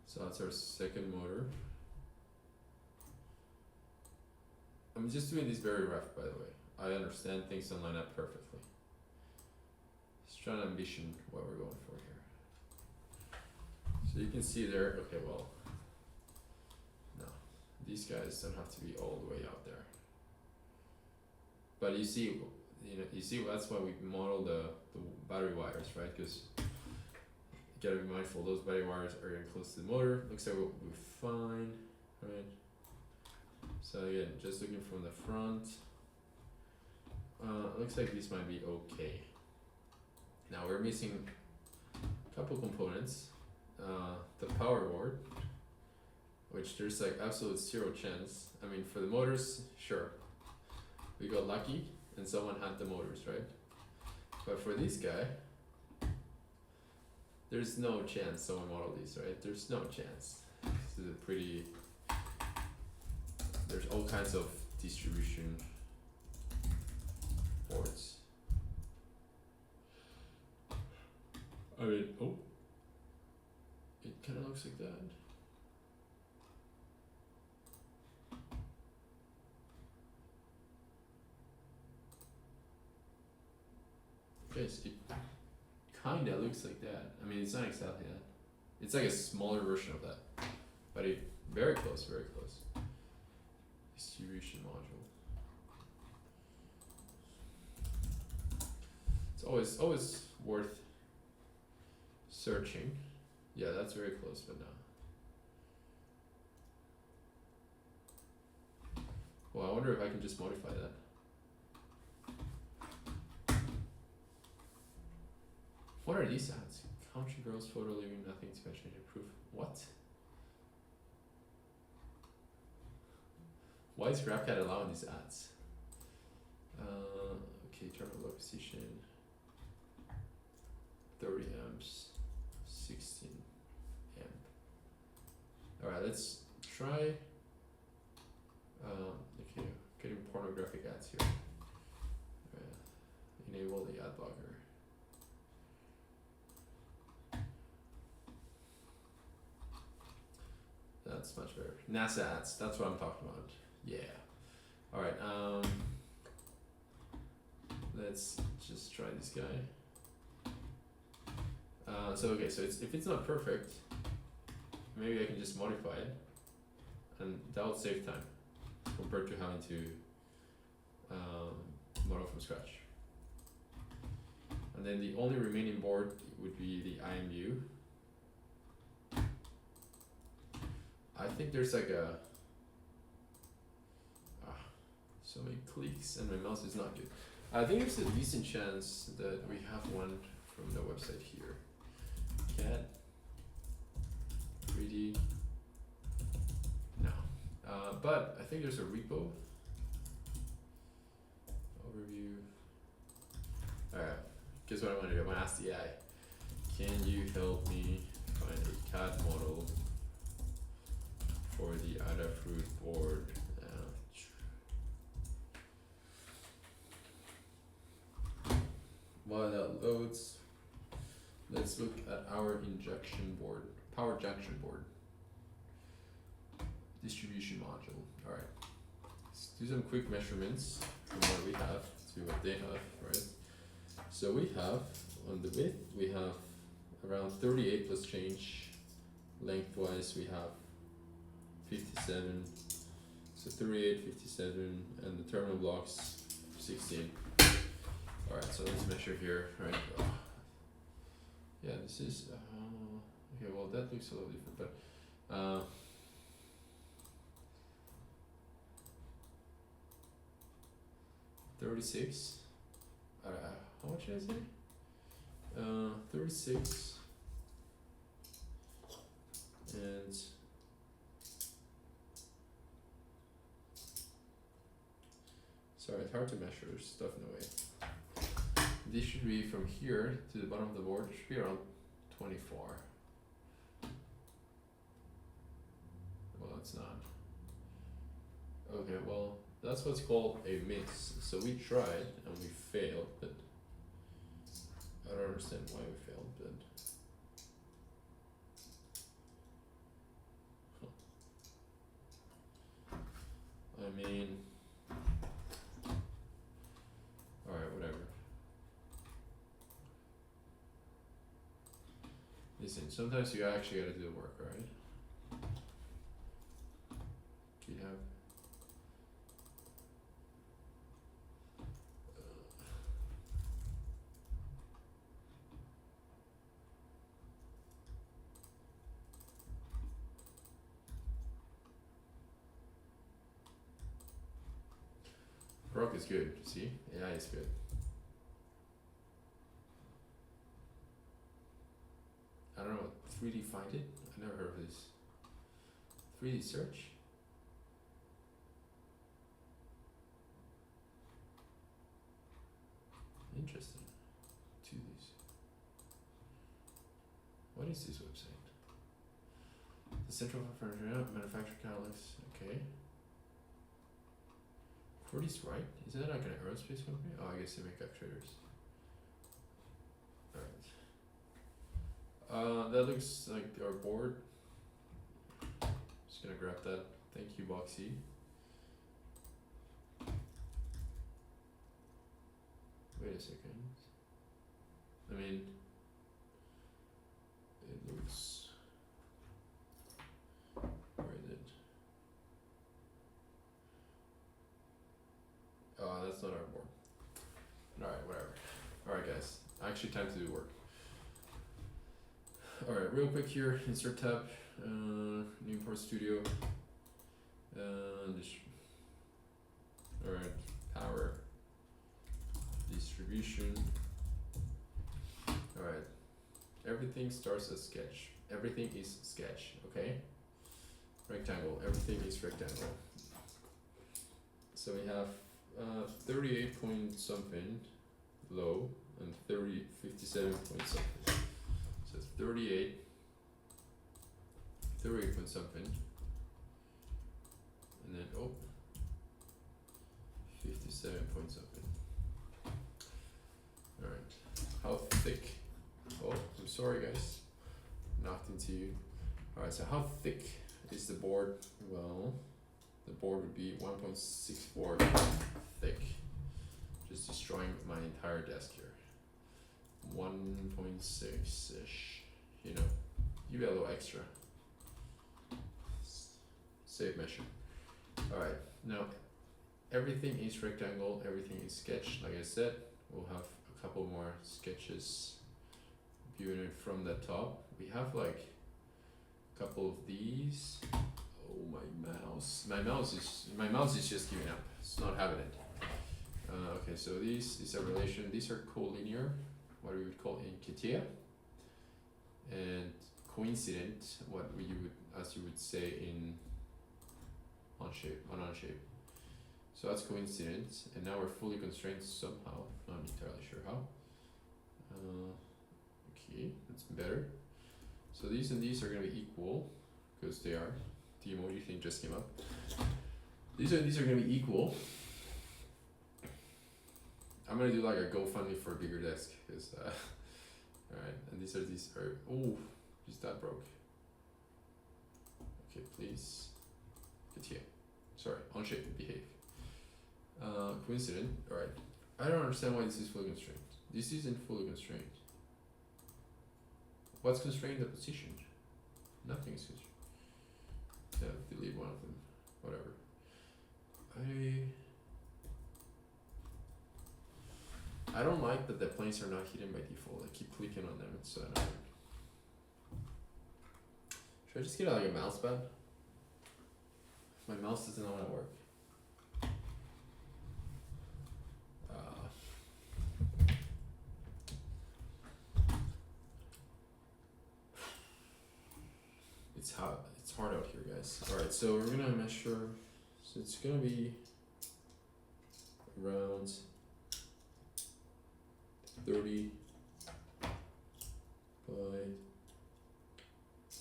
Speaker 1: So that's our second motor. I'm just doing this very rough, by the way. I understand things don't line up perfectly. Just trying to ambition what we're going for here. So you can see there, okay, well, no, these guys don't have to be all the way out there. But you see, that's why we model the battery wires, right? Because you gotta be mindful, those battery wires are getting close to the motor. Looks like we'll be fine, right? So again, just looking from the front, looks like this might be okay. Now we're missing a couple components. The power board, which there's like absolute zero chance. I mean, for the motors, sure, we got lucky and someone had the motors, right? But for this guy, there's no chance someone modeled these, right? There's no chance. This is a pretty, there's all kinds of distribution boards. I mean, oh, it kind of looks like that. Yes, it kind of looks like that. I mean, it's not exactly that. It's like a smaller version of that, but it very close, very close. Distribution module. It's always worth searching. Yeah, that's very close, but no. Well, I wonder if I can just modify that. What are these ads? Country girls photo leaving nothing to mention to proof. What? Why is GrabCAD allowing these ads? Okay, terminal low position. 30 amps, 16 amp. Alright, let's try. Okay, getting pornographic ads here. Enable the ad blocker. That's much better. NASA ads, that's what I'm talking about. Yeah. Alright, let's just try this guy. So if it's not perfect, maybe I can just modify it, and that would save time compared to having to model from scratch. And then the only remaining board would be the IMU. I think there's like so many clicks and my mouse is not good. I think there's a decent chance that we have one from the website here. But I think there's a repo. Overview. Alright, guess what I want to do? I want to ask the AI. Can you help me find a CAD model for the Adafruit board? While that loads, let's look at our injection board, power junction board, distribution module. Alright, let's do some quick measurements from what we have to what they have, right? So we have, on the width, we have around 38 plus change. Lengthwise, we have 57. So 38, 57, and the terminal blocks 16. Alright, so let's measure here, right? Yeah, this is, okay, well that looks a little different, but 36, how much did I say? 36, and sorry, it's hard to measure stuff in a way. This should be from here to the bottom of the board, it should be around 24. Well, it's not. Okay, well, that's what's called a miss. So we tried and we failed, but I don't understand why we failed, but I mean, alright, whatever. Listen, sometimes you actually gotta do the work, right? GitHub. Rock is good, see? AI is good. I don't know what 3D find it? I never heard of this. 3D search? Interesting. To this. What is this website? The Central for Furniture Manufacturing Catalyst. Okay. Forty's right? Is that like an aerospace company? Oh, I guess they make actuators. Alright. That looks like our board. Just gonna grab that. Thank you, Boxy. Wait a second. I mean, it looks. Where is it? Oh, that's not our board. Alright, whatever. Alright, guys. Actually, time to do work. Alright, real quick here. Insert tab. New import studio. Alright, power. Distribution. Alright. Everything starts as sketch. Everything is sketch, okay? Rectangle. Everything is rectangle. So we have 38 point something low and 57 point something. So it's 38 point something, and then 57 point something. Alright, how thick? Oh, I'm sorry guys, knocked into you. Alright, so how thick is the board? Well, the board would be 1.64 thick, just destroying my entire desk here. 1.6-ish, you know, you get a little extra. Save measure. Alright, now everything is rectangle, everything is sketch. Like I said, we'll have a couple more sketches viewing it from the top. We have like a couple of these. Oh, my mouse is just giving up. It's not having it. Okay, so these are relation. These are collinear, what we would call in CATIA, and coincident, what you would say in on shape. So that's coincidence, and now we're fully constrained somehow. Not entirely sure how. Okay, that's better. So these and these are gonna be equal, because they are. The emoji thing just came up. These are gonna be equal. I'm gonna do like a GoFundMe for a bigger desk, because alright, and these are oh, just that broke. Okay, please get here. Sorry, on shape, behave. Coincident. Alright, I don't understand why this is fully constrained. This isn't fully constrained. What's constrained? The position. Nothing is constrained. Yeah, delete one of them. Whatever. I don't like that the planes are not hidden by default. I keep clicking on them. It's so annoying. Should I just get like a mouse pad? My mouse doesn't want to work. It's hard out here, guys. Alright, so we're gonna measure, so it's gonna be around 30 by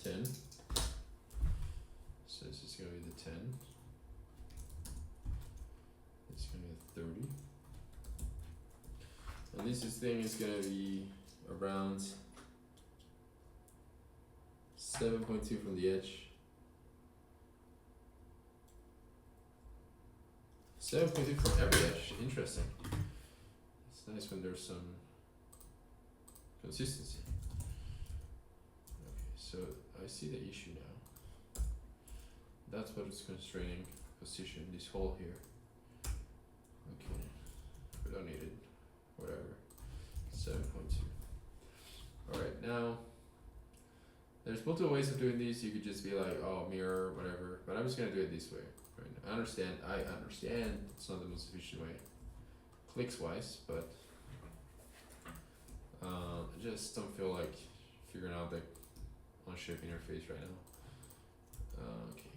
Speaker 1: 10. So this is gonna be the 10. It's gonna be 30. And this thing is gonna be around 7.2 from the edge. 7.2 from every edge. Interesting. It's nice when there's some consistency. Okay, so I see the issue now. That's what is constraining position, this hole here. Okay, we don't need it. Whatever. 7.2. Alright, now there's multiple ways of doing these. You could just be like, oh, mirror, whatever. But I'm just gonna do it this way. Right? I understand it's not the most efficient way, clicks wise, but I just don't feel like figuring out the on-shape interface right now. Okay.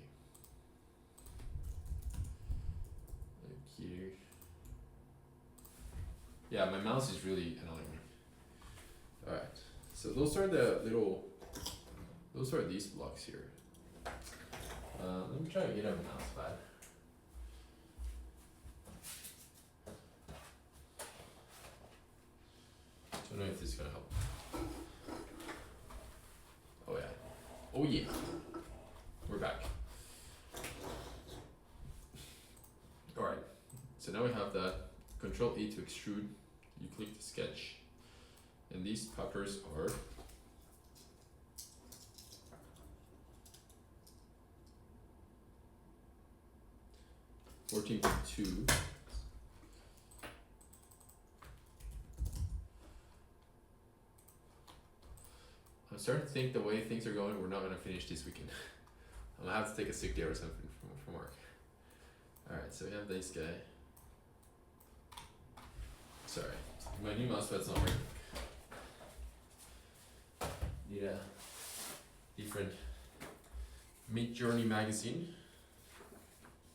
Speaker 1: Like here. Yeah, my mouse is really annoying me. Alright, so those are these blocks here. Let me try to get a mouse pad. Don't know if this is gonna help. Oh yeah. Oh yeah. We're back. Alright. So now we have that. Control E to extrude. You click the sketch. And these puckers are 14.2. I'm starting to think the way things are going, we're not gonna finish this weekend. I'm gonna have to take a sick day or something from work. Alright, so we have this guy. Sorry, my new mousepad's not working. Need a different Mid-Journey magazine.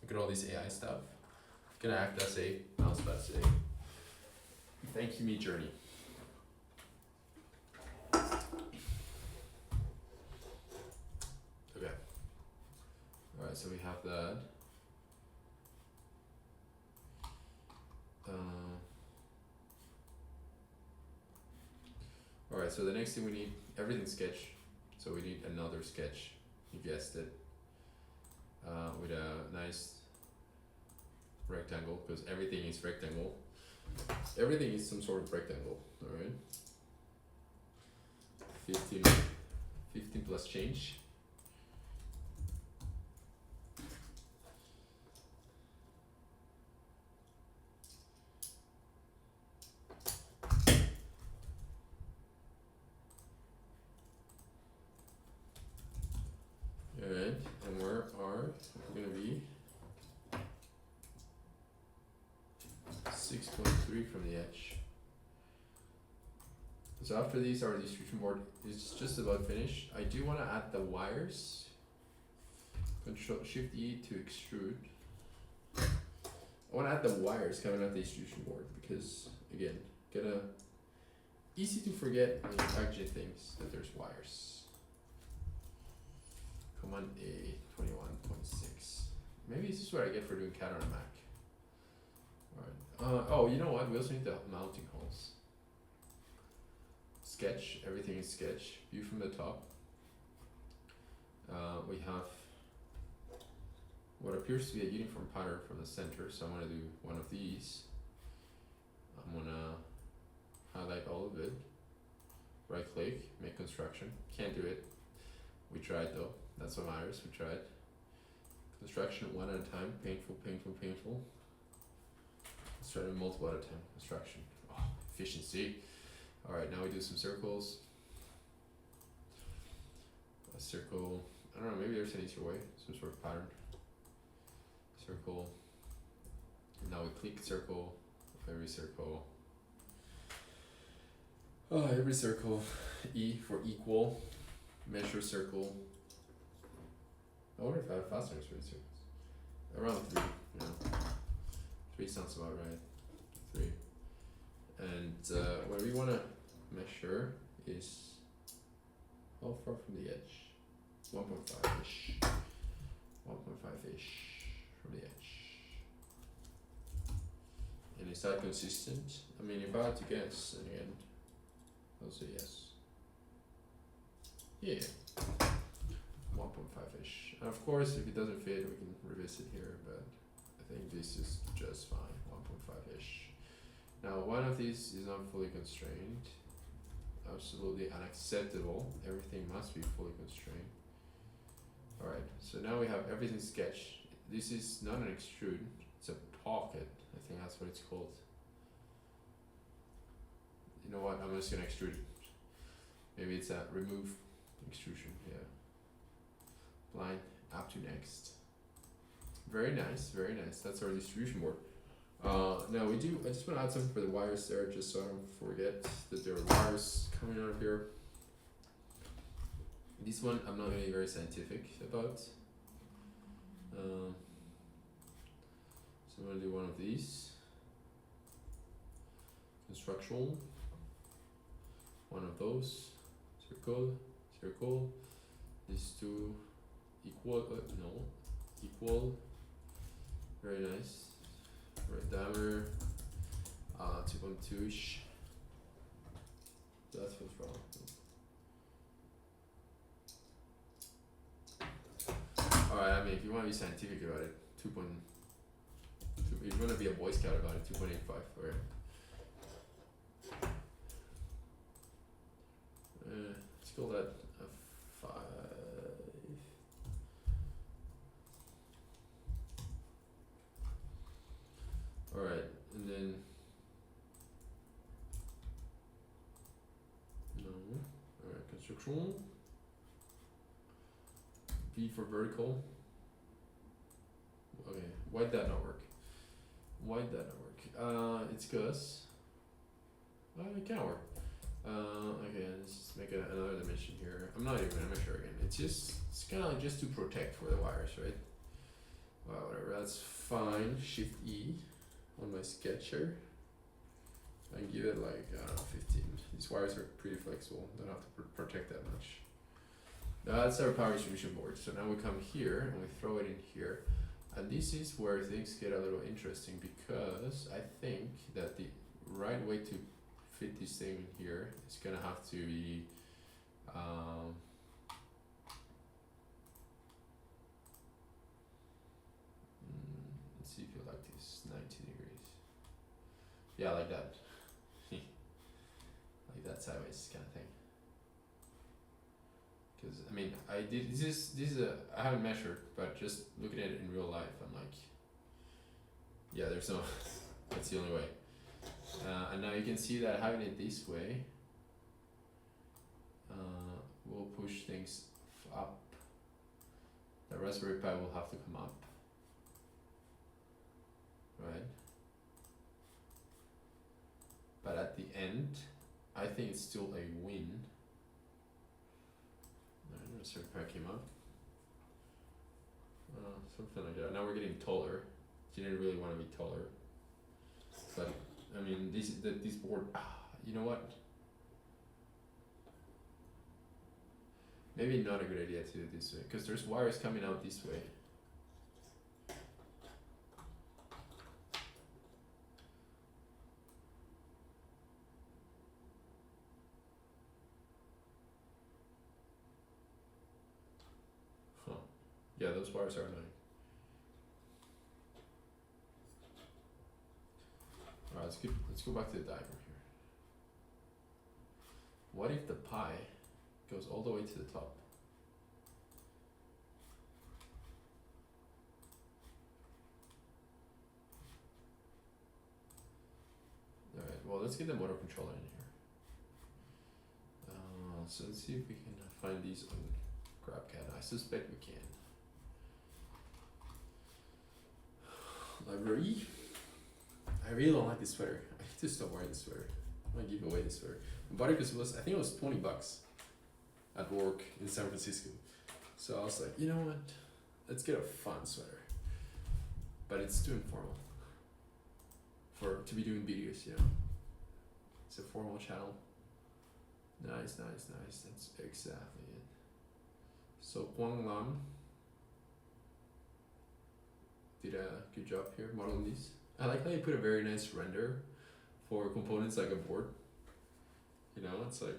Speaker 1: Look at all this AI stuff. Gonna act as a mousepad today. Thank you, Mid-Journey. Okay. Alright, so we have that. Alright, so the next thing we need, everything's sketch. So we need another sketch. You guessed it. With a nice rectangle, because everything is rectangle. Everything is some sort of rectangle, alright? 15 plus change. Alright, and where are we gonna be? 6.3 from the edge. So after these, our distribution board is just about finished. I do want to add the wires, Control Shift E to extrude. I want to add the wires coming out the extrusion board because again, easy to forget when you packaging things that there's wires. Command A 21.6. Maybe this is what I get for doing CAD on a Mac. Alright. Oh, you know what? We also need the mounting holes. Sketch. Everything is sketch. View from the top. We have what appears to be a uniform pattern from the center, so I'm going to do one of these. I'm going to highlight all of it. Right click, make construction. Can't do it. We tried though. That's what matters. We tried. Construction one at a time. Painful, painful, painful. Let's try to multiple at a time. Construction. Oh, efficiency. Alright, now we do some circles. A circle. I don't know, maybe there's an easier way. Some sort of pattern. Circle. And now we click circle. Every circle. Oh, every circle. E for equal. Measure circle. I wonder if I have fasteners for these circles. Around 3, you know. 3 sounds about right. 3. And what we want to measure is how far from the edge? 1.5-ish. 1.5-ish from the edge. And is that consistent? I mean, if I had to guess, and again, I'll say yes. Yeah. 1.5-ish. And of course, if it doesn't fit, we can revisit here, but I think this is just fine. 1.5-ish. Now, one of these is not fully constrained. Absolutely unacceptable. Everything must be fully constrained. Alright, so now we have everything sketched. This is not an extrude, it's a pocket. I think that's what it's called. You know what, I'm just gonna extrude it. Maybe it's a remove extrusion, yeah. Line up to next. Very nice, very nice. That's our distribution board. Now I just want to add something for the wires there, just so I don't forget that there are wires coming out of here. This one I'm not going to be very scientific about. So I'm going to do one of these. Constructional. One of those. Circle, circle. These two equal, equal. Very nice. Right diameter, 2.2-ish. That's what's wrong. Alright, I mean, if you want to be scientific about it, 2.2. If you want to be a Boy Scout about it, 2.85. Alright. Let's call that a 5. Alright, and then no. Alright, construction. V for vertical. Okay, why'd that not work? Why'd that not work? It's cause it can't work. Okay, let's just make another dimension here. I'm not even gonna measure again. It's kinda like just to protect for the wires, right? Well, whatever, that's fine. Shift E on my sketcher and give it like, I don't know, 15. These wires are pretty flexible, don't have to protect that much. That's our power distribution board. So now we come here and we throw it in here. And this is where things get a little interesting because I think that the right way to fit this thing in here is gonna have to be let's see if you like this, 90 degrees. Yeah, like that. Like that sideways kind of thing. Because I mean, I haven't measured, but just looking at it in real life, I'm like, yeah, there's no, that's the only way. And now you can see that having it this way will push things up. The Raspberry Pi will have to come up, right? But at the end, I think it's still a win. Raspberry Pi came up. Something like that. Now we're getting taller. She didn't really want to be taller, but I mean these board. You know what? Maybe not a good idea to do it this way because there's wires coming out this way. Huh. Yeah, those wires are annoying. Alright, let's go back to the diagram here. What if the pi goes all the way to the top? Alright, well let's get the motor controller in here. So let's see if we can find these on GrabCAD. I suspect we can. Library. I really don't like this sweater. I need to stop wearing this sweater. I might give away this sweater. I bought it because I think it was $20 at work in San Francisco. So I was like, you know what? Let's get a fun sweater. But it's too informal to be doing videos, you know. It's a formal channel. Nice. That's exactly it. So Guang Lam did a good job here modeling these. I like how you put a very nice render for components like a board. You know, it's like,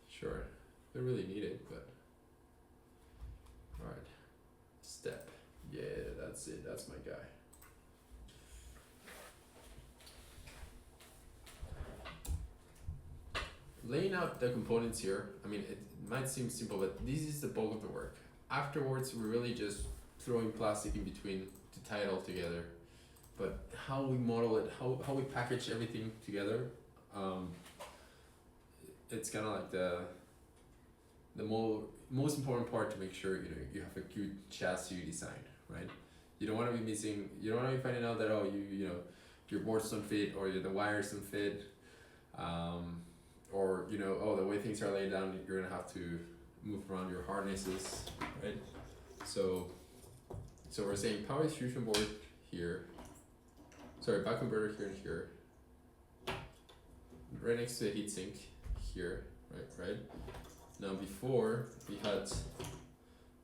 Speaker 1: sure, they really need it, but alright. Step. Yeah, that's it. That's my guy. Laying out the components here, I mean, it might seem simple, but this is the bulk of the work. Afterwards, we're really just throwing plastic in between to tie it all together. But how we model it, how we package everything together, it's kind of like the most important part to make sure you have a good chassis design, right? You don't want to be missing. You don't want to be finding out that you know your boards don't fit or the wires don't fit, or the way things are laid down, you're gonna have to move around your harnesses, right? So we're saying power distribution board here. Sorry, back converter here and here. Right next to the heatsink here, right? Now before we had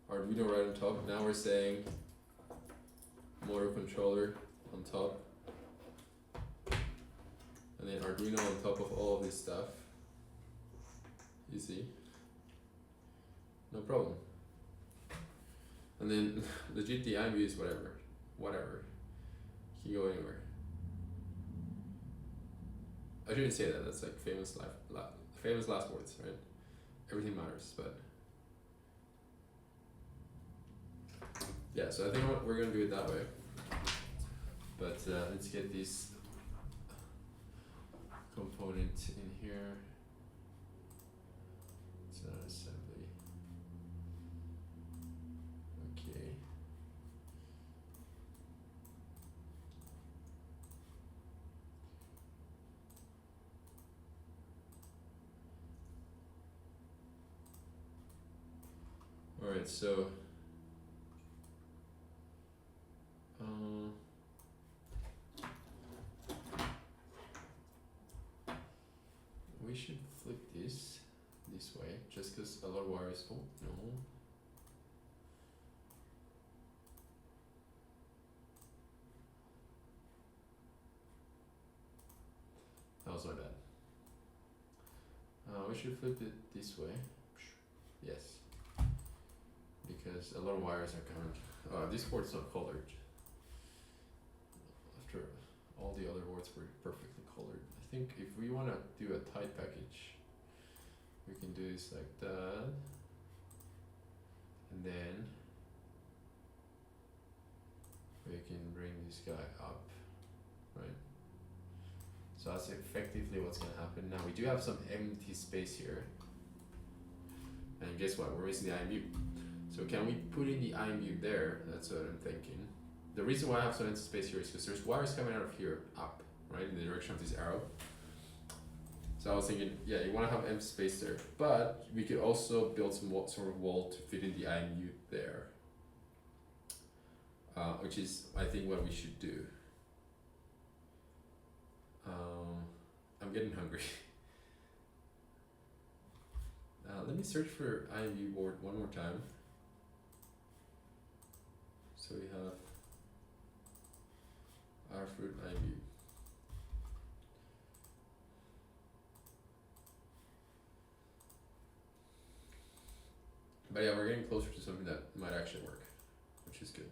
Speaker 1: Arduino right on top, now we're saying motor controller on top. And then Arduino on top of all of this stuff. Easy. No problem. And then legit the IMU is whatever. Can go anywhere. I shouldn't say that. That's like famous last words, right? Everything matters, but yeah. So I think we're gonna do it that way. But let's get this component in here. It's not assembly. Okay. Alright, so we should flip this way just because a lot of wires. Oh no. That was my bad. We should flip it this way. Yes. Because a lot of wires are coming. This board's not colored. After all the other boards were perfectly colored. I think if we want to do a tight package, we can do this like that. And then we can bring this guy up, right? So that's effectively what's going to happen. Now we do have some empty space here. And guess what? We're missing the IMU. So can we put in the IMU there? That's what I'm thinking. The reason why I have some empty space here is because there's wires coming out of here up, right, in the direction of this arrow. So I was thinking, yeah, you want to have empty space there, but we could also build some sort of wall to fit in the IMU there. which is I think what we should do. I'm getting hungry. Let me search for IMU board one more time. So we have our fruit IMU. But yeah, we're getting closer to something that might actually work, which is good.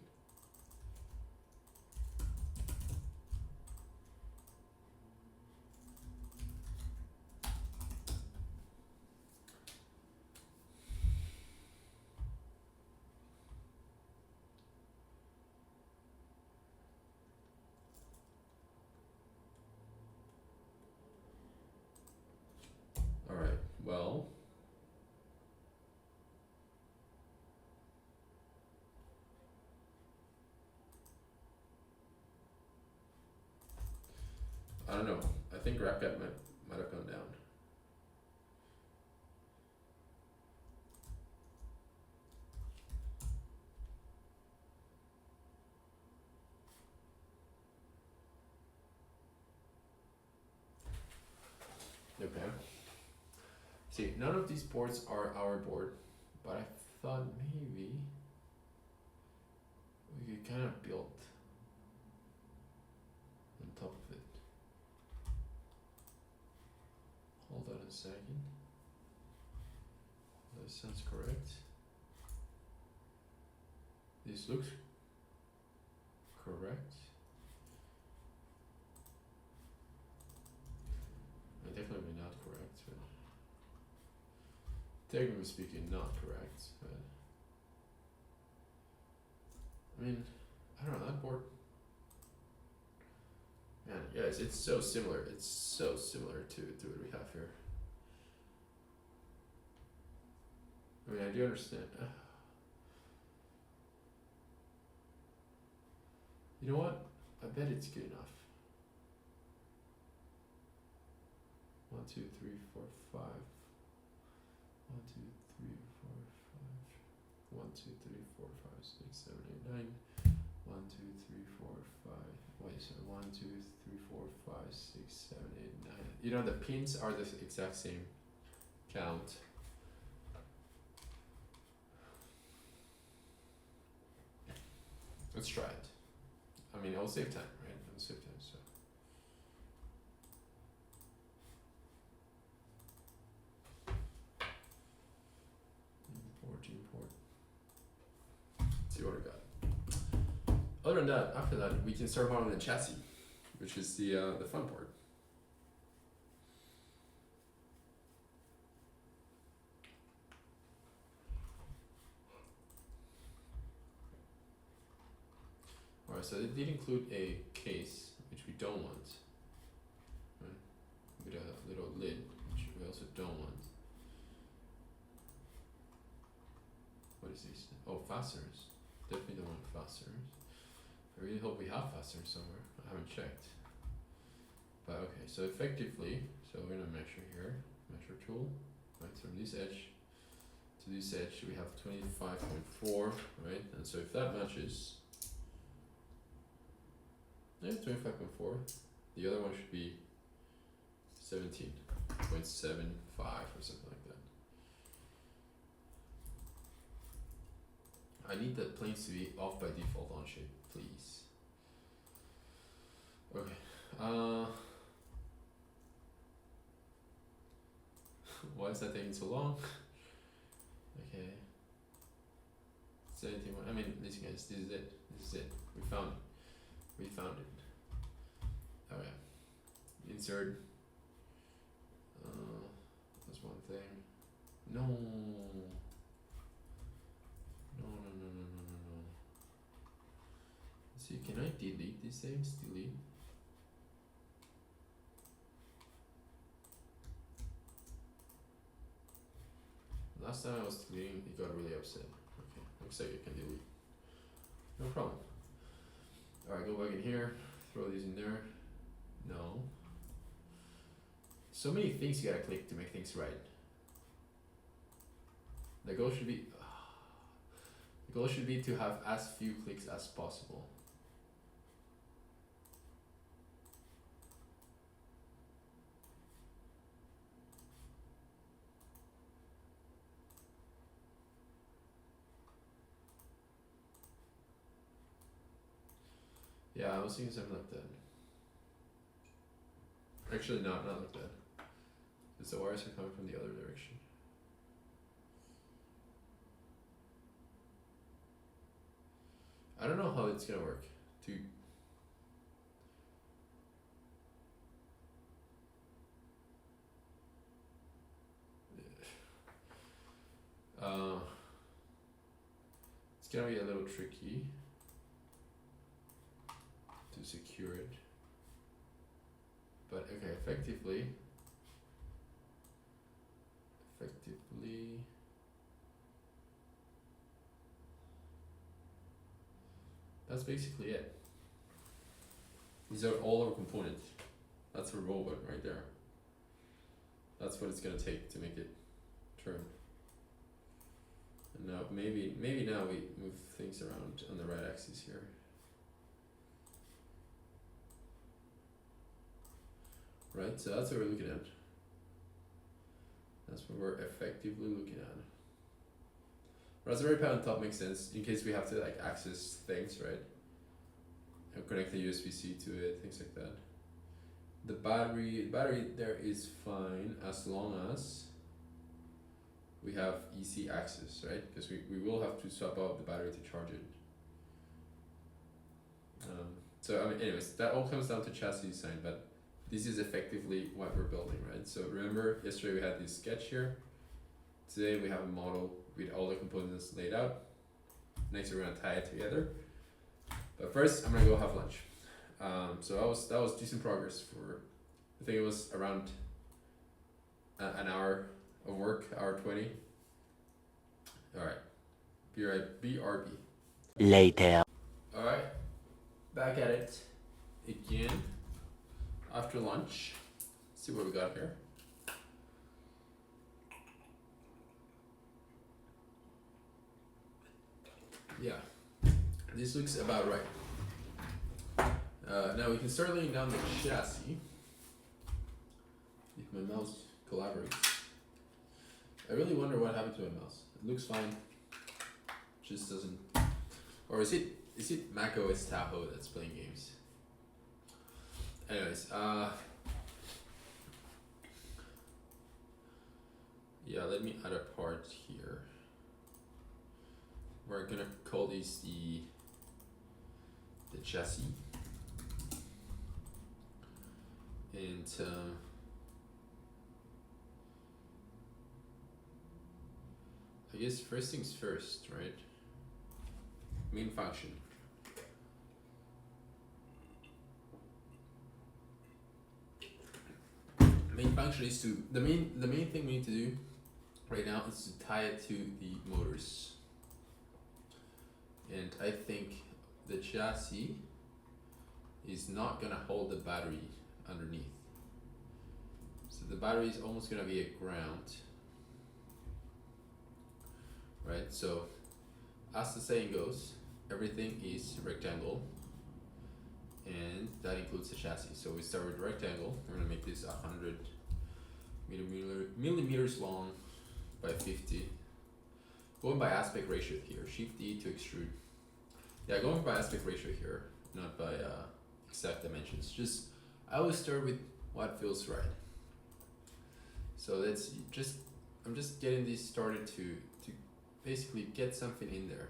Speaker 1: Alright, well. I don't know. I think GraphCat might have gone down. Okay. See, none of these boards are our board, but I thought maybe we could kind of build on top of it. Hold on a second. That sounds correct. This looks correct. Definitely not correct, but technically speaking, not correct. But I mean, I don't know, that board. Man, guys, it's so similar. It's so similar to what we have here. I mean, I do understand. You know what? I bet it's good enough. 1, 2, 3, 4, 5. 1, 2, 3, 4, 5. 1, 2, 3, 4, 5, 6, 7, 8, 9. 1, 2, 3, 4, 5. Wait, so 1, 2, 3, 4, 5, 6, 7, 8, 9. You know, the pins are the exact same count. Let's try it. I mean, I'll save time, right? I'll save time, so. Import. See what I got. Other than that, after that, we can start modeling the chassis, which is the fun part. Alright, so it did include a case, which we don't want, right? With a little lid, which we also don't want. What is this? Oh, fasteners. Definitely don't want fasteners. I really hope we have fasteners somewhere. I haven't checked. But okay, so effectively, so we're gonna measure here, measure tool, right? So from this edge to this edge, we have 25.4, right? And so if that matches, yeah, 25.4. The other one should be 17.75 or something like that. I need the planes to be off by default on shape, please. Okay. Why is that taking so long? Okay. 17. I mean, listen, guys. This is it. This is it. We found it. We found it. Okay. Insert. That's one thing. No. Let's see, can I delete these things? Delete. Last time I was deleting, it got really upset. Okay, looks like I can delete. No problem. Alright, go back in here, throw these in there. No. So many things you gotta click to make things right. The goal should be, The goal should be to have as few clicks as possible. Yeah, I was thinking something like that. Actually, not like that. Because the wires are coming from the other direction. I don't know how it's gonna work. To it's gonna be a little tricky to secure it. But okay, effectively, that's basically it. These are all our components. That's a robot right there. That's what it's gonna take to make it turn. And now maybe now we move things around on the right axis here. Right, so that's what we're looking at. That's what we're effectively looking at. Raspberry Pi on top makes sense in case we have to like access things, right? And connect the USB-C to it, things like that. The battery there is fine as long as we have easy access, right? Because we will have to swap out the battery to charge it. So I mean, anyways, that all comes down to chassis design, but this is effectively what we're building, right? So remember, yesterday we had this sketch here. Today we have a model with all the components laid out. Next we're gonna tie it together. But first, I'm gonna go have lunch. So that was decent progress for, I think it was around an hour of work, hour 20. All right, BRB.
Speaker 2: Later.
Speaker 1: All right, back at it again after lunch. Let's see what we got here. Yeah, this looks about right. Now we can start laying down the chassis. If my mouse collaborates. I really wonder what happened to my mouse. It looks fine. Just doesn't. Or is it Mac OS Tahoe that's playing games? Anyways, yeah, let me add a part here. We're gonna call these the chassis. And I guess first things first, right? Main function. Main function is to the main thing we need to do right now is to tie it to the motors. And I think the chassis is not gonna hold the battery underneath. So the battery is almost gonna be a ground. Right, so as the saying goes, everything is rectangle, and that includes the chassis. So we start with rectangle. We're gonna make this 100 millimeters long by 50. Going by aspect ratio here, Shift D to extrude. Yeah, going by aspect ratio here, not by exact dimensions. Just I always start with what feels right. So let's just I'm just getting this started to basically get something in there,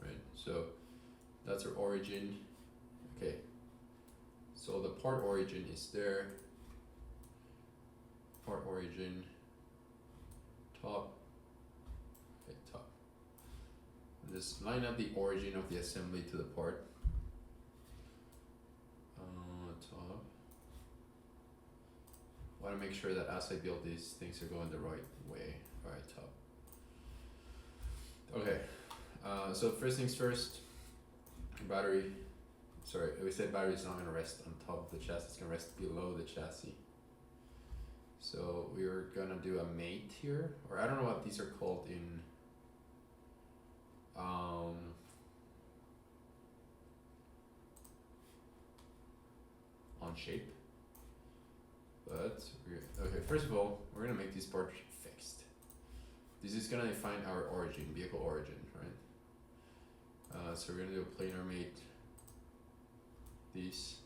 Speaker 1: right? So that's our origin. Okay, so the part origin is there. Part origin, top, okay, top. And just line up the origin of the assembly to the part. Top. Want to make sure that as I build these, things are going the right way. All right, top. Okay, so first things first, battery, sorry, we said battery is not going to rest on top of the chassis, it's going to rest below the chassis. So we're going to do a mate here, or I don't know what these are called in shape. But okay, first of all, we're gonna make this part fixed. This is gonna define our origin, vehicle origin, right? So we're gonna do a planar mate these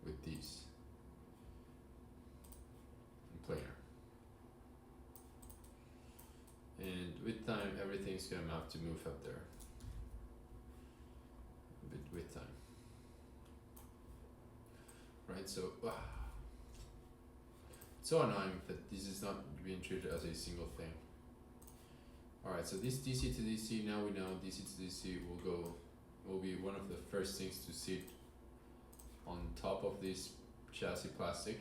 Speaker 1: with these. And planar. And with time, everything's gonna have to move up there. A bit with time. Right, so it's so annoying that this is not being treated as a single thing. Alright, so this DC to DC, now we know DC to DC will be one of the first things to sit on top of this chassis plastic.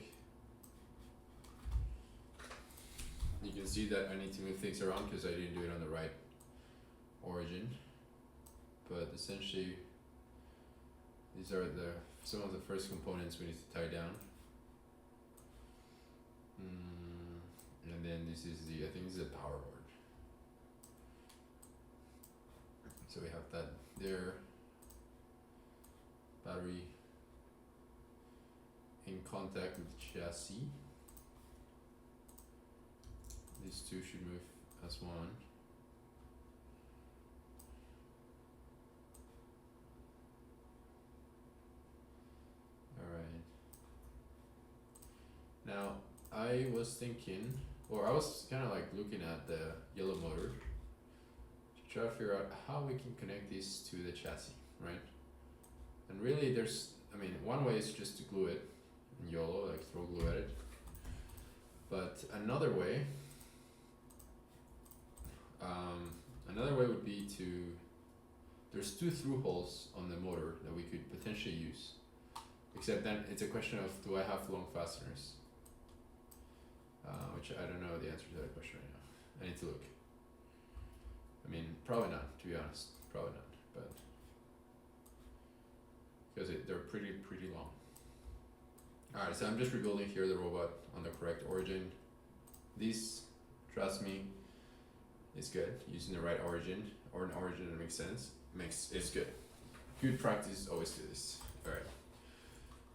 Speaker 1: You can see that I need to move things around because I didn't do it on the right origin. But essentially, these are some of the first components we need to tie down. And then this is I think this is a power board. So we have that there. Battery in contact with chassis. These two should move as one. Alright. Now, I was thinking, or I was kind of like looking at the yellow motor to try to figure out how we can connect this to the chassis, right? And really one way is just to glue it in YOLO, like throw glue at it. But another way would be there's two through holes on the motor that we could potentially use. Except then it's a question of, do I have long fasteners? Which I don't know the answer to that question right now. I need to look. I mean, probably not, to be honest. Probably not, but because they're pretty long. Alright, so I'm just rebuilding here the robot on the correct origin. This, trust me, is good. Using the right origin, or an origin that makes sense, it's good. Good practice, always do this.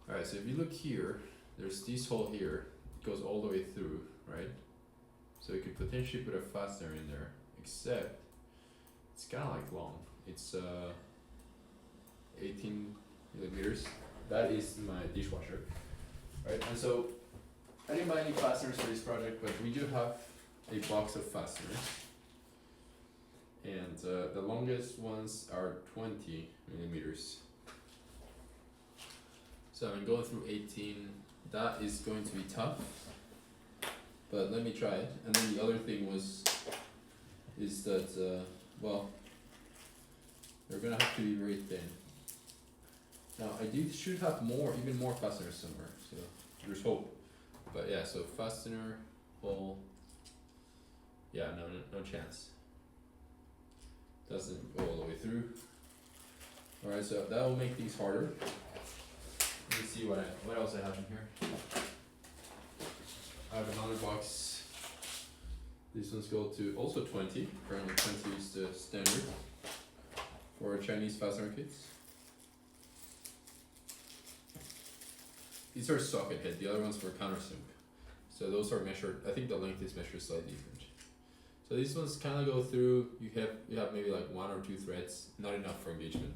Speaker 1: Alright, so if you look here, there's this hole here, it goes all the way through, right? So you could potentially put a fastener in there, except it's kind of like long. It's 18 millimeters. That is my dishwasher, right? And so I didn't buy any fasteners for this project, but we do have a box of fasteners. And the longest ones are 20 millimeters. So I'm going through 18, that is going to be tough, but let me try it. And then the other thing is that, they're gonna have to be very thin. Now should have even more fasteners somewhere, so there's hope. But yeah, so fastener, hole, yeah, no chance. Doesn't go all the way through. Alright, so that will make things harder. Let me see what else I have in here. I have another box. These ones go to also 20. Apparently 20 is the standard for Chinese fastener kits. These are socket head, the other ones were countersink. So those are measured, I think the length is measured slightly different. So these ones kind of go through, you have maybe like 1 or 2 threads, not enough for engagement.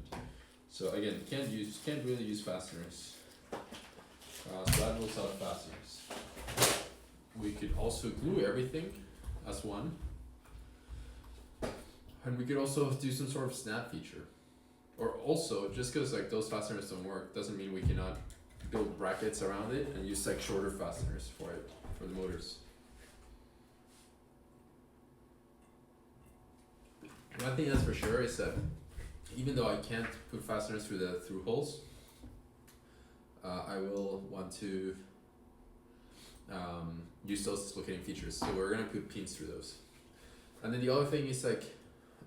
Speaker 1: So again, can't really use fasteners. So that rules out fasteners. We could also glue everything as one. And we could also do some sort of snap feature. Or also, just because like those fasteners don't work, doesn't mean we cannot build brackets around it and use like shorter fasteners for it, for the motors. One thing that's for sure is that even though I can't put fasteners through the through holes, I will want to use those as locating features. So we're gonna put pins through those. And then the other thing is like,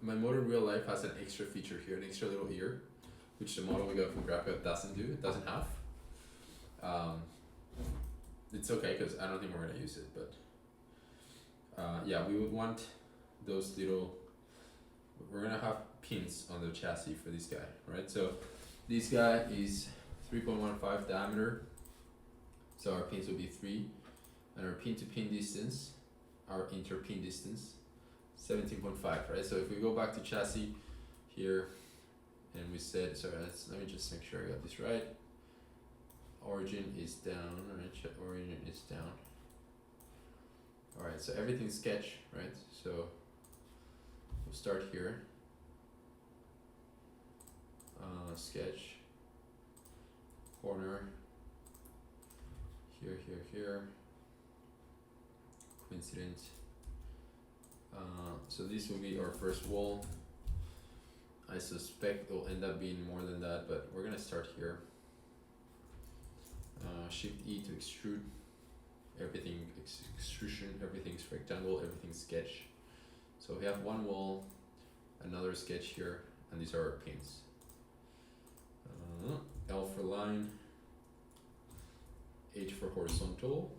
Speaker 1: my motor in real life has an extra feature here, an extra little ear, which the model we got from Graphic doesn't do, it doesn't have. It's okay because I don't think we're gonna use it, but yeah, we would want those little, we're gonna have pins on the chassis for this guy, right? So this guy is 3.15 diameter, So our pins will be 3, and our pin to pin distance, our interpin distance, 17.5, right? So if we go back to chassis here, and we said, sorry, let me just make sure I got this right. Origin is down, right? Origin is down. Alright, so everything's sketch, right? So we'll start here. Sketch, corner, here, coincident. So this will be our first wall. I suspect it'll end up being more than that, but we're gonna start here. Shift E to extrude. Everything extrusion, everything's rectangle, everything's sketch. So we have one wall, another sketch here, and these are our pins. L for line, H for horizontal,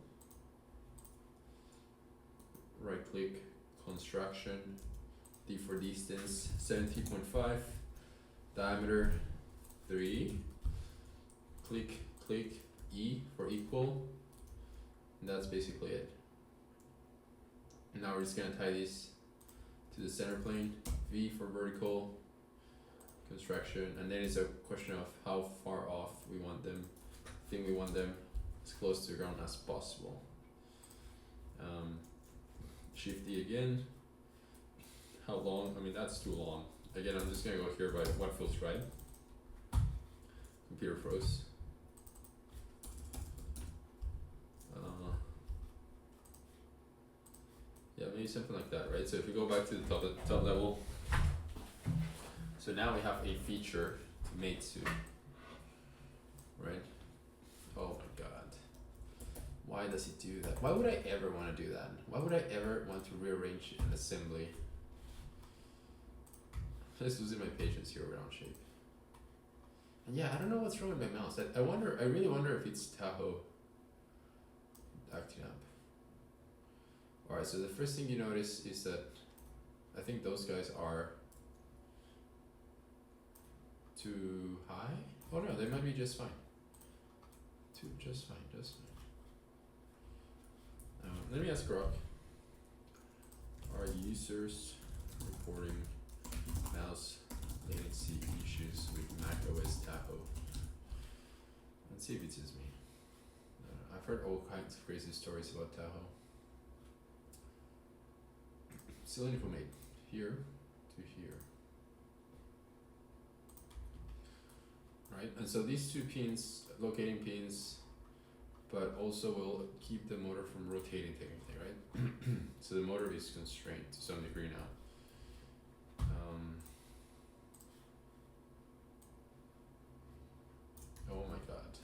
Speaker 1: right click, construction, D for distance, 17.5, diameter 3, click, E for equal, and that's basically it. Now we're just gonna tie this to the center plane, V for vertical, construction, and then it's a question of how far off we want them. I think we want them as close to the ground as possible. Shift D again. How long? I mean, that's too long. Again, I'm just gonna go here by what feels right. Computer froze. Yeah, maybe something like that, right? So if we go back to the top level, so now we have a feature to mate to, right? Oh my god. Why does it do that? Why would I ever want to do that? Why would I ever want to rearrange an assembly? I'm just losing my patience here around shape. And yeah, I don't know what's wrong with my mouse. I really wonder if it's Tahoe acting up. Alright, so the first thing you notice is that I think those guys are too high? Oh no, they might be just fine. Just fine. Let me ask Rock. Are users reporting mouse latency issues with macOS Tahoe? Let's see if it's just me. I've heard all kinds of crazy stories about Tahoe. Still informate here to here. Right, and so these two pins, locating pins, but also will keep the motor from rotating technically, right? So the motor is constrained to some degree now. Oh my god.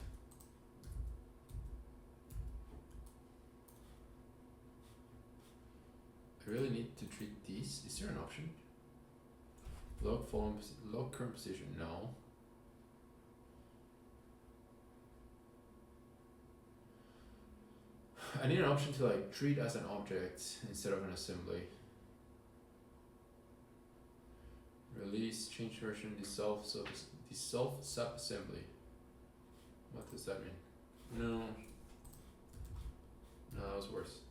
Speaker 1: I really need to treat these. Is there an option? Lock current position, no. I need an option to like treat as an object instead of an assembly. Release, change version, dissolve sub-assembly. What does that mean? No, that was worse.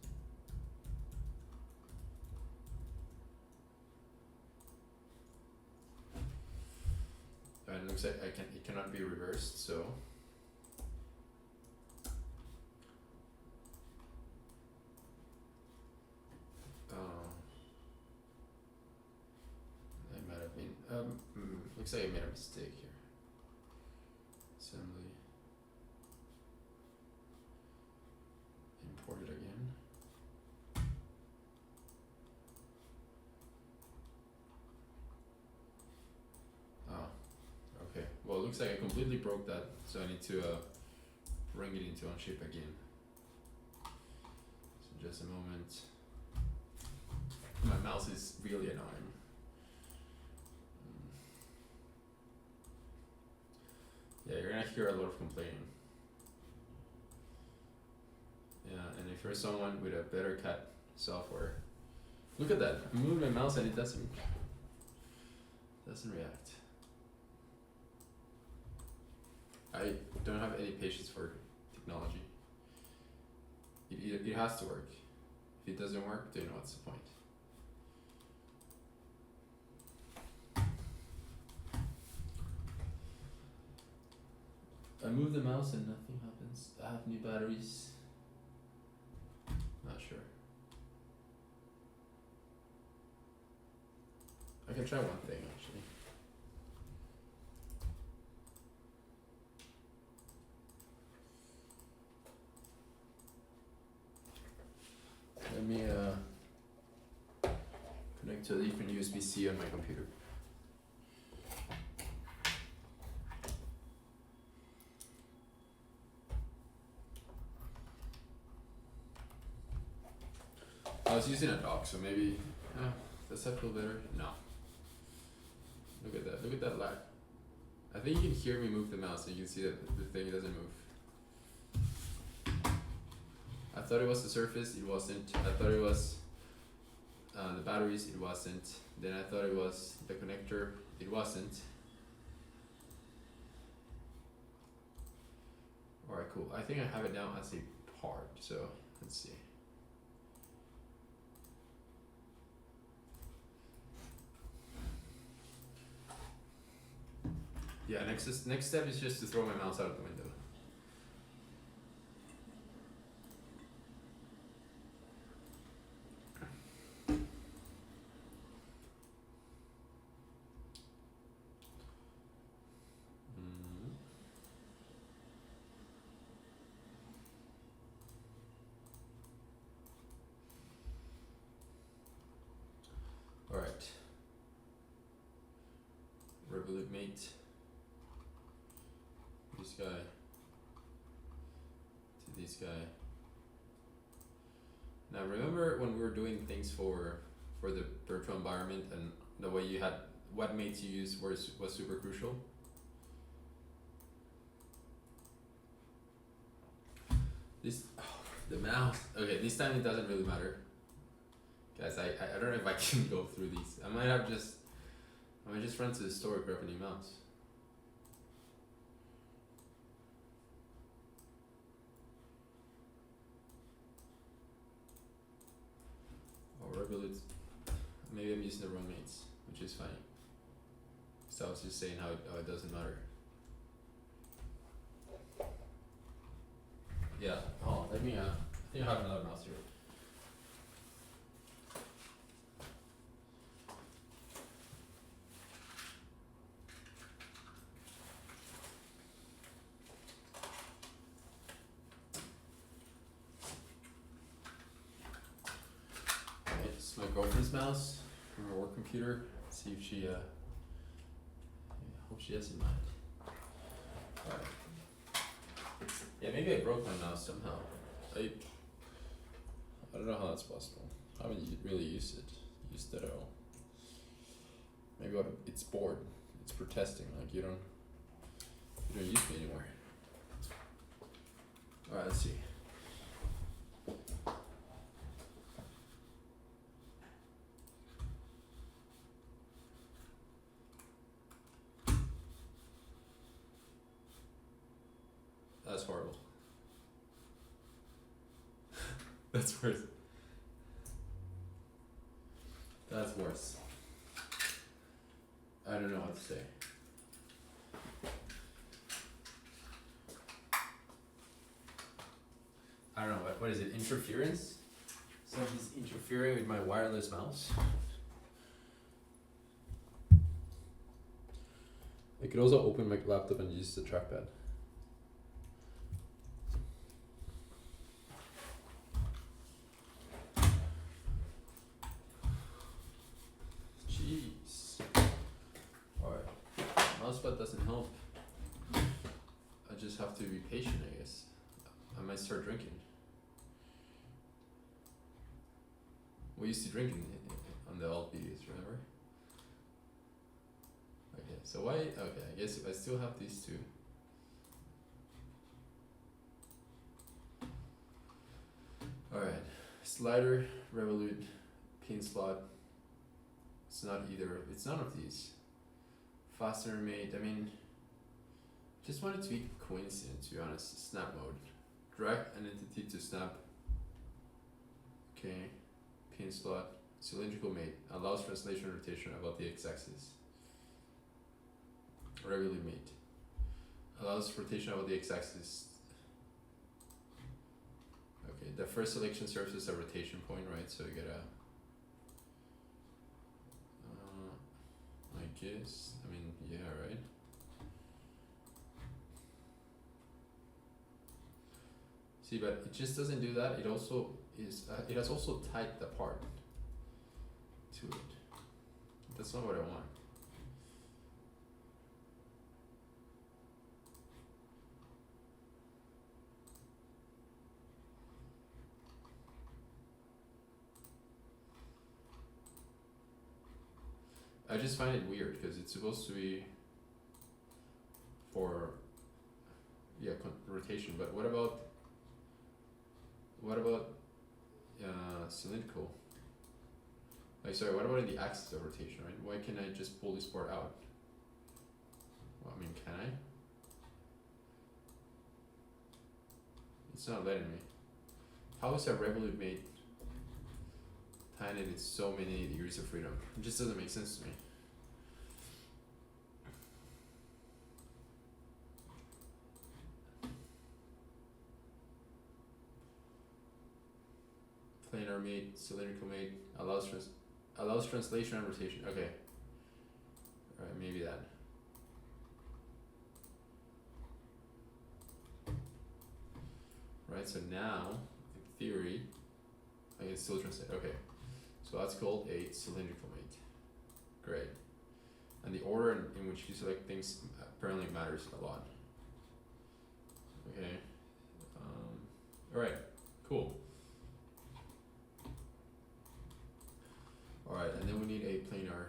Speaker 1: And it looks like it cannot be reversed, so I might have been looks like I made a mistake here. Assembly. Import it again. Okay, well it looks like I completely broke that, so I need to bring it into Onshape again. So just a moment. My mouse is really annoying. Yeah, you're gonna hear a lot of complaining. Yeah, and if you're someone with a better cut software, look at that. I move my mouse and it doesn't react. I don't have any patience for technology. It has to work. If it doesn't work, then what's the point? I move the mouse and nothing happens. I have new batteries. Not sure. I can try one thing actually. Let me connect to a different USB-C on my computer. I was using a dock, so maybe does that feel better? No. Look at that. Look at that lag. I think you can hear me move the mouse and you can see that the thing doesn't move. I thought it was the surface, it wasn't. I thought it was the batteries, it wasn't. Then I thought it was the connector, it wasn't. Alright, cool. I think I have it down as a part, so let's see. Yeah, next step is just to throw my mouse out of the window. Alright. Revolut mate. This guy to this guy. Now remember when we were doing things for the virtual environment and the way you had what mates you use was super crucial. The mouse. Okay, this time it doesn't really matter. Guys, I don't know if I can go through these. I might just run to the store, grab a new mouse. Revolut. Maybe I'm using the wrong mates, which is fine. So I was just saying how it doesn't matter. Yeah. Oh, let me. I think I have another mouse here. My girlfriend's mouse from her work computer. See if she I hope she doesn't mind. Alright. Yeah, maybe I broke my mouse somehow. I don't know how that's possible. I haven't really used it at all. Maybe it's bored. It's for testing. Like you don't use me anymore. Alright, let's see. That's horrible. That's worse. That's worse. I don't know what to say. I don't know, what is it, interference? Something's interfering with my wireless mouse. I could also open my laptop and use the trackpad. Jeez. Alright. Mousepad doesn't help. I just have to be patient, I guess. I might start drinking. We used to drink on the old videos, remember? Okay, so why? Okay, I guess if I still have these two. Alright, slider, Revolut, pin slot. It's not either, it's none of these. Fastener made, I mean, just want it to be coincident, to be honest. Snap mode. Drag an entity to snap Okay, pin slot, cylindrical made, allows translation rotation about the x-axis. Regularly made, allows rotation about the x-axis. Okay, the first selection serves as a rotation point, right? So you gotta, I guess, I mean, yeah, right? See, but it just doesn't do that. It also is, it has also tied the part to it. That's not what I want. I just find it weird because it's supposed to be for, yeah, rotation, but what about cylindrical? Like, sorry, what about in the axis of rotation, right? Why can't I just pull this part out? Well, I mean, can I? It's not letting me. How is a Revolut made tiny in so many degrees of freedom? It just doesn't make sense to me. Planar made, cylindrical made, allows translation and rotation. Okay. Alright, maybe that. Right, so now, in theory, I can still translate. Okay. So that's called a cylindrical mate. Great. And the order in which you select things apparently matters a lot. Okay. Alright, cool. Alright, and then we need a planar.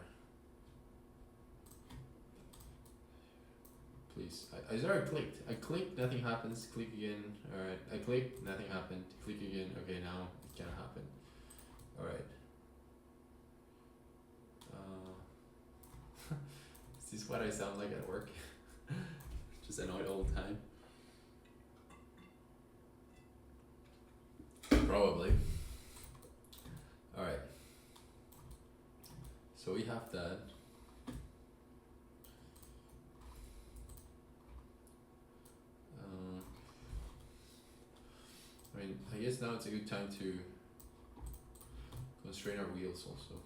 Speaker 1: Please. I sorry, I clicked. I clicked, nothing happens. Click again. Alright. I clicked, nothing happened. Click again. Okay, now it can't happen. Alright. Is this what I sound like at work? Just annoyed all the time? Probably. Alright. So we have that. I mean, I guess now it's a good time to constrain our wheels also.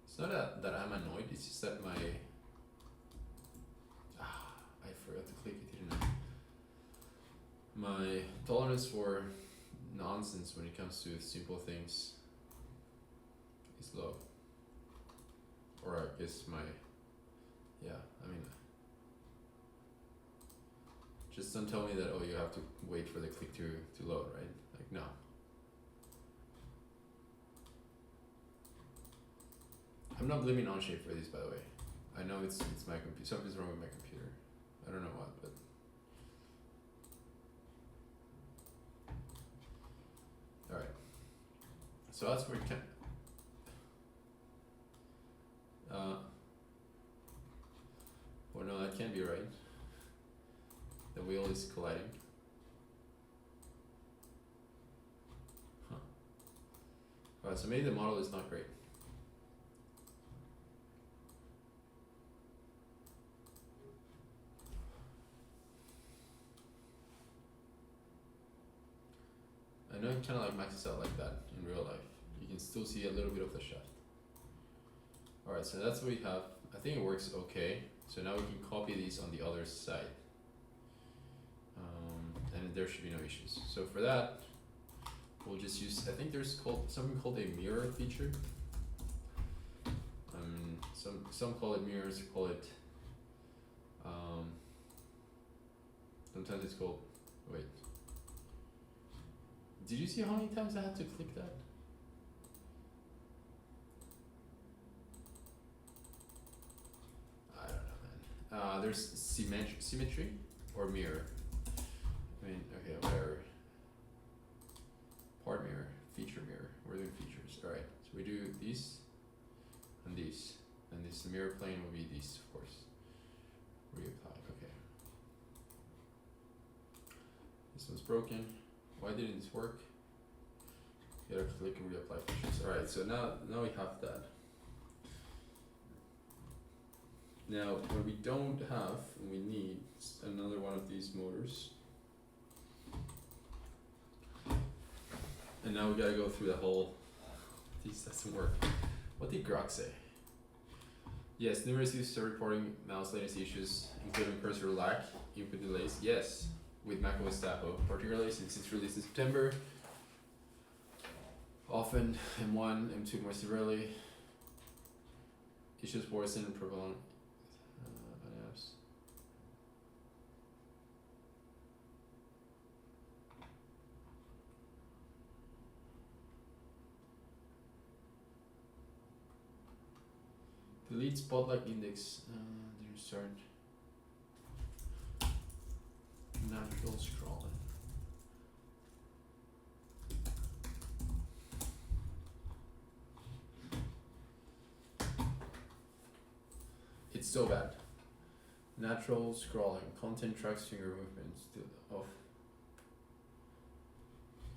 Speaker 1: It's not that I'm annoyed, it's just that I forgot to click it, didn't I? My tolerance for nonsense when it comes to simple things is low. Or I guess I mean, just don't tell me that, oh, you have to wait for the click to load, right? Like, no. I'm not blaming Onshape for this, by the way. I know it's my computer. Something's wrong with my computer. I don't know what, but alright. So that's where you can well, no, that can't be right. The wheel is colliding. Huh. Alright, so maybe the model is not great. I know it kind of like maxes out like that in real life. You can still see a little bit of the shaft. Alright, so that's what we have. I think it works okay. So now we can copy these on the other side. And there should be no issues. So for that, we'll just use, I think there's something called a mirror feature. Some call it mirrors, call it, sometimes it's called, wait. Did you see how many times I had to click that? I don't know, man. There's symmetry or mirror. I mean, okay, whatever. Part mirror, feature mirror. We're doing features. Alright, so we do these and these. And this mirror plane will be these, of course. Reapply, okay. This one's broken. Why didn't this work? You gotta click and reapply features. Alright, so now we have that. Now, what we don't have, and we need another one of these motors. And now we gotta go through the whole, this doesn't work. What did Grok say? Yes, numerous users are reporting mouse latency issues, including cursor lag, input delays. Yes, with macOS Tapo, particularly since it's released in September. Often M1, M2 more severely. Issues worsen and prolong. Apps. Delete spotlight index. There start. Natural scrolling. It's so bad. Natural scrolling. Content tracks finger movements. Off.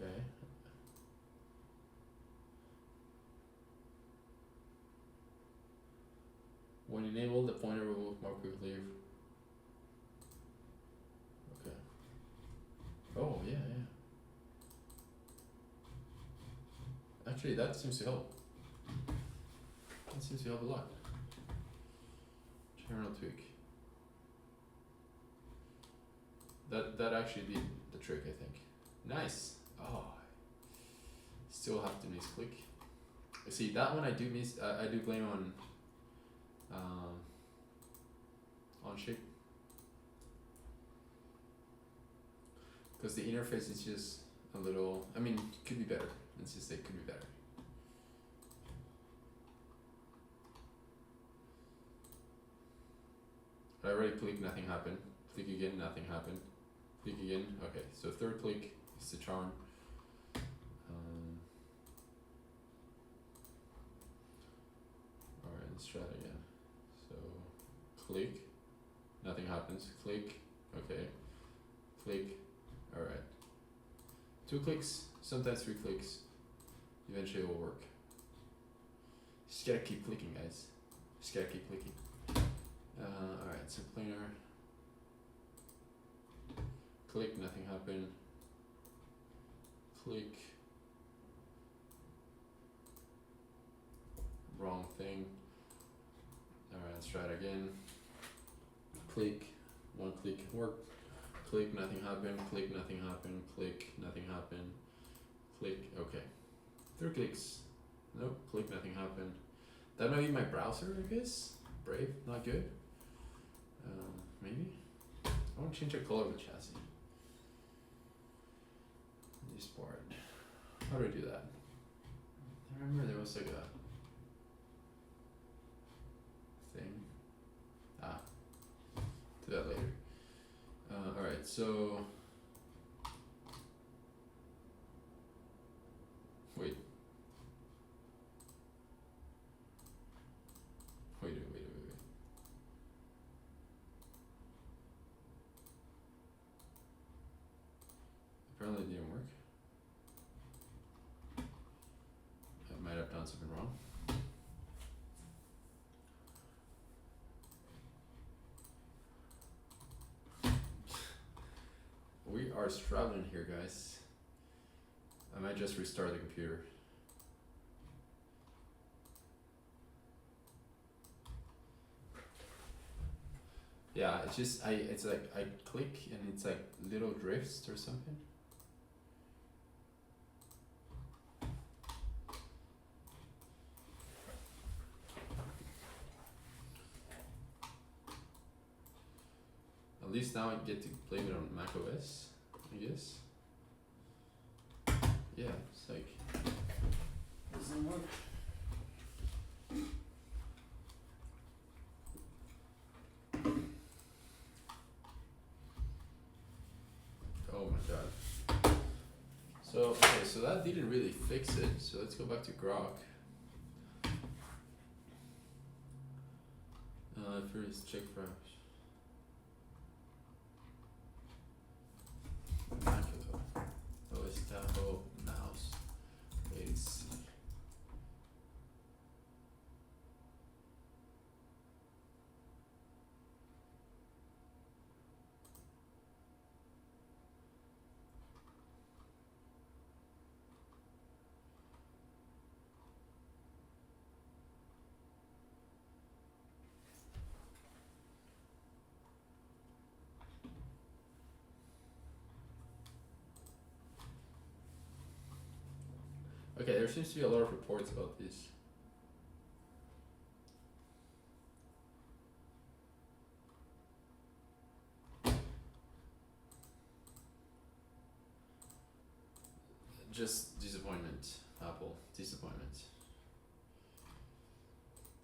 Speaker 1: Okay. When enabled, the pointer will move more quickly. Okay. Oh, yeah. Actually, that seems to help. That seems to help a lot. General tweak. That actually did the trick, I think. Nice. Oh, still have to misclick. See, that one I do miss. I do blame on shape, because the interface is just a little. I mean, could be better. Let's just say could be better. I already clicked, nothing happened. Click again, nothing happened. Click again. Okay, so third click is the charm. Alright, let's try it again. So click, nothing happens. Click, okay. Click, alright. 2 clicks, sometimes 3 clicks. Eventually it will work. Just gotta keep clicking, guys. Just gotta keep clicking. Alright, so planar. Click, nothing happened. Click. Wrong thing. Alright, let's try it again. Click, 1 click worked. Click, nothing happened. Click, nothing happened. Click, nothing happened. Click, okay. 3 clicks. Nope, click, nothing happened. That might be my browser, I guess. Brave, not good. Maybe? I want to change the color of the chassis. This part. How do I do that? I remember there was like a thing. Do that later. Alright, so wait. Apparently it didn't work. I might have done something wrong. We are struggling here, guys. I might just restart the computer. Yeah, it's just it's like I click and it's like little drifts or something. At least now I get to blame it on macOS, I guess. Yeah, it's like doesn't work. Oh my god. So okay, so that didn't really fix it. So let's go back to Grok. First check for OS Okay, there seems to be a lot of reports about this. Just disappointment, Apple. Disappointment.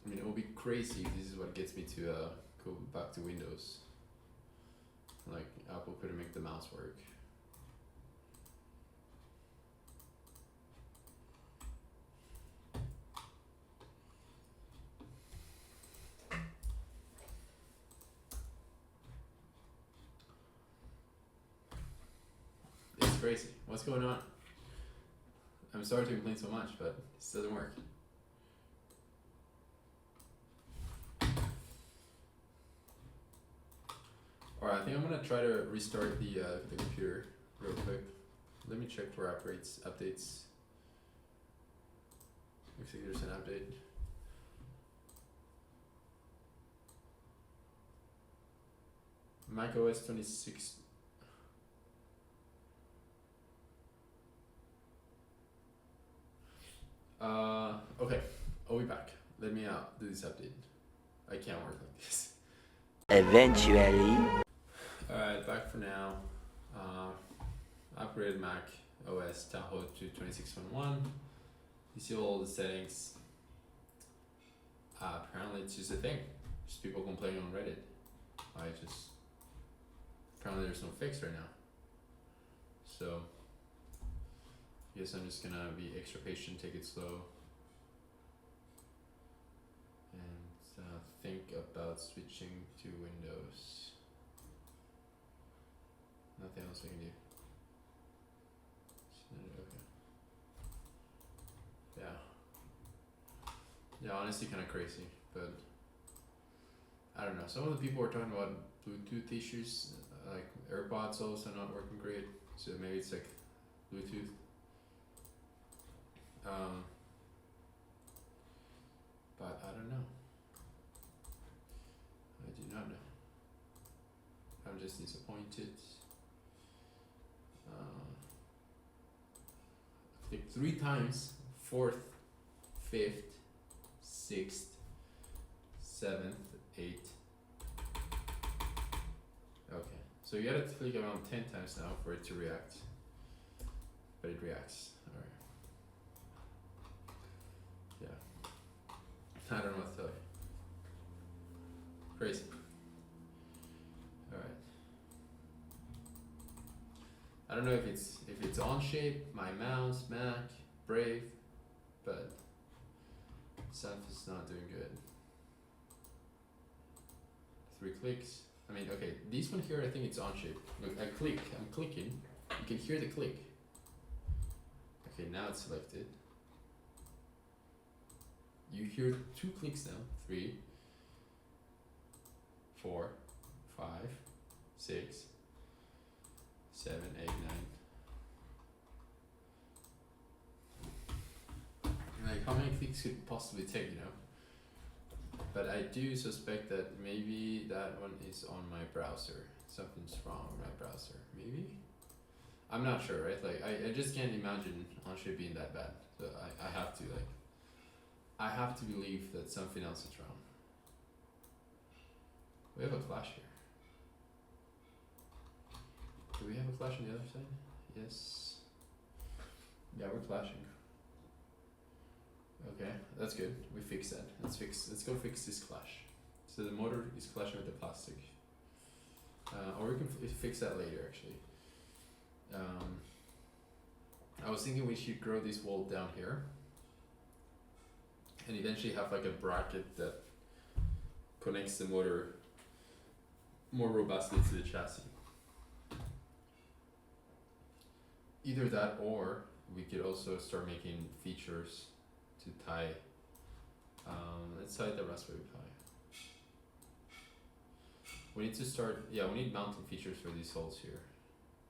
Speaker 1: I mean, it will be crazy if this is what gets me to go back to Windows. Like, Apple couldn't make the mouse work. It's crazy. What's going on? I'm sorry to complain so much, but this doesn't work. Alright, I think I'm gonna try to restart the computer real quick. Let me check for updates. Looks like there's an update. Mac OS 26. Okay, I'll be back. Let me do this update. I can't work like this.
Speaker 2: Eventually.
Speaker 1: Alright, back for now. Upgraded Mac OS Tahoe to 26.1. You see all the settings. Apparently it's just a thing. Just people complaining on Reddit. Apparently there's no fix right now. So, I guess I'm just gonna be extra patient, take it slow. And think about switching to Windows. Nothing else I can do. Okay. Yeah, honestly kind of crazy, but I don't know. Some of the people are talking about Bluetooth issues, like AirPods also not working great, so maybe it's like Bluetooth. But I don't know. I do not know. I'm just disappointed. Click 3 times, 4th, 5th, 6th, 7th, 8th. Okay, so you gotta click around 10 times now for it to react. But it reacts, alright. Yeah. I don't know what to tell you. Crazy. Alright. I don't know if it's Onshape, my mouse, Mac, Brave, but something's not doing good. 3 clicks. I mean, okay, this one here I think it's Onshape. Look, I'm clicking. You can hear the click. Okay, now it's selected. You hear 2 clicks now. 3, 4, 5, 6, 7, 8, 9. Like, how many clicks could it possibly take, you know? But I do suspect that maybe that one is on my browser. Something's wrong with my browser. Maybe? I'm not sure, right? Like, I just can't imagine Onshape being that bad. So I have to believe that something else is wrong. We have a clash here. Do we have a clash on the other side? Yes. Yeah, we're clashing. Okay, that's good. We fixed that. Let's go fix this clash. So the motor is clashing with the plastic. Or we can fix that later, actually. I was thinking we should grow this wall down here. And eventually have like a bracket that connects the motor more robustly to the chassis. Either that, or we could also start making features to tie. Let's tie the Raspberry Pi. We need to start. Yeah, we need mounting features for these holes here,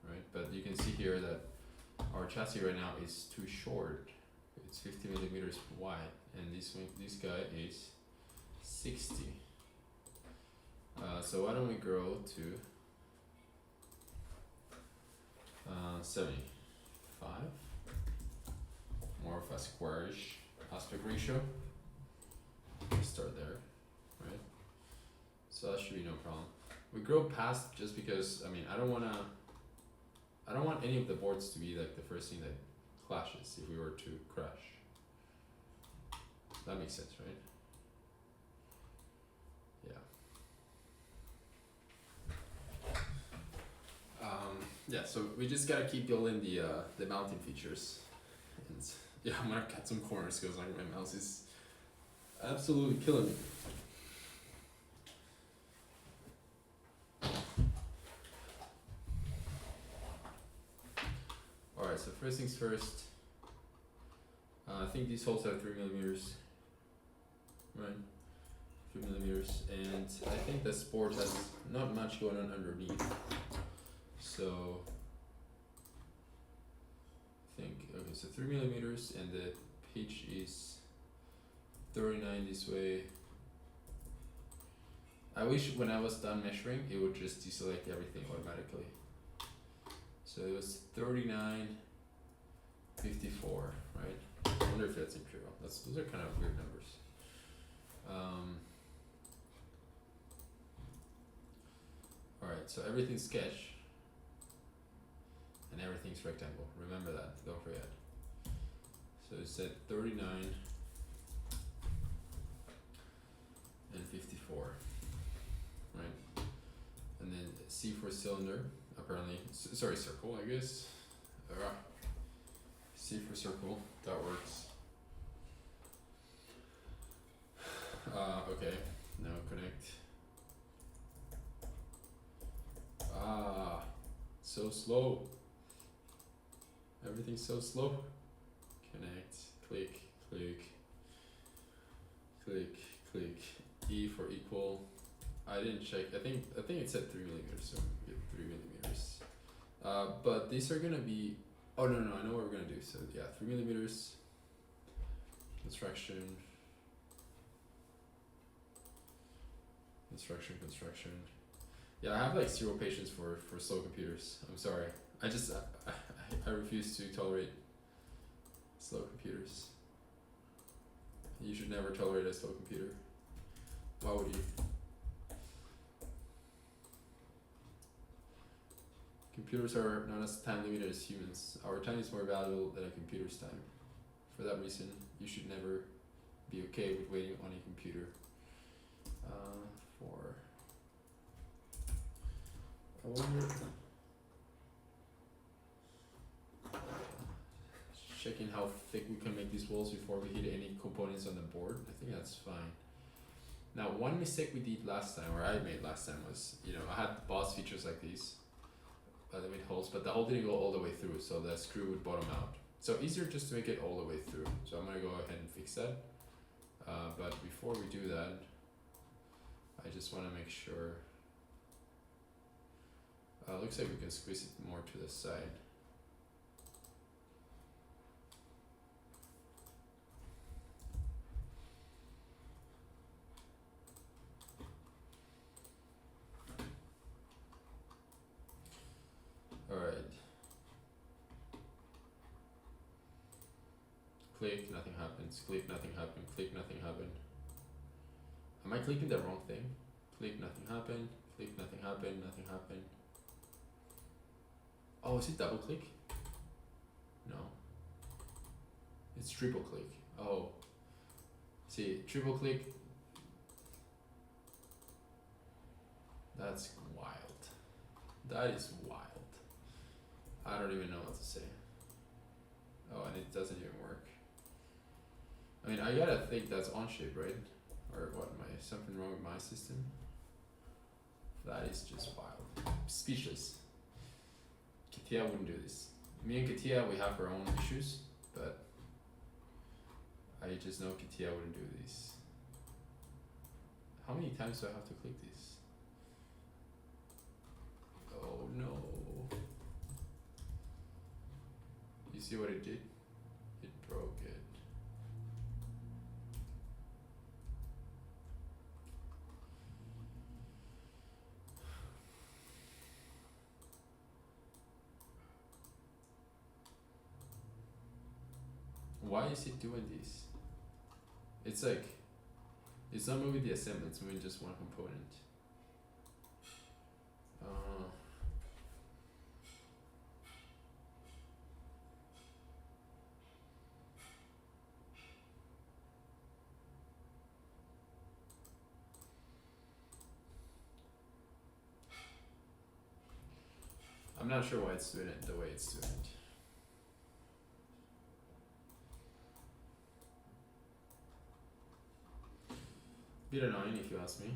Speaker 1: right? But you can see here that our chassis right now is too short. It's 50 millimeters wide, and this guy is 60. So why don't we grow to 75? more of a squarish aspect ratio. Start there, right? So that should be no problem. We grow past just because, I mean, I don't want any of the boards to be like the first thing that clashes if we were to crash. That makes sense, right? Yeah, so we just gotta keep building the mounting features. And yeah, I'm gonna cut some corners because like my mouse is absolutely killing me. Alright, so first things first. I think these holes are 3mm, right? 3mm, and I think this board has not much going on underneath. So I think, okay, so 3mm, and the pitch is 39 this way. I wish when I was done measuring, it would just deselect everything automatically. So it was 39, 54, right? I wonder if that's imperial. Those are kind of weird numbers. Alright, so everything's sketch. And everything's rectangle. Remember that, don't forget. So it's at 39 and 54, right? And then C for cylinder, apparently, sorry, circle, I guess. C for circle, that works. Okay, now connect. So slow. Everything's so slow. Connect, click, click, click, click. E for equal. I didn't check. I think it said 3mm, so we get 3mm. But these are gonna be. Oh no, I know what we're gonna do. So yeah, 3mm. Construction. Yeah, I have like zero patience for slow computers. I'm sorry. I refuse to tolerate slow computers. You should never tolerate a slow computer. Why would you? Computers are not as time limited as humans. Our time is more valuable than a computer's time. For that reason, you should never be okay with waiting on a computer. I wonder. Checking how thick we can make these walls before we hit any components on the board. I think that's fine. Now, one mistake we did last time, or I made last time, was, you know, I had boss features like these, with holes, but the hole didn't go all the way through, so the screw would bottom out. So easier just to make it all the way through. So I'm gonna go ahead and fix that. But before we do that, I just wanna make sure. Looks like we can squeeze it more to the side. Alright. Click, nothing happens. Click, nothing happened. Click, nothing happened. Am I clicking the wrong thing? Click, nothing happened. Click, nothing happened. Nothing happened. Oh, is it double click? No. It's triple click. Oh. See, triple click. That's wild. That is wild. I don't even know what to say. Oh, and it doesn't even work. I mean, I gotta think that's on shape, right? Or what, something wrong with my system? That is just wild. Speechless. Katia wouldn't do this. Me and Katia, we have our own issues, but I just know Katia wouldn't do this. How many times do I have to click this? Oh no. You see what it did? It broke it. why is it doing this? It's like, it's not moving the assembly, it's moving just one component. I'm not sure why it's doing it the way it's doing it. Bit annoying if you ask me.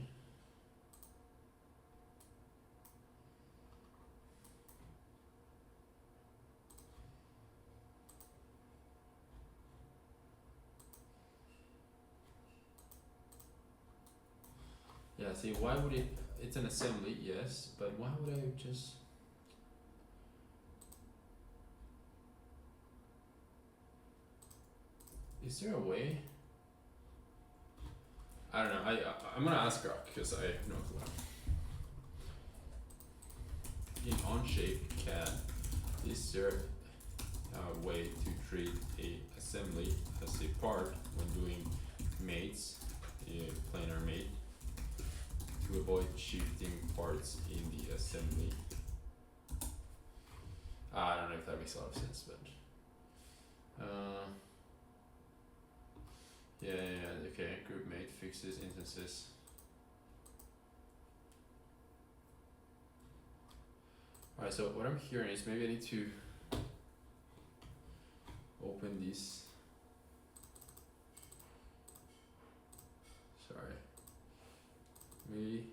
Speaker 1: Yeah, see, why would it, it's an assembly, yes, but why would I just, is there a way? I don't know, I'm gonna ask Rock, because I have no clue. In Onshape CAD, is there a way to treat a assembly as a part when doing mates, a planar mate, to avoid shifting parts in the assembly? I don't know if that makes a lot of sense, but yeah, okay, group mate fixes instances. Alright, so what I'm hearing is maybe I need to open this. Sorry. Maybe.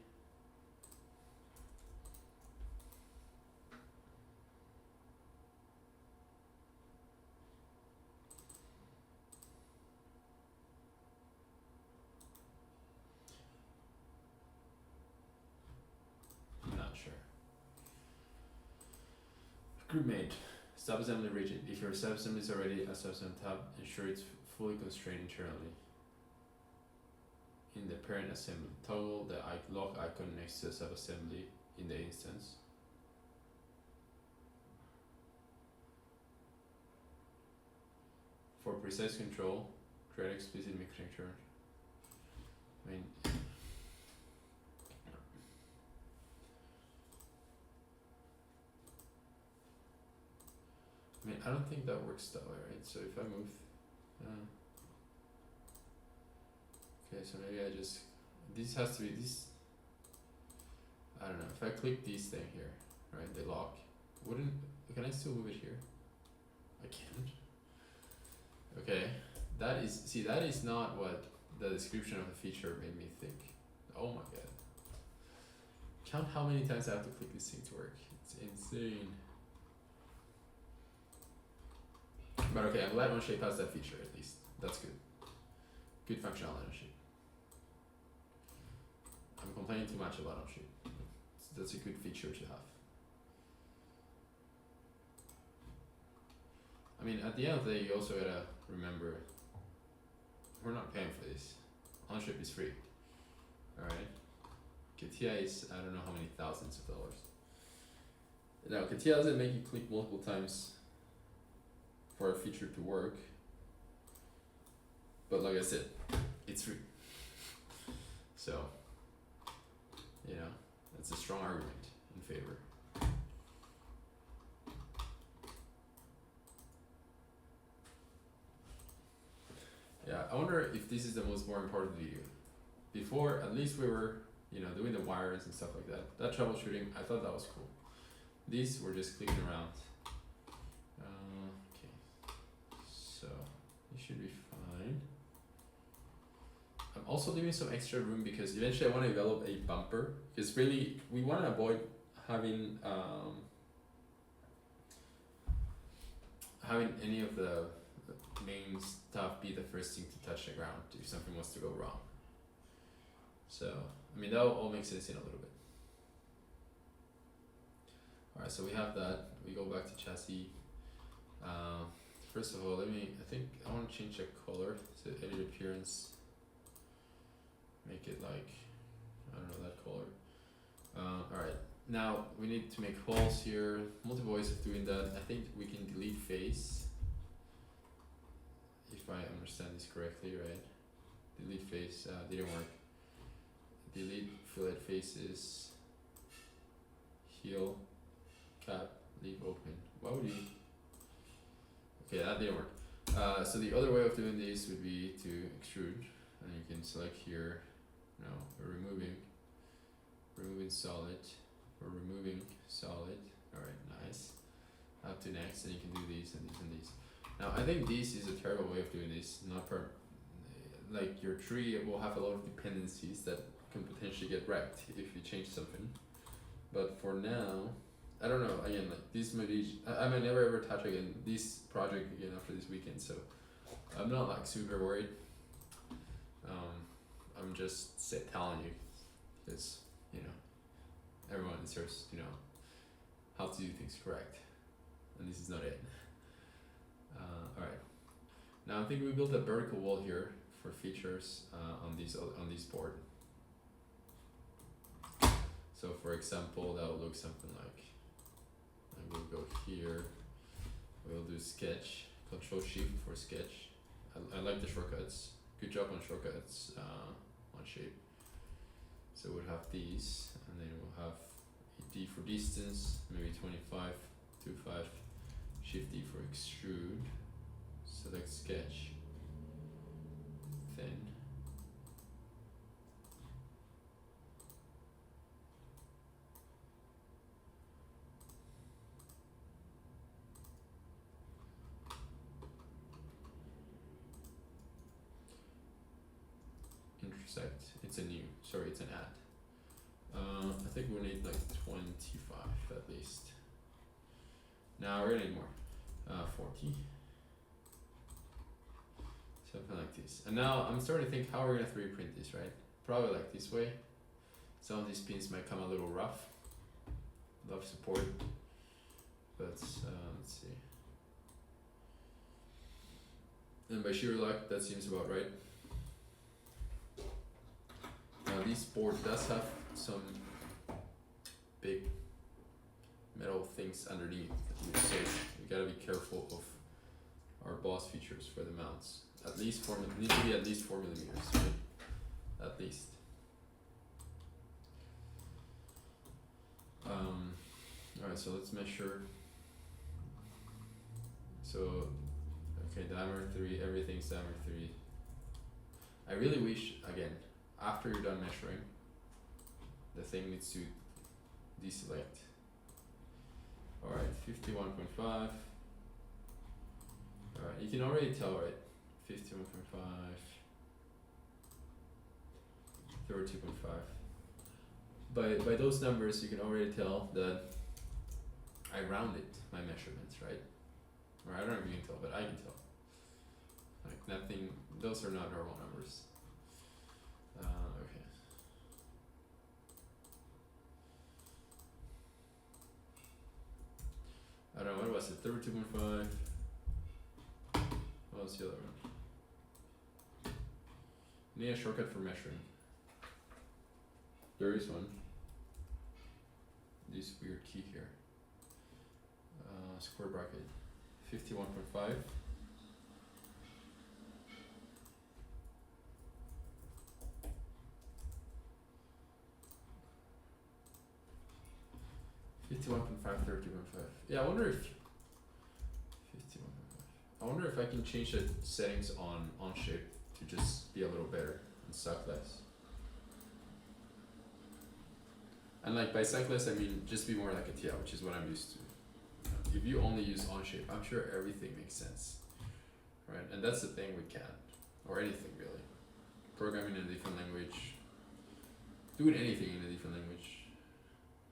Speaker 1: I'm not sure. Group mate. Subassembly region. If your subassembly is already a subassembly tab, ensure it's fully constrained internally. In the parent assembly, toggle the lock icon next to the subassembly in the instance. For precise control, create explicit microconnector. I mean, I don't think that works that way, right? So if I move, okay, so maybe I just, this has to be this, I don't know, if I click this thing here, right, the lock, can I still move it here? I can't. Okay, that is not what the description of the feature made me think. Oh my god. Count how many times I have to click this thing to work. It's insane. But okay, I'm glad Onshape has that feature at least. That's good. Good functionality on Onshape. I'm complaining too much about Onshape. That's a good feature to have. I mean, at the end of the day, you also gotta remember, we're not paying for this. Onshape is free. Alright? Katia is, I don't know how many thousands of dollars. Now, Katia doesn't make you click multiple times for a feature to work. But like I said, it's free. So, you know, that's a strong argument in favor. Yeah, I wonder if this is the most more important video. Before, at least we were, you know, doing the wires and stuff like that. That troubleshooting, I thought that was cool. These, we're just clicking around. Okay, so it should be fine. I'm also leaving some extra room because eventually I want to develop a bumper. Because really, we want to avoid having any of the main stuff be the first thing to touch the ground if something was to go wrong. So, I mean, that will all make sense in a little bit. Alright, so we have that. We go back to chassis. First of all, I want to change the color to edit appearance. Make it like, I don't know, that color. Alright, now we need to make holes here. Multiple ways of doing that. I think we can delete face. If if I understand this correctly, right? Delete face, didn't work. Delete fillet faces, heel, cap, leave open. Why would you? Okay, that didn't work. So the other way of doing this would be to extrude, and you can select here. No, we're removing solid. We're removing solid. All right, nice. Up to next, and you can do these and these and these. Now I think this is a terrible way of doing this. Like your tree will have a lot of dependencies that can potentially get wrecked if you change something. But for now, I don't know. Again, like this might be, I might never ever touch again this project again after this weekend. So I'm not like super worried. I'm just telling you, because you know everyone deserves to know how to do things correct, and this is not it. All right. Now I think we built a vertical wall here for features on this board. So for example, that will look something like, I will go here, we'll do sketch, Control Shift for sketch. I like the shortcuts, good job on shortcuts on shape. So we'll have these, and then we'll have D for distance, maybe 25, 25, Shift D for extrude, select sketch, thin. Intersect, it's an add. I think we need like 25 at least. Now we're gonna need more, 40. Something like this. And now I'm starting to think how we're gonna 3D print this, right? Probably like this way. Some of these pins might come a little rough. Love support. But let's see. And by sheer luck, that seems about right. Now this board does have some big metal things underneath, so we gotta be careful of our boss features for the mounts. At least need to be at least 4 millimeters, right? At least. Alright, so let's measure. So, okay, diameter 3, everything's diameter 3. I really wish, again, after you're done measuring, the thing needs to deselect. Alright, 51.5. Alright, you can already tell, right? 51.5, 32.5. By those numbers, you can already tell that I rounded my measurements, right? Or I don't know if you can tell, but I can tell. Like nothing, those are not normal numbers. Okay. I don't know, what was it, 32.5? What was the other one? Need a shortcut for measuring. There is one. This weird key here. Square bracket. 51.5. Yeah, I wonder if 51.5. I wonder if I can change the settings on shape to just be a little better and suck less. And like by suck less, I mean just be more like a TIA, which is what I'm used to. If you only use on shape, I'm sure everything makes sense, right? And that's the thing we can't, or anything really. Programming in a different language, doing anything in a different language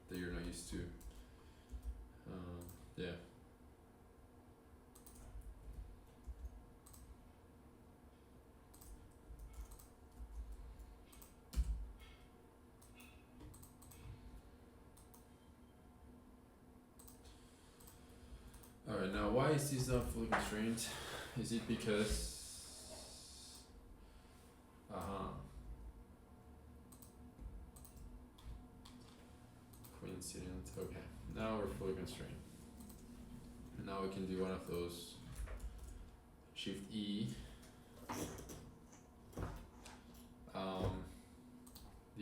Speaker 1: that you're not used to. Yeah. Alright, now why is this not fully constrained? Is it because coincident? Okay, now we're fully constrained. Now we can do one of those Shift E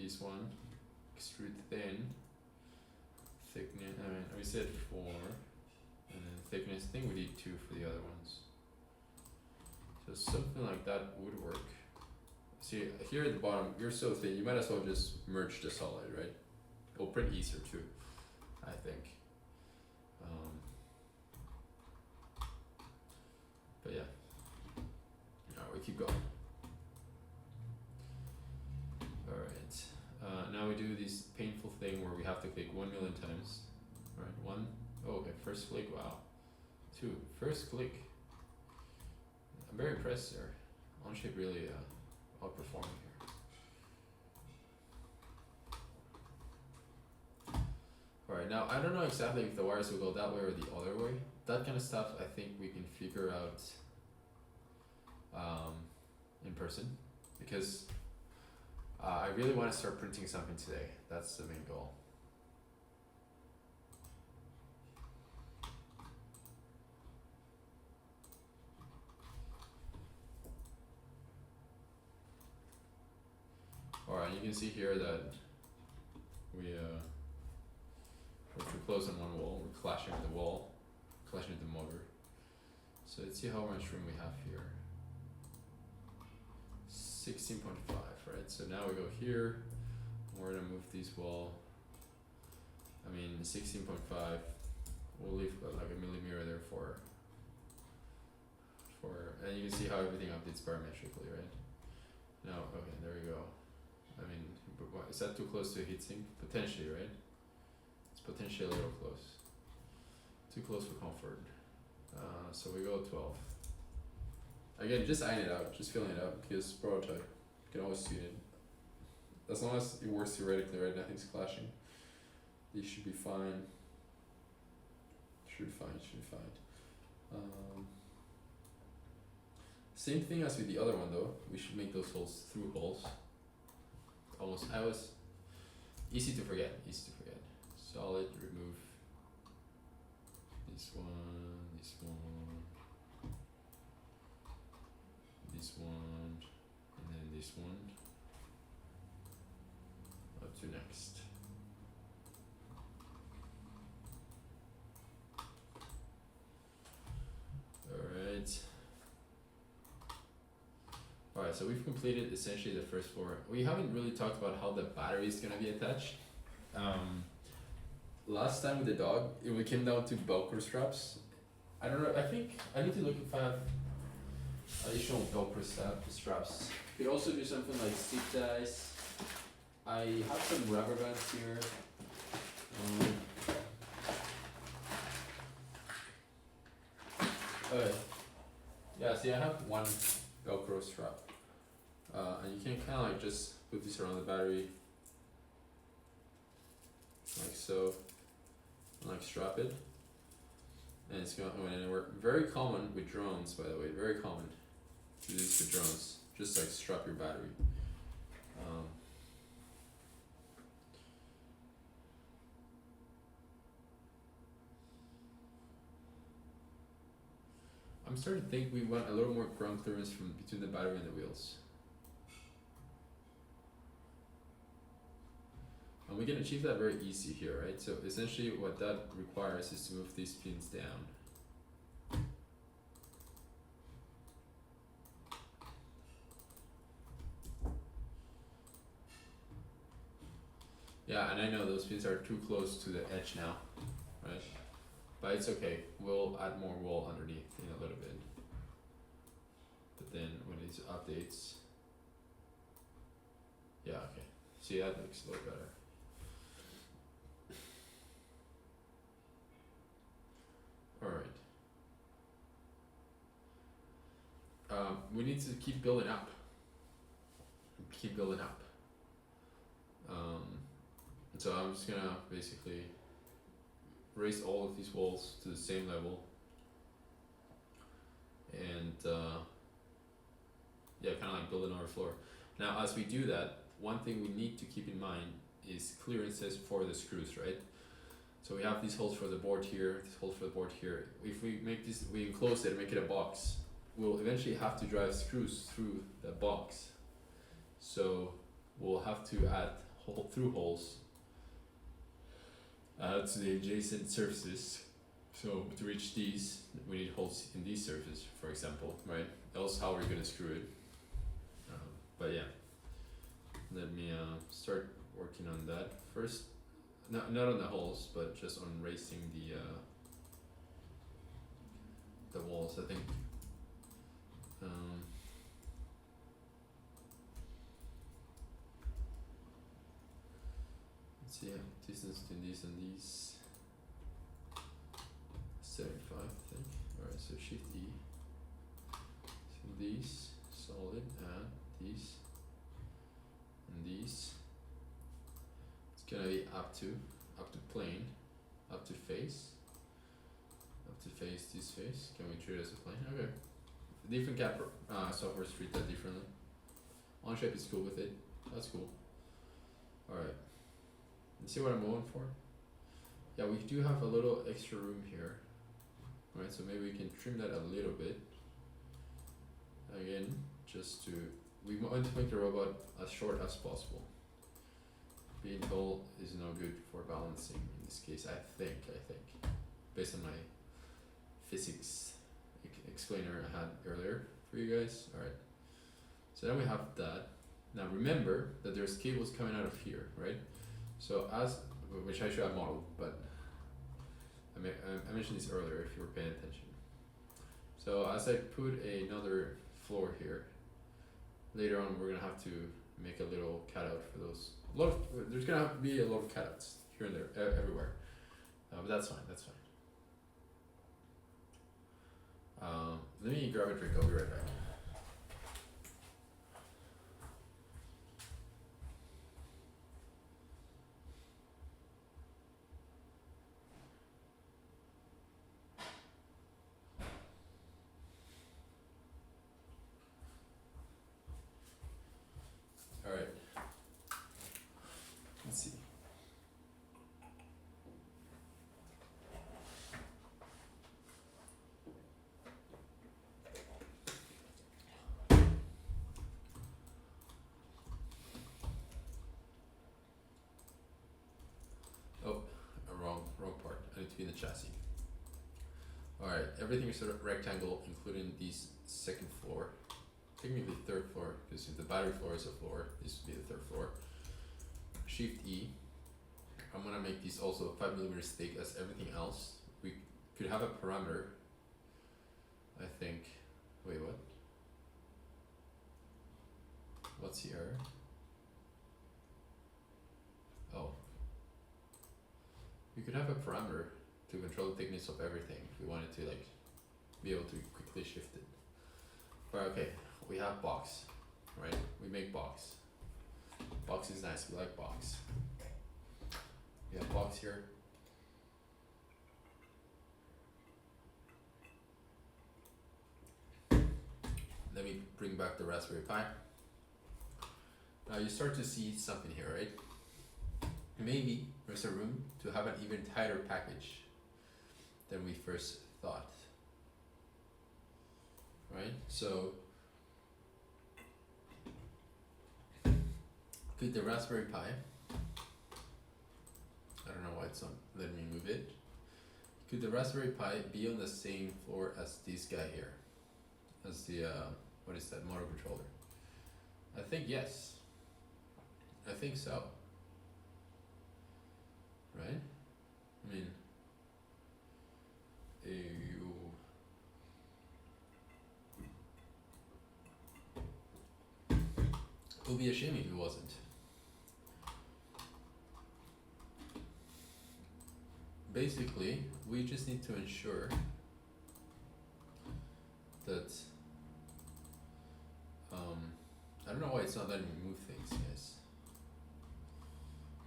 Speaker 1: this one, extrude thin, thickness, we said 4, and then thickness, I think we need 2 for the other ones. So something like that would work. See, here at the bottom, you're so thin, you might as well just merge the solid, right? It'll print easier too, I think. But yeah, alright, we keep going. Alright, now we do this painful thing where we have to click 1 million times. Alright, 1, oh, okay, first click, wow. 2, first click. I'm very impressed there. Onshape really outperforming here. Alright, now I don't know exactly if the wires will go that way or the other way. That kind of stuff I think we can figure out in person, because I really want to start printing something today. That's the main goal. Alright, you can see here that we're too close on one wall, we're clashing with the wall, clashing with the motor. So let's see how much room we have here. 16.5, right? So now we go here, we're gonna move this wall. 16.5, we'll leave like a millimeter there for, and you can see how everything updates parametrically, right? Now, okay, there we go. Is that too close to a heatsink? Potentially, right? It's potentially a little close. Too close for comfort. So we go 12. Again, just iron it out, just filling it out, because prototype, you can always tune it. As long as it works theoretically, right? Nothing's clashing. These should be fine. Should be fine. Same thing as with the other one though. We should make those holes through holes. Easy to forget. Solid, remove this one, and then this one. Up to next. Alright, so we've completed essentially the first floor. We haven't really talked about how the battery is gonna be attached. Last time with the dog, it came down to Velcro straps. I don't know, I think I need to look if I have additional Velcro straps. You could also do something like zip ties. I have some rubber bands here. Okay. Yeah, see, I have one Velcro strap. And you can kind of like just put this around the battery, like so, and like strap it, and it's going anywhere. Very common with drones, by the way. Very common to do this with drones. Just like strap your battery. I'm starting to think we want a little more ground clearance from between the battery and the wheels. And we can achieve that very easy here, right? So essentially what that requires is to move these pins down. Yeah, and I know those pins are too close to the edge now, right? But it's okay, we'll add more wool underneath in a little bit. But then when it updates, yeah, okay. See, that looks a little better. Alright. We need to keep building up. So I'm just gonna basically raise all of these walls to the same level, and yeah, kind of like build another floor. Now as we do that, one thing we need to keep in mind is clearances for the screws, right? So we have these holes for the board here, this hole for the board here. If we make this, we enclose it and make it a box, we'll eventually have to drive screws through the box. So we'll have to add through holes to the adjacent surfaces. So to reach these, we need holes in these surfaces, for example, right? Else, how are we gonna screw it? But yeah, let me start working on that first. Not on the holes, but just on racing the walls. I think. Let's see, distance between these and these. 75, I think. Alright, so Shift E. So these solid and these and these. It's gonna be up to plane, up to face, this face. Can we treat it as a plane? Okay. Different CAD softwares treat that differently. OnShape is cool with it. That's cool. Alright. You see what I'm going for? Yeah, we do have a little extra room here. Right, so maybe we can trim that a little bit. Again, we want to make the robot as short as possible. Being tall is no good for balancing in this case, I think, based on my physics explainer I had earlier for you guys. Alright, so then we have that. Now remember that there's cables coming out of here, right? So which I should have modeled, but I mentioned this earlier if you were paying attention. So as I put another floor here, later on we're gonna have to make a little cutout for those. There's gonna have to be a lot of cutouts here and there, everywhere. But that's fine. Let me grab a drink. I'll be right back. Alright. Let's see. Oh, wrong part. I need to be in the chassis. Alright, everything is sort of rectangle, including these second floor. Technically third floor, because if the battery floor is a floor, this would be the third floor. Shift E. I'm gonna make these also 5mm thick as everything else. We could have a parameter, I think. Wait, what? What's the error? Oh. We could have a parameter to control the thickness of everything if we wanted to be able to quickly shift it. But okay. We have box, right? We make box. Box is nice, we like box. We have box here. Let me bring back the Raspberry Pi. Now you start to see something here, right? Maybe there's a room to have an even tighter package than we first thought. Right? So could the Raspberry Pi, I don't know why it's not letting me move it. Could the Raspberry Pi be on the same floor as this guy here? As the, what is that, motor controller? I think yes. I think so. Right? I mean, it would be a shame if it wasn't. Basically, we just need to ensure that I don't know why it's not letting me move things, guys.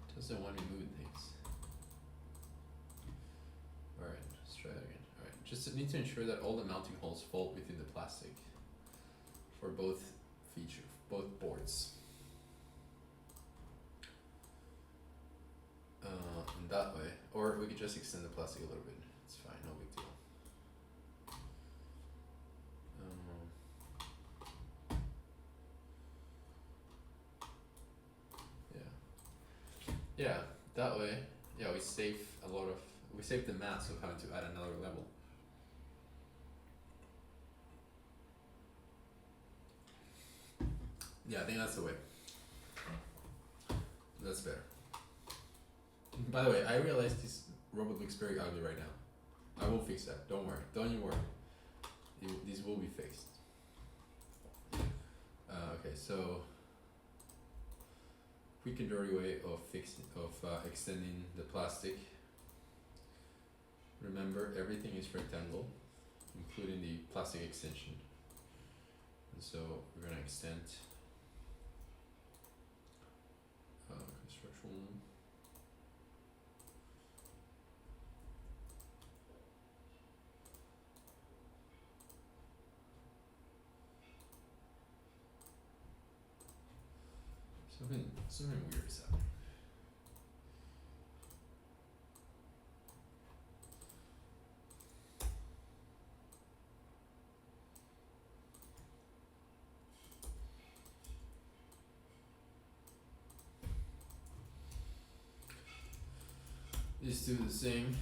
Speaker 1: It doesn't want me moving things. Alright, let's try that again. Alright, just need to ensure that all the mounting holes fall within the plastic for both boards. In that way, or we could just extend the plastic a little bit. It's fine, no big deal. Yeah. yeah, that way, yeah, we save the mass of having to add another level. Yeah, I think that's the way. That's better. By the way, I realize this robot looks very ugly right now. I will fix that. Don't worry. Don't you worry. These will be fixed. Okay, so quick and dirty way of extending the plastic. Remember, everything is rectangle, including the plastic extension. And so we're gonna extend construction. Something weird is happening. Just do the same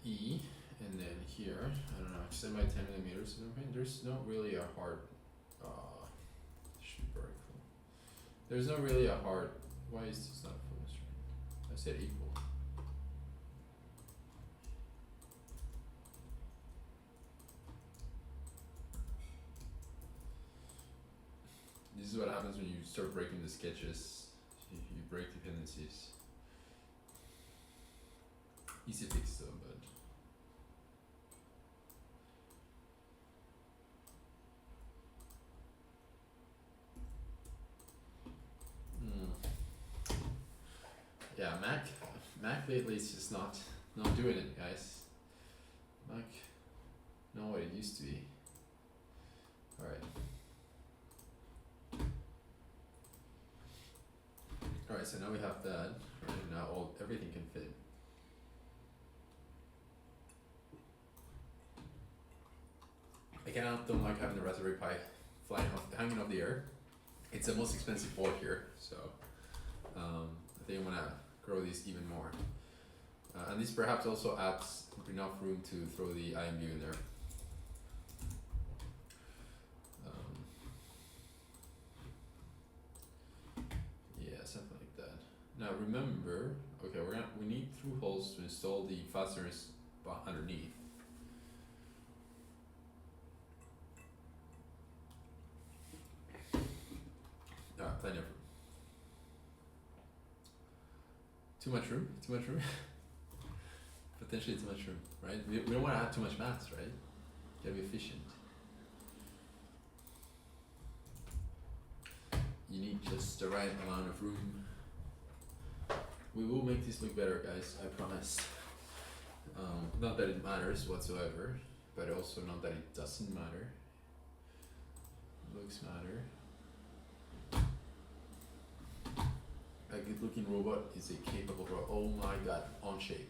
Speaker 1: E, and then here, I don't know, extend by 10 millimeters. There's not really a hard, should be vertical. There's not really a hard, why is this not full string? I said equal. This is what happens when you start breaking the sketches. You break dependencies. Easy fix though, but yeah, Mac lately is just not doing it, guys. Mac, not what it used to be. All right. All right, so now we have that. Right, now everything can fit. I don't like having the Raspberry Pi hanging off the air. It's the most expensive board here, so I think I'm gonna grow these even more. And this perhaps also adds enough room to throw the IMU in there. Yeah, something like that. Now remember, okay, we need through holes to install the fasteners underneath. Plenty of room. Too much room? Potentially too much room, right? We don't want to add too much mass, right? You gotta be efficient. You need just the right amount of room. We will make this look better, guys, I promise. Not that it matters whatsoever, but also not that it doesn't matter. Looks matter. A good looking robot is a capable robot. Oh my god, Onshape.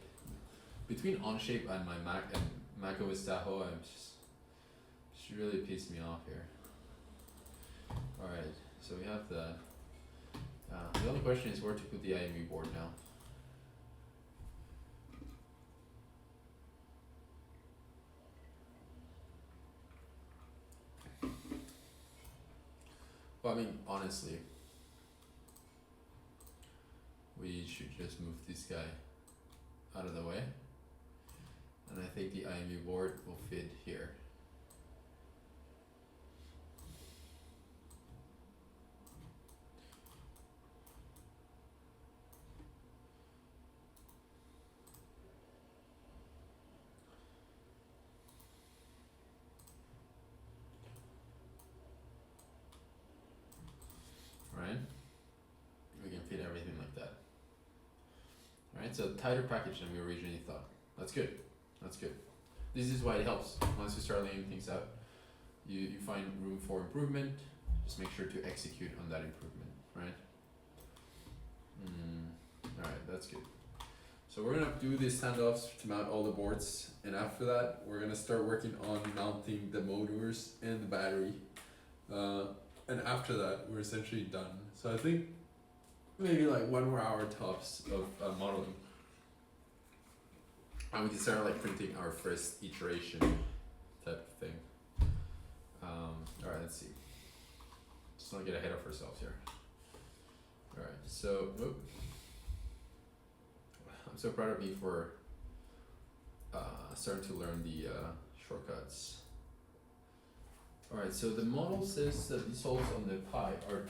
Speaker 1: Between Onshape and my Mac and macOS Tahoe, she really pissed me off here. Alright, so we have that. The only question is where to put the IMU board now. Well, I mean, honestly, we should just move this guy out of the way, and I think the IMU board will fit here. Right? We can fit everything like that. Right, so tighter package than we originally thought. That's good. This is why it helps. Once you start laying things out, you find room for improvement. Just make sure to execute on that improvement, right? Alright, that's good. So we're gonna do these standoffs to mount all the boards, and after that we're gonna start working on mounting the motors and the battery. And after that we're essentially done. So I think maybe like 1 more hour tops of modeling. And we can start like printing our first iteration type of thing. Alright, let's see. Let's not get ahead of ourselves here. Alright, so, I'm so proud of me for starting to learn the shortcuts. Alright, so the model says that these holes on the pi are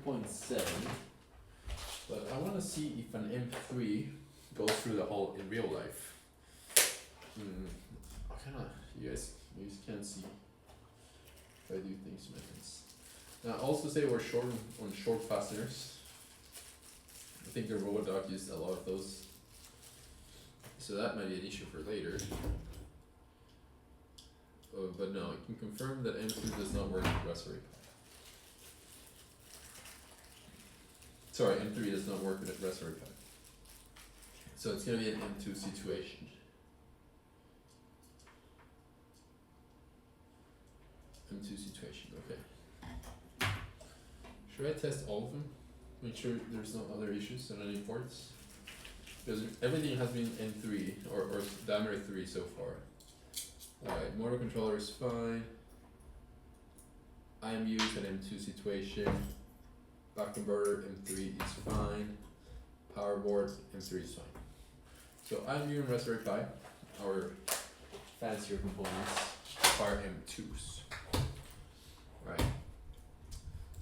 Speaker 1: 2.7, but I want to see if an M3 goes through the hole in real life. You guys can't see if I do things to my things. Now, also say we're short on short fasteners. I think the robot dog used a lot of those, so that might be an issue for later. But no, I can confirm that M2 does not work with Raspberry Pi. Sorry, M3 does not work with Raspberry Pi. So it's gonna be an M2 situation. M2 situation, okay. Should I test all of them? Make sure there's no other issues on any ports? Because everything has been M3 or diameter 3 so far. Alright, motor controller is fine. IMU is an M2 situation. Back converter M3 is fine. Power board M3 is fine. So IMU and Raspberry Pi, our fancier components, are M2s. Right.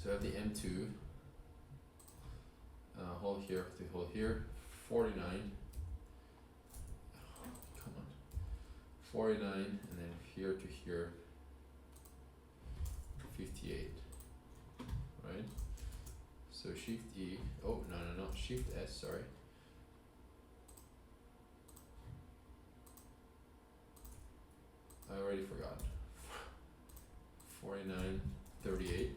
Speaker 1: So I have the M2 hole here, the hole here, 49. Come on. 49, and then here to here, 58. Right? So Shift E, oh, no, Shift S, sorry. I already forgot. 49, 38.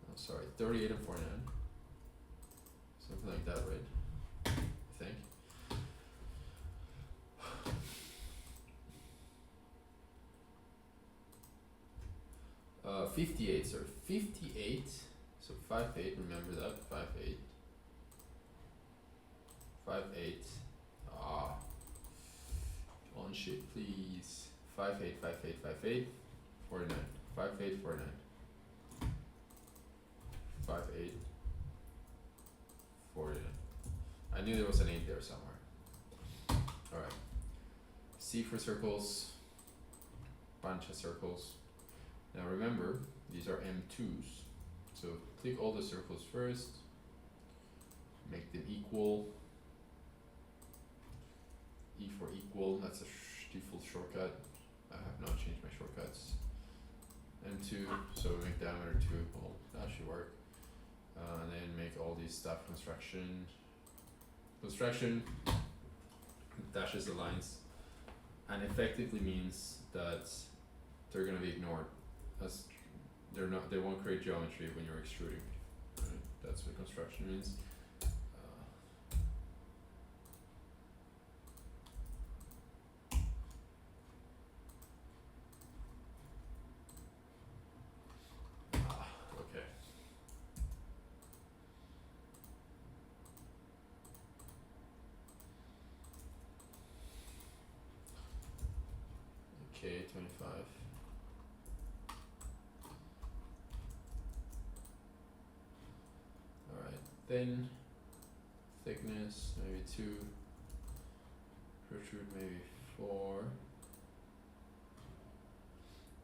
Speaker 1: Oh, sorry, 38 and 49. Something like that, right? I think. 58, sorry, 58. So 5/8, remember that, 5/8. 5/8. On shit, please. 5/8, 5/8, 5/8, 49. 5/8, 49. 5/8, 49. I knew there was an 8 there somewhere. Alright. C for circles. Bunch of circles. Now remember, these are M2s. So click all the circles first. Make them equal. E for equal, that's a default shortcut. I have not changed my shortcuts. M2, so we make diameter 2, well, that should work. And then make all these stuff construction. Construction dashes the lines and effectively means that they're gonna be ignored as they won't create geometry when you're extruding. Right? That's what construction means. Okay. Okay, 25. Alright, thin, thickness, maybe 2, protrude maybe 4.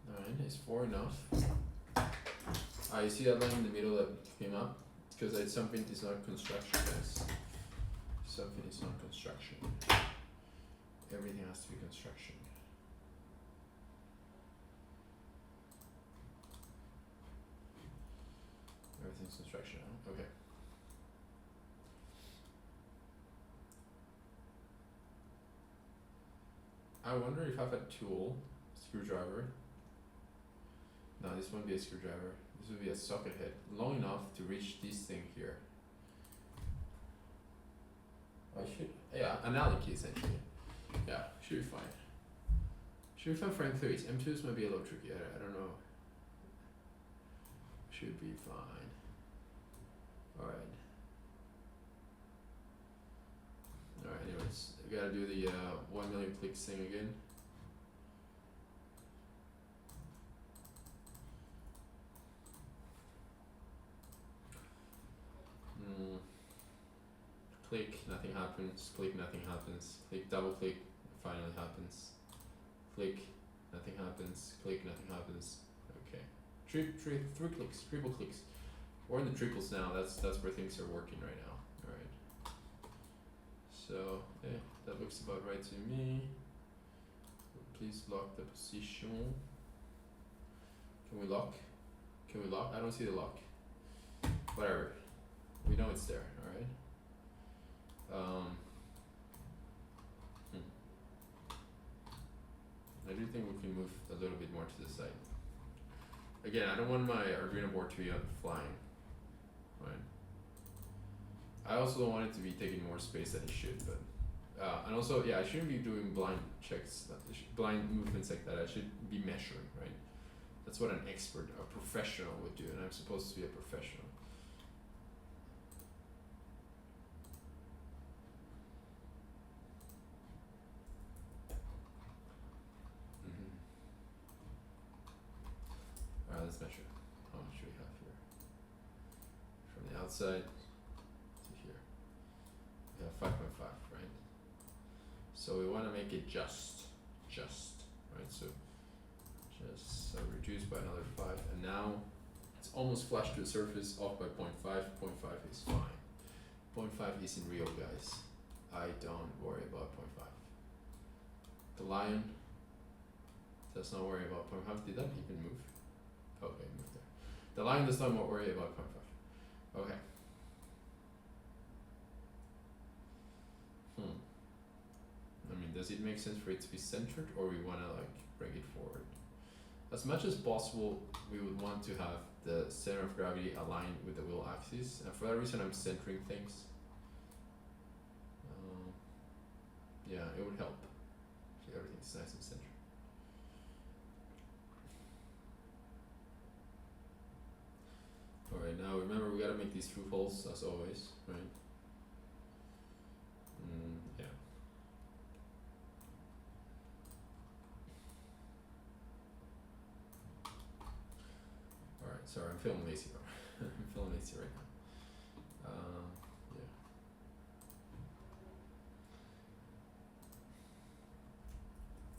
Speaker 1: 9, is 4 enough? You see that line in the middle that came up? Because it's something is not construction, guys. Something is not construction. Everything has to be construction. Everything's construction, okay. I wonder if I have a tool, screwdriver. No, this won't be a screwdriver. This would be a socket head, long enough to reach this thing here. An Allen key essentially. Yeah, should be fine. Should be fine for M3s. M2s might be a little tricky, I don't know. Should be fine. Alright. Alright, anyways, I gotta do the 1 million clicks thing again. Click, nothing happens. Click, nothing happens. Click, double click, it finally happens. Click, nothing happens. Click, nothing happens. Okay. Three clicks, triple clicks. We're in the triples now. That's where things are working right now. All right. So yeah, that looks about right to me. Please lock the position. Can we lock? Can we lock? I don't see the lock. Whatever. We know it's there. All right. I do think we can move a little bit more to the side. Again, I don't want my Arduino board to be flying, right? I also don't want it to be taking more space than it should, but and also, yeah, I shouldn't be doing blind checks, blind movements like that. I should be measuring, right? That's what an expert, a professional would do, and I'm supposed to be a professional. Alright, let's measure. How much do we have here? From the outside to here. We have 5.5, right? So we want to make it just, right? So reduce by another 5, and now it's almost flush to the surface, off by 0.5. 0.5 is fine. 0.5 isn't real, guys. I don't worry about 0.5. The lion does not worry about 0.5. Did that even move? Okay, move there. The lion does not worry about 0.5. Okay. I mean, does it make sense for it to be centered, or we wanna like bring it forward? As much as possible, we would want to have the center of gravity aligned with the wheel axis, and for that reason I'm centering things. Yeah, it would help. So everything's nice and centered. Alright, now remember we gotta make these true false as always, right? Yeah. Alright, sorry, I'm feeling lazy though. I'm feeling lazy right now. Yeah.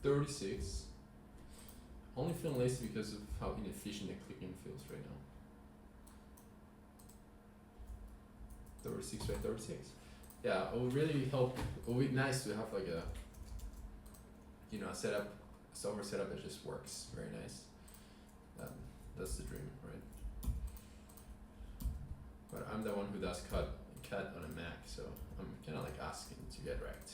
Speaker 1: 36. Only feeling lazy because of how inefficient the clicking feels right now. 36 by 36. Yeah, it would really help. It would be nice to have like a, you know, a software setup that just works very nice. That's the dream, right? But I'm the one who does CAD on a Mac, so I'm kind of like asking to get wrecked.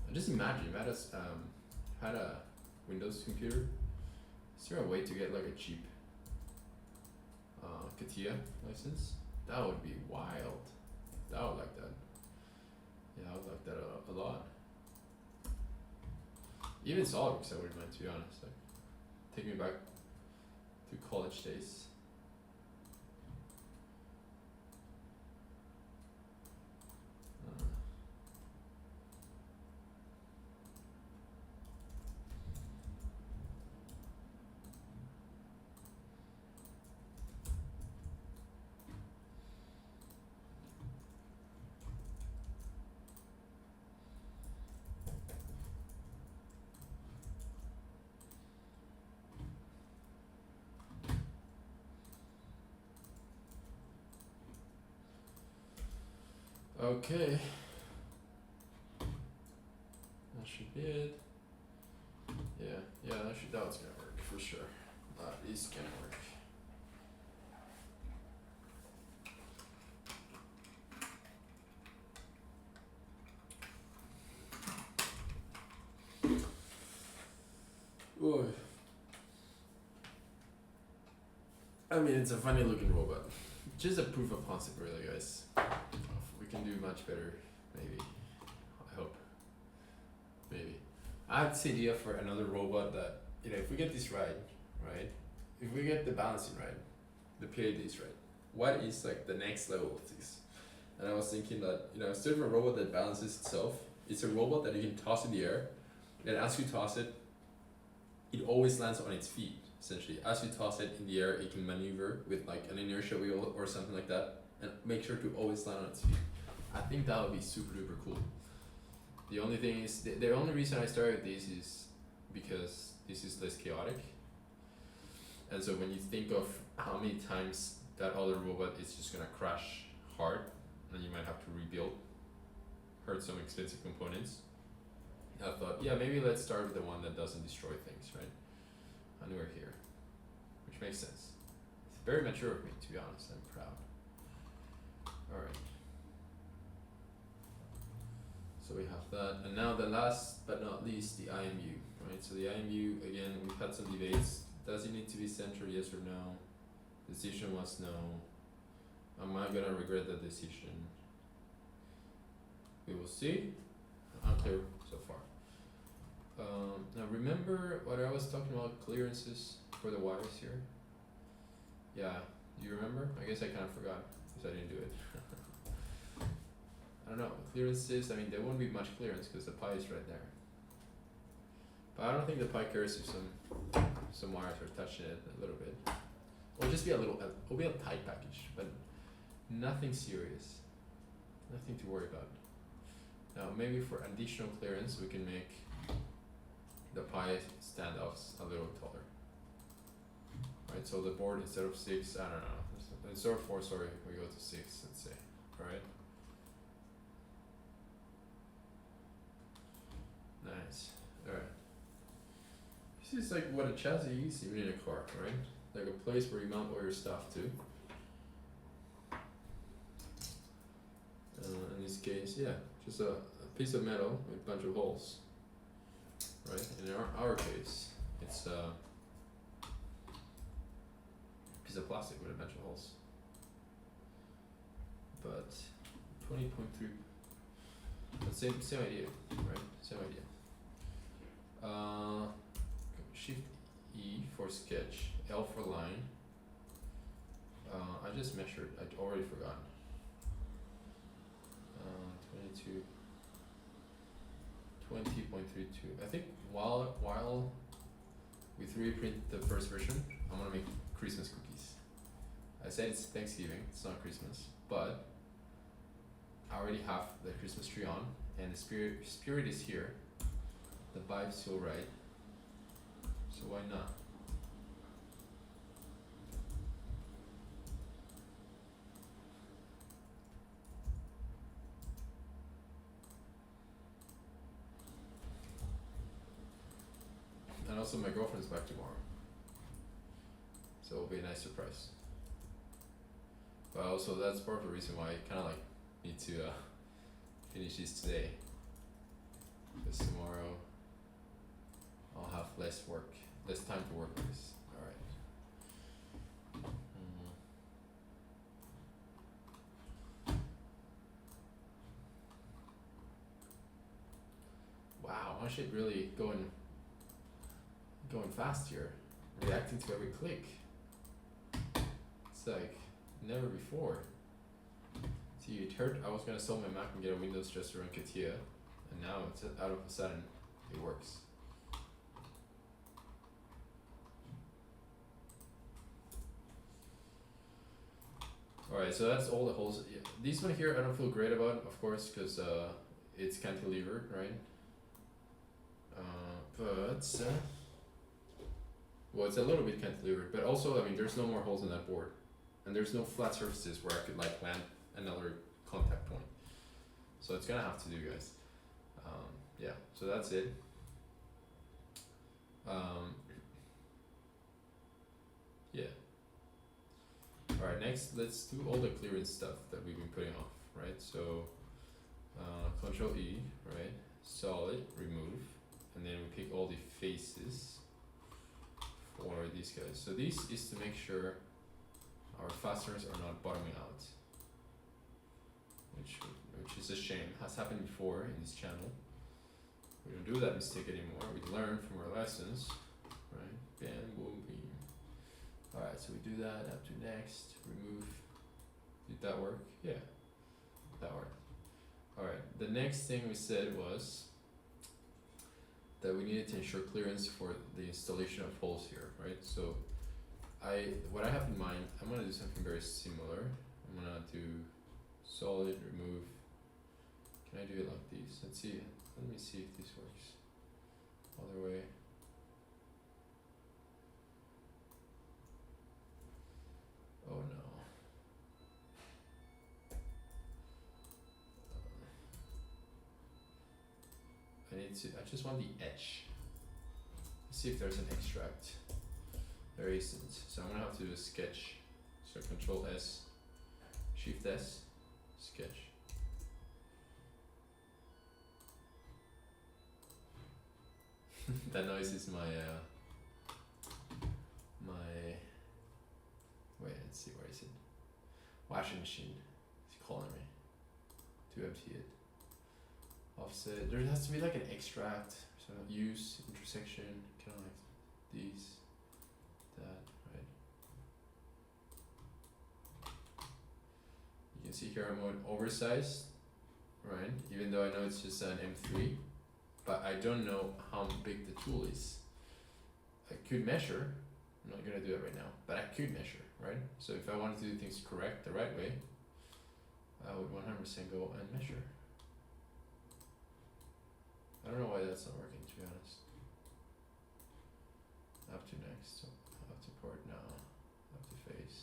Speaker 1: And just imagine if I had a Windows computer. Is there a way to get like a cheap CATIA license? That would be wild. I would like that. Yeah, I would like that a lot. Even SolidWorks I wouldn't mind, to be honest. Like, take me back to college days. Okay. That should be it. Yeah, that's gonna work for sure. That is gonna work. Boy. I mean, it's a funny looking robot. Just a proof of concept, really, guys. We can do much better, maybe. I hope. Maybe. I have this idea for another robot that, you know, if we get this right, if we get the balancing right, the PADs, right? What is like the next level of this? And I was thinking that, you know, instead of a robot that balances itself, it's a robot that you can toss in the air, and as you toss it, it always lands on its feet. Essentially, as you toss it in the air, it can maneuver with like an inertia wheel or something like that, and make sure to always land on its feet. I think that would be super duper cool. The only thing is, the only reason I started this is because this is less chaotic. And so when you think of how many times that other robot is just gonna crash hard, and you might have to rebuild, hurt some expensive components, I thought, yeah, maybe let's start with the one that doesn't destroy things, right? And we're here, which makes sense. It's very mature of me, to be honest. I'm proud. All right. So we have that, and now the last but not least, the IMU, right? So the IMU, again, we've had some debates. Does it need to be centered, yes or no? Decision was no. Am I gonna regret that decision? We will see. Unclear so far. Now remember what I was talking about, clearances for the wires here? Yeah, do you remember? I guess I kind of forgot because I didn't do it. I don't know, clearances, I mean there won't be much clearance because the pi is right there. But I don't think the pi cares if some wires are touching it a little bit. It'll just be it'll be a tight package, but nothing serious. Nothing to worry about. Now maybe for additional clearance we can make the pi standoffs a little taller. Right, so the board instead of 6, I don't know, instead of 4, sorry, we go to 6, let's say, alright? Nice, alright. This is like what a chassis is even in a car, right? Like a place where you mount all your stuff to. In this case, yeah, just a piece of metal with a bunch of holes, right? In our case, it's a piece of plastic with a bunch of holes. But 20.3, same idea, right? Same idea. Shift E for sketch, L for line. I just measured, I already forgot. 20.32. I think while we 3D print the first version, I'm gonna make Christmas cookies. I said it's Thanksgiving, it's not Christmas, but I already have the Christmas tree on, and the spirit is here. The vibes feel right, so why not? And also my girlfriend's back tomorrow, so it'll be a nice surprise. But also that's part of the reason why I kind of like need to finish this today, because tomorrow I'll have less time to work on this. Alright. Wow, my shit really going fast here, reacting to every click. It's like never before. See, it hurt. I was gonna sell my Mac and get a Windows just to run Katia, and now it's out of a sudden it works. Alright, so that's all the holes. Yeah, these one here I don't feel great about, of course, because it's cantilevered, right? But well, it's a little bit cantilevered, but also, I mean, there's no more holes in that board, and there's no flat surfaces where I could like land another contact point. So it's gonna have to do, guys. Yeah, so that's it. Yeah. Alright, next let's do all the clearance stuff that we've been putting off, right? So Control E, right? Solid, remove, and then we pick all the faces for these guys. So this is to make sure our fasteners are not bottoming out, which is a shame. Has happened before in this channel. We don't do that mistake anymore. We learn from our lessons, right? Bam, boom, beam. Alright, so we do that, up to next, remove, did that work? Yeah, that worked. Alright, the next thing we said was that we needed to ensure clearance for the installation of holes here, right? So what I have in mind, I'm gonna do something very similar. I'm gonna do solid, remove. Can I do it like this? Let's see, let me see if this works. Other way. Oh no. I just want the edge. Let's see if there's an extract. There isn't, so I'm gonna have to do a sketch. So Control S, Shift S, sketch. That noise is my wait, let's see, where is it? Washing machine. It's calling me to empty it. Offset. There has to be like an extract. So use, intersection, kind of like these, that, right? You can see here I'm going oversized, right? Even though I know it's just an M3, but I don't know how big the tool is. I could measure. I'm not gonna do it right now, but I could measure, right? So if I wanted to do things correct, the right way, I would 100% go and measure. I don't know why that's not working, to be honest. Up to next, so up to port now, up to face.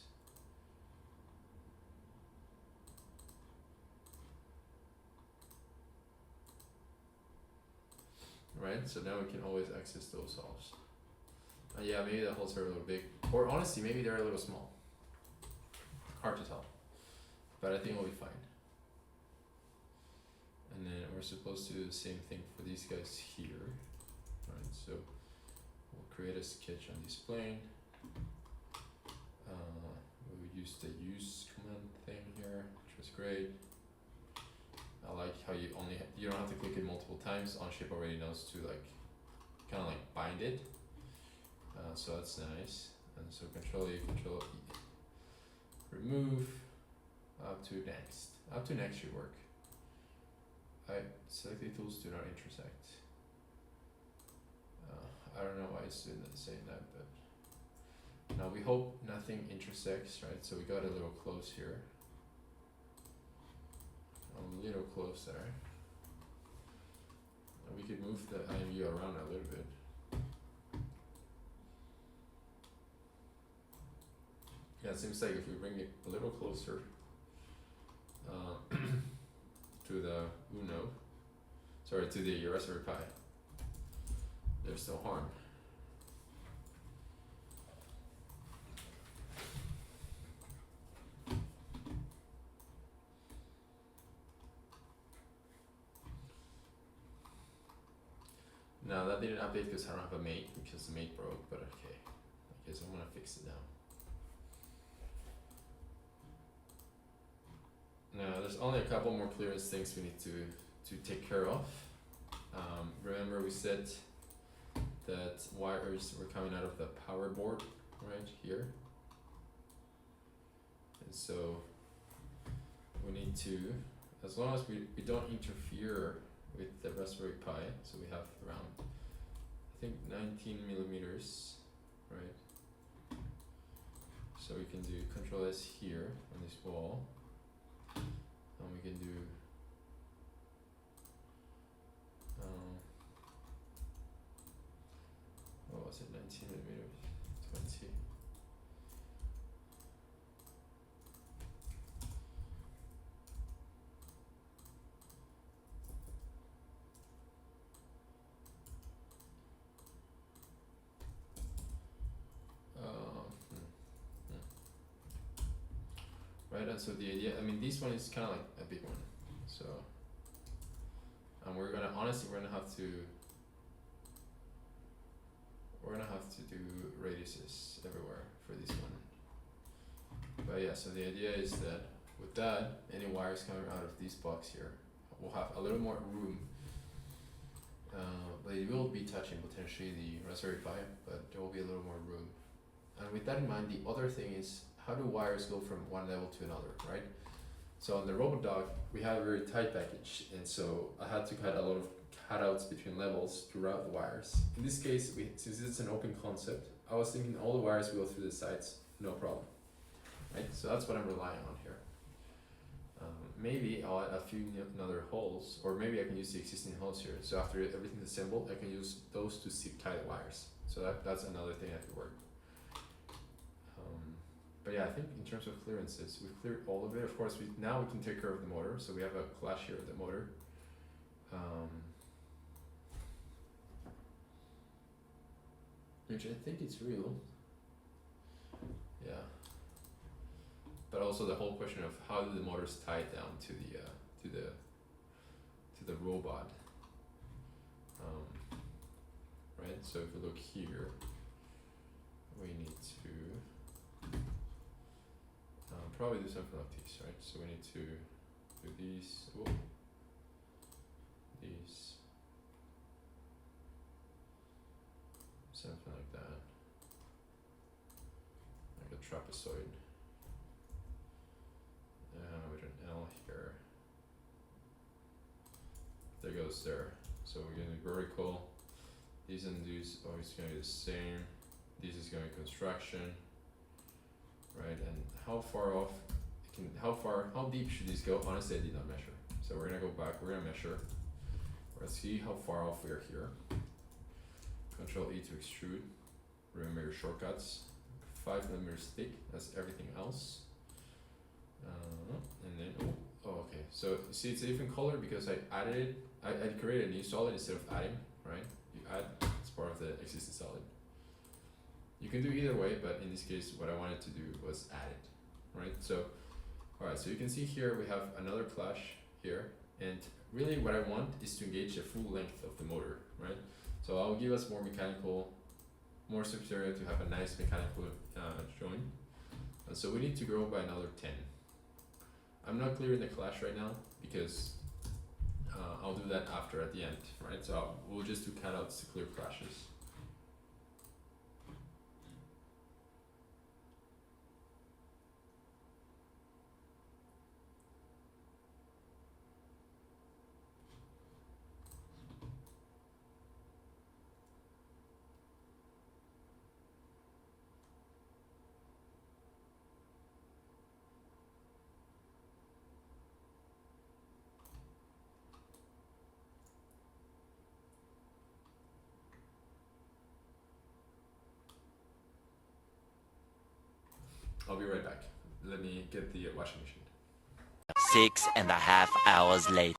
Speaker 1: Right, so now we can always access those holes. Yeah, maybe the holes are a little big, or honestly, maybe they're a little small. Hard to tell, but I think we'll be fine. And then we're supposed to do the same thing for these guys here, right? So we'll create a sketch on this plane. We'll use the use command thing here, which was great. I like how you don't have to click it multiple times. Onshape already knows to like kind of like bind it. So that's nice. And so Control E, Control E. Remove. Up to next. Up to next should work. Selected tools do not intersect. I don't know why it's saying that, but now we hope nothing intersects, right? So we got a little close here. A little close there. And we could move the IMU around a little bit. Yeah, it seems like if we bring it a little closer to the Uno, sorry, to the Raspberry Pi, there's no harm. No, that didn't update because I don't have a mate, because the mate broke, but okay. I guess I'm gonna fix it now. Now, there's only a couple more clearance things we need to take care of. Remember we said that wires were coming out of the power board right here. And so we need to, as long as we don't interfere with the Raspberry Pi, so we have around, I think 19 millimeters, right? So we can do Control S here on this wall. And we can do what was it, 19 millimeters, 20. Right, and so the idea, I mean, this one is kind of like a big one, so, and we're gonna have to do radiuses everywhere for this one. But yeah, so the idea is that with that, any wires coming out of this box here will have a little more room, but it will be touching potentially the Raspberry Pi, but there will be a little more room And with that in mind, the other thing is, how do wires go from one level to another, right? So on the robot dog, we have a very tight package, and so I had to cut a lot of cutouts between levels to route the wires. In this case, since it's an open concept, I was thinking all the wires will go through the sides, no problem, right? So that's what I'm relying on here. Maybe I'll add a few other holes, or maybe I can use the existing holes here. So after everything's assembled, I can use those to zip tie the wires. So that's another thing that could work. But yeah, I think in terms of clearances, we've cleared all of it. Of course, now we can take care of the motor. So we have a clash here with the motor. Which I think is real. Yeah. But also the whole question of how do the motors tie it down to the robot. Right. So if we look here, we need to probably do something like this, right? So we need to do these, something like that, like a trapezoid, with an L here. There goes there. So we're going to vertical. These and these are always going to be the same. This is going to be construction. Right, and how far off how deep should these go? Honestly, I did not measure. So we're gonna go back, we're gonna measure. Let's see how far off we are here. Control E to extrude. Remember your shortcuts. 5 millimeters thick, that's everything else. And then, okay. So see, it's a different color because I added it. I created a new solid instead of adding, right? You add as part of the existing solid. You can do either way, but in this case, what I wanted to do was add it, right? So, alright, so you can see here we have another clash here, and really what I want is to engage the full length of the motor, right? So I'll give us more surface area to have a nice mechanical joint. And so we need to grow by another 10. I'm not clearing the clash right now because I'll do that after at the end, right? So we'll just do cutouts to clear clashes. I'll be right back. Let me get the washing machine.
Speaker 2: 6.5 hours later.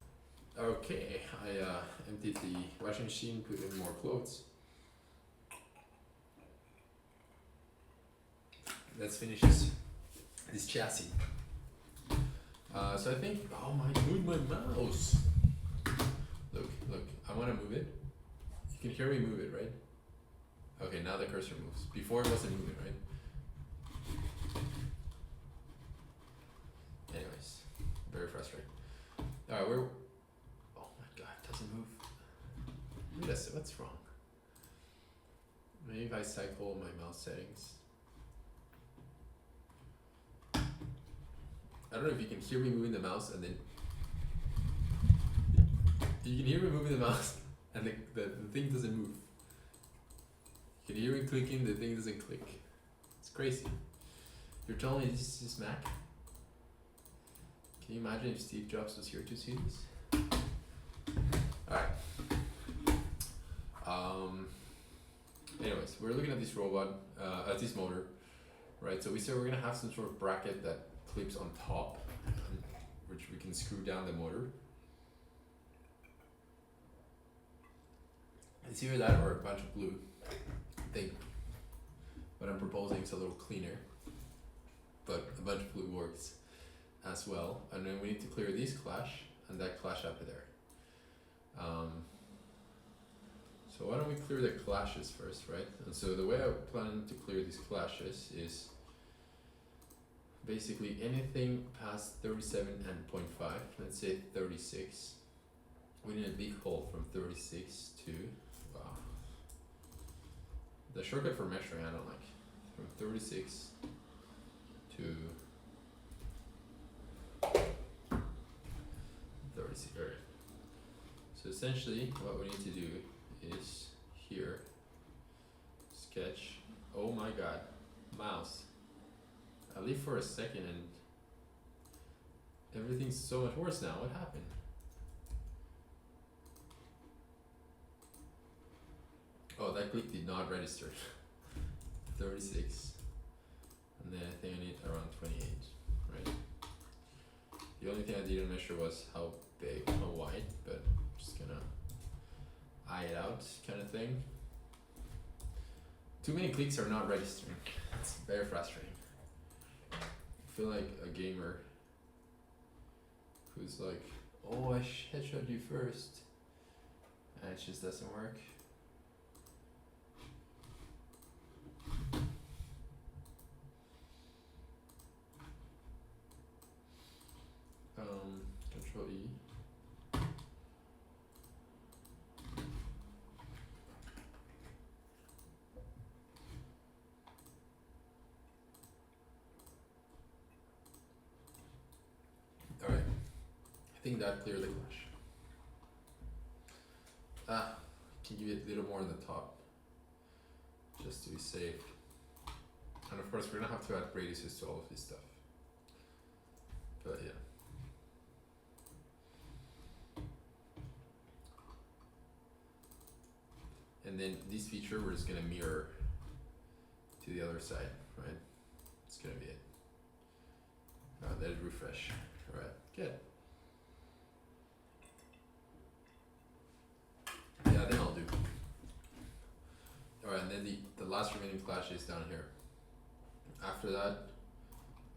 Speaker 1: Okay, I emptied the washing machine, put in more clothes. Let's finish this chassis. So I think, oh my, move my mouse. Look, I want to move it. You can hear me move it, right? Okay, now the cursor moves. Before it wasn't moving, right? Anyways, very frustrating. Alright, oh my god, it doesn't move. What's wrong? Maybe if I cycle my mouse settings. I don't know if you can hear me moving the mouse and then you can hear me moving the mouse and the thing doesn't move. You can hear me clicking, the thing doesn't click. It's crazy. You're telling me this is Mac? Can you imagine if Steve Jobs was here to see this? Alright. Anyways, we're looking at this robot, at this motor, right? So we said we're gonna have some sort of bracket that clips on top, which we can screw down the motor. It's either that or a bunch of glue. I think what I'm proposing is a little cleaner, but a bunch of glue works as well. And then we need to clear this clash and that clash up there. So why don't we clear the clashes first, right? And so the way I plan to clear these clashes is basically anything past 37 and 0.5, let's say 36. We need a big hole from 36 to, wow. The shortcut for measuring I don't like. from 36 to 36. Alright. So essentially, what we need to do is here, sketch. Oh my god, mouse. I leave for a second and everything's so much worse now. What happened? Oh, that click did not register. 36. And then I think I need around 28, right? The only thing I didn't measure was how big, how wide, but I'm just gonna eye it out kind of thing. Too many clicks are not registering. It's very frustrating. I feel like a gamer who's like, oh, I headshot you first, and it just doesn't work. Control E. Alright, I think that cleared the clash. Can give it a little more on the top, just to be safe. And of course we're gonna have to add radiuses to all of this stuff. But yeah. And then this feature we're just gonna mirror to the other side, right? It's gonna be it. Let it refresh. Alright, good. Yeah, I think I'll do. Alright, and then the last remaining clash is down here. After that,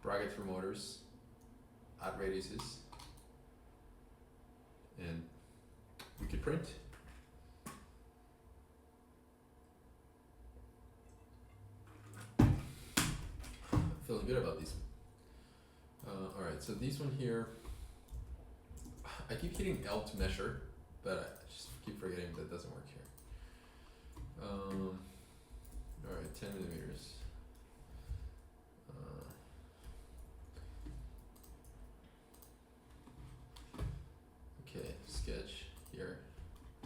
Speaker 1: bracket for motors, add radiuses, and we could print. Feeling good about these. Alright, so these one here, I keep hitting L to measure, but I just keep forgetting that doesn't work here. Alright, 10 millimeters. Okay, sketch here.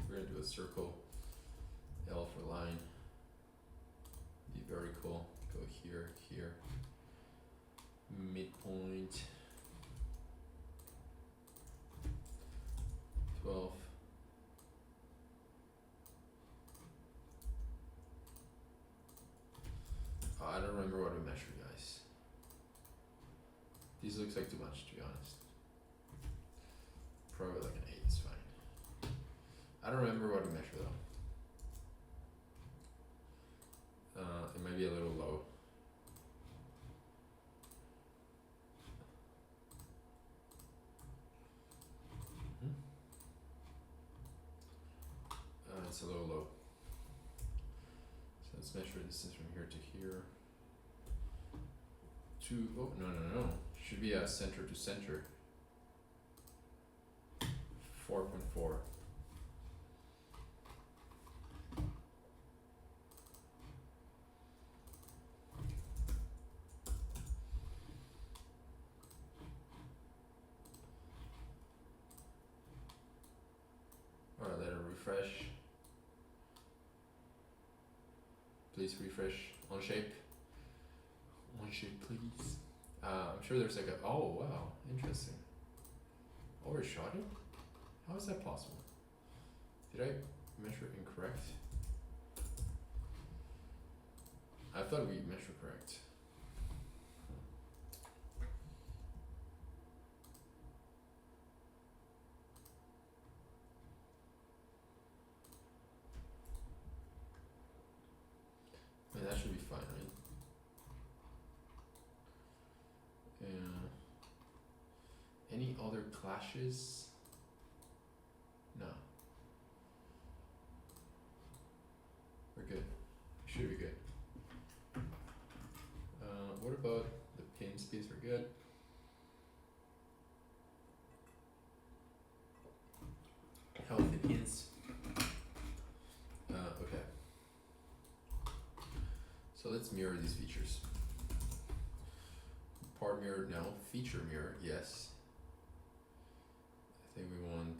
Speaker 1: We're gonna do a circle, L for line, be vertical, go here, here. Midpoint 12. Oh, I don't remember what we measured, guys. These looks like too much, to be honest. Probably like an 8 is fine. I don't remember what we measured though. It might be a little low. It's a little low. So let's measure the distance from here to here. Oh, no. Should be a center to center. 4.4. Alright, let it refresh. Please refresh on shape. On shape, please. I'm sure there's like a. Oh wow, interesting. Overshot it? How is that possible? Did I measure incorrect? I thought we measured correct. I mean, that should be fine, right? Yeah. Any other clashes? No. We're good. Should be good. What about the pin space? We're good. Healthy pins. Okay. So let's mirror these features. Part mirror, no. Feature mirror, yes. I think we want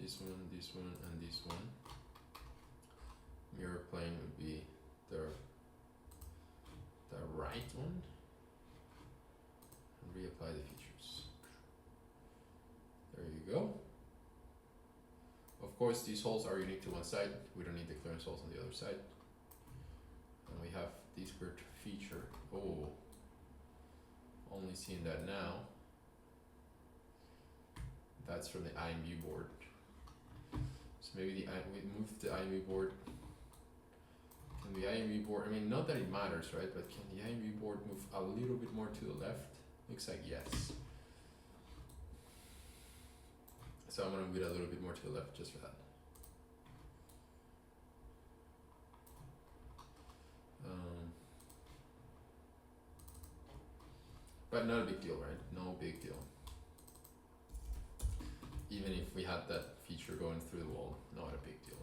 Speaker 1: this one, and this one. Mirror plane would be the right one. And reapply the features. There you go. Of course, these holes are unique to one side. We don't need the clearance holes on the other side. And we have this weird feature. Oh, only seeing that now. That's from the IMU board. So maybe we moved the IMU board. Can the IMU board, I mean, not that it matters, right? But can the IMU board move a little bit more to the left? Looks like yes. So I'm gonna move it a little bit more to the left just for that. But not a big deal, right? No big deal. Even if we had that feature going through the wall, not a big deal.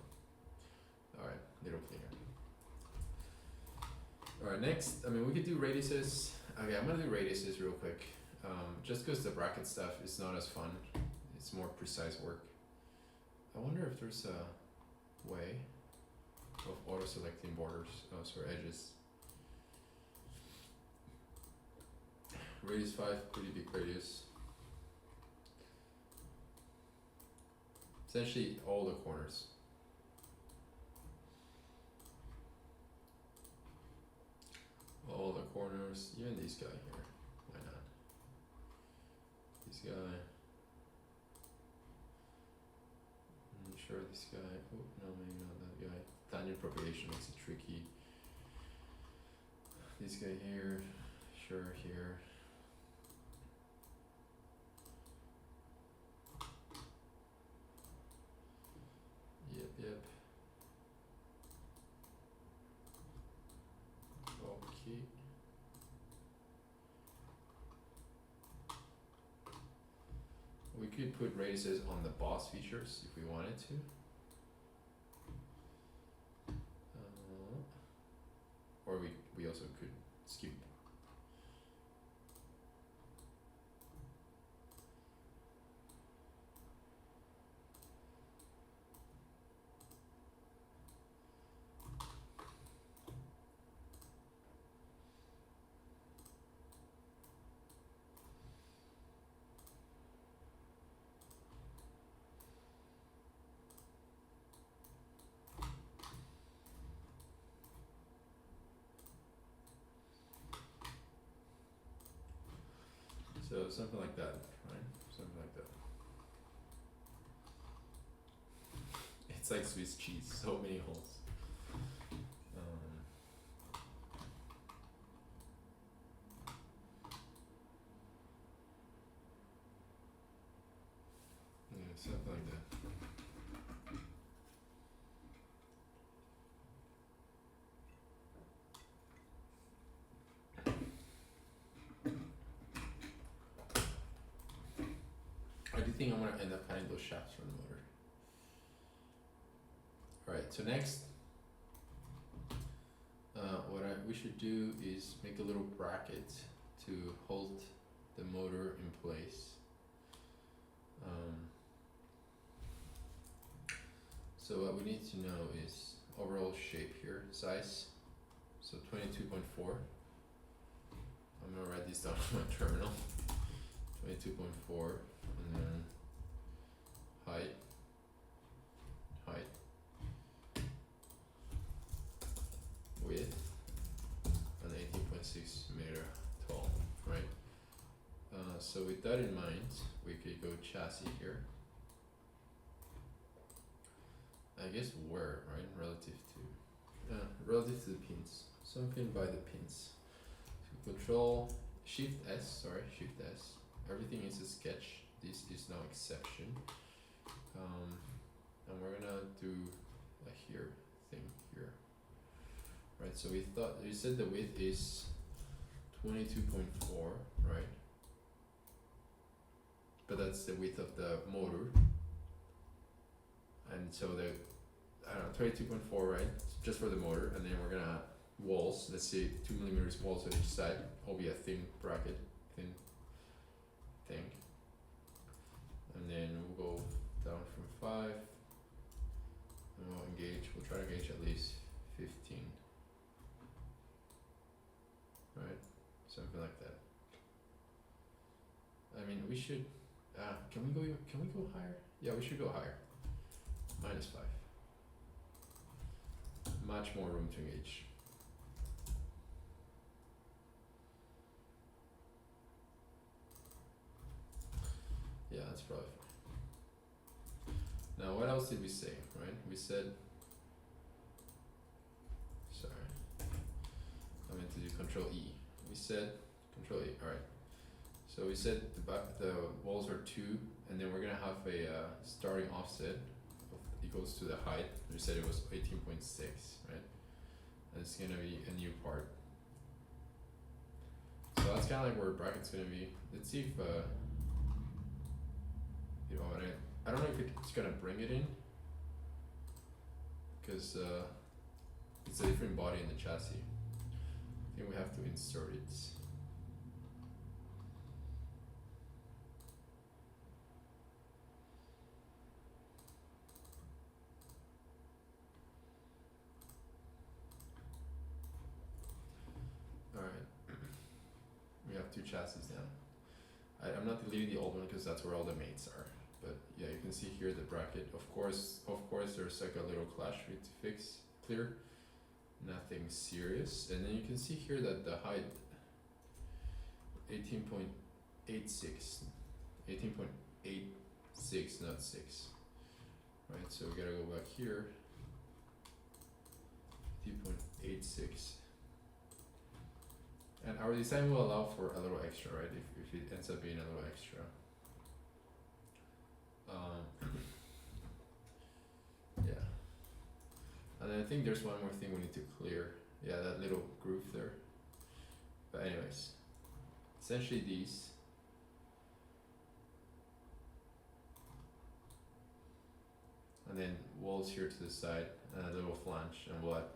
Speaker 1: Alright, little cleaner. Alright, next, I mean, we could do radiuses. Okay, I'm gonna do radiuses real quick. Just because the bracket stuff is not as fun. It's more precise work. I wonder if there's a way of auto-selecting borders, edges. Radius 5, pretty big radius. Essentially all the corners. All the corners, even this guy here. Why not? This guy. I'm sure this guy. Oh, no, maybe not that guy. Tangent propagation makes it tricky. This guy here. Sure, here. Yep. Okay. We could put radiuses on the boss features if we wanted to. Or we also could skip. So something like that, right? Something like that. It's like Swiss cheese, so many holes. Yeah, something like that. I do think I'm gonna end up cutting those shafts from the motor. Alright, so next, what we should do is make a little bracket to hold the motor in place. So what we need to know is overall shape here, size, so 22.4. I'm gonna write this down on my terminal. 22.4, and then height, width, and 18.6 meter tall, right? So with that in mind, we could go chassis here. I guess where, right? Relative to the pins. Something by the pins. So control Shift S. Everything is a sketch. This is no exception. And we're gonna do a here thing here. Right, so we said the width is 22.4, right? But that's the width of the motor. and so the, I don't know, 22.4, right? Just for the motor, and then we're gonna add walls. Let's say 2mm walls on each side. Will be a thin bracket, thin thing, and then we'll go down from 5, and we'll engage. We'll try to engage at least 15, right? Something like that. I mean, we should. Can we go higher? Yeah, we should go higher. -5. Much more room to engage. Yeah, that's probably fine. Now, what else did we say, right? We said, sorry, I meant to do Control E. We said Control E. All right. So we said the walls are 2, and then we're gonna have a starting offset of equals to the height. We said it was 18.6, right? And it's gonna be a new part. So that's kind of like where bracket's gonna be. Let's see if you know what I don't know if it's gonna bring it in, because it's a different body in the chassis. I think we have to insert it. We have 2 chassis now. I'm not deleting the old one because that's where all the mates are. But yeah, you can see here the bracket. Of course, there's like a little clash we need to fix. Clear. Nothing serious. And then you can see here that the height 18.86, 18.86, not 6. Right. So we gotta go back here. 18.86. And our design will allow for a little extra, right? If it ends up being a little extra. Yeah. And then I think there's one more thing we need to clear. Yeah, that little groove there. But anyways, essentially these. And then walls here to the side and a little flange, and we'll add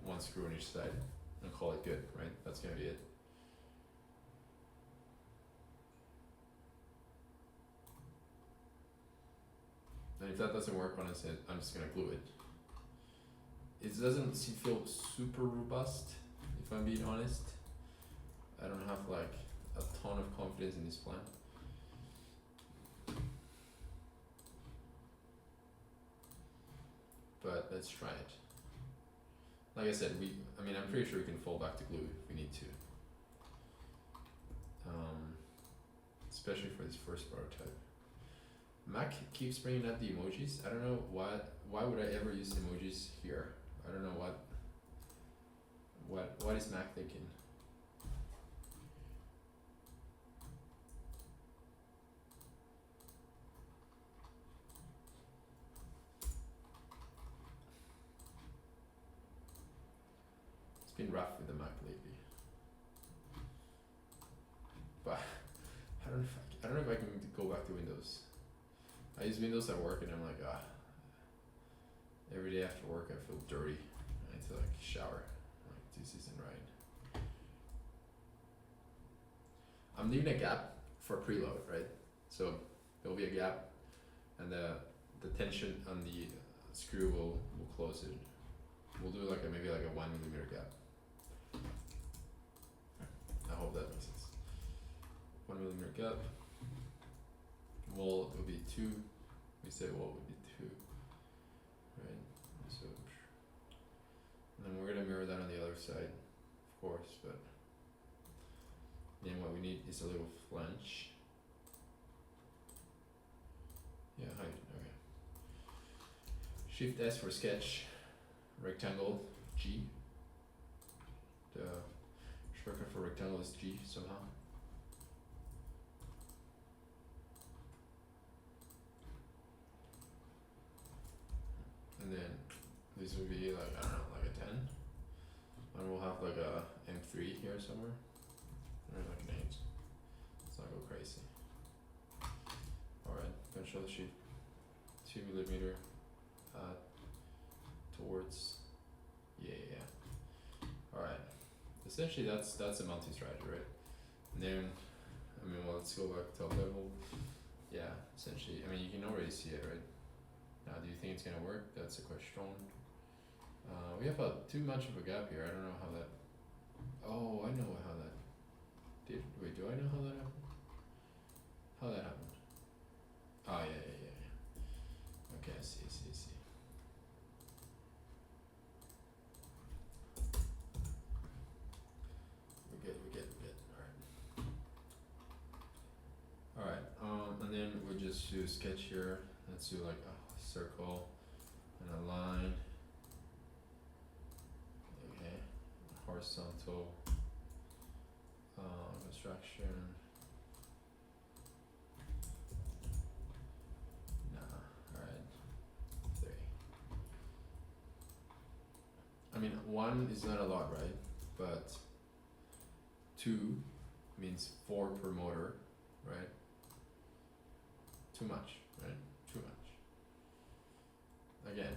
Speaker 1: 1 screw on each side and call it good, right? That's gonna be it. And if that doesn't work on us, I'm just gonna glue it. It doesn't feel super robust, if I'm being honest. I don't have like a ton of confidence in this plan. But let's try it. Like I said, I'm pretty sure we can fall back to glue if we need to. Especially for this first prototype. Mac keeps bringing up the emojis. I don't know why would I ever use emojis here? I don't know what is Mac thinking? It's been rough with the Mac lately. But I don't know if I can go back to Windows. I use Windows at work and I'm like, every day after work I feel dirty. I need to like shower. Like, this isn't right. I'm leaving a gap for preload, right? So there'll be a gap, and the tension on the screw will close it. We'll do like maybe like a 1mm gap. I hope that makes sense. 1mm gap. Wall would be 2. We said wall would be 2, right? So, and then we're gonna mirror that on the other side, of course. But then what we need is a little flange. Yeah, height. Okay. Shift S for sketch. Rectangle G. The shortcut for rectangle is G somehow. And then this would be like, I don't know, like a 10. And we'll have like a M3 here somewhere. Or like an 8. Let's not go crazy. Alright, gonna show the sheet. 2mm essentially that's a multi-strategy, right? And then, I mean, well, let's go back top level. Yeah, essentially, I mean, you can already see it, right? Now, do you think it's gonna work? That's a question. We have too much of a gap here. I don't know how that. Oh, I know how that did. Wait, do I know how that happened? How that happened? Oh yeah. Okay, I see. We get. Alright. And then we just do a sketch here. Let's do like a circle and a line. Okay. Horizontal construction. Alright. 3. I mean, 1 is not a lot, right? But 2 means 4 per motor, right? Too much, right? Too much. Again,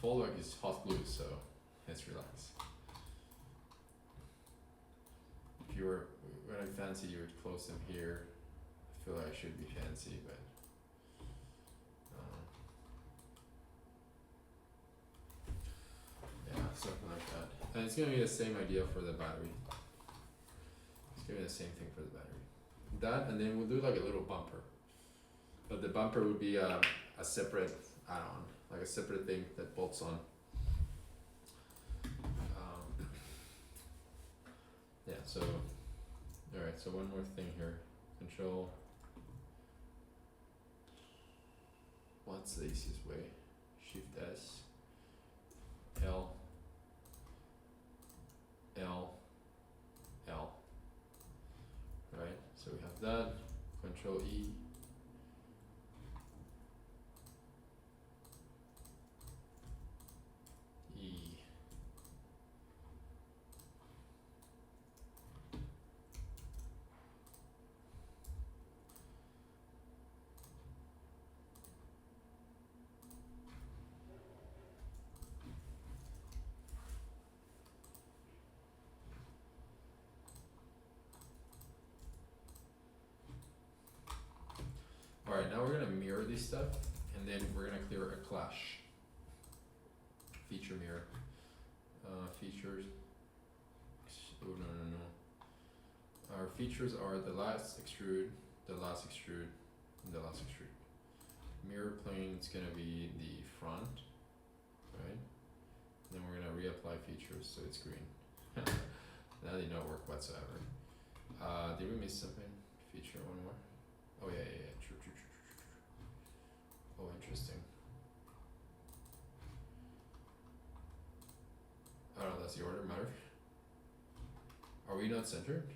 Speaker 1: fallback is hot glue, so let's relax. If you were, when I fancy you would close them here, I feel like I should be fancy, but yeah, something like that. And it's gonna be the same idea for the battery. It's gonna be the same thing for the battery. That, and then we'll do like a little bumper. But the bumper would be a separate add-on, like a separate thing that bolts on. Yeah, so, alright, so one more thing here. Control. What's the easiest way? Shift S. L. Right, so we have that. Control E. Alright, now we're gonna mirror this stuff, and then we're gonna clear a clash. Feature mirror. Features. Oh, no. Our features are the last extrude, the last extrude, and the last extrude. Mirror plane is gonna be the front, right? Then we're gonna reapply features so it's green. That did not work whatsoever. Did we miss something? Feature one more. Oh yeah. True. Oh, interesting. I don't know, does the order matter? Are we not centered?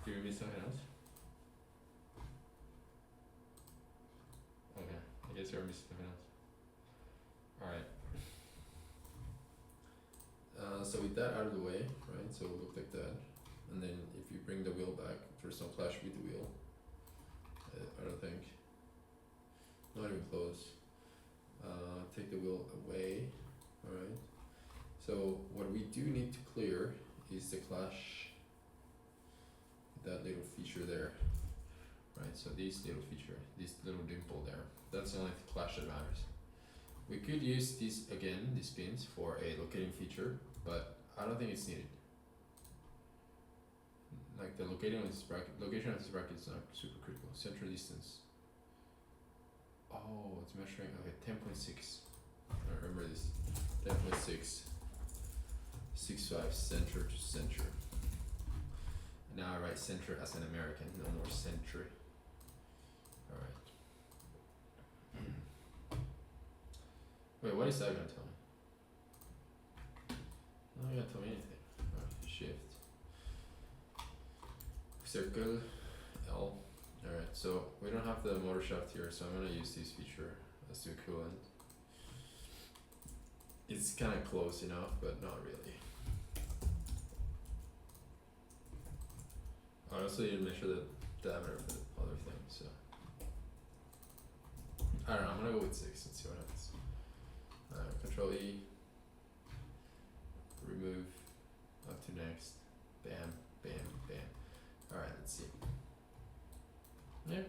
Speaker 1: Did we miss something else? Okay, I guess we're missing something else. Alright. So with that out of the way, right, so it'll look like that. And then if you bring the wheel back, there's no clash with the wheel. I don't think. Not even close. Take the wheel away. Alright. So what we do need to clear is the clash. That little feature there. Right, so this little feature, this little dimple there. That's the only clash that matters. We could use this again, these pins, for a locating feature, but I don't think it's needed. Like the location of this bracket is not super critical. Center distance. Oh, it's measuring, okay, 10.6. I remember this. 10.6. 6.5, center to center. Now I write center as an American, no more century. Alright. Wait, what is that gonna tell me? Not gonna tell me anything. Alright, shift. Circle, L. Alright, so we don't have the motor shaft here, so I'm gonna use this feature as the equivalent. It's kinda close enough, but not really. I also need to measure the diameter of the other thing, so. I don't know, I'm gonna go with 6 and see what happens. Control E, remove to next. Bam, bam, bam. Alright, let's see. Yeah,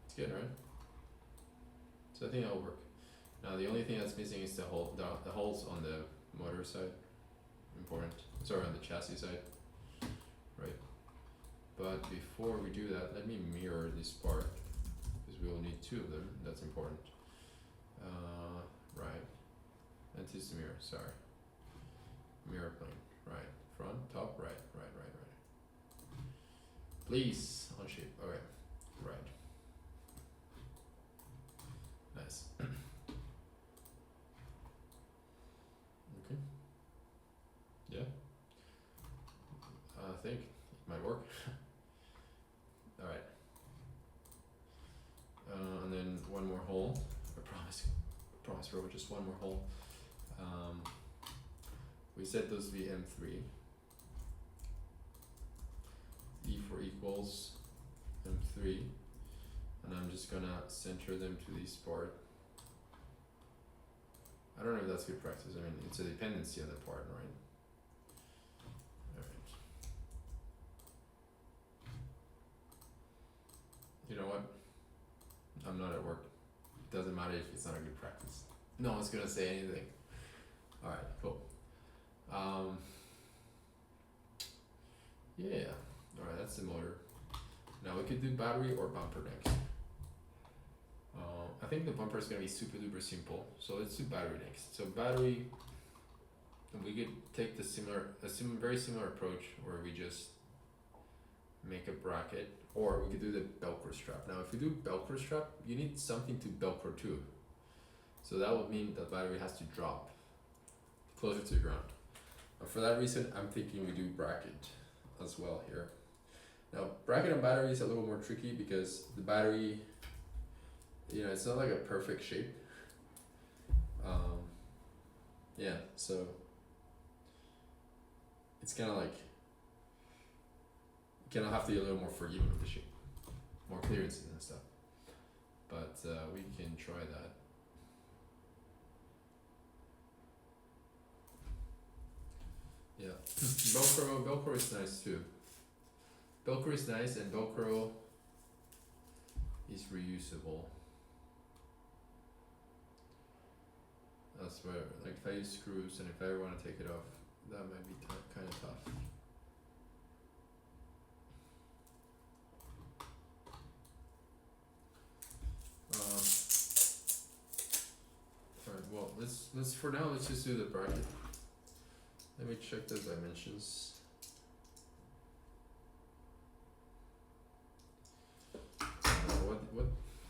Speaker 1: it's good, right? So I think that'll work. Now the only thing that's missing is the holes on the motor side. Important. Sorry, on the chassis side. Right. But before we do that, let me mirror this part, because we will need two of them. That's important. Right. Anti mirror, sorry. Mirror plane. Right. Front, top, right. Please, on shape. Okay. Right. Nice. Okay. Yeah. I think it might work. Alright. And then one more hole. I promise bro, just one more hole. We set those VM3. E4 equals M3. And I'm just gonna center them to this part. I don't know if that's good practice. I mean, it's a dependency on the part, right? Alright. You know what? I'm not at work. It doesn't matter if it's not a good practice. No one's gonna say anything. Alright, cool. Yeah. Alright, that's the motor. Now we could do battery or bumper next. I think the bumper is gonna be super duper simple. So let's do battery next. So battery, we could take the very similar approach where we just make a bracket, or we could do the Velcro strap. Now if we do Velcro strap, you need something to Velcro to. So that would mean that battery has to drop closer to the ground. And for that reason, I'm thinking we do bracket as well here. Now bracket on battery is a little more tricky because the battery, you know, it's not like a perfect shape. Yeah, so it's kind of like, you kind of have to be a little more forgiving with the shape, more clearances and stuff. But we can try that. Yeah, Velcro is nice too. Velcro is nice, and Velcro is reusable. That's where, like, if I use screws and if I ever want to take it off, that might be kind of tough. Alright, well, let's for now, let's just do the bracket. Let me check the dimensions.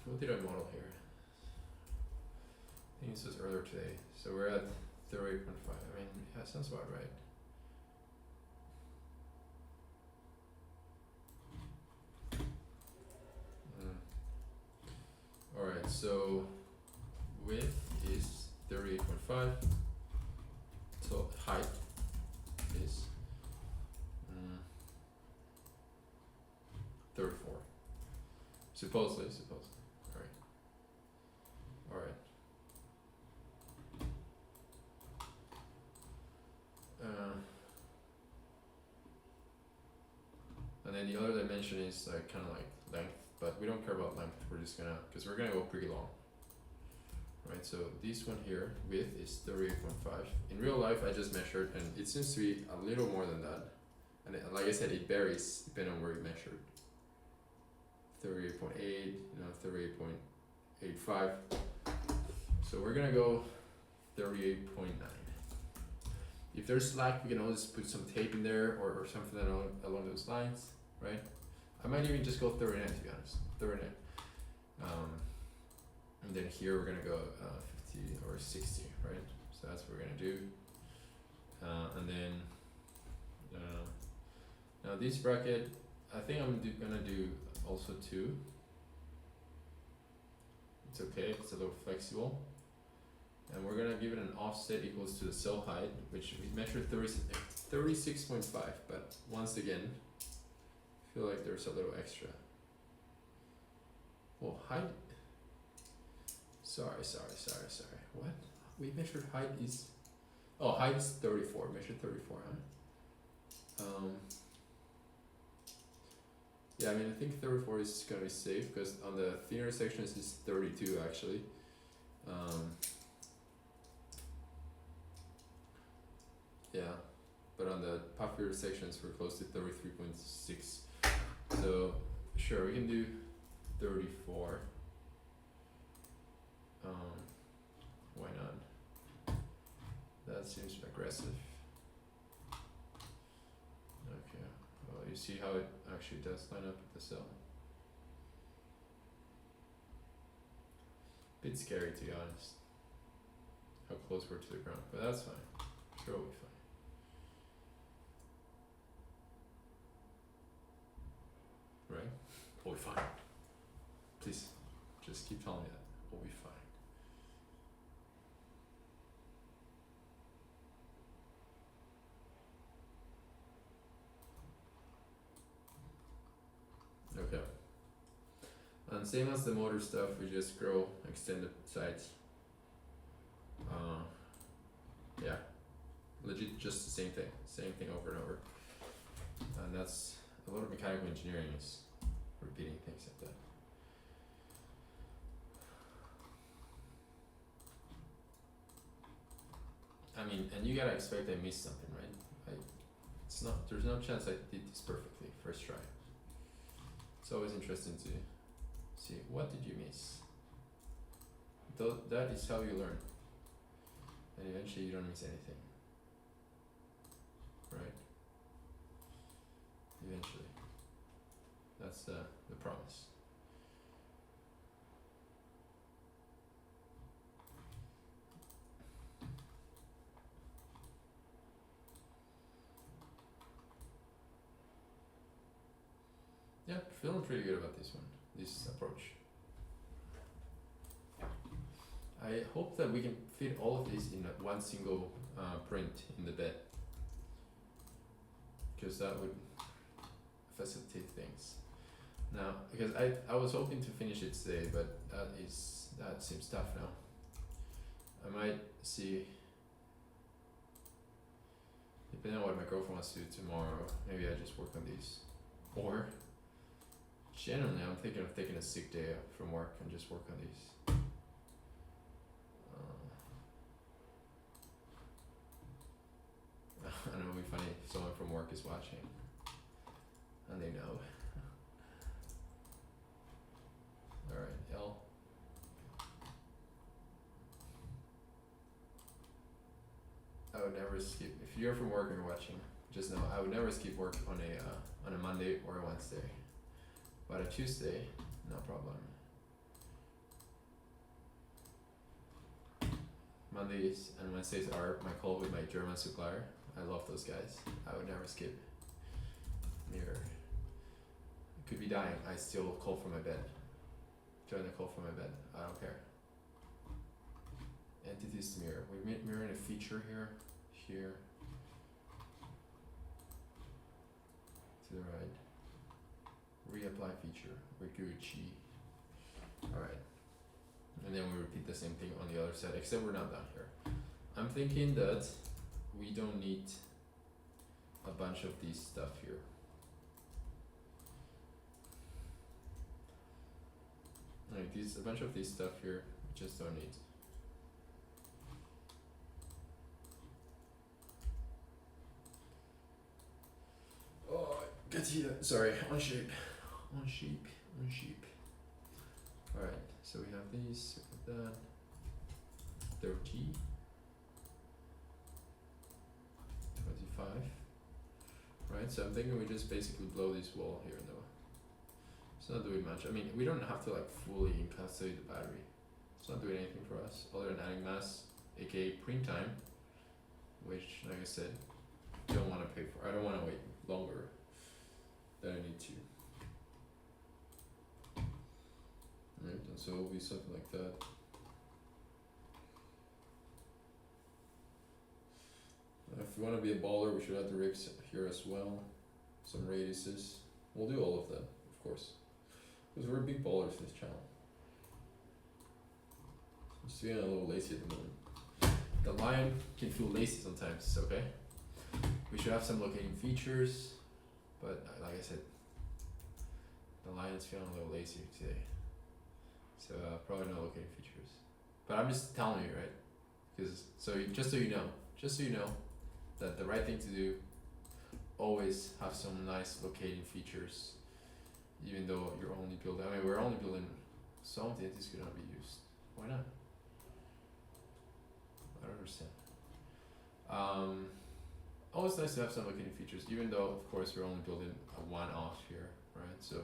Speaker 1: What did I model here? I think this was earlier today. So we're at 38.5. I mean, yeah, sounds about right. Alright, so width is 38.5. So height is 34. Supposedly. Alright. And then the other dimension is like kind of like length, but we don't care about length. We're just gonna, because we're gonna go pretty long. Right, so this one here, width is 38.5. In real life, I just measured, and it seems to be a little more than that. And like I said, it varies depending on where you measured. 38.8, 38.85. So we're gonna go 38.9. If there's slack, we can always put some tape in there or something along those lines, right? I might even just go 39 to be honest, 39. And then here we're gonna go 50 or 60, right? So that's what we're gonna do. And then now this bracket, I think I'm gonna do also 2. It's okay, it's a little flexible. And we're gonna give it an offset equals to the cell height, which we measured 36.5, but once again, I feel like there's a little extra. Well, height, sorry. What? We measured height is, height is 34, measured 34, huh? Yeah, I mean, I think 34 is gonna be safe because on the thinner sections it's 32 actually. Yeah, but on the puffier sections we're close to 33.6. So sure, we can do 34. Why not? That seems aggressive. Okay, well you see how it actually does line up with the cell. Bit scary to be honest, how close we're to the ground, but that's fine. Sure, we'll be fine. Right? We'll be fine. Please, just keep telling me that. We'll be fine. Okay. And same as the motor stuff, we just grow extended sides. Yeah, legit just the same thing over and over. And that's a lot of mechanical engineering is repeating things like that. I mean, and you gotta expect I missed something, right? There's no chance I did this perfectly first try. It's always interesting to see what did you miss. That is how you learn. And eventually you don't miss anything. Right? Eventually. That's the promise. Yeah, feeling pretty good about this one, this approach. I hope that we can fit all of these in one single print in the bed, because that would facilitate things. Now, because I was hoping to finish it today, but that seems tough now. I might see, depending on what my girlfriend wants to do tomorrow, maybe I just work on these. Or, generally I'm thinking of taking a sick day from work and just work on these. I know it'll be funny if someone from work is watching and they know. Alright, L. I would never skip, if you're from work and you're watching, just know I would never skip work on a Monday or a Wednesday. But a Tuesday, no problem. Mondays and Wednesdays are my call with my German supplier. I love those guys. I would never skip. Mirror. I could be dying. I still call from my bed. Join the call from my bed. I don't care. Entities to mirror. We're mirroring a feature here. Here. To the right. Reapply feature. We're Gucci. Alright. And then we repeat the same thing on the other side, except we're not down here. I'm thinking that we don't need a bunch of these stuff here. Like a bunch of these stuff here, we just don't need. Oh, get here. Sorry, on sheep. Alright, so we have these, we have that. 30. 25. Right, so I'm thinking we just basically blow this wall here though. It's not doing much. I mean, we don't have to like fully encapsulate the battery. It's not doing anything for us other than adding mass, aka print time, which, like I said, don't want to pay for. I don't want to wait longer than I need to. Right, and so it'll be something like that. If you want to be a baller, we should add the rigs here as well. Some radiuses. We'll do all of that, of course. Because we're big ballers in this channel. I'm just feeling a little lazy at the moment. The lion can feel lazy sometimes, it's okay. We should have some locating features, but like I said, the line is feeling a little lazy today. So probably no locating features. But I'm just telling you, right? Because just so you know that the right thing to do, always have some nice locating features, even though you're only building. I mean, we're only building something that is gonna be used. Why not? I don't understand. Always nice to have some locating features, even though of course we're only building a one-off here, right? So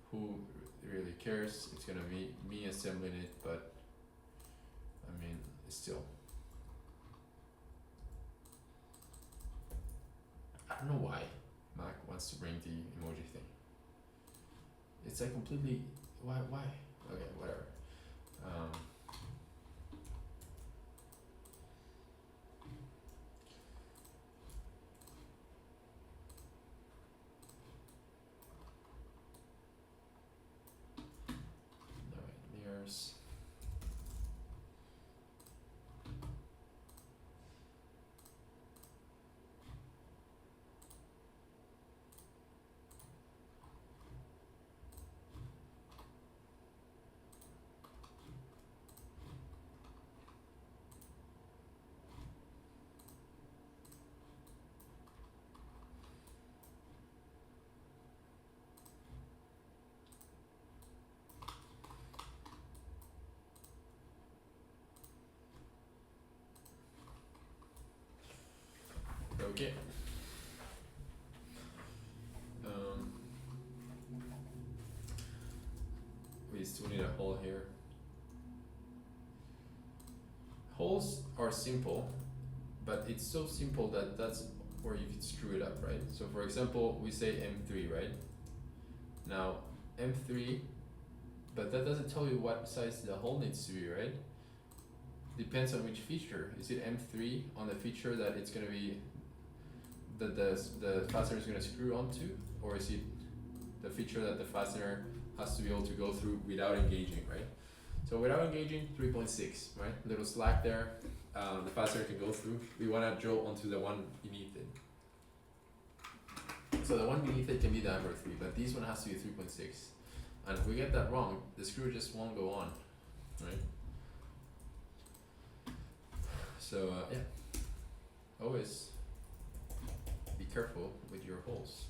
Speaker 1: who really cares? It's gonna be me assembling it, but I mean, still. I don't know why Mac wants to bring the emoji thing. It's like completely, why? Okay, whatever. Alright, mirrors. Okay. We still need a hole here. Holes are simple, but it's so simple that that's where you can screw it up, right? So for example, we say M3, right? Now M3, but that doesn't tell you what size the hole needs to be, right? Depends on which feature. Is it M3 on the feature that it's gonna be that the fastener is gonna screw onto, or is it the feature that the fastener has to be able to go through without engaging, right? So without engaging, 3.6, right? Little slack there, the fastener can go through. We wanna drill onto the one beneath it. So the one beneath it can be diameter 3, but this one has to be 3.6. And if we get that wrong, the screw just won't go on, right? So yeah, always be careful with your holes.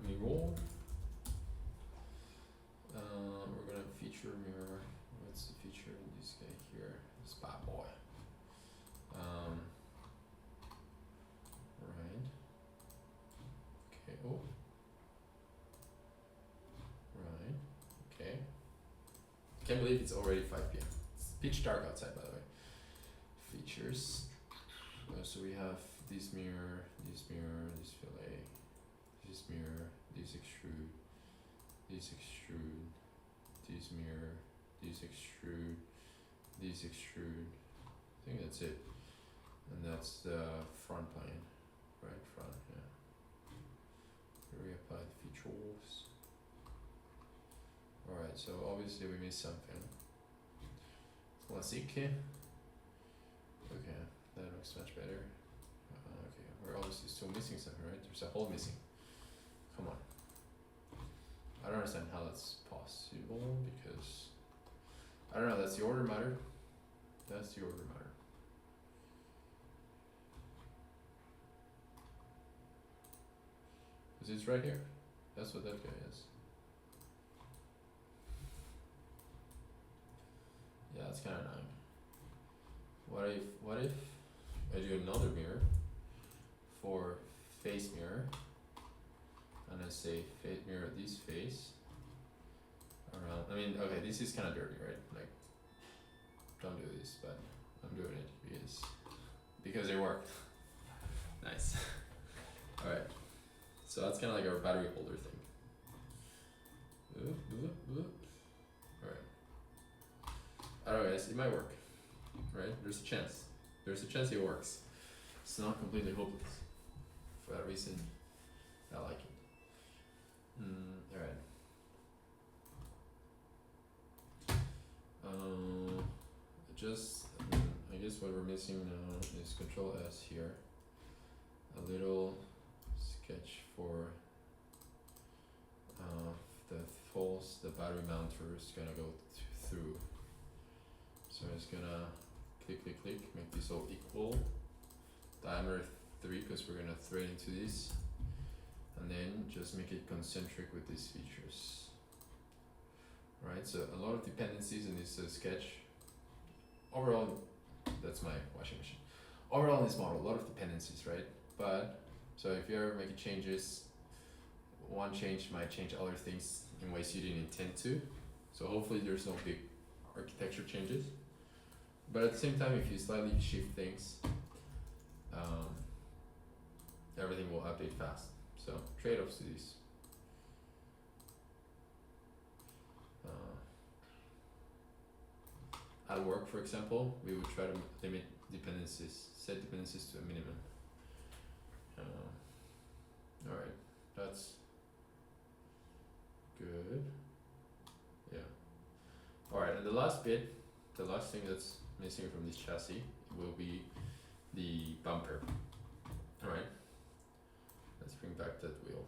Speaker 1: Mirror. We're gonna feature mirror. What's the feature in this guy here? This bad boy. Right. Okay. Oh. Right. Okay. Can't believe it's already 5 p.m. It's pitch dark outside, by the way. Features. So we have this mirror, this fillet, this mirror, this extrude, this extrude, this mirror, this extrude, this extrude. I think that's it. And that's the front plane, right? Front, yeah. Here we apply the features. Alright, so obviously we missed something. Classique. Okay, that looks much better. Okay, we're obviously still missing something, right? There's a hole missing. Come on. I don't understand how that's possible because I don't know, that's the order matter. That's the order matter. Because it's right here. That's what that guy is. Yeah, it's kinda annoying. What if I do another mirror for face mirror and I say mirror this face around. I mean, okay, this is kind of dirty, right? Like, don't do this, but I'm doing it because it worked. Nice. All right, so that's kind of like our battery holder thing. All right. I don't know, guys. It might work, right? There's a chance. There's a chance it works. It's not completely hopeless. For that reason, I like it. just I guess what we're missing now is Control S here. A little sketch for the holes the battery mounter is gonna go through. So it's gonna click, make these all equal. Diameter 3 because we're gonna thread into these. And then just make it concentric with these features. Right, so a lot of dependencies in this sketch. Overall, that's my washing machine. Overall in this model, a lot of dependencies, right? But, so if you ever make changes, one change might change other things in ways you didn't intend to. So hopefully there's no big architecture changes. But at the same time, if you slightly shift things, everything will update fast. So trade-offs to these. At work, for example, we would try to limit dependencies, set dependencies to a minimum. Alright, that's good. Yeah. Alright, and the last bit, the last thing that's missing from this chassis will be the bumper. Alright, let's bring back that wheel.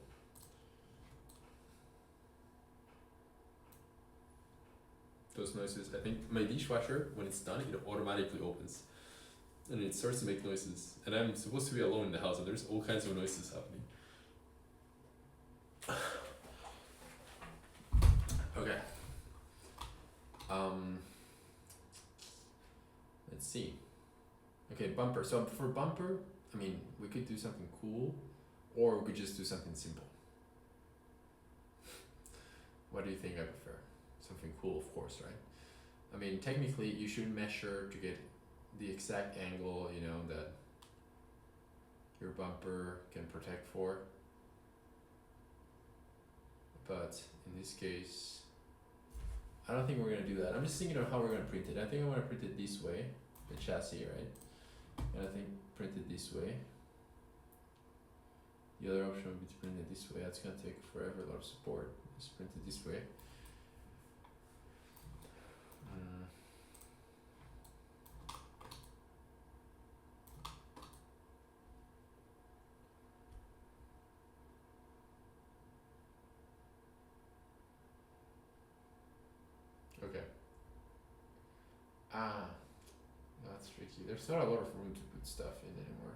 Speaker 1: Those noises, I think my dishwasher, when it's done, it automatically opens and it starts to make noises, and I'm supposed to be alone in the house and there's all kinds of noises happening. Okay. Let's see. Okay, bumper. So for bumper, I mean, we could do something cool, or we could just do something simple. What do you think I prefer? Something cool, of course, right? I mean, technically, you should measure to get the exact angle, you know, that your bumper can protect for. But in this case, I don't think we're gonna do that. I'm just thinking of how we're gonna print it. I think I wanna print it this way, the chassis, right? And I think print it this way. The other option would be to print it this way. That's gonna take forever, a lot of support. Just print it this way. Okay. That's tricky. There's not a lot of room to put stuff in anymore.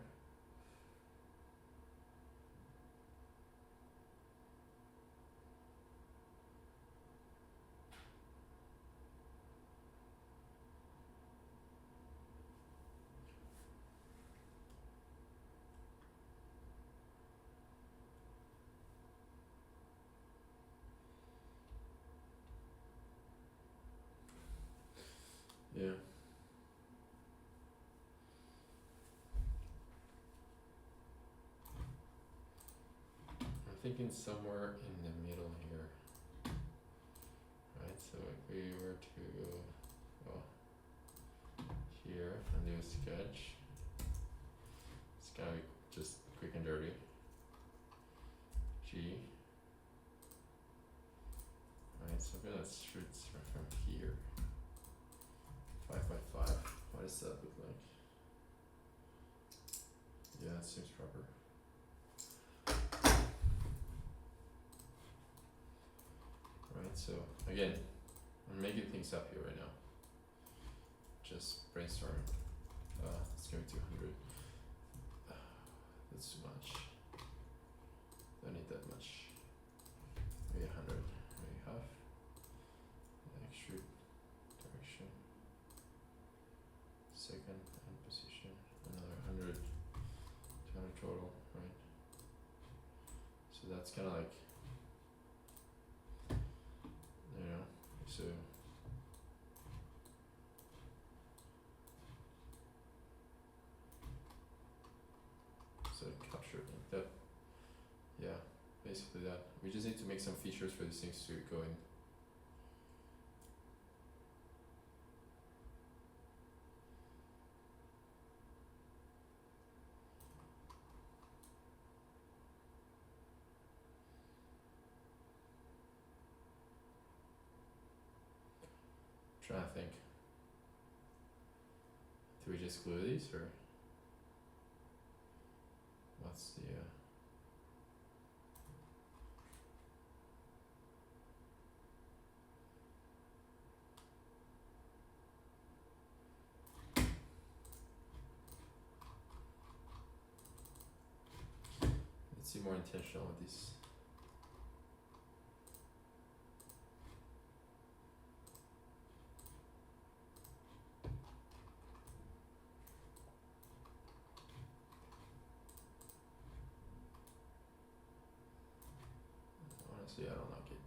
Speaker 1: Yeah. I'm thinking somewhere in the middle here. Right, so if we were to go here and do a sketch, it's gotta be just quick and dirty. G. Right, so I'm gonna shoot from here. 5 by 5. What does that look like? Yeah, that seems proper. Right, so again, I'm making things up here right now. Just brainstorming. Let's go 200. That's too much. Don't need that much. Maybe 100. Maybe half. Extrude direction. Second and position. Another 100. 200 total, right? So that's kind of like, you know, so capture it like that. Yeah, basically that. We just need to make some features for these things to go in. Trying to think. Do we just glue these or what's the let's be more intentional with these. Honestly, I don't like it.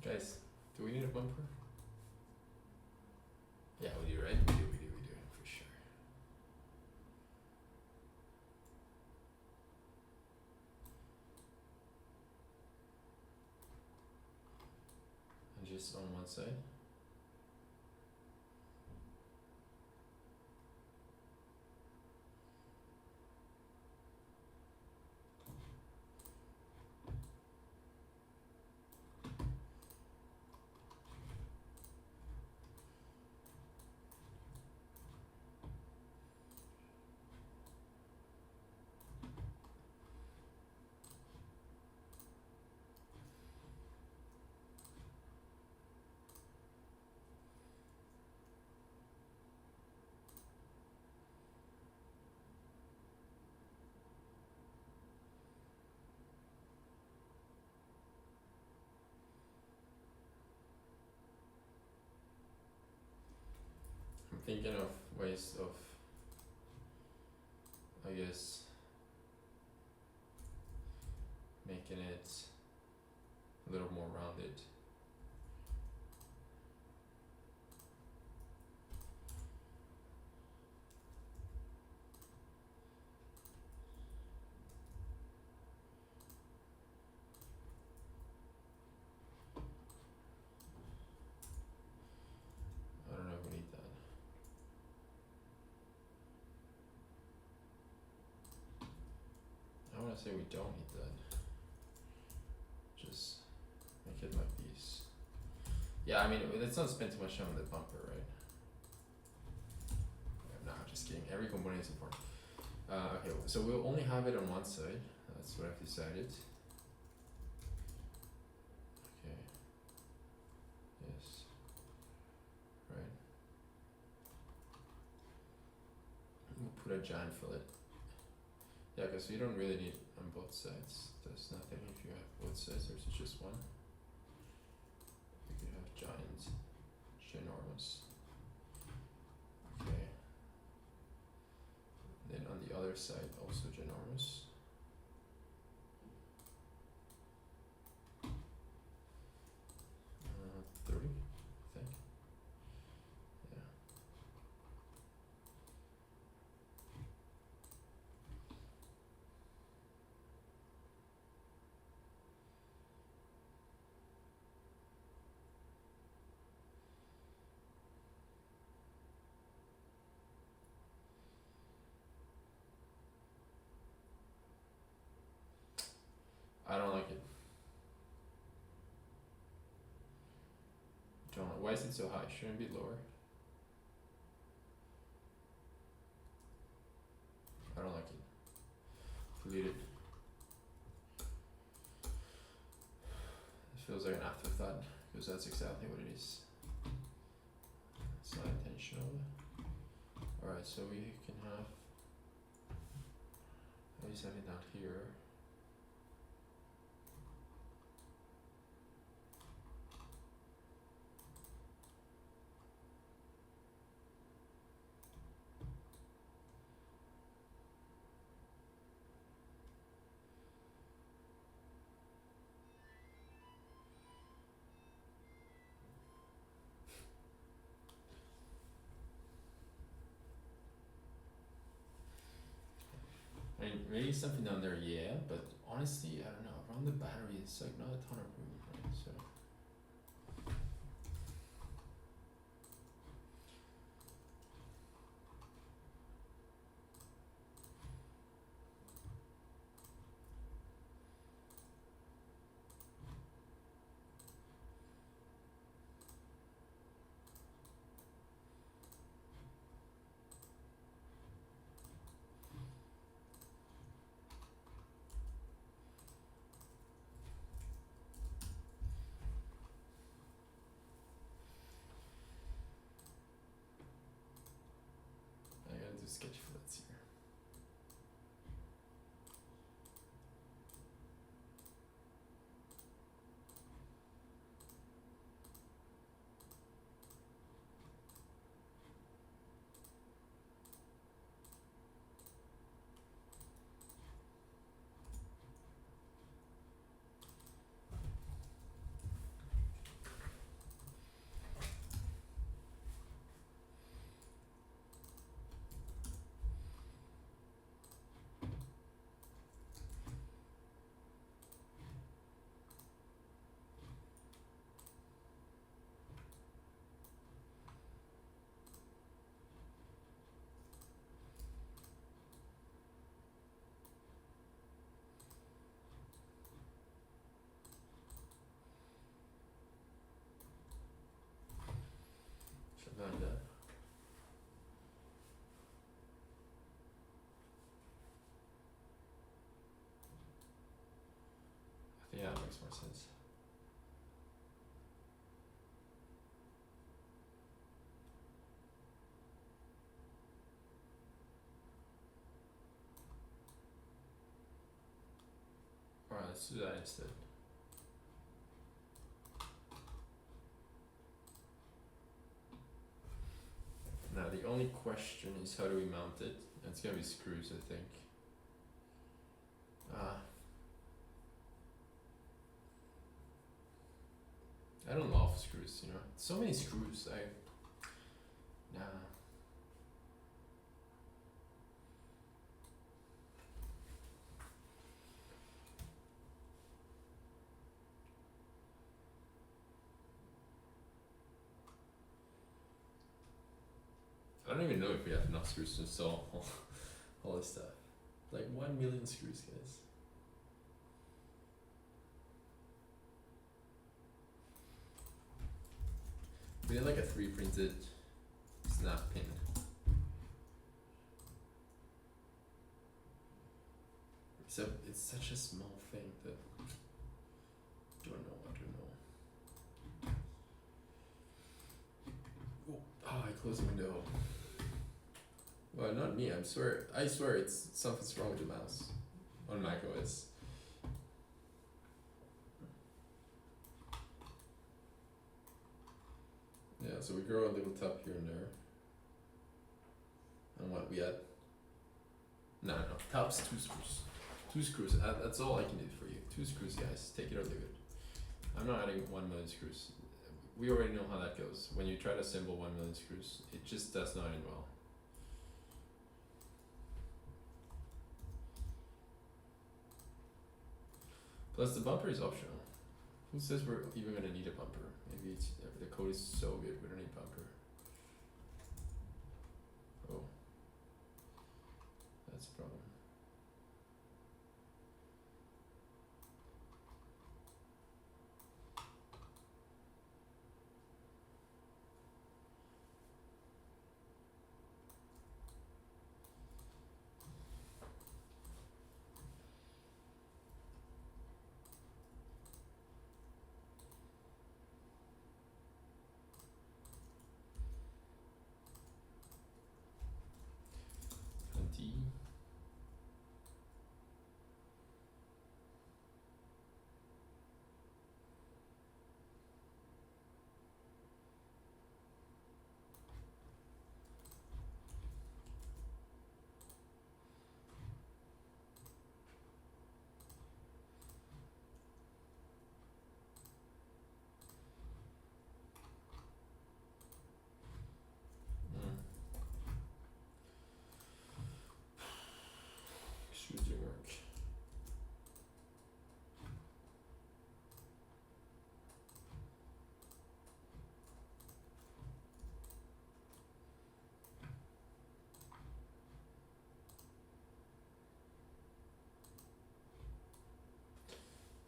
Speaker 1: Guys, do we need a bumper? Yeah, we do, right? We do, for sure. And just on one side. I'm thinking of ways of, I guess, making it a little more rounded. I don't know if we need that. I wanna say we don't need that. Just make it like these. Yeah, I mean, let's not spend too much time on the bumper, right? No, just kidding. Every component is important. Okay, so we'll only have it on one side. That's what I've decided. Okay. Yes. Right. We'll put a giant fillet. Yeah, because you don't really need on both sides. There's nothing if you have both sides. There's just one. You could have giant, ginormous. Okay. Then on the other side, also ginormous. 30, I think. Yeah. I don't like it. Don't. Why is it so high? Shouldn't it be lower? I don't like it. Delete it. feels like an afterthought because that's exactly what it is. It's not intentional. Alright, so we can have at least have it down here. I mean, maybe something down there, yeah, but honestly, I don't know. Around the battery, it's like not a ton of room, right? So. I gotta do sketch flats here. Something like that. I think that makes more sense. Alright, let's do that instead. Now the only question is how do we mount it? It's gonna be screws, I think. I don't love screws, you know. So many screws, nah. I don't even know if we have enough screws to install all this stuff. Like 1 million screws, guys. We need like a 3 printed snap pin. Except it's such a small thing that I don't know. Oh, I closed the window. Well, not me. I swear it's something's wrong with the mouse on macOS. Yeah, so we grow a little top here and there. And what we had? No, top's 2 screws. 2 screws. That's all I can do for you. 2 screws, guys. Take it or leave it. I'm not adding 1 million screws. We already know how that goes. When you try to assemble 1 million screws, it just does not end well. Plus the bumper is optional. Who says we're even gonna need a bumper? Maybe it's, the code is so good we don't need bumper. Oh. That's a problem.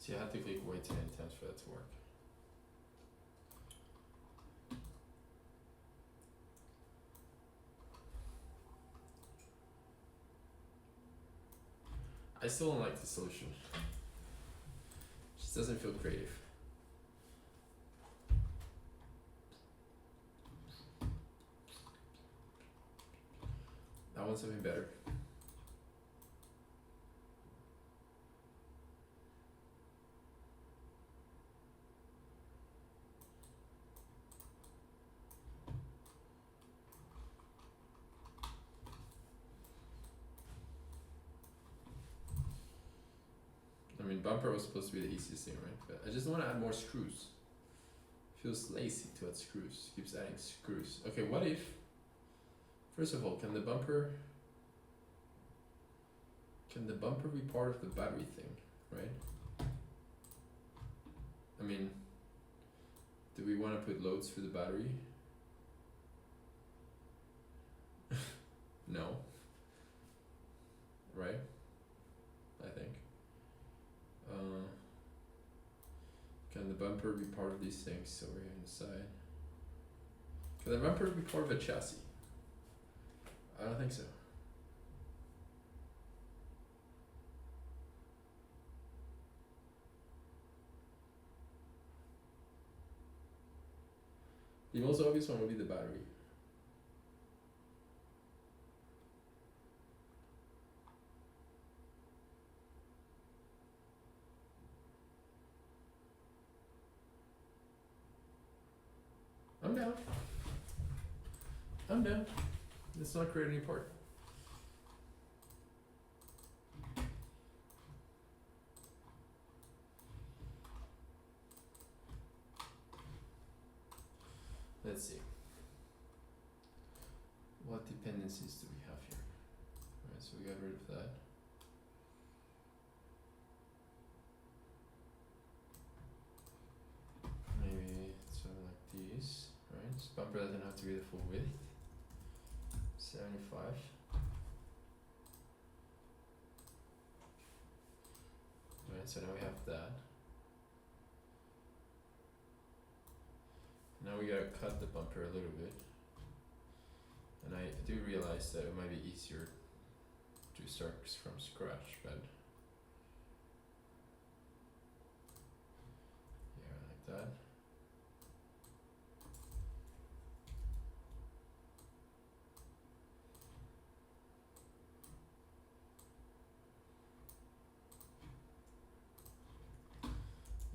Speaker 1: See, I had to click way too many times for that to work. I still don't like the solution. Just doesn't feel creative. That one's something better. I mean, bumper was supposed to be the easiest thing, right? But I just want to add more screws. Feels lazy to add screws. Keeps adding screws. Okay, what if? First of all, can the bumper be part of the battery thing, right? I mean, do we want to put loads for the battery? No. Right? I think. Can the bumper be part of these things over here on the side? Can the bumper be part of a chassis? I don't think so. The most obvious one would be the battery. I'm down. I'm down. Let's not create any part. Let's see. What dependencies do we have here? Alright, so we got rid of that. Maybe something like these, right? This bumper doesn't have to be the full width. 75. Right, so now we have that. Now we gotta cut the bumper a little bit. And I do realize that it might be easier to start from scratch, but yeah, like that.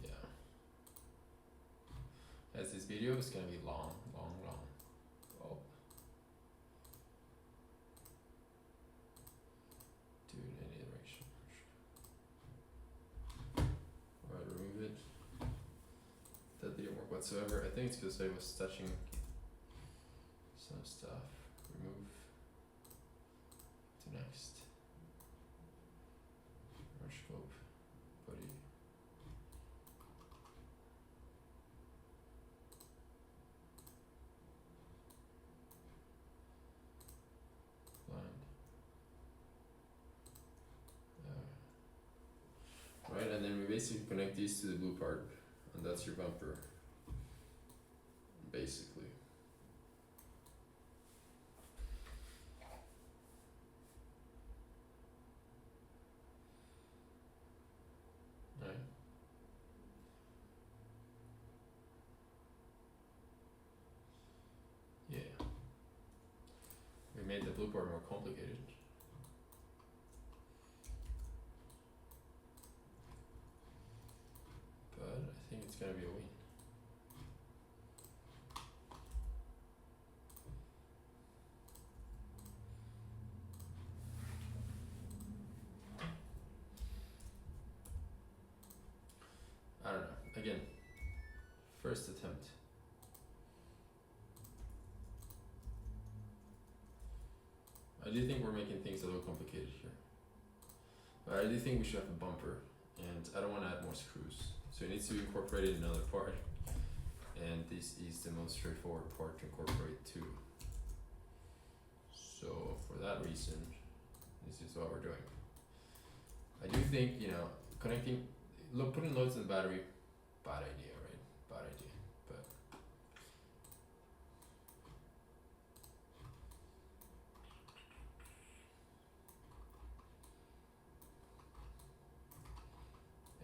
Speaker 1: Yeah. As this video is gonna be long. Oh. Do it in any direction. Alright, remove it. That didn't work whatsoever. I think it's because I was touching some stuff. Remove to next. Merge scope, body. Blind. Right, and then we basically connect these to the blue part, and that's your bumper. Basically. Right. Yeah. We made the blue part more complicated. But I think it's gonna be a win. I don't know. Again, first attempt. I do think we're making things a little complicated here. But I do think we should have a bumper, and I don't want to add more screws. So it needs to be incorporated in another part. And this is the most straightforward part to incorporate too. So for that reason, this is what we're doing. I do think, connecting look, putting loads in the battery, bad idea, right? Bad idea. But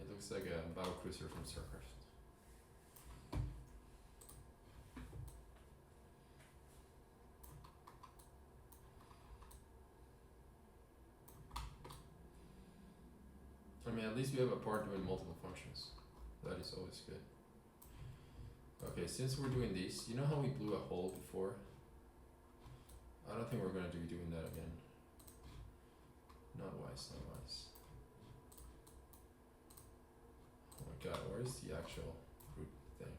Speaker 1: it looks like a battle cruiser from StarCraft. I mean, at least we have a part doing multiple functions. That is always good. Okay, since we're doing these, you know how we blew a hole before? I don't think we're gonna be doing that again. Not wise, not wise. Oh my god, where's the actual root thing?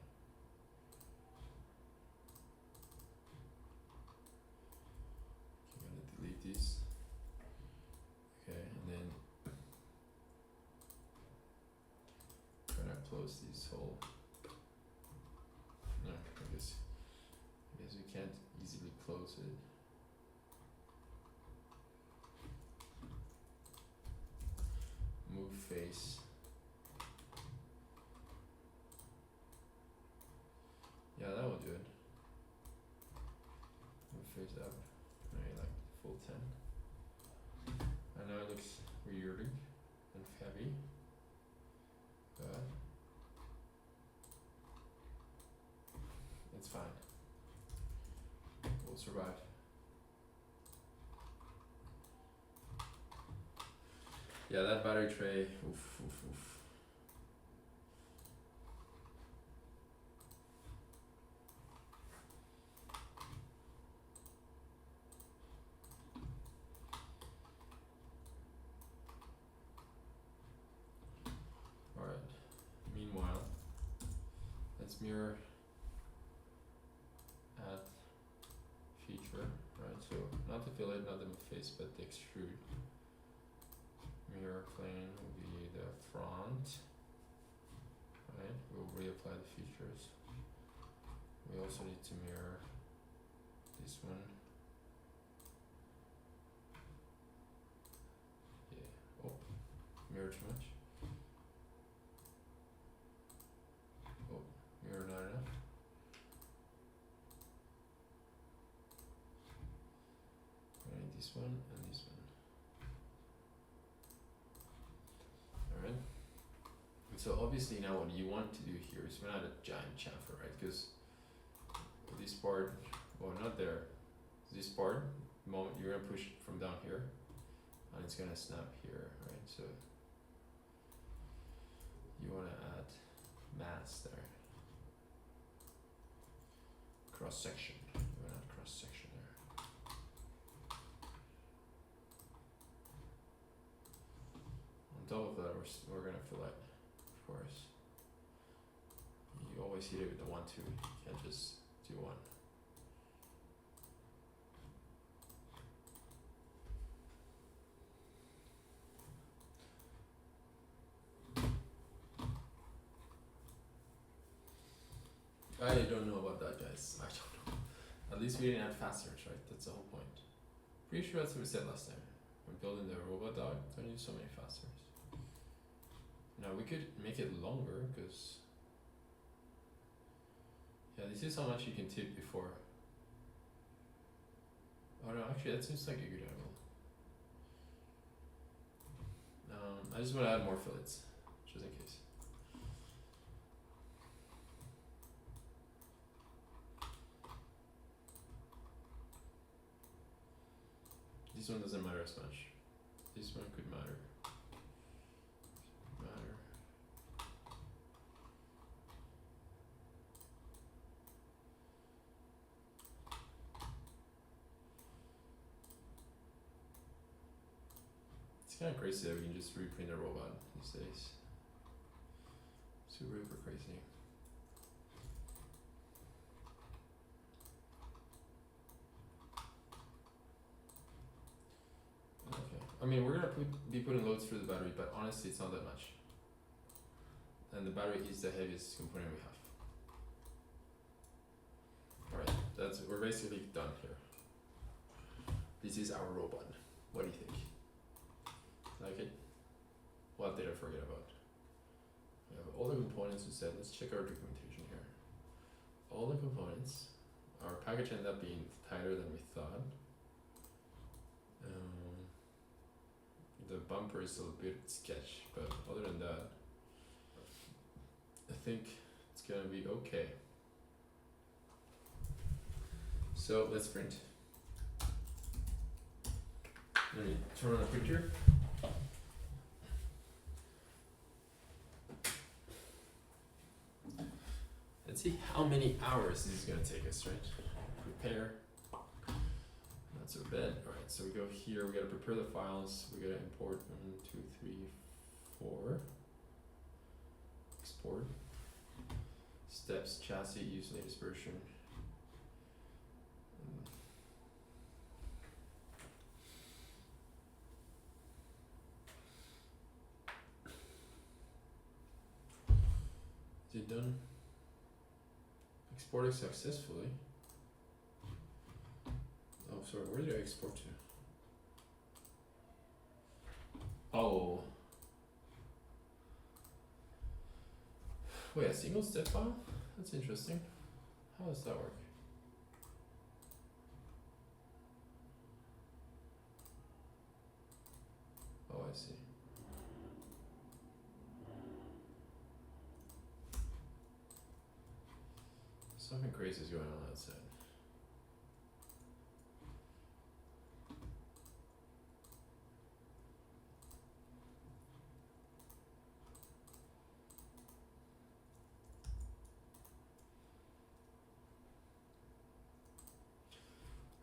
Speaker 1: I'm gonna delete these. Okay, and then trying to close these whole. No, I guess we can't easily close it. Move face. Yeah, that will do it. Move face up. Maybe like full 10. I know it looks weird and heavy, but it's fine. We'll survive. Yeah, that battery tray, oof, oof, oof. Alright, meanwhile, let's mirror at feature, right? So not the fillet, not the face, but the extrude. Mirror plane will be the front, right? We'll reapply the features. We also need to mirror this one. Yeah, oh, mirror too much. Oh, mirror not enough. I need this one and this one. Alright. So obviously now what you want to do here is we're not a giant chamfer, right? Because this part, well not there, this part, the moment you're gonna push it from down here and it's gonna snap here, right? So you wanna add mass there. Cross section, you wanna add cross section there. On top of that, we're gonna fillet, of course. You always hit it with the 1, 2. You can't just do one. I don't know about that, guys. I don't know. At least we didn't add fasteners, right? That's the whole point. Pretty sure that's what we said last time. We're building the robot dog. Don't use so many fasteners. Now we could make it longer, because yeah, this is how much you can tip before. Oh no, actually that seems like a good angle. I just want to add more fillets, just in case. This one doesn't matter as much. This one could matter. It's kind of crazy that we can just reprint a robot these days. Super crazy. Okay. I mean, we're gonna be putting loads through the battery, but honestly, it's not that much. And the battery is the heaviest component we have. Alright, we're basically done here. This is our robot. What do you think? Like it? What did I forget about? We have all the components we said. Let's check our documentation here. All the components. Our package ended up being tighter than we thought. The bumper is a little bit sketch, but other than that, I think it's gonna be okay. So let's print. Let me turn on a printer. Let's see how many hours this is gonna take us, right? Prepare. Not so bad. Alright, so we go here, we gotta prepare the files, we gotta import 1, 2, 3, 4. Export. Steps, chassis, use latest version. Is it done? Exported successfully. Oh, sorry, where did I export to? Oh. Wait, a single step file? That's interesting. How does that work? Oh, I see. Something crazy is going on outside.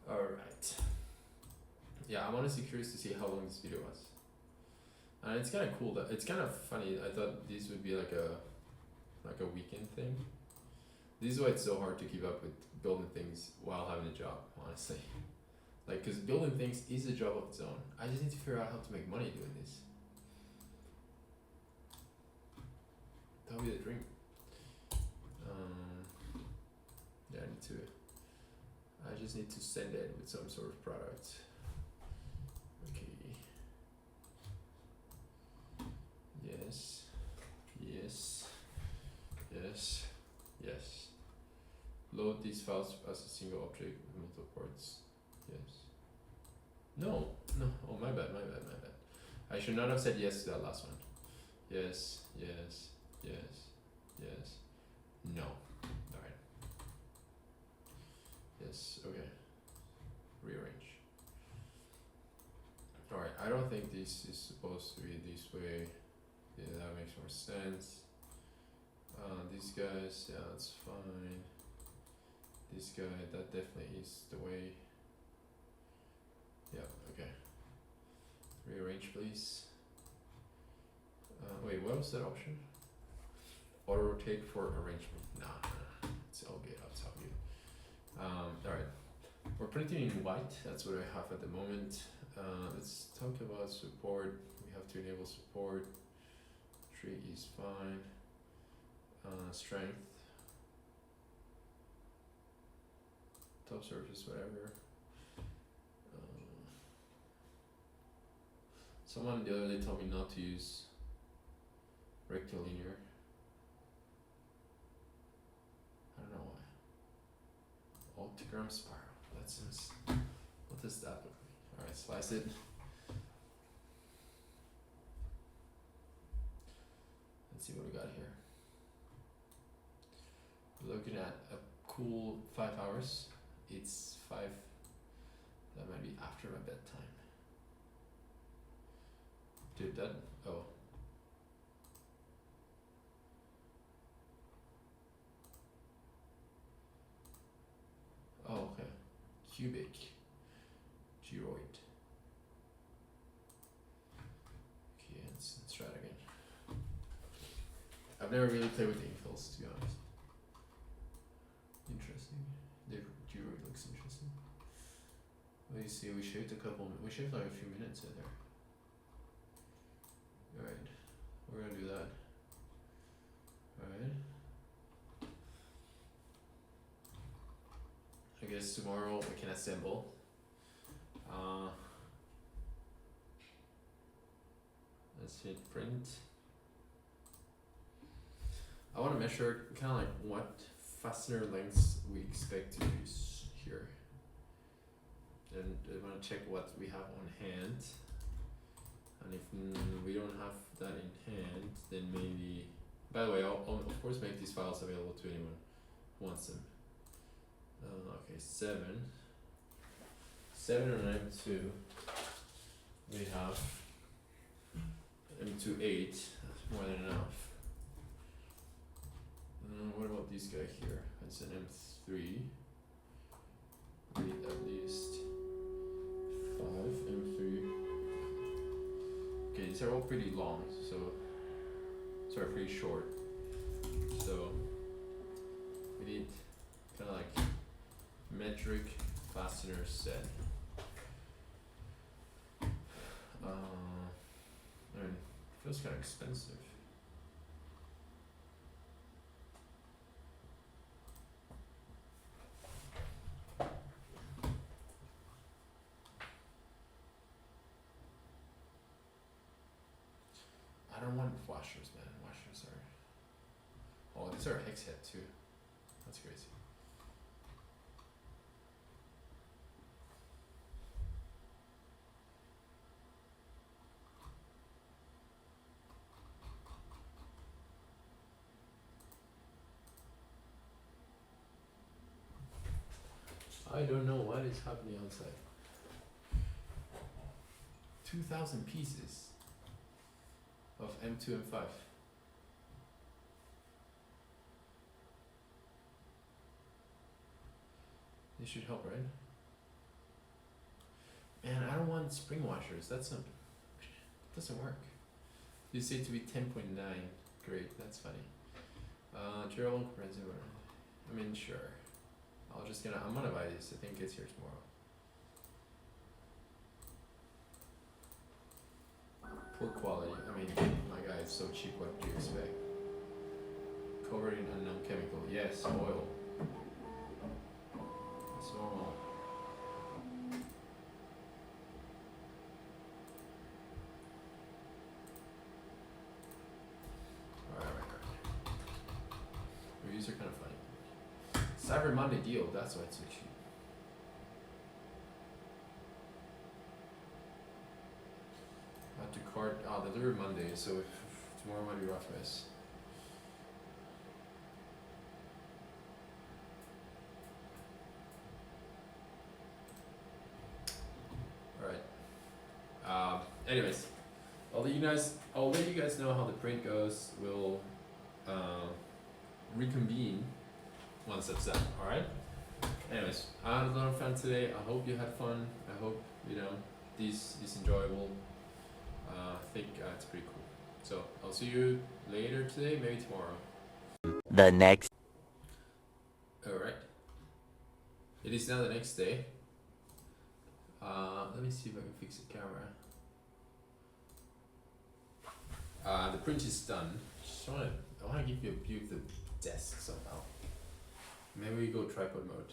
Speaker 1: Alright. Yeah, I'm honestly curious to see how long this video was. And it's kind of cool, that it's kind of funny. I thought this would be like a weekend thing. This is why it's so hard to keep up with building things while having a job, honestly. Like, cause building things is a job of its own. I just need to figure out how to make money doing this. That would be the dream. Yeah, I just need to send it with some sort of product. Okay. Yes. Yes. Yes. Yes. Load these files as a single object with multiple ports. Yes. No. Oh, my bad. I should not have said yes to that last one. Yes. No. Alright. Yes, okay. Rearrange. Alright, I don't think this is supposed to be this way. Yeah, that makes more sense. These guys, yeah, that's fine. This guy, that definitely is the way. Yeah, okay. Rearrange, please. Wait, what was that option? Auto rotate for arrangement. Nah, it's all good. Alright. We're printing in white. That's what I have at the moment. Let's talk about support. We have to enable support. Tree is fine. Strength. Top surface, whatever. Someone the other day told me not to use rectilinear. I don't know why. Octagram spiral. That seems. What does that look like? Alright, slice it. Let's see what we got here. We're looking at a cool 5 hours. It's 5. That might be after my bedtime. Dude, that. Oh. Oh, okay. Cubic. Geroid. Okay, let's try it again. I've never really played with the infills, to be honest. Interesting. The geroid looks interesting. Well, you see, we shaved like a few minutes in there. Alright, we're gonna do that. Alright. I guess tomorrow we can assemble. Let's hit print. I want to measure kind of like what fastener lengths we expect to use here. And I want to check what we have on hand. And if we don't have that in hand, then maybe. By the way, I'll of course make these files available to anyone who wants them. Okay, 7 on M2. We have M2 8. That's more than enough. What about this guy here? That's an M3. We need at least 5 M3. Okay, these are all pretty long, so sorry, pretty short. So we need kind of like metric fastener set. I mean, it feels kind of expensive. I don't want washers, man. Washers are. Oh, these are hex head too. That's crazy. I don't know what is happening outside. 2,000 pieces of M2 and 5. This should help, right? Man, I don't want spring washers. Doesn't work. You say to be 10.9. Great, that's funny. Gerald comprehensive. I mean, sure. I'm gonna buy this. I think it's here tomorrow. Poor quality. I mean, my guy, it's so cheap. What do you expect? Covered in unknown chemical. Yes, oil. It's normal. Alright. Reviews are kind of funny. Cyber Monday deal. That's why it's so cheap. Delivery Monday, so tomorrow might be rough, guys. Alright. Anyways, I'll let you guys know how the print goes. We'll reconvene once that's done. Alright? Anyways, I had a lot of fun today. I hope you had fun. I hope, this is enjoyable. I think it's pretty cool. So I'll see you later today, maybe tomorrow.
Speaker 2: The next.
Speaker 1: Alright. It is now the next day. Let me see if I can fix the camera. The print is done. I wanna give you a view of the desk somehow. Maybe we go tripod mode.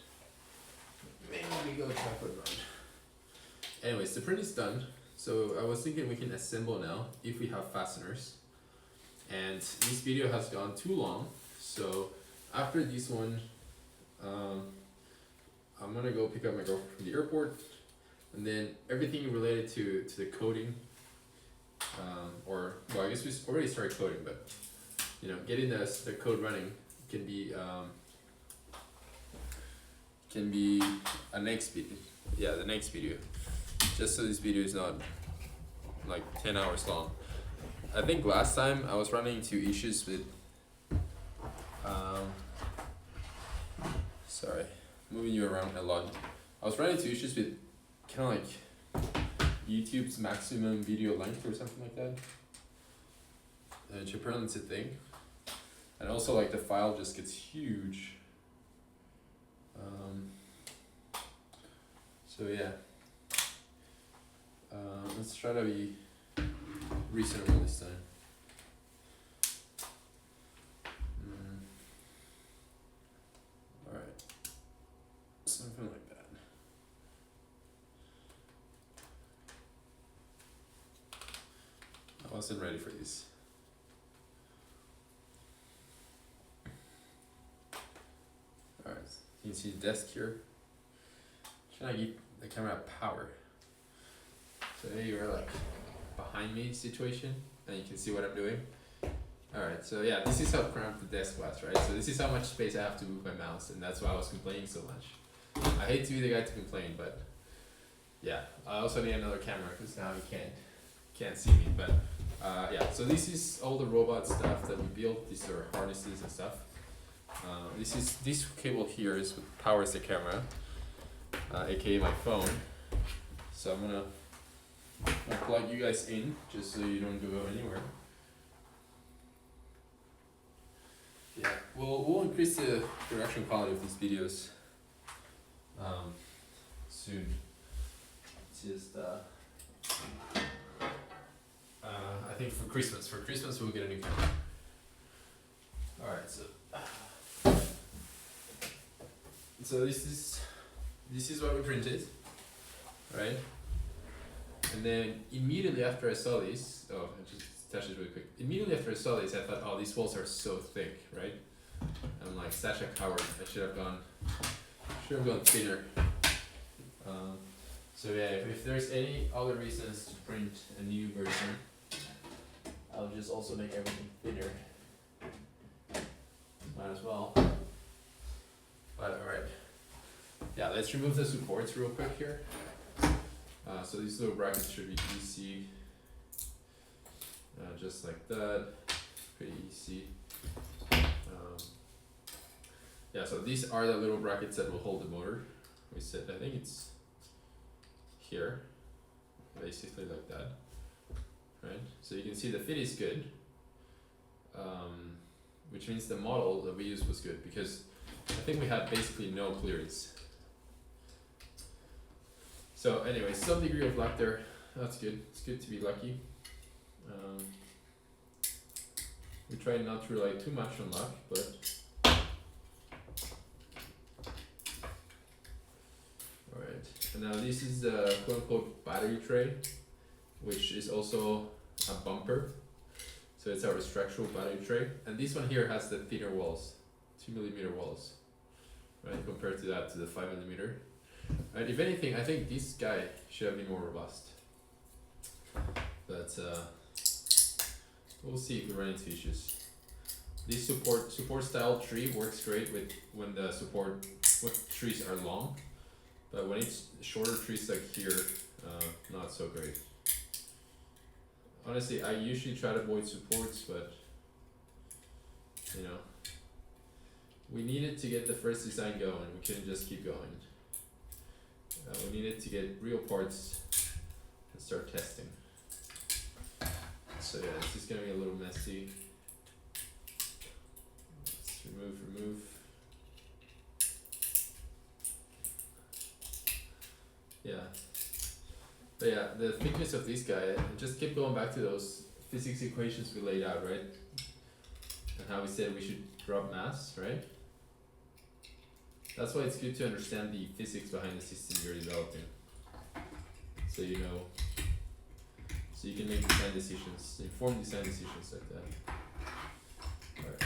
Speaker 1: Anyways, the print is done. So I was thinking we can assemble now if we have fasteners. And this video has gone too long. So after this one, I'm gonna go pick up my girlfriend from the airport. And then everything related to the coding, I guess we already started coding, but getting the code running can be a next video. Yeah, the next video. Just so this video is not like 10 hours long. I think last time I was running into issues with sorry, moving you around a lot. I was running into issues with kind of like YouTube's maximum video length or something like that. Which apparently it's a thing. And also like the file just gets huge. So yeah. Let's try to be reasonable this time. Alright. Something like that. I wasn't ready for this. You can see the desk here. Trying to give the camera power. So here you are like behind me situation, and you can see what I'm doing. Alright, so yeah, this is how cramped the desk was, right? So this is how much space I have to move my mouse, and that's why I was complaining so much. I hate to be the guy to complain, but yeah, I also need another camera because now you can't see me. But yeah, so this is all the robot stuff that we built. These are harnesses and stuff. This cable here is what powers the camera, aka my phone. So I'm gonna plug you guys in just so you don't go anywhere. Yeah, we'll increase the production quality of these videos soon. Just I think for Christmas we'll get a new camera. All right, so this is what we printed, right? And then immediately after I saw these, I just touch it really quick. Immediately after I saw these, I thought, oh, these walls are so thick, right? I'm like such a coward. I should have gone thinner. So yeah, if there's any other reasons to print a new version, I'll just also make everything thinner. Might as well. But alright. Yeah, let's remove the supports real quick here. So these little brackets should be easy. Just like that. Pretty easy. Yeah, so these are the little brackets that will hold the motor. We said, I think it's here, basically like that, right? So you can see the fit is good, which means the model that we used was good because I think we had basically no clearance. So anyway, some degree of luck there. That's good. It's good to be lucky. We try not to rely too much on luck, but alright. And now this is the quote-unquote battery tray, which is also a bumper. So it's our structural battery tray. And this one here has the thinner walls, 2mm walls, right? Compared to that, to the 5mm. Right, if anything, I think this guy should have been more robust. But we'll see if we run into issues. This support style tree works great with when the trees are long, but when it's shorter trees like here, not so great. Honestly, I usually try to avoid supports, but you know, we needed to get the first design going. We couldn't just keep going. We needed to get real parts and start testing. So yeah, this is gonna be a little messy. Let's remove. Yeah. But yeah, the thickness of this guy, just keep going back to those physics equations we laid out, right? And how we said we should drop mass, right? That's why it's good to understand the physics behind the system you're developing. So you know, so you can make design decisions, informed design decisions like that. Alright.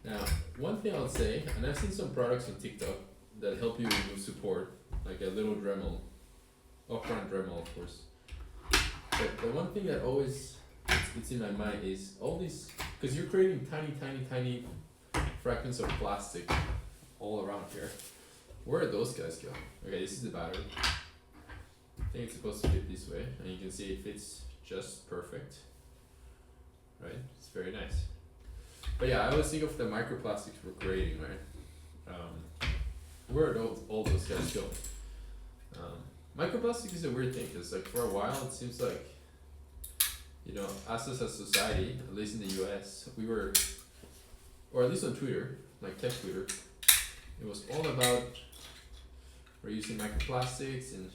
Speaker 1: Now, one thing I'll say, and I've seen some products on TikTok that help you remove support, like a little Dremel, off-brand Dremel of course. But the one thing that always it's in my mind is all these, because you're creating tiny fragments of plastic all around here. Where do those guys go? Okay, this is the battery. I think it's supposed to fit this way, and you can see it fits just perfect. Right? It's very nice. But yeah, I always think of the microplastics we're creating, right? Where do all those guys go? Microplastic is a weird thing, because like for a while it seems like, you know, us as a society, at least in the US, we were, or at least on Twitter, like tech Twitter, it was all about we're using microplastics and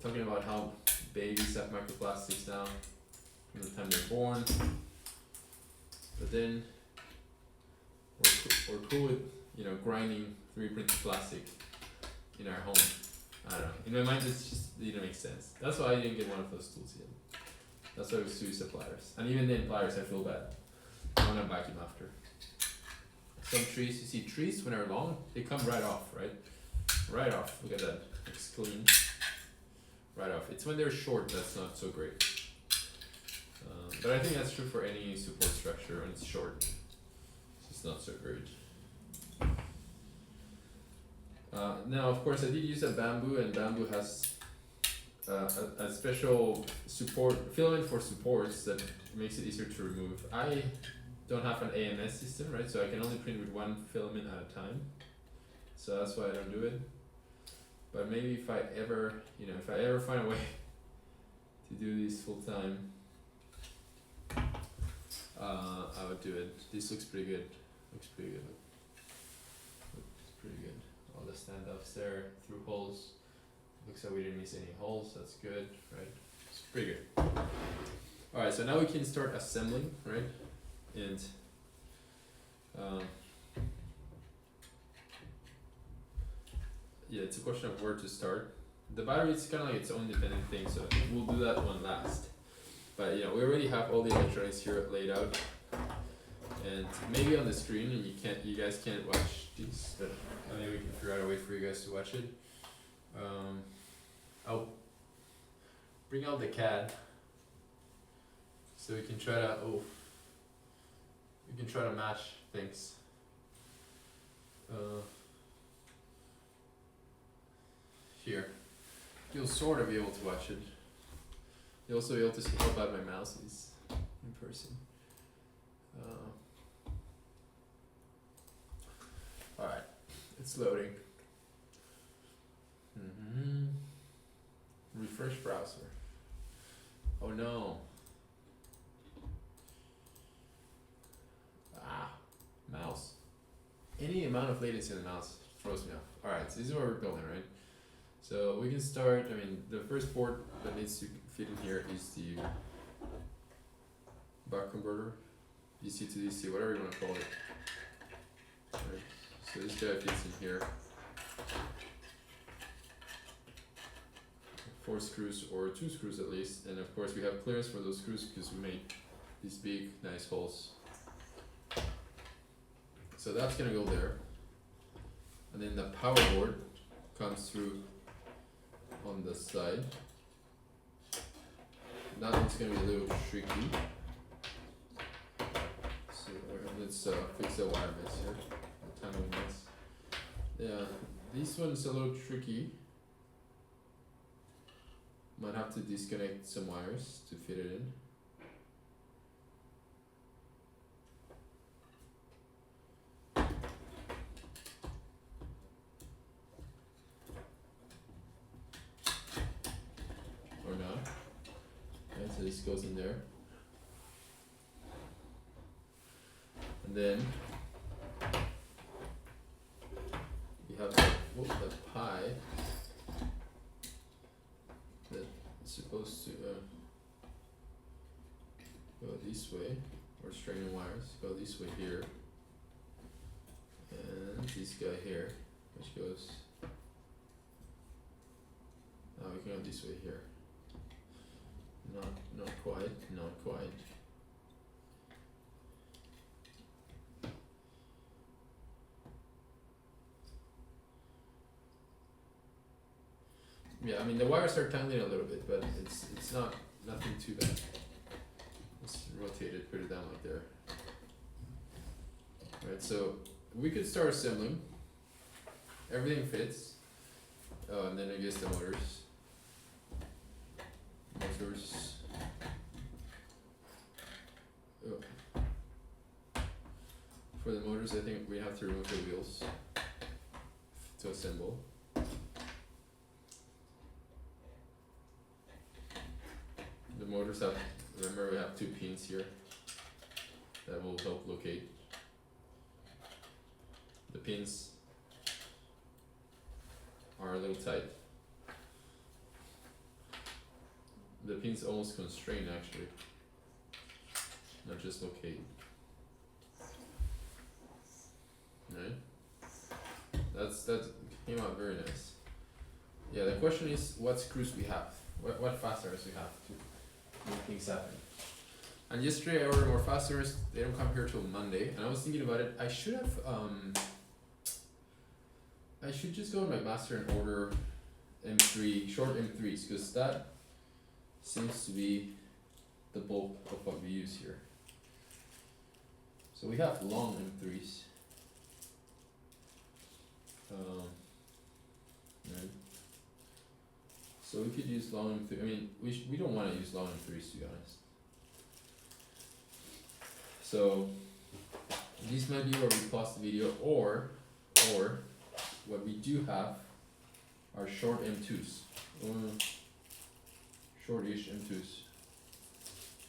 Speaker 1: talking about how babies have microplastics now from the time they're born. But then we're cool with, you know, grinding 3D printed plastic in our home. I don't know. In my mind, it's just didn't make sense. That's why I didn't get one of those tools yet. That's why we sue suppliers. And even then, pliers, I feel bad. You wanna vacuum after. Some trees, you see trees when they're long, they come right off, right? Right off, look at that, it's clean. Right off, it's when they're short that's not so great. But I think that's true for any support structure when it's short. It's just not so great. Now of course I did use a bamboo, and bamboo has a special support filament for supports that makes it easier to remove. I don't have an AMS system, right? So I can only print with one filament at a time. So that's why I don't do it. But maybe if I ever find a way to do this full time, I would do it. This looks pretty good. Looks pretty good. All the standoffs there through holes. Looks like we didn't miss any holes. That's good, right? It's pretty good. All right, so now we can start assembling, right? And yeah, it's a question of where to start. The battery is kind of like its own independent thing, so we'll do that one last. But we already have all the electronics here laid out, and maybe on the screen, and you guys can't watch these, but maybe we can figure out a way for you guys to watch it. I'll bring out the CAD so we can try to match things. Here, you'll sort of be able to watch it. You'll also be able to see how bad my mouse is in person. Alright, it's loading. Refresh browser. Oh no. Mouse. Any amount of latency on the mouse throws me off. Alright, so this is what we're building, right? So we can start, the first port that needs to fit in here is the buck converter, DC to DC, whatever you want to call it. Right. So this guy fits in here. 4 screws or 2 screws at least, and of course we have clearance for those screws because we made these big, nice holes. So that's gonna go there, and then the power board comes through on the side. That one's gonna be a little tricky. So let's fix the wire mess here. The timing mess. Yeah, this one's a little tricky. Might have to disconnect some wires to fit it in. Or not. Okay, so this goes in there. And then you have the pie that is supposed to go this way, or straining wires go this way here, and this guy here, which goes, we can go this way here. Not quite. Yeah, the wires are tangling a little bit, but it's nothing too bad. Let's rotate it, put it down like there. Alright, so we could start assembling. Everything fits. And then I guess the motors. For the motors, I think we have to remove the wheels to assemble. The motors remember we have 2 pins here that will help locate. The pins are a little tight. The pins almost constrain actually, not just locate. Right? That came out very nice. Yeah, the question is what screws we have, what fasteners we have to make things happen. And yesterday I ordered more fasteners. They don't come here till Monday. And I was thinking about it. I should have I should just go on my master and order M3 short M3s because that seems to be the bulk of what we use here. So we have long M3s. Right. So we could use long M3. I mean, we don't want to use long M3s to be honest. So these might be where we pause the video, or what we do have are short M2s, shortish M2s.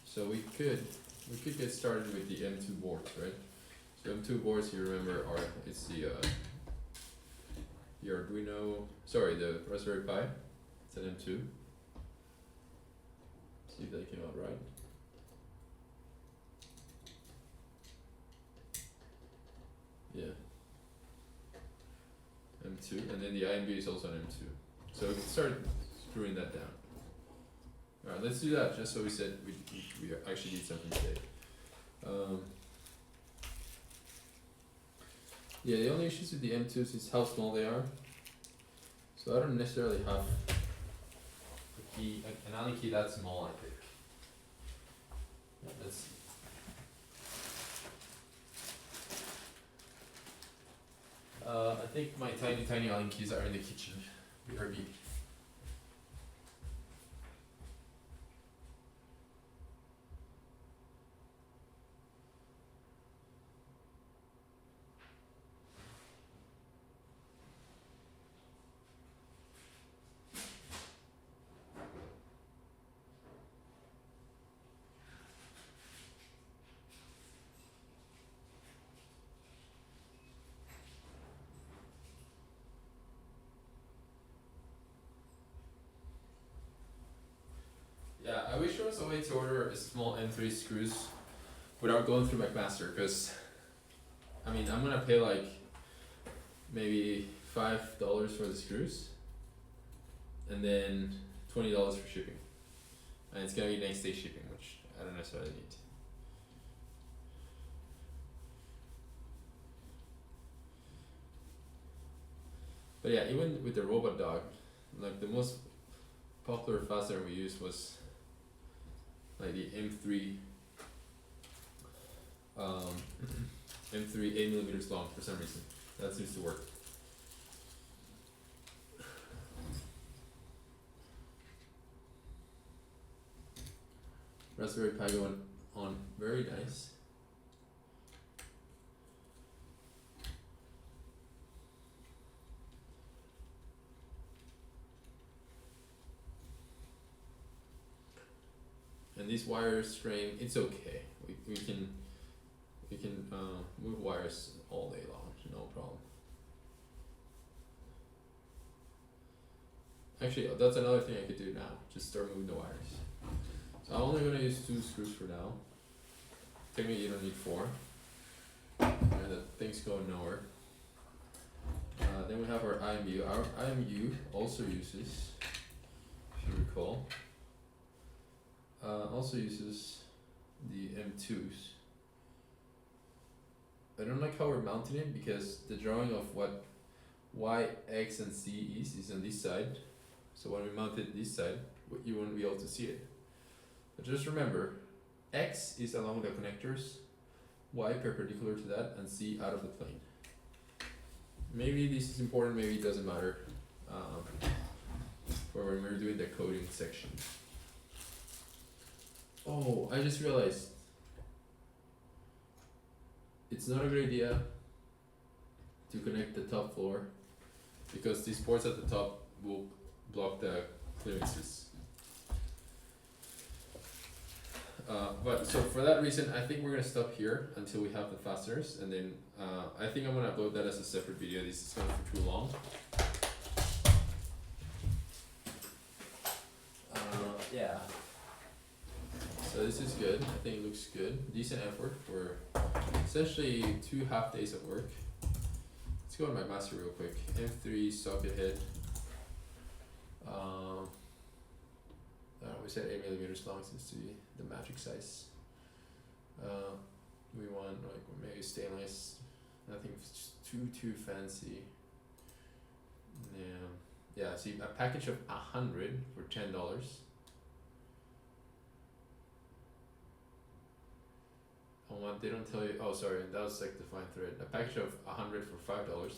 Speaker 1: So we could get started with the M2 boards, right? So M2 boards, you remember, it's the the Raspberry Pi. It's an M2. See if that came out right. Yeah. M2, and then the IMB is also an M2. So we can start screwing that down. Alright, let's do that, just so we said we actually need something today. Yeah, the only issues with the M2s is how small they are. So I don't necessarily have a key, an Allen key that small, I think. Let's see. I think my tiny Allen keys are in the kitchen. BRB. Yeah, I wish there was a way to order a small M3 screws without going through McMaster, because I mean I'm gonna pay like maybe $5 for the screws and then $20 for shipping, and it's gonna be next day shipping, which I don't necessarily need. But yeah, even with the robot dog, like the most popular fastener we used was like the M3 M3 8mm long for some reason. That seems to work. Raspberry Pi going on, very nice. And these wires string, it's okay. We can move wires all day long, no problem. Actually, that's another thing I could do now. Just start moving the wires. So I'm only gonna use 2 screws for now. Technically, you don't need 4. And the thing's going nowhere. Then we have our IMU. Our IMU also uses, if you recall, also uses the M2s. I don't like how we're mounting it because the drawing of what Y, X, and Z is on this side. So when we mount it this side, you won't be able to see it. But just remember, X is along the connectors, Y perpendicular to that, and Z out of the plane. Maybe this is important, maybe it doesn't matter for when we're doing the coding section. Oh, I just realized it's not a good idea to connect the top floor because these ports at the top will block the clearances. But so for that reason, I think we're gonna stop here until we have the fasteners, and then I think I'm gonna upload that as a separate video. This is going for too long. Yeah. So this is good. I think it looks good. Decent effort for essentially 2 half days of work. Let's go on my master real quick. M3 socket head. We said 8mm long since the magic size. We want like maybe stainless, nothing too fancy. Yeah, see a package of 100 for $10. On what they don't tell you, oh sorry, that was like the fine thread. A package of 100 for $5.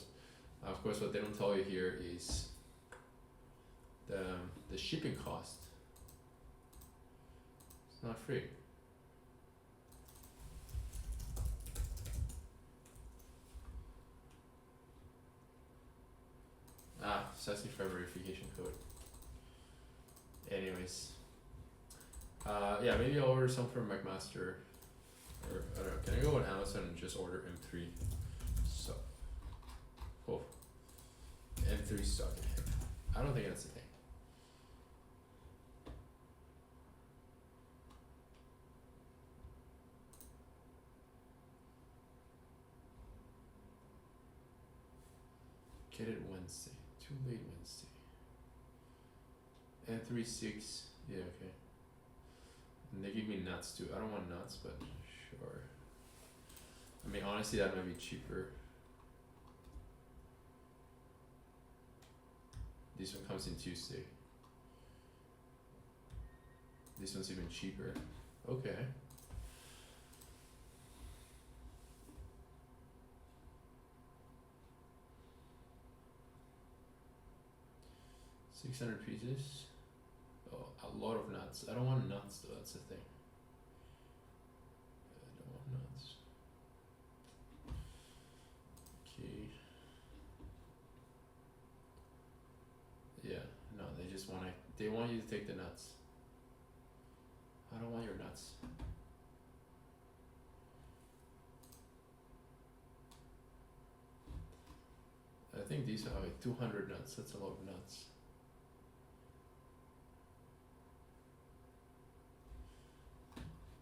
Speaker 1: Of course, what they don't tell you here is the shipping cost. It's not free. Sassy for verification code. Anyways, yeah, maybe I'll order some from McMaster, or I don't know. Can I go on Amazon and just order M3? So, oh, M3 stock. I don't think that's the thing. Get it Wednesday. Too late Wednesday. M3 6. Yeah, okay. And they give me nuts too. I don't want nuts, but sure. I mean, honestly, that might be cheaper. This one comes in Tuesday. This one's even cheaper. Okay. $600 pieces. Oh, a lot of nuts. I don't want nuts though, that's the thing. I don't want nuts. Okay. Yeah, no, they just they want you to take the nuts. I don't want your nuts. I think these are like 200 nuts, that's a lot of nuts.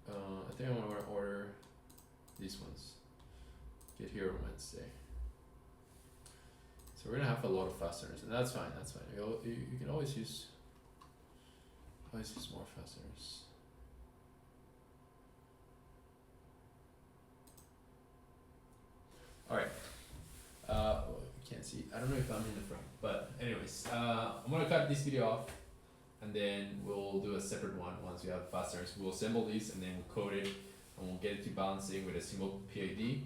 Speaker 1: I think I want to order these ones. Get here on Wednesday. So we're gonna have a lot of fasteners, and that's fine. That's fine. You can always use more fasteners. All right. You can't see. I don't know if I'm in the front, but anyways, I'm gonna cut this video off, and then we'll do a separate one once we have fasteners. We'll assemble these and then we'll code it, and we'll get it to balancing with a single PID.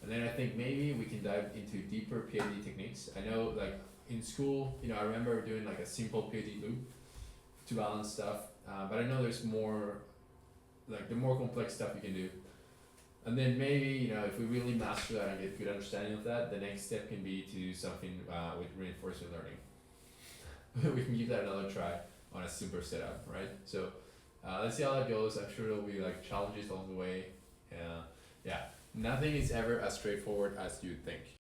Speaker 1: And then I think maybe we can dive into deeper PID techniques. I know like in school, I remember doing like a simple PID loop to balance stuff, but I know there's more, like the more complex stuff you can do. And then maybe, if we really master that and get good understanding of that, the next step can be to do something with reinforcement learning. We can give that another try on a simpler setup, right? So let's see how that goes. I'm sure there'll be like challenges along the way. Yeah, nothing is ever as straightforward as you think.